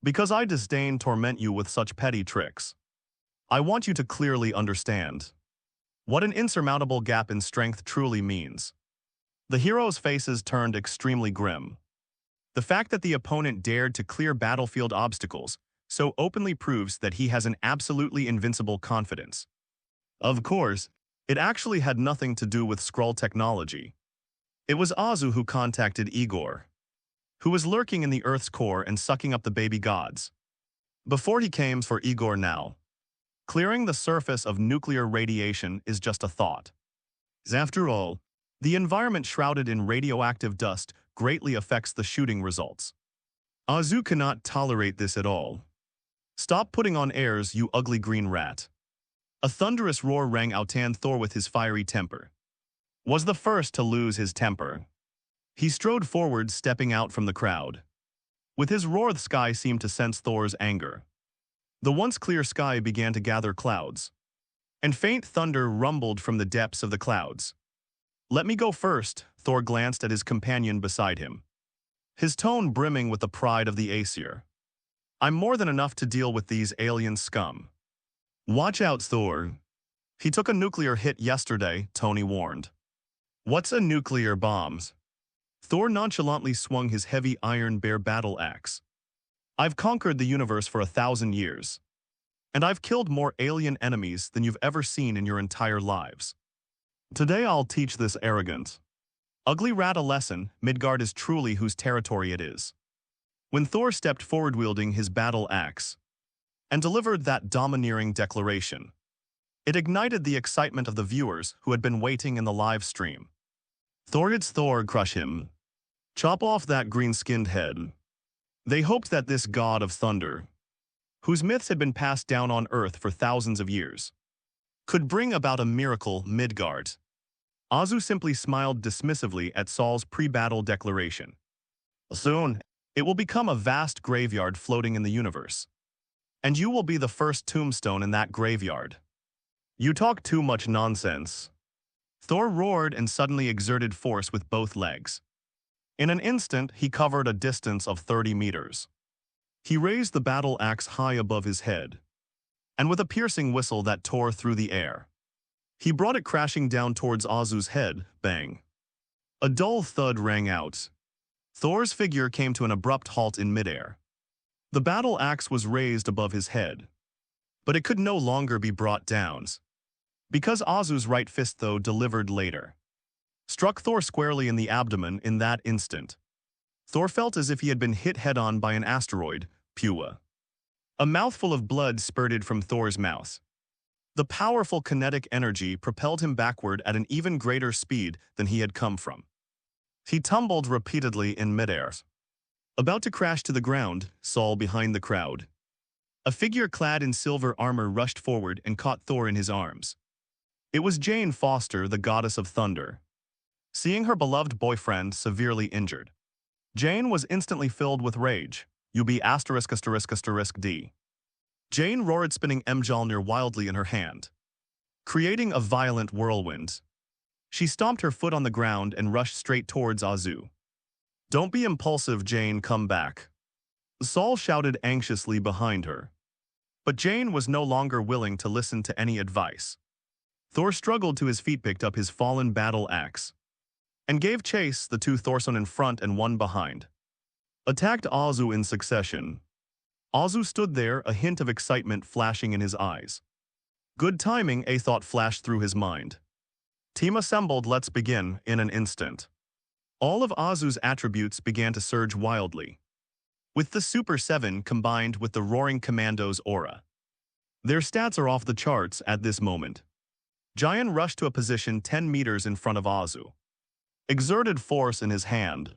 B: because I disdain torment you with such petty tricks. I want you to clearly understand what an insurmountable gap in strength truly means. The heroes' faces turned extremely grim. The fact that the opponent dared to clear battlefield obstacles so openly proves that he has an absolutely invincible confidence. Of course, it actually had nothing to do with Skrull technology. It was Azu who contacted Igor, who was lurking in the Earth's core and sucking up the baby gods. Before he came for Igor now, clearing the surface of nuclear radiation is just a thought. After all, the environment shrouded in radioactive dust greatly affects the shooting results. Azu cannot tolerate this at all. Stop putting on airs, you ugly green rat. A thunderous roar rang out, and Thor, with his fiery temper, was the first to lose his temper. He strode forward, stepping out from the crowd. With his roar, the sky seemed to sense Thor's anger. The once clear sky began to gather clouds, and faint thunder rumbled from the depths of the clouds. Let me go first, Thor glanced at his companion beside him, his tone brimming with the pride of the Aesir. I'm more than enough to deal with these alien scum. Watch out, Thor. He took a nuclear hit yesterday, Tony warned. What's a nuclear bomb? Thor nonchalantly swung his heavy iron bear battle axe. I've conquered the universe for 1,000 years, and I've killed more alien enemies than you've ever seen in your entire lives. Today I'll teach this arrogant, ugly rat a lesson. Midgard is truly whose territory it is. When Thor stepped forward wielding his battle axe and delivered that domineering declaration, It ignited the excitement of the viewers who had been waiting in the live stream. It's Thor, crush him. Chop off that green-skinned head. They hoped that this god of thunder, whose myths had been passed down on Earth for thousands of years, could bring about a miracle Midgard. Azu simply smiled dismissively at Saul's pre-battle declaration. Soon, it will become a vast graveyard floating in the universe. And you will be the first tombstone in that graveyard. You talk too much nonsense. Thor roared and suddenly exerted force with both legs. In an instant, he covered a distance of 30 meters. He raised the battle axe high above his head, and with a piercing whistle that tore through the air, he brought it crashing down towards Azu's head. Bang! A dull thud rang out. Thor's figure came to an abrupt halt in midair. The battle axe was raised above his head, but it could no longer be brought down, because Azu's right fist, though delivered later, struck Thor squarely in the abdomen in that instant. Thor felt as if he had been hit head-on by an asteroid. Pua. A mouthful of blood spurted from Thor's mouth. The powerful kinetic energy propelled him backward at an even greater speed than he had come from. He tumbled repeatedly in midair, about to crash to the ground. Saul behind the crowd. A figure clad in silver armor rushed forward and caught Thor in his arms. It was Jane Foster, the goddess of thunder. Seeing her beloved boyfriend severely injured, Jane was instantly filled with rage. *****D. Jane roared, spinning Mjolnir wildly in her hand, creating a violent whirlwind. She stomped her foot on the ground and rushed straight towards Azu. Don't be impulsive, Jane, come back. Saul shouted anxiously behind her. But Jane was no longer willing to listen to any advice. Thor struggled to his feet, picked up his fallen battle axe, and gave chase. The two Thorson in front and one behind attacked Azu in succession. Azu stood there, a hint of excitement flashing in his eyes. Good timing, a thought flashed through his mind. Team assembled, let's begin. In an instant, all of Azu's attributes began to surge wildly, with the Super 7 combined with the Roaring Commando's aura. Their stats are off the charts at this moment. Giant rushed to a position 10 meters in front of Azu, exerted force in his hand,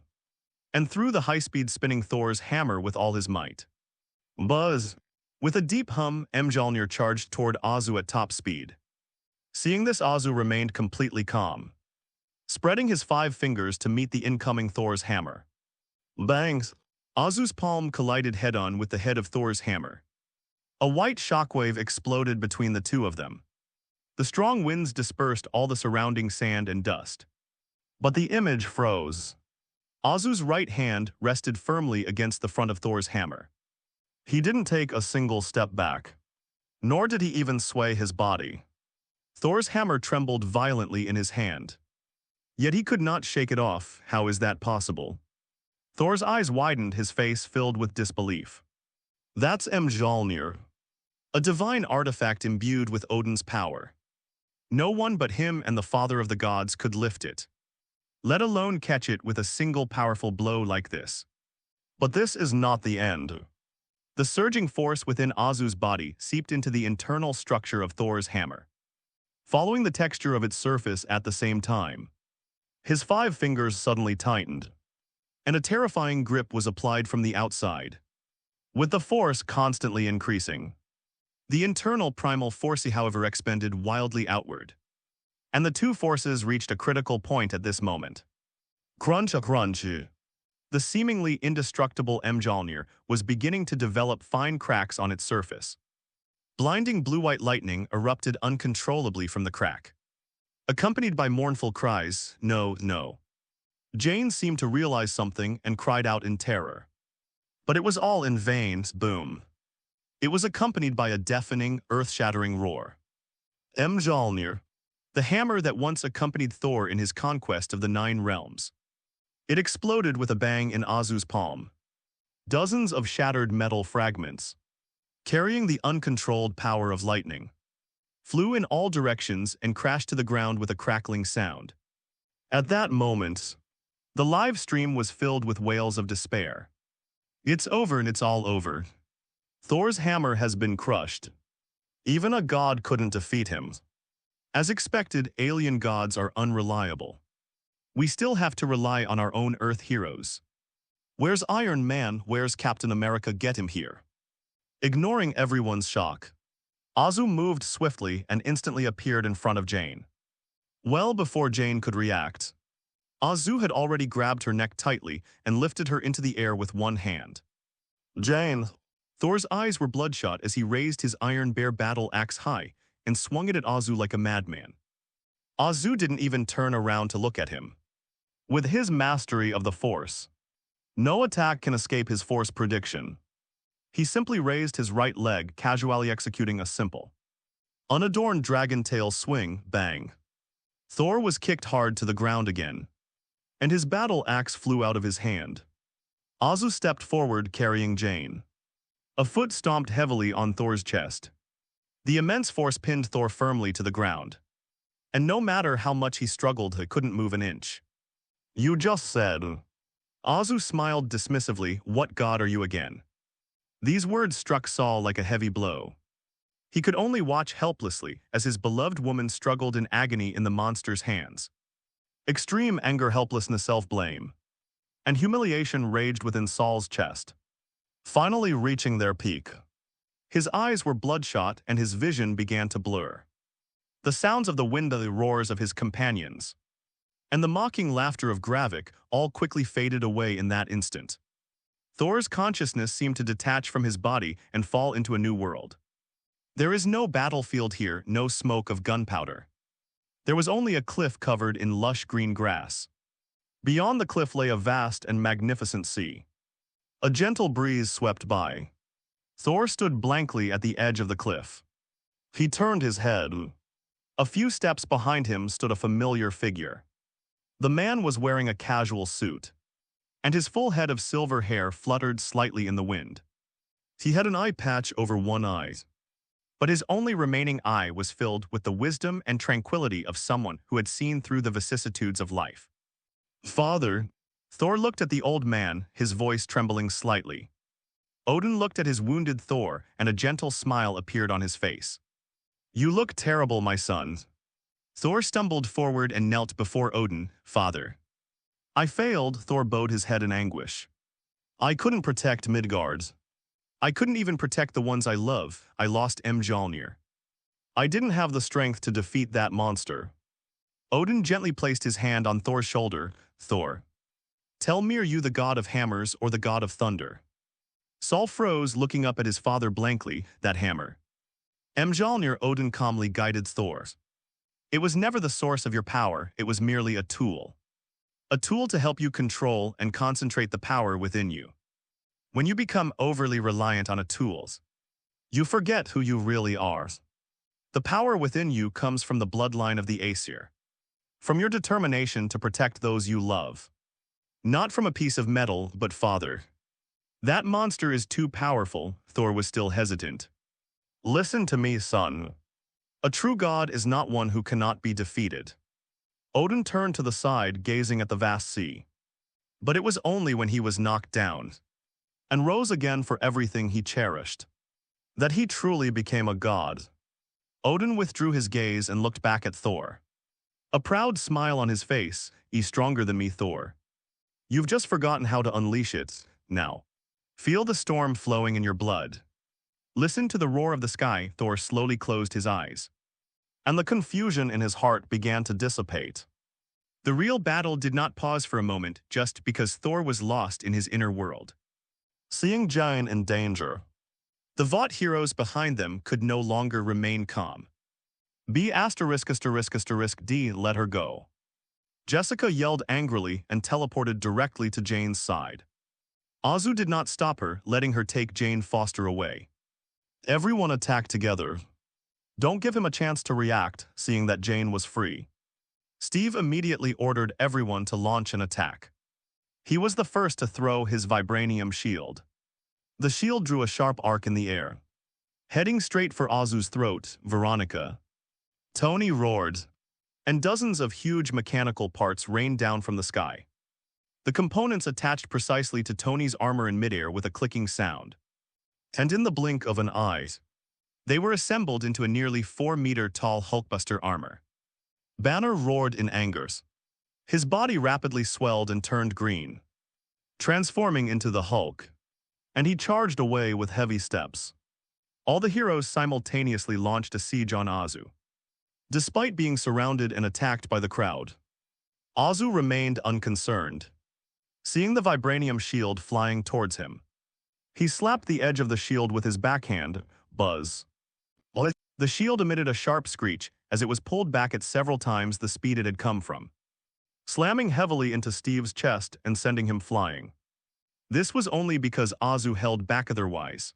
B: and threw the high-speed spinning Thor's hammer with all his might. Buzz! With a deep hum, Mjolnir charged toward Azu at top speed. Seeing this, Azu remained completely calm, spreading his 5 fingers to meet the incoming Thor's hammer. Bangs! Azu's palm collided head-on with the head of Thor's hammer. A white shockwave exploded between the two of them. The strong winds dispersed all the surrounding sand and dust, but the image froze. Azu's right hand rested firmly against the front of Thor's hammer. He didn't take a single step back, nor did he even sway his body. Thor's hammer trembled violently in his hand, yet he could not shake it off. How is that possible? Thor's eyes widened, his face filled with disbelief. That's Mjolnir, a divine artifact imbued with Odin's power. No one but him and the Father of the Gods could lift it, let alone catch it with a single powerful blow like this. But this is not the end. The surging force within Azu's body seeped into the internal structure of Thor's hammer, following the texture of its surface at the same time. His 5 fingers suddenly tightened, and a terrifying grip was applied from the outside, with the force constantly increasing. The internal primal force, however, expanded wildly outward, and the two forces reached a critical point at this moment. Crunch a crunch. The seemingly indestructible Mjolnir was beginning to develop fine cracks on its surface. Blinding blue-white lightning erupted uncontrollably from the crack, accompanied by mournful cries, "No, no." Jane seemed to realize something and cried out in terror. But it was all in vain. Boom. It was accompanied by a deafening, earth-shattering roar. Mjolnir, the hammer that once accompanied Thor in his conquest of the 9 realms. It exploded with a bang in Azu's palm. Dozens of shattered metal fragments, carrying the uncontrolled power of lightning, flew in all directions and crashed to the ground with a crackling sound. At that moment, the live stream was filled with wails of despair. It's over and it's all over. Thor's hammer has been crushed. Even a god couldn't defeat him. As expected, alien gods are unreliable. We still have to rely on our own Earth heroes. Where's Iron Man? Where's Captain America? Get him here. Ignoring everyone's shock, Azu moved swiftly and instantly appeared in front of Jane. Well before Jane could react, Azu had already grabbed her neck tightly and lifted her into the air with one hand. Jane! Thor's eyes were bloodshot as he raised his Iron Bear battle axe high and swung it at Azu like a madman. Azu didn't even turn around to look at him. With his mastery of the Force, no attack can escape his Force prediction. He simply raised his right leg, casually executing a simple, unadorned dragon tail swing, bang. Thor was kicked hard to the ground again, and his battle axe flew out of his hand. Azu stepped forward, carrying Jane. A foot stomped heavily on Thor's chest. The immense force pinned Thor firmly to the ground, and no matter how much he struggled, he couldn't move an inch. You just said. Azu smiled dismissively, what god are you again? These words struck Saul like a heavy blow. He could only watch helplessly as his beloved woman struggled in agony in the monster's hands. Extreme anger, helplessness, self-blame, and humiliation raged within Saul's chest, finally reaching their peak. His eyes were bloodshot and his vision began to blur. The sounds of the wind, the roars of his companions, and the mocking laughter of Gravik all quickly faded away in that instant. Thor's consciousness seemed to detach from his body and fall into a new world. There is no battlefield here, no smoke of gunpowder. There was only a cliff covered in lush green grass. Beyond the cliff lay a vast and magnificent sea. A gentle breeze swept by. Thor stood blankly at the edge of the cliff. He turned his head. A few steps behind him stood a familiar figure. The man was wearing a casual suit, and his full head of silver hair fluttered slightly in the wind. He had an eye patch over one eye, but his only remaining eye was filled with the wisdom and tranquility of someone who had seen through the vicissitudes of life. Father, Thor looked at the old man, his voice trembling slightly. Odin looked at his wounded Thor, and a gentle smile appeared on his face. You look terrible, my son. Thor stumbled forward and knelt before Odin. Father. I failed, Thor bowed his head in anguish. I couldn't protect Midgard. I couldn't even protect the ones I love. I lost Mjolnir. I didn't have the strength to defeat that monster. Odin gently placed his hand on Thor's shoulder. Thor. Tell me, are you the god of hammers or the god of thunder? Saul froze, looking up at his father blankly. That hammer. Mjolnir, Odin calmly guided Thor. It was never the source of your power, it was merely a tool. A tool to help you control and concentrate the power within you. When you become overly reliant on a tool, you forget who you really are. The power within you comes from the bloodline of the Aesir. From your determination to protect those you love. Not from a piece of metal, but father. That monster is too powerful, Thor was still hesitant. Listen to me, son. A true god is not one who cannot be defeated. Odin turned to the side, gazing at the vast sea. But it was only when he was knocked down, and rose again for everything he cherished, that he truly became a god. Odin withdrew his gaze and looked back at Thor. A proud smile on his face. He's stronger than me, Thor. You've just forgotten how to unleash it, now. Feel the storm flowing in your blood. Listen to the roar of the sky. Thor slowly closed his eyes, and the confusion in his heart began to dissipate. The real battle did not pause for a moment just because Thor was lost in his inner world. Seeing Jane in danger, the Vought heroes behind them could no longer remain calm. B********D, let her go. Jessica yelled angrily and teleported directly to Jane's side. Azu did not stop her, letting her take Jane Foster away. Everyone attack together. Don't give him a chance to react, seeing that Jane was free. Steve immediately ordered everyone to launch an attack. He was the first to throw his vibranium shield. The shield drew a sharp arc in the air, heading straight for Azu's throat. Veronica. Tony roared, and dozens of huge mechanical parts rained down from the sky. The components attached precisely to Tony's armor in midair with a clicking sound. And in the blink of an eye, They were assembled into a nearly 4-meter-tall Hulkbuster armor. Banner roared in anger. His body rapidly swelled and turned green, transforming into the Hulk, and he charged away with heavy steps. All the heroes simultaneously launched a siege on Azu. Despite being surrounded and attacked by the crowd, Azu remained unconcerned. Seeing the vibranium shield flying towards him, he slapped the edge of the shield with his backhand, buzz. The shield emitted a sharp screech as it was pulled back at several times the speed it had come from, slamming heavily into Steve's chest and sending him flying. This was only because Azu held back otherwise.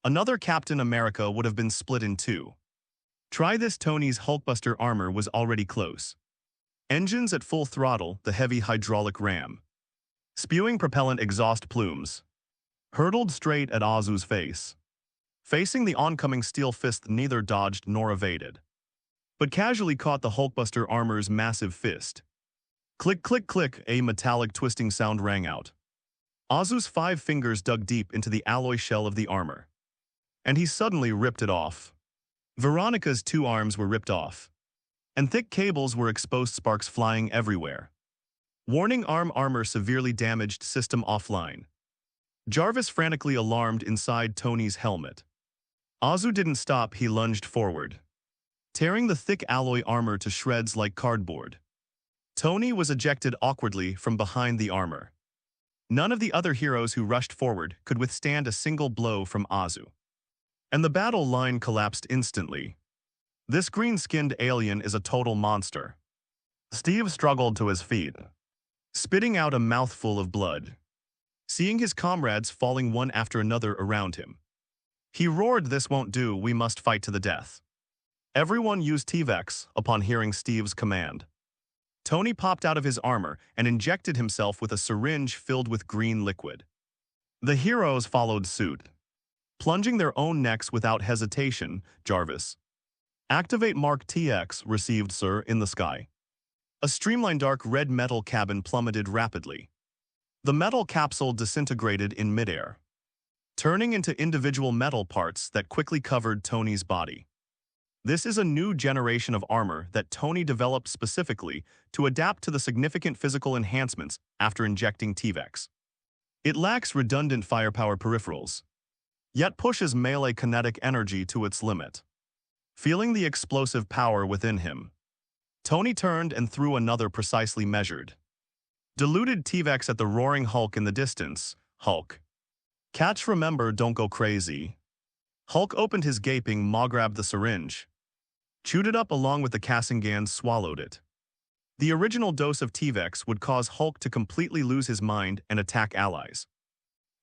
B: Another Captain America would have been split in two. Try this. Tony's Hulkbuster armor was already close. Engines at full throttle, the heavy hydraulic ram, spewing propellant exhaust plumes, hurtled straight at Azu's face. Facing the oncoming steel fist, neither dodged nor evaded, but casually caught the Hulkbuster armor's massive fist. Click, click, click, a metallic twisting sound rang out. Azu's 5 fingers dug deep into the alloy shell of the armor, and he suddenly ripped it off. Veronica's 2 arms were ripped off, and thick cables were exposed, sparks flying everywhere. Warning: armor severely damaged, system offline. Jarvis frantically alarmed inside Tony's helmet. Azu didn't stop. He lunged forward, tearing the thick alloy armor to shreds like cardboard. Tony was ejected awkwardly from behind the armor. None of the other heroes who rushed forward could withstand a single blow from Azu, and the battle line collapsed instantly. This green-skinned alien is a total monster. Steve struggled to his feet, spitting out a mouthful of blood, seeing his comrades falling one after another around him. He roared, "This won't do, we must fight to the death." Everyone used T-Vex upon hearing Steve's command. Tony popped out of his armor and injected himself with a syringe filled with green liquid. The heroes followed suit, plunging their own necks without hesitation. Jarvis, activate Mark TX. Received, sir. In the sky, a streamlined dark red metal cabin plummeted rapidly. The metal capsule disintegrated in midair, turning into individual metal parts that quickly covered Tony's body. This is a new generation of armor that Tony developed specifically to adapt to the significant physical enhancements after injecting T-Vex. It lacks redundant firepower peripherals, yet pushes melee kinetic energy to its limit. Feeling the explosive power within him, Tony turned and threw another precisely measured, diluted T-Vex at the roaring Hulk in the distance. Hulk, catch, remember, don't go crazy. Hulk opened his gaping maw, grabbed the syringe, chewed it up along with the Kassangan, swallowed it. The original dose of T-Vex would cause Hulk to completely lose his mind and attack allies.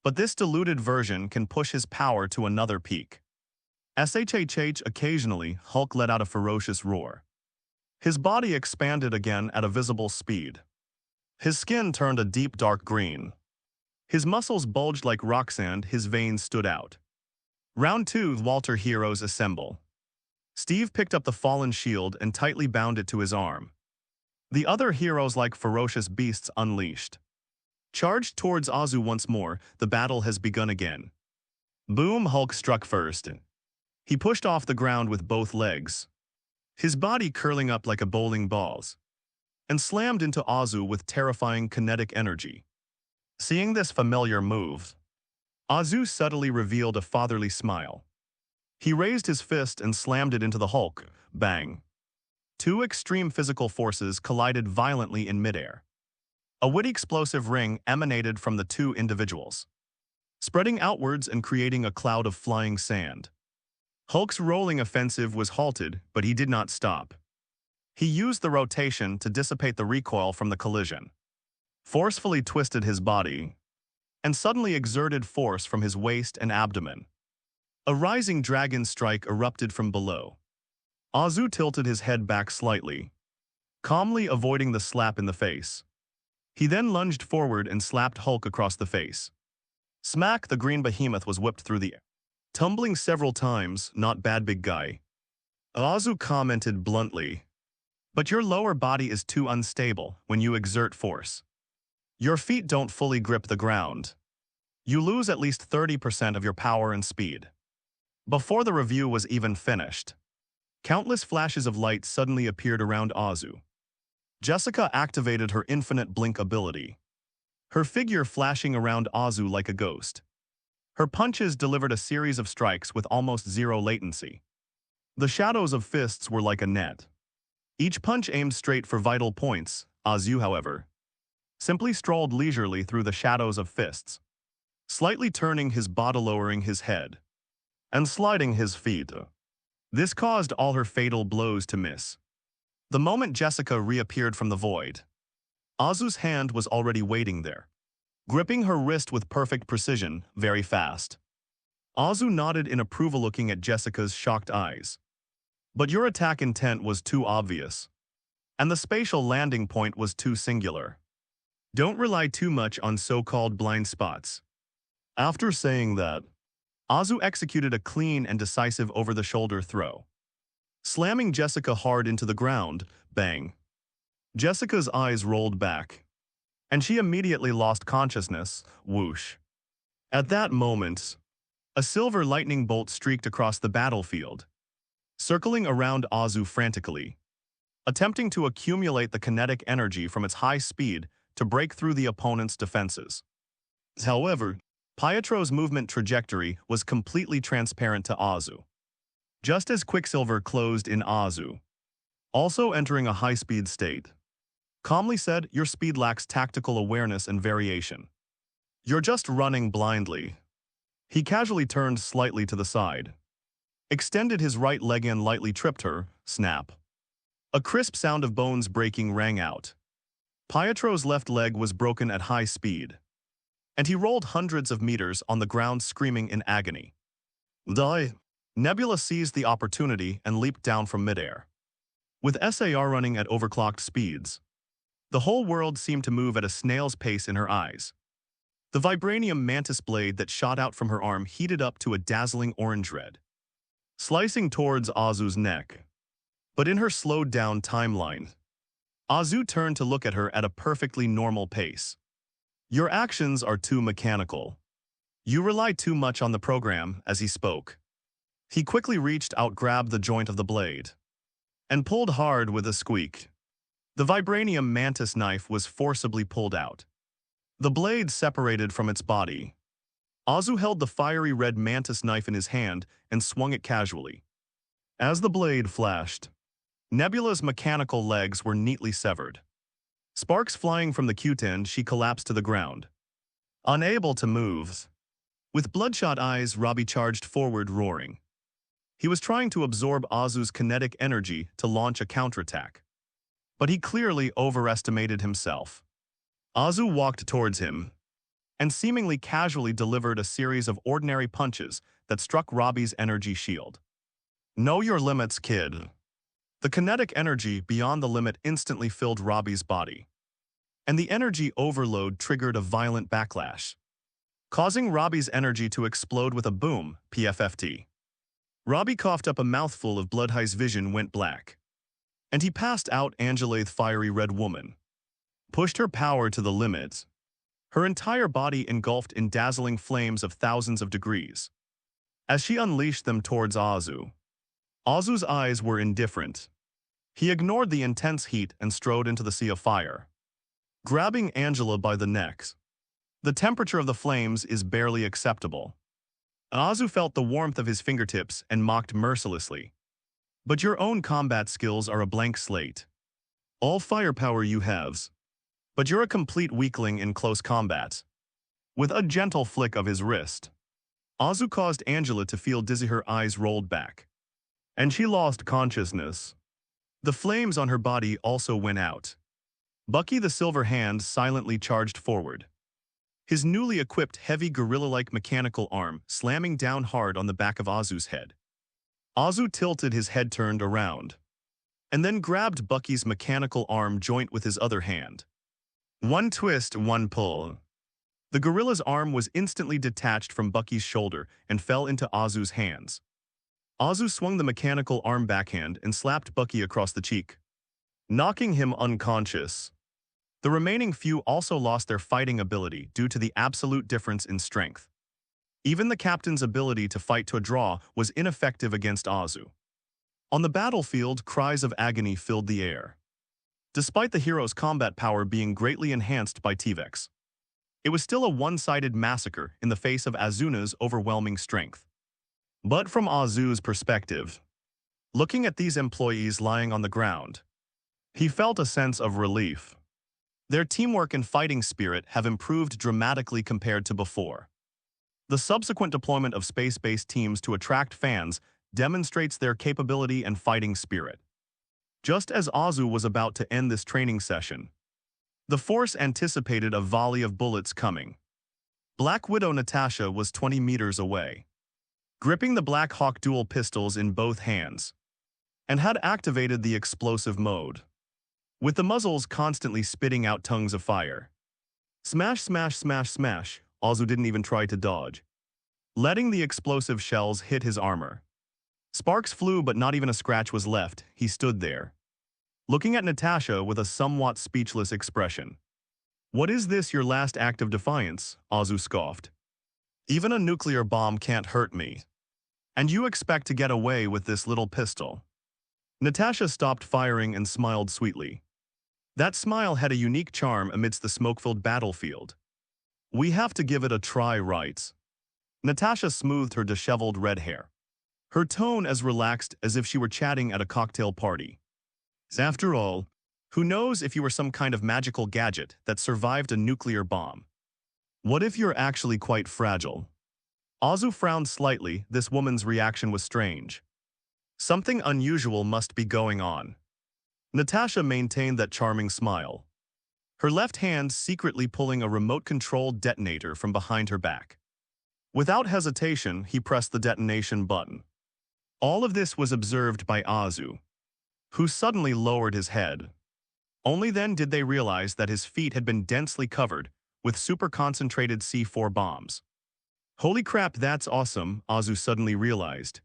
B: But this diluted version can push his power to another peak. SHHH. Occasionally, Hulk let out a ferocious roar. His body expanded again at a visible speed. His skin turned a deep dark green. His muscles bulged like rock sand, his veins stood out. Round 2. Walter heroes assemble. Steve picked up the fallen shield and tightly bound it to his arm. The other heroes, like ferocious beasts unleashed, charged towards Azu once more. The battle has begun again. Boom! Hulk struck first. He pushed off the ground with both legs, his body curling up like a bowling ball's, and slammed into Azu with terrifying kinetic energy. Seeing this familiar move, Azu subtly revealed a fatherly smile. He raised his fist and slammed it into the Hulk. Bang! 2 extreme physical forces collided violently in midair. A witty explosive ring emanated from the 2 individuals, spreading outwards and creating a cloud of flying sand. Hulk's rolling offensive was halted, but he did not stop. He used the rotation to dissipate the recoil from the collision, forcefully twisted his body, and suddenly exerted force from his waist and abdomen. A rising dragon strike erupted from below. Azu tilted his head back slightly, calmly avoiding the slap in the face. He then lunged forward and slapped Hulk across the face. Smack! The green behemoth was whipped through the air, tumbling several times. Not bad, big guy, Azu commented bluntly. But your lower body is too unstable when you exert force. Your feet don't fully grip the ground. You lose at least 30% of your power and speed. Before the review was even finished, countless flashes of light suddenly appeared around Azu. Jessica activated her infinite blink ability, her figure flashing around Azu like a ghost. Her punches delivered a series of strikes with almost zero latency. The shadows of fists were like a net. Each punch aimed straight for vital points. Azu, however, simply strolled leisurely through the shadows of fists, slightly turning his body, lowering his head, and sliding his feet. This caused all her fatal blows to miss. The moment Jessica reappeared from the void, Azu's hand was already waiting there, gripping her wrist with perfect precision, very fast. Azu nodded in approval, looking at Jessica's shocked eyes. But your attack intent was too obvious, and the spatial landing point was too singular. Don't rely too much on so-called blind spots. After saying that, Azu executed a clean and decisive over-the-shoulder throw, slamming Jessica hard into the ground. Bang. Jessica's eyes rolled back, and she immediately lost consciousness. Whoosh. At that moment, a silver lightning bolt streaked across the battlefield, circling around Azu frantically, attempting to accumulate the kinetic energy from its high speed to break through the opponent's defenses. However, Pietro's movement trajectory was completely transparent to Azu. Just as Quicksilver closed in, Azu, also entering a high-speed state, calmly said, "Your speed lacks tactical awareness and variation. You're just running blindly." He casually turned slightly to the side, extended his right leg and lightly tripped her. Snap. A crisp sound of bones breaking rang out. Pietro's left leg was broken at high speed, and he rolled hundreds of meters on the ground screaming in agony. Die! Nebula seized the opportunity and leaped down from midair. With SAR running at overclocked speeds, the whole world seemed to move at a snail's pace in her eyes. The vibranium mantis blade that shot out from her arm heated up to a dazzling orange red, slicing towards Azu's neck. But in her slowed-down timeline, Azu turned to look at her at a perfectly normal pace. "Your actions are too mechanical. You rely too much on the program." As he spoke, he quickly reached out, grabbed the joint of the blade, and pulled hard with a squeak. The vibranium mantis knife was forcibly pulled out. The blade separated from its body. Azu held the fiery red mantis knife in his hand and swung it casually. As the blade flashed, Nebula's mechanical legs were neatly severed. Sparks flying from the Q-10, she collapsed to the ground, unable to move. With bloodshot eyes, Robbie charged forward, roaring. He was trying to absorb Azu's kinetic energy to launch a counterattack, but he clearly overestimated himself. Azu walked towards him and seemingly casually delivered a series of ordinary punches that struck Robbie's energy shield. "Know your limits, kid." The kinetic energy beyond the limit instantly filled Robbie's body, and the energy overload triggered a violent backlash, causing Robbie's energy to explode with a boom. PFFT. Robbie coughed up a mouthful of blood. His vision went black, and he passed out. Angela, the fiery red woman, pushed her power to the limit, her entire body engulfed in dazzling flames of thousands of degrees. As she unleashed them towards Azu, Azu's eyes were indifferent. He ignored the intense heat and strode into the sea of fire, grabbing Angela by the neck. The temperature of the flames is barely acceptable. Azu felt the warmth of his fingertips and mocked mercilessly. "But your own combat skills are a blank slate. All firepower you have, but you're a complete weakling in close combat." With a gentle flick of his wrist, Azu caused Angela to feel dizzy. Her eyes rolled back, and she lost consciousness. The flames on her body also went out. Bucky, the Silver Hand, silently charged forward, his newly equipped heavy gorilla-like mechanical arm slamming down hard on the back of Azu's head. Azu tilted, his head turned around, and then grabbed Bucky's mechanical arm joint with his other hand. One twist, one pull. The gorilla's arm was instantly detached from Bucky's shoulder and fell into Azu's hands. Azu swung the mechanical arm backhand and slapped Bucky across the cheek, knocking him unconscious. The remaining few also lost their fighting ability due to the absolute difference in strength. Even the captain's ability to fight to a draw was ineffective against Azu. On the battlefield, cries of agony filled the air. Despite the hero's combat power being greatly enhanced by T-Vex, it was still a one-sided massacre in the face of Azuna's overwhelming strength. But from Azu's perspective, looking at these employees lying on the ground, he felt a sense of relief. Their teamwork and fighting spirit have improved dramatically compared to before. The subsequent deployment of space-based teams to attract fans demonstrates their capability and fighting spirit. Just as Azu was about to end this training session, the Force anticipated a volley of bullets coming. Black Widow Natasha was 20 meters away, gripping the Black Hawk dual pistols in both hands, and had activated the explosive mode, with the muzzles constantly spitting out tongues of fire. Smash, smash, smash, smash. Azu didn't even try to dodge, letting the explosive shells hit his armor. Sparks flew, but not even a scratch was left. He stood there, looking at Natasha with a somewhat speechless expression. "What is this, your last act of defiance?" Azu scoffed. "Even a nuclear bomb can't hurt me. And you expect to get away with this little pistol?" Natasha stopped firing and smiled sweetly. That smile had a unique charm amidst the smoke-filled battlefield. "We have to give it a try, right?" Natasha smoothed her disheveled red hair, her tone as relaxed as if she were chatting at a cocktail party. "After all, who knows if you were some kind of magical gadget that survived a nuclear bomb? What if you're actually quite fragile?" Azu frowned slightly. This woman's reaction was strange. Something unusual must be going on. Natasha maintained that charming smile, her left hand secretly pulling a remote-controlled detonator from behind her back. Without hesitation, he pressed the detonation button. All of this was observed by Azu, who suddenly lowered his head. Only then did they realize that his feet had been densely covered with super-concentrated C4 bombs. "Holy crap, that's awesome," Azu suddenly realized.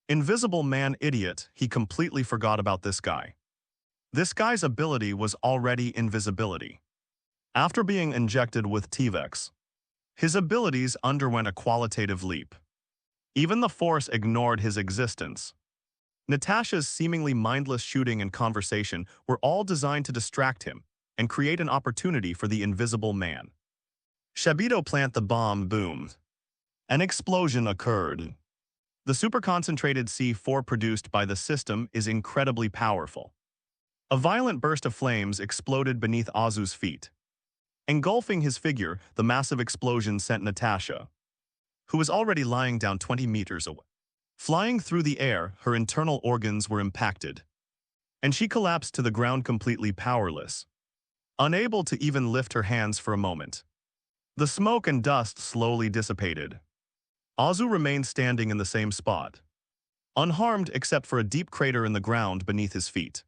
B: Invisible Man idiot, he completely forgot about this guy. This guy's ability was already invisibility. After being injected with T-Vex, his abilities underwent a qualitative leap. Even the Force ignored his existence. Natasha's seemingly mindless shooting and conversation were all designed to distract him and create an opportunity for the Invisible Man. Shabito plant the bomb boomed. An explosion occurred. The super-concentrated C4 produced by the system is incredibly powerful. A violent burst of flames exploded beneath Azu's feet. Engulfing his figure, the massive explosion sent Natasha, who was already lying down 20 meters away. Flying through the air, her internal organs were impacted, and she collapsed to the ground completely powerless, unable to even lift her hands for a moment. The smoke and dust slowly dissipated. Azu remained standing in the same spot, unharmed except for a deep crater in the ground beneath his feet.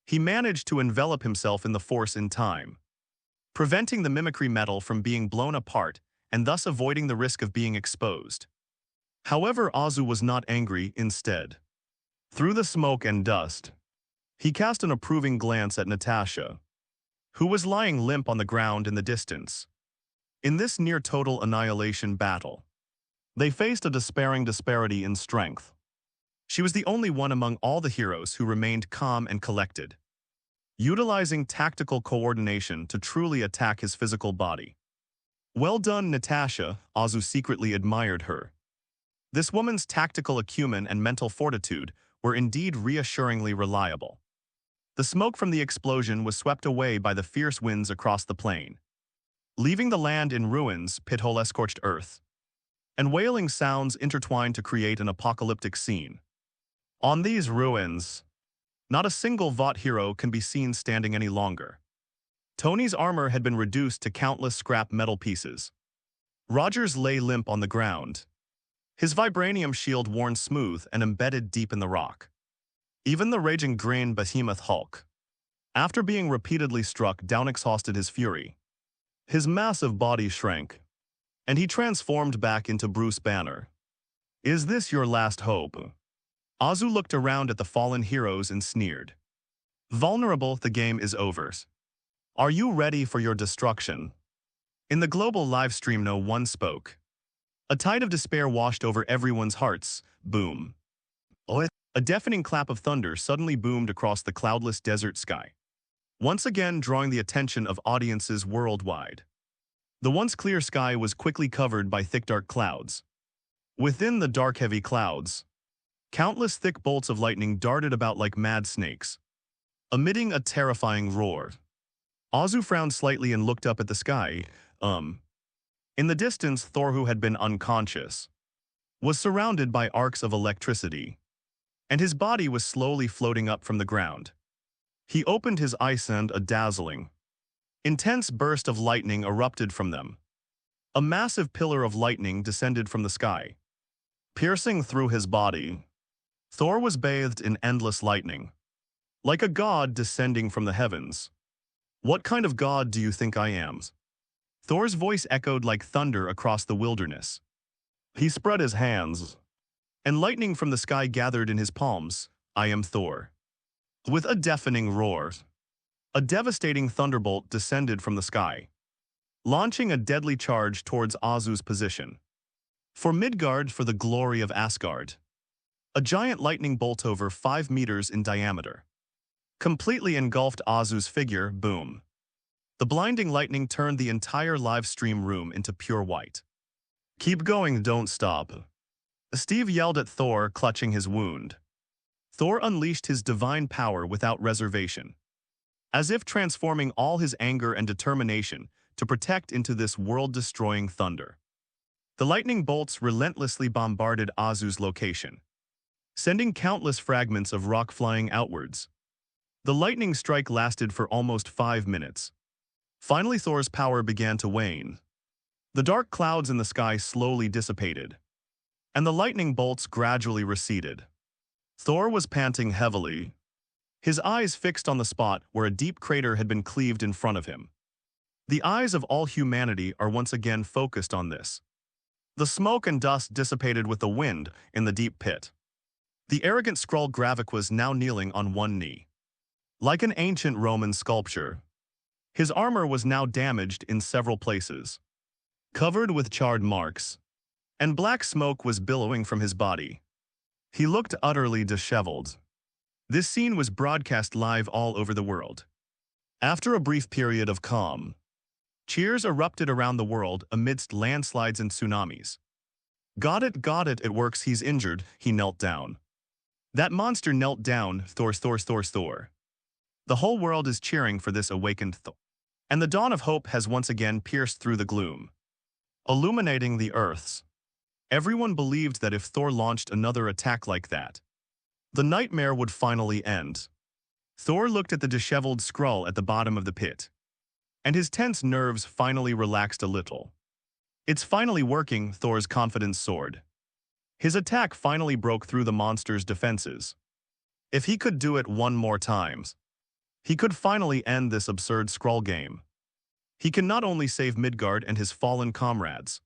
B: He managed to envelop himself in the Force in time, preventing the mimicry metal from being blown apart and thus avoiding the risk of being exposed. However, Azu was not angry. Instead, through the smoke and dust, he cast an approving glance at Natasha, who was lying limp on the ground in the distance. In this near-total annihilation battle, they faced a despairing disparity in strength. She was the only one among all the heroes who remained calm and collected, utilizing tactical coordination to truly attack his physical body. "Well done, Natasha," Azu secretly admired her. This woman's tactical acumen and mental fortitude were indeed reassuringly reliable. The smoke from the explosion was swept away by the fierce winds across the plain, leaving the land in ruins, pithole scorched earth, and wailing sounds intertwined to create an apocalyptic scene. On these ruins, not a single Vought hero can be seen standing any longer. Tony's armor had been reduced to countless scrap metal pieces. Rogers lay limp on the ground, his vibranium shield worn smooth and embedded deep in the rock. Even the raging green behemoth Hulk, after being repeatedly struck down, exhausted his fury. His massive body shrank, and he transformed back into Bruce Banner. "Is this your last hope?" Azu looked around at the fallen heroes and sneered. "Vulnerable, the game is over. Are you ready for your destruction?" In the global livestream, no one spoke. A tide of despair washed over everyone's hearts. Boom. A deafening clap of thunder suddenly boomed across the cloudless desert sky, once again drawing the attention of audiences worldwide. The once clear sky was quickly covered by thick dark clouds. Within the dark heavy clouds, countless thick bolts of lightning darted about like mad snakes, emitting a terrifying roar. Azu frowned slightly and looked up at the sky. In the distance, Thor, who had been unconscious, was surrounded by arcs of electricity, and his body was slowly floating up from the ground. He opened his eyes and a dazzling, intense burst of lightning erupted from them. A massive pillar of lightning descended from the sky, piercing through his body. Thor was bathed in endless lightning, like a god descending from the heavens. "What kind of god do you think I am?" Thor's voice echoed like thunder across the wilderness. He spread his hands, and lightning from the sky gathered in his palms. "I am Thor." With a deafening roar, a devastating thunderbolt descended from the sky, launching a deadly charge towards Azu's position. For Midgard, for the glory of Asgard. A giant lightning bolt over 5 meters in diameter completely engulfed Azu's figure. Boom. The blinding lightning turned the entire live stream room into pure white. "Keep going, don't stop," Steve yelled at Thor, clutching his wound. Thor unleashed his divine power without reservation, as if transforming all his anger and determination to protect into this world-destroying thunder. The lightning bolts relentlessly bombarded Azu's location, sending countless fragments of rock flying outwards. The lightning strike lasted for almost 5 minutes. Finally, Thor's power began to wane. The dark clouds in the sky slowly dissipated, and the lightning bolts gradually receded. Thor was panting heavily, his eyes fixed on the spot where a deep crater had been cleaved in front of him. The eyes of all humanity are once again focused on this. The smoke and dust dissipated with the wind in the deep pit. The arrogant Skrull Gravik was now kneeling on one knee, like an ancient Roman sculpture. His armor was now damaged in several places, covered with charred marks, and black smoke was billowing from his body. He looked utterly disheveled. This scene was broadcast live all over the world. After a brief period of calm, cheers erupted around the world amidst landslides and tsunamis. Got it, it works, he's injured." He knelt down. That monster knelt down. Thor. The whole world is cheering for this awakened Thor. And the dawn of hope has once again pierced through the gloom, illuminating the earths. Everyone believed that if Thor launched another attack like that, the nightmare would finally end. Thor looked at the disheveled Skrull at the bottom of the pit, and his tense nerves finally relaxed a little. "It's finally working," Thor's confidence soared. His attack finally broke through the monster's defenses. If he could do it one more time, he could finally end this absurd Skrull game. He can not only save Midgard and his fallen comrades,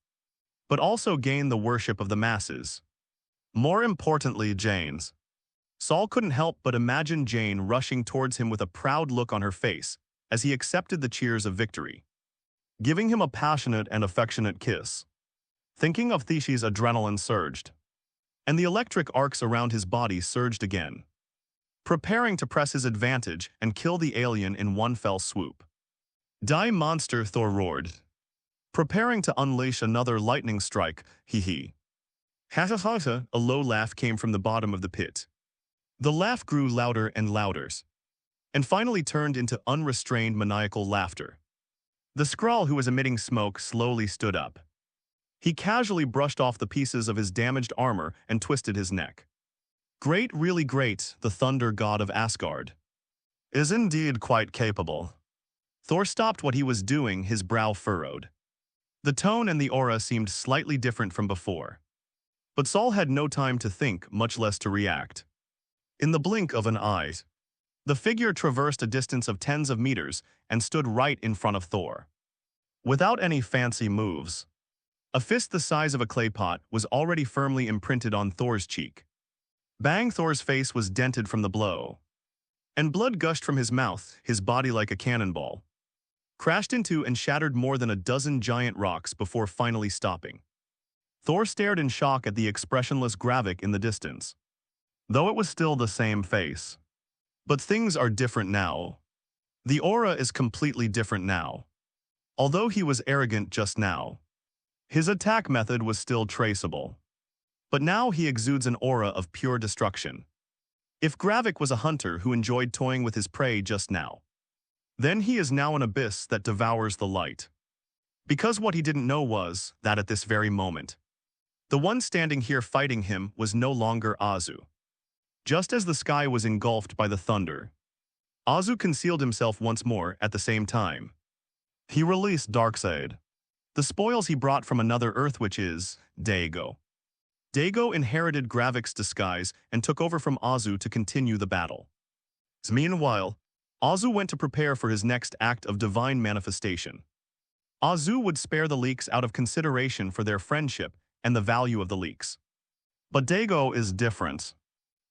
B: but also gain the worship of the masses. More importantly, Jane's. Saul couldn't help but imagine Jane rushing towards him with a proud look on her face as he accepted the cheers of victory, giving him a passionate and affectionate kiss. Thinking of Thishi's adrenaline surged, and the electric arcs around his body surged again, preparing to press his advantage and kill the alien in one fell swoop. "Die, monster," Thor roared, preparing to unleash another lightning strike. Hee. Ha. A low laugh came from the bottom of the pit. The laugh grew louder and louder, and finally turned into unrestrained maniacal laughter. The Skrull, who was emitting smoke, slowly stood up. He casually brushed off the pieces of his damaged armor and twisted his neck. "Great, really great, the thunder god of Asgard is indeed quite capable." Thor stopped what he was doing, his brow furrowed. The tone and the aura seemed slightly different from before. But Saul had no time to think, much less to react. In the blink of an eye, the figure traversed a distance of tens of meters and stood right in front of Thor. Without any fancy moves, a fist the size of a clay pot was already firmly imprinted on Thor's cheek. Bang! Thor's face was dented from the blow, and blood gushed from his mouth, his body like a cannonball crashed into and shattered more than a dozen giant rocks before finally stopping. Thor stared in shock at the expressionless Gravik in the distance, though it was still the same face. But things are different now. The aura is completely different now. Although he was arrogant just now, his attack method was still traceable. But now he exudes an aura of pure destruction. If Gravik was a hunter who enjoyed toying with his prey just now, then he is now an abyss that devours the light. Because what he didn't know was that at this very moment, the one standing here fighting him was no longer Azu. Just as the sky was engulfed by the thunder, Azu concealed himself once more at the same time. He released Darkseid, the spoils he brought from another Earth, which is Dago. Dago inherited Gravik's disguise and took over from Azu to continue the battle. Meanwhile, Azu went to prepare for his next act of divine manifestation. Azu would spare the leaks out of consideration for their friendship and the value of the leaks. But Dago is different.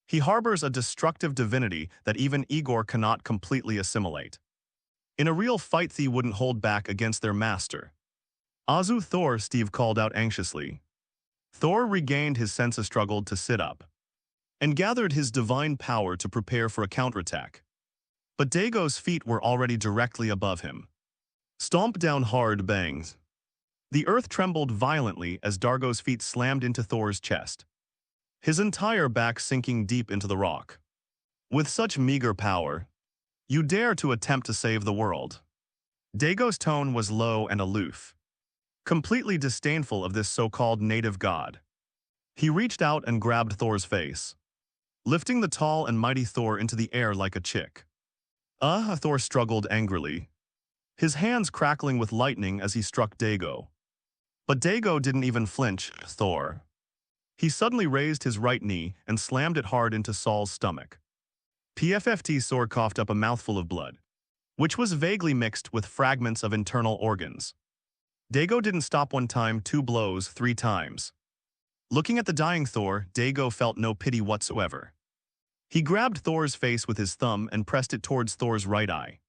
B: He harbors a destructive divinity that even Igor cannot completely assimilate. In a real fight, they wouldn't hold back against their master. Azu Thor, Steve called out anxiously. Thor regained his sense of struggle to sit up and gathered his divine power to prepare for a counterattack. But Dago's feet were already directly above him. Stomp down hard bangs. The earth trembled violently as Dargo's feet slammed into Thor's chest, his entire back sinking deep into the rock. With such meager power, you dare to attempt to save the world. Dago's tone was low and aloof, completely disdainful of this so-called native god. He reached out and grabbed Thor's face, lifting the tall and mighty Thor into the air like a chick. Thor struggled angrily, his hands crackling with lightning as he struck Dago. But Dago didn't even flinch. Thor. He suddenly raised his right knee and slammed it hard into Saul's stomach. PFFT Thor coughed up a mouthful of blood, which was vaguely mixed with fragments of internal organs. Dago didn't stop one time, 2 blows, 3 times. Looking at the dying Thor, Dago felt no pity whatsoever. He grabbed Thor's face with his thumb and pressed it towards Thor's right eye.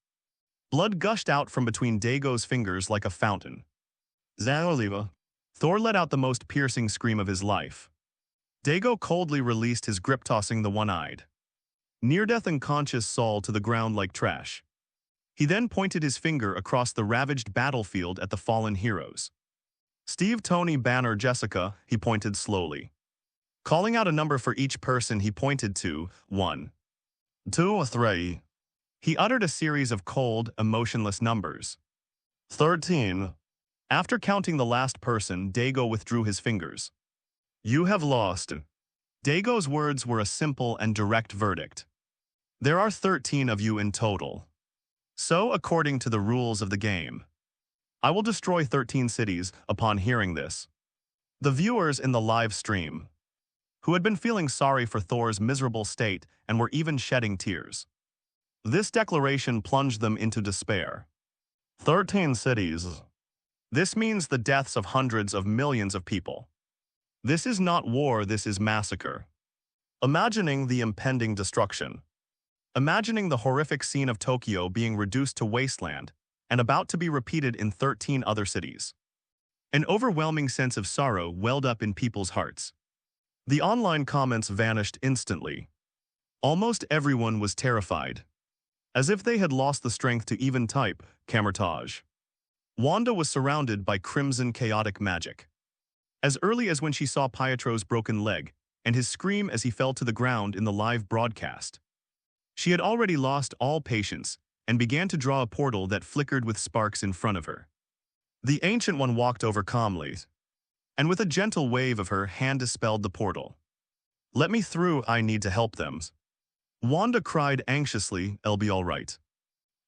B: Blood gushed out from between Dago's fingers like a fountain. Zaoliva. Thor let out the most piercing scream of his life. Dago coldly released his grip, tossing the one-eyed, near-death unconscious Saul to the ground like trash. He then pointed his finger across the ravaged battlefield at the fallen heroes. Steve, Tony, Banner, Jessica, he pointed slowly. Calling out a number for each person, he pointed to 1, 2, or 3. He uttered a series of cold, emotionless numbers. 13. After counting the last person, Dago withdrew his fingers. You have lost. Dago's words were a simple and direct verdict. There are 13 of you in total. So, according to the rules of the game, I will destroy 13 cities upon hearing this. The viewers in the live stream, who had been feeling sorry for Thor's miserable state and were even shedding tears. This declaration plunged them into despair. 13 cities. This means the deaths of hundreds of millions of people. This is not war, this is massacre. Imagining the impending destruction. Imagining the horrific scene of Tokyo being reduced to wasteland and about to be repeated in 13 other cities. An overwhelming sense of sorrow welled up in people's hearts. The online comments vanished instantly. Almost everyone was terrified, as if they had lost the strength to even type, Camertage. Wanda was surrounded by crimson chaotic magic. As early as when she saw Pietro's broken leg and his scream as he fell to the ground in the live broadcast, she had already lost all patience and began to draw a portal that flickered with sparks in front of her. The Ancient One walked over calmly, and with a gentle wave of her hand dispelled the portal. Let me through, I need to help them. Wanda cried anxiously, I'll be all right.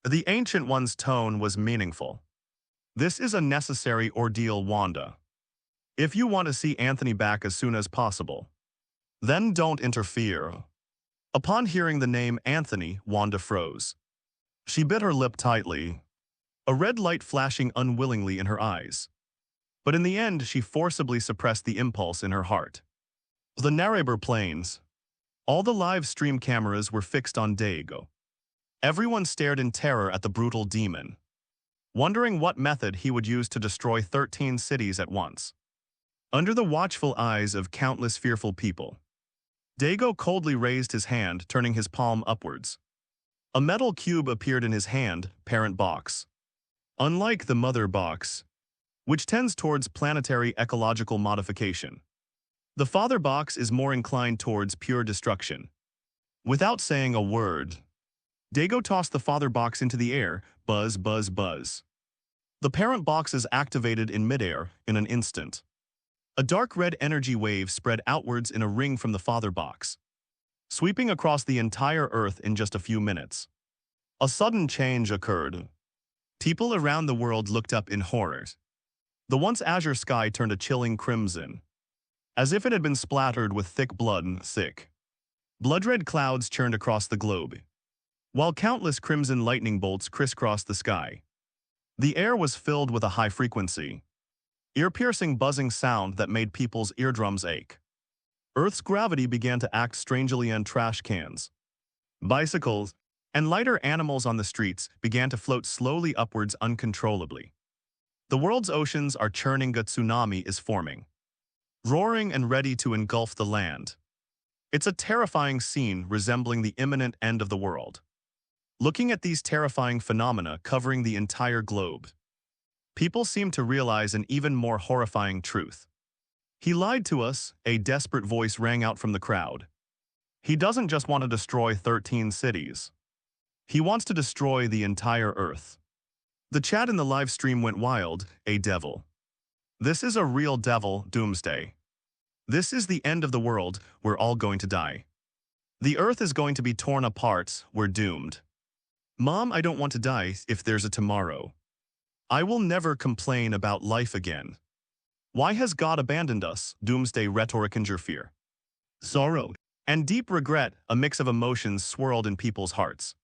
B: The Ancient One's tone was meaningful. This is a necessary ordeal, Wanda. If you want to see Anthony back as soon as possible, then don't interfere. Upon hearing the name Anthony, Wanda froze. She bit her lip tightly, a red light flashing unwillingly in her eyes. But in the end, she forcibly suppressed the impulse in her heart. The narrator planes. All the live stream cameras were fixed on Dago. Everyone stared in terror at the brutal demon, wondering what method he would use to destroy 13 cities at once. under the watchful eyes of countless fearful people. Dago coldly raised his hand, turning his palm upwards. A metal cube appeared in his hand, parent box. Unlike the mother box, which tends towards planetary ecological modification, the father box is more inclined towards pure destruction. Without saying a word, Dago tossed the father box into the air, buzz, buzz, buzz. The parent box is activated in midair in an instant. A dark red energy wave spread outwards in a ring from the father box, sweeping across the entire Earth in just a few minutes. A sudden change occurred. People around the world looked up in horror. The once azure sky turned a chilling crimson, as if it had been splattered with thick blood and thick. Blood-red clouds churned across the globe, while countless crimson lightning bolts crisscrossed the sky. The air was filled with a high-frequency, ear-piercing buzzing sound that made people's eardrums ache. Earth's gravity began to act strangely, and trash cans, bicycles, and lighter animals on the streets began to float slowly upwards uncontrollably. The world's oceans are churning, a tsunami is forming, roaring and ready to engulf the land. It's a terrifying scene resembling the imminent end of the world. Looking at these terrifying phenomena covering the entire globe, people seem to realize an even more horrifying truth. He lied to us, a desperate voice rang out from the crowd. He doesn't just want to destroy 13 cities. He wants to destroy the entire Earth. The chat in the live stream went wild, a devil. This is a real devil, doomsday. This is the end of the world, we're all going to die. The Earth is going to be torn apart, we're doomed. Mom, I don't want to die if there's a tomorrow. I will never complain about life again. Why has God abandoned us? Doomsday rhetoric and fear, sorrow, and deep regret, a mix of emotions swirled in people's hearts.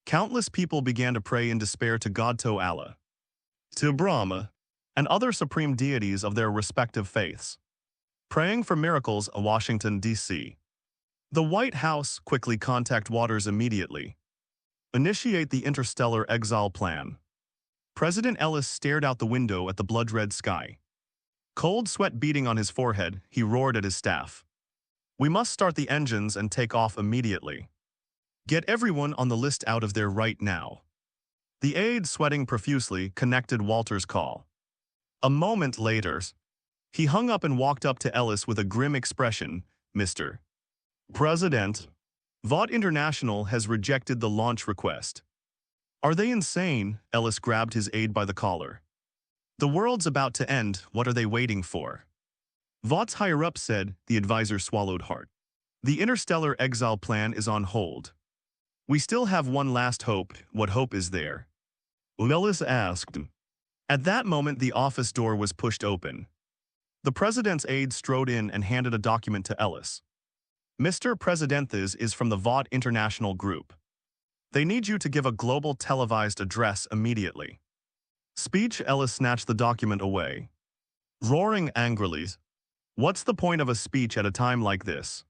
B: Countless people began to pray in despair to God, to Allah, to Brahma, and other supreme deities of their respective faiths, praying for miracles. Washington, D.C. The White House quickly contact Waters immediately. Initiate the interstellar exile plan. President Ellis stared out the window at the blood-red sky. Cold sweat beading on his forehead, he roared at his staff. We must start the engines and take off immediately. Get everyone on the list out of there right now. The aide, sweating profusely, connected Walter's call. A moment later, he hung up and walked up to Ellis with a grim expression. Mr. President, Vought International has rejected the launch request. Are they insane? Ellis grabbed his aide by the collar. The world's about to end, what are they waiting for? Vaught's higher-up said, the advisor swallowed hard. The interstellar exile plan is on hold. We still have one last hope. What hope is there? Ellis asked. At that moment, the office door was pushed open. The president's aide strode in and handed a document to Ellis. Mr. Presidentes is from the Vought International Group. They need you to give a global televised address immediately. Speech. Ellis snatched the document away, roaring angrily. What's the point of a speech at a time like this?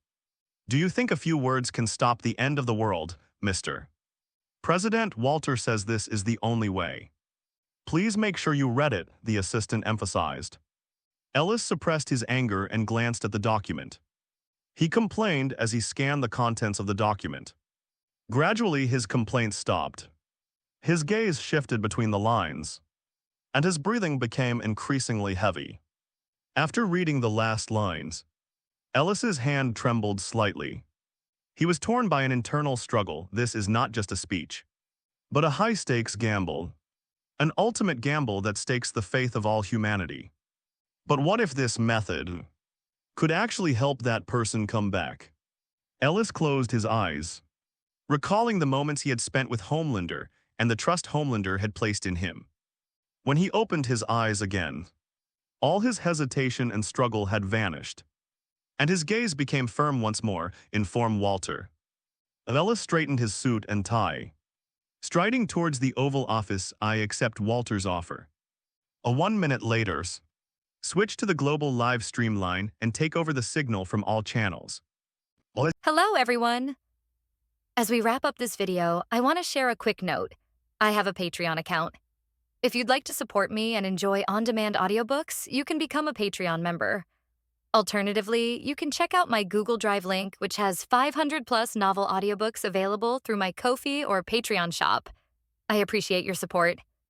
B: Do you think a few words can stop the end of the world, Mr. President? Walter says this is the only way. Please make sure you read it, the assistant emphasized. Ellis suppressed his anger and glanced at the document. He complained as he scanned the contents of the document. Gradually, his complaints stopped. His gaze shifted between the lines, and his breathing became increasingly heavy. After reading the last lines, Ellis's hand trembled slightly. He was torn by an internal struggle. This is not just a speech, but a high-stakes gamble. An ultimate gamble that stakes the faith of all humanity. But what if this method could actually help that person come back? Ellis closed his eyes, recalling the moments he had spent with Homelander and the trust Homelander had placed in him. When he opened his eyes again, all his hesitation and struggle had vanished, and his gaze became firm once more, informed Walter. Ellis straightened his suit and tie. Striding towards the Oval Office, I accept Walter's offer. 1 minute later, switch to the global live stream line and take over the signal from all channels.
C: Hello, everyone. As we wrap up this video, I want to share a quick note. I have a Patreon account. If you'd like to support me and enjoy on-demand audiobooks, you can become a Patreon member. Alternatively, you can check out my Google Drive link, which has 500 plus novel audiobooks available through my Ko-fi or Patreon shop. I appreciate your support.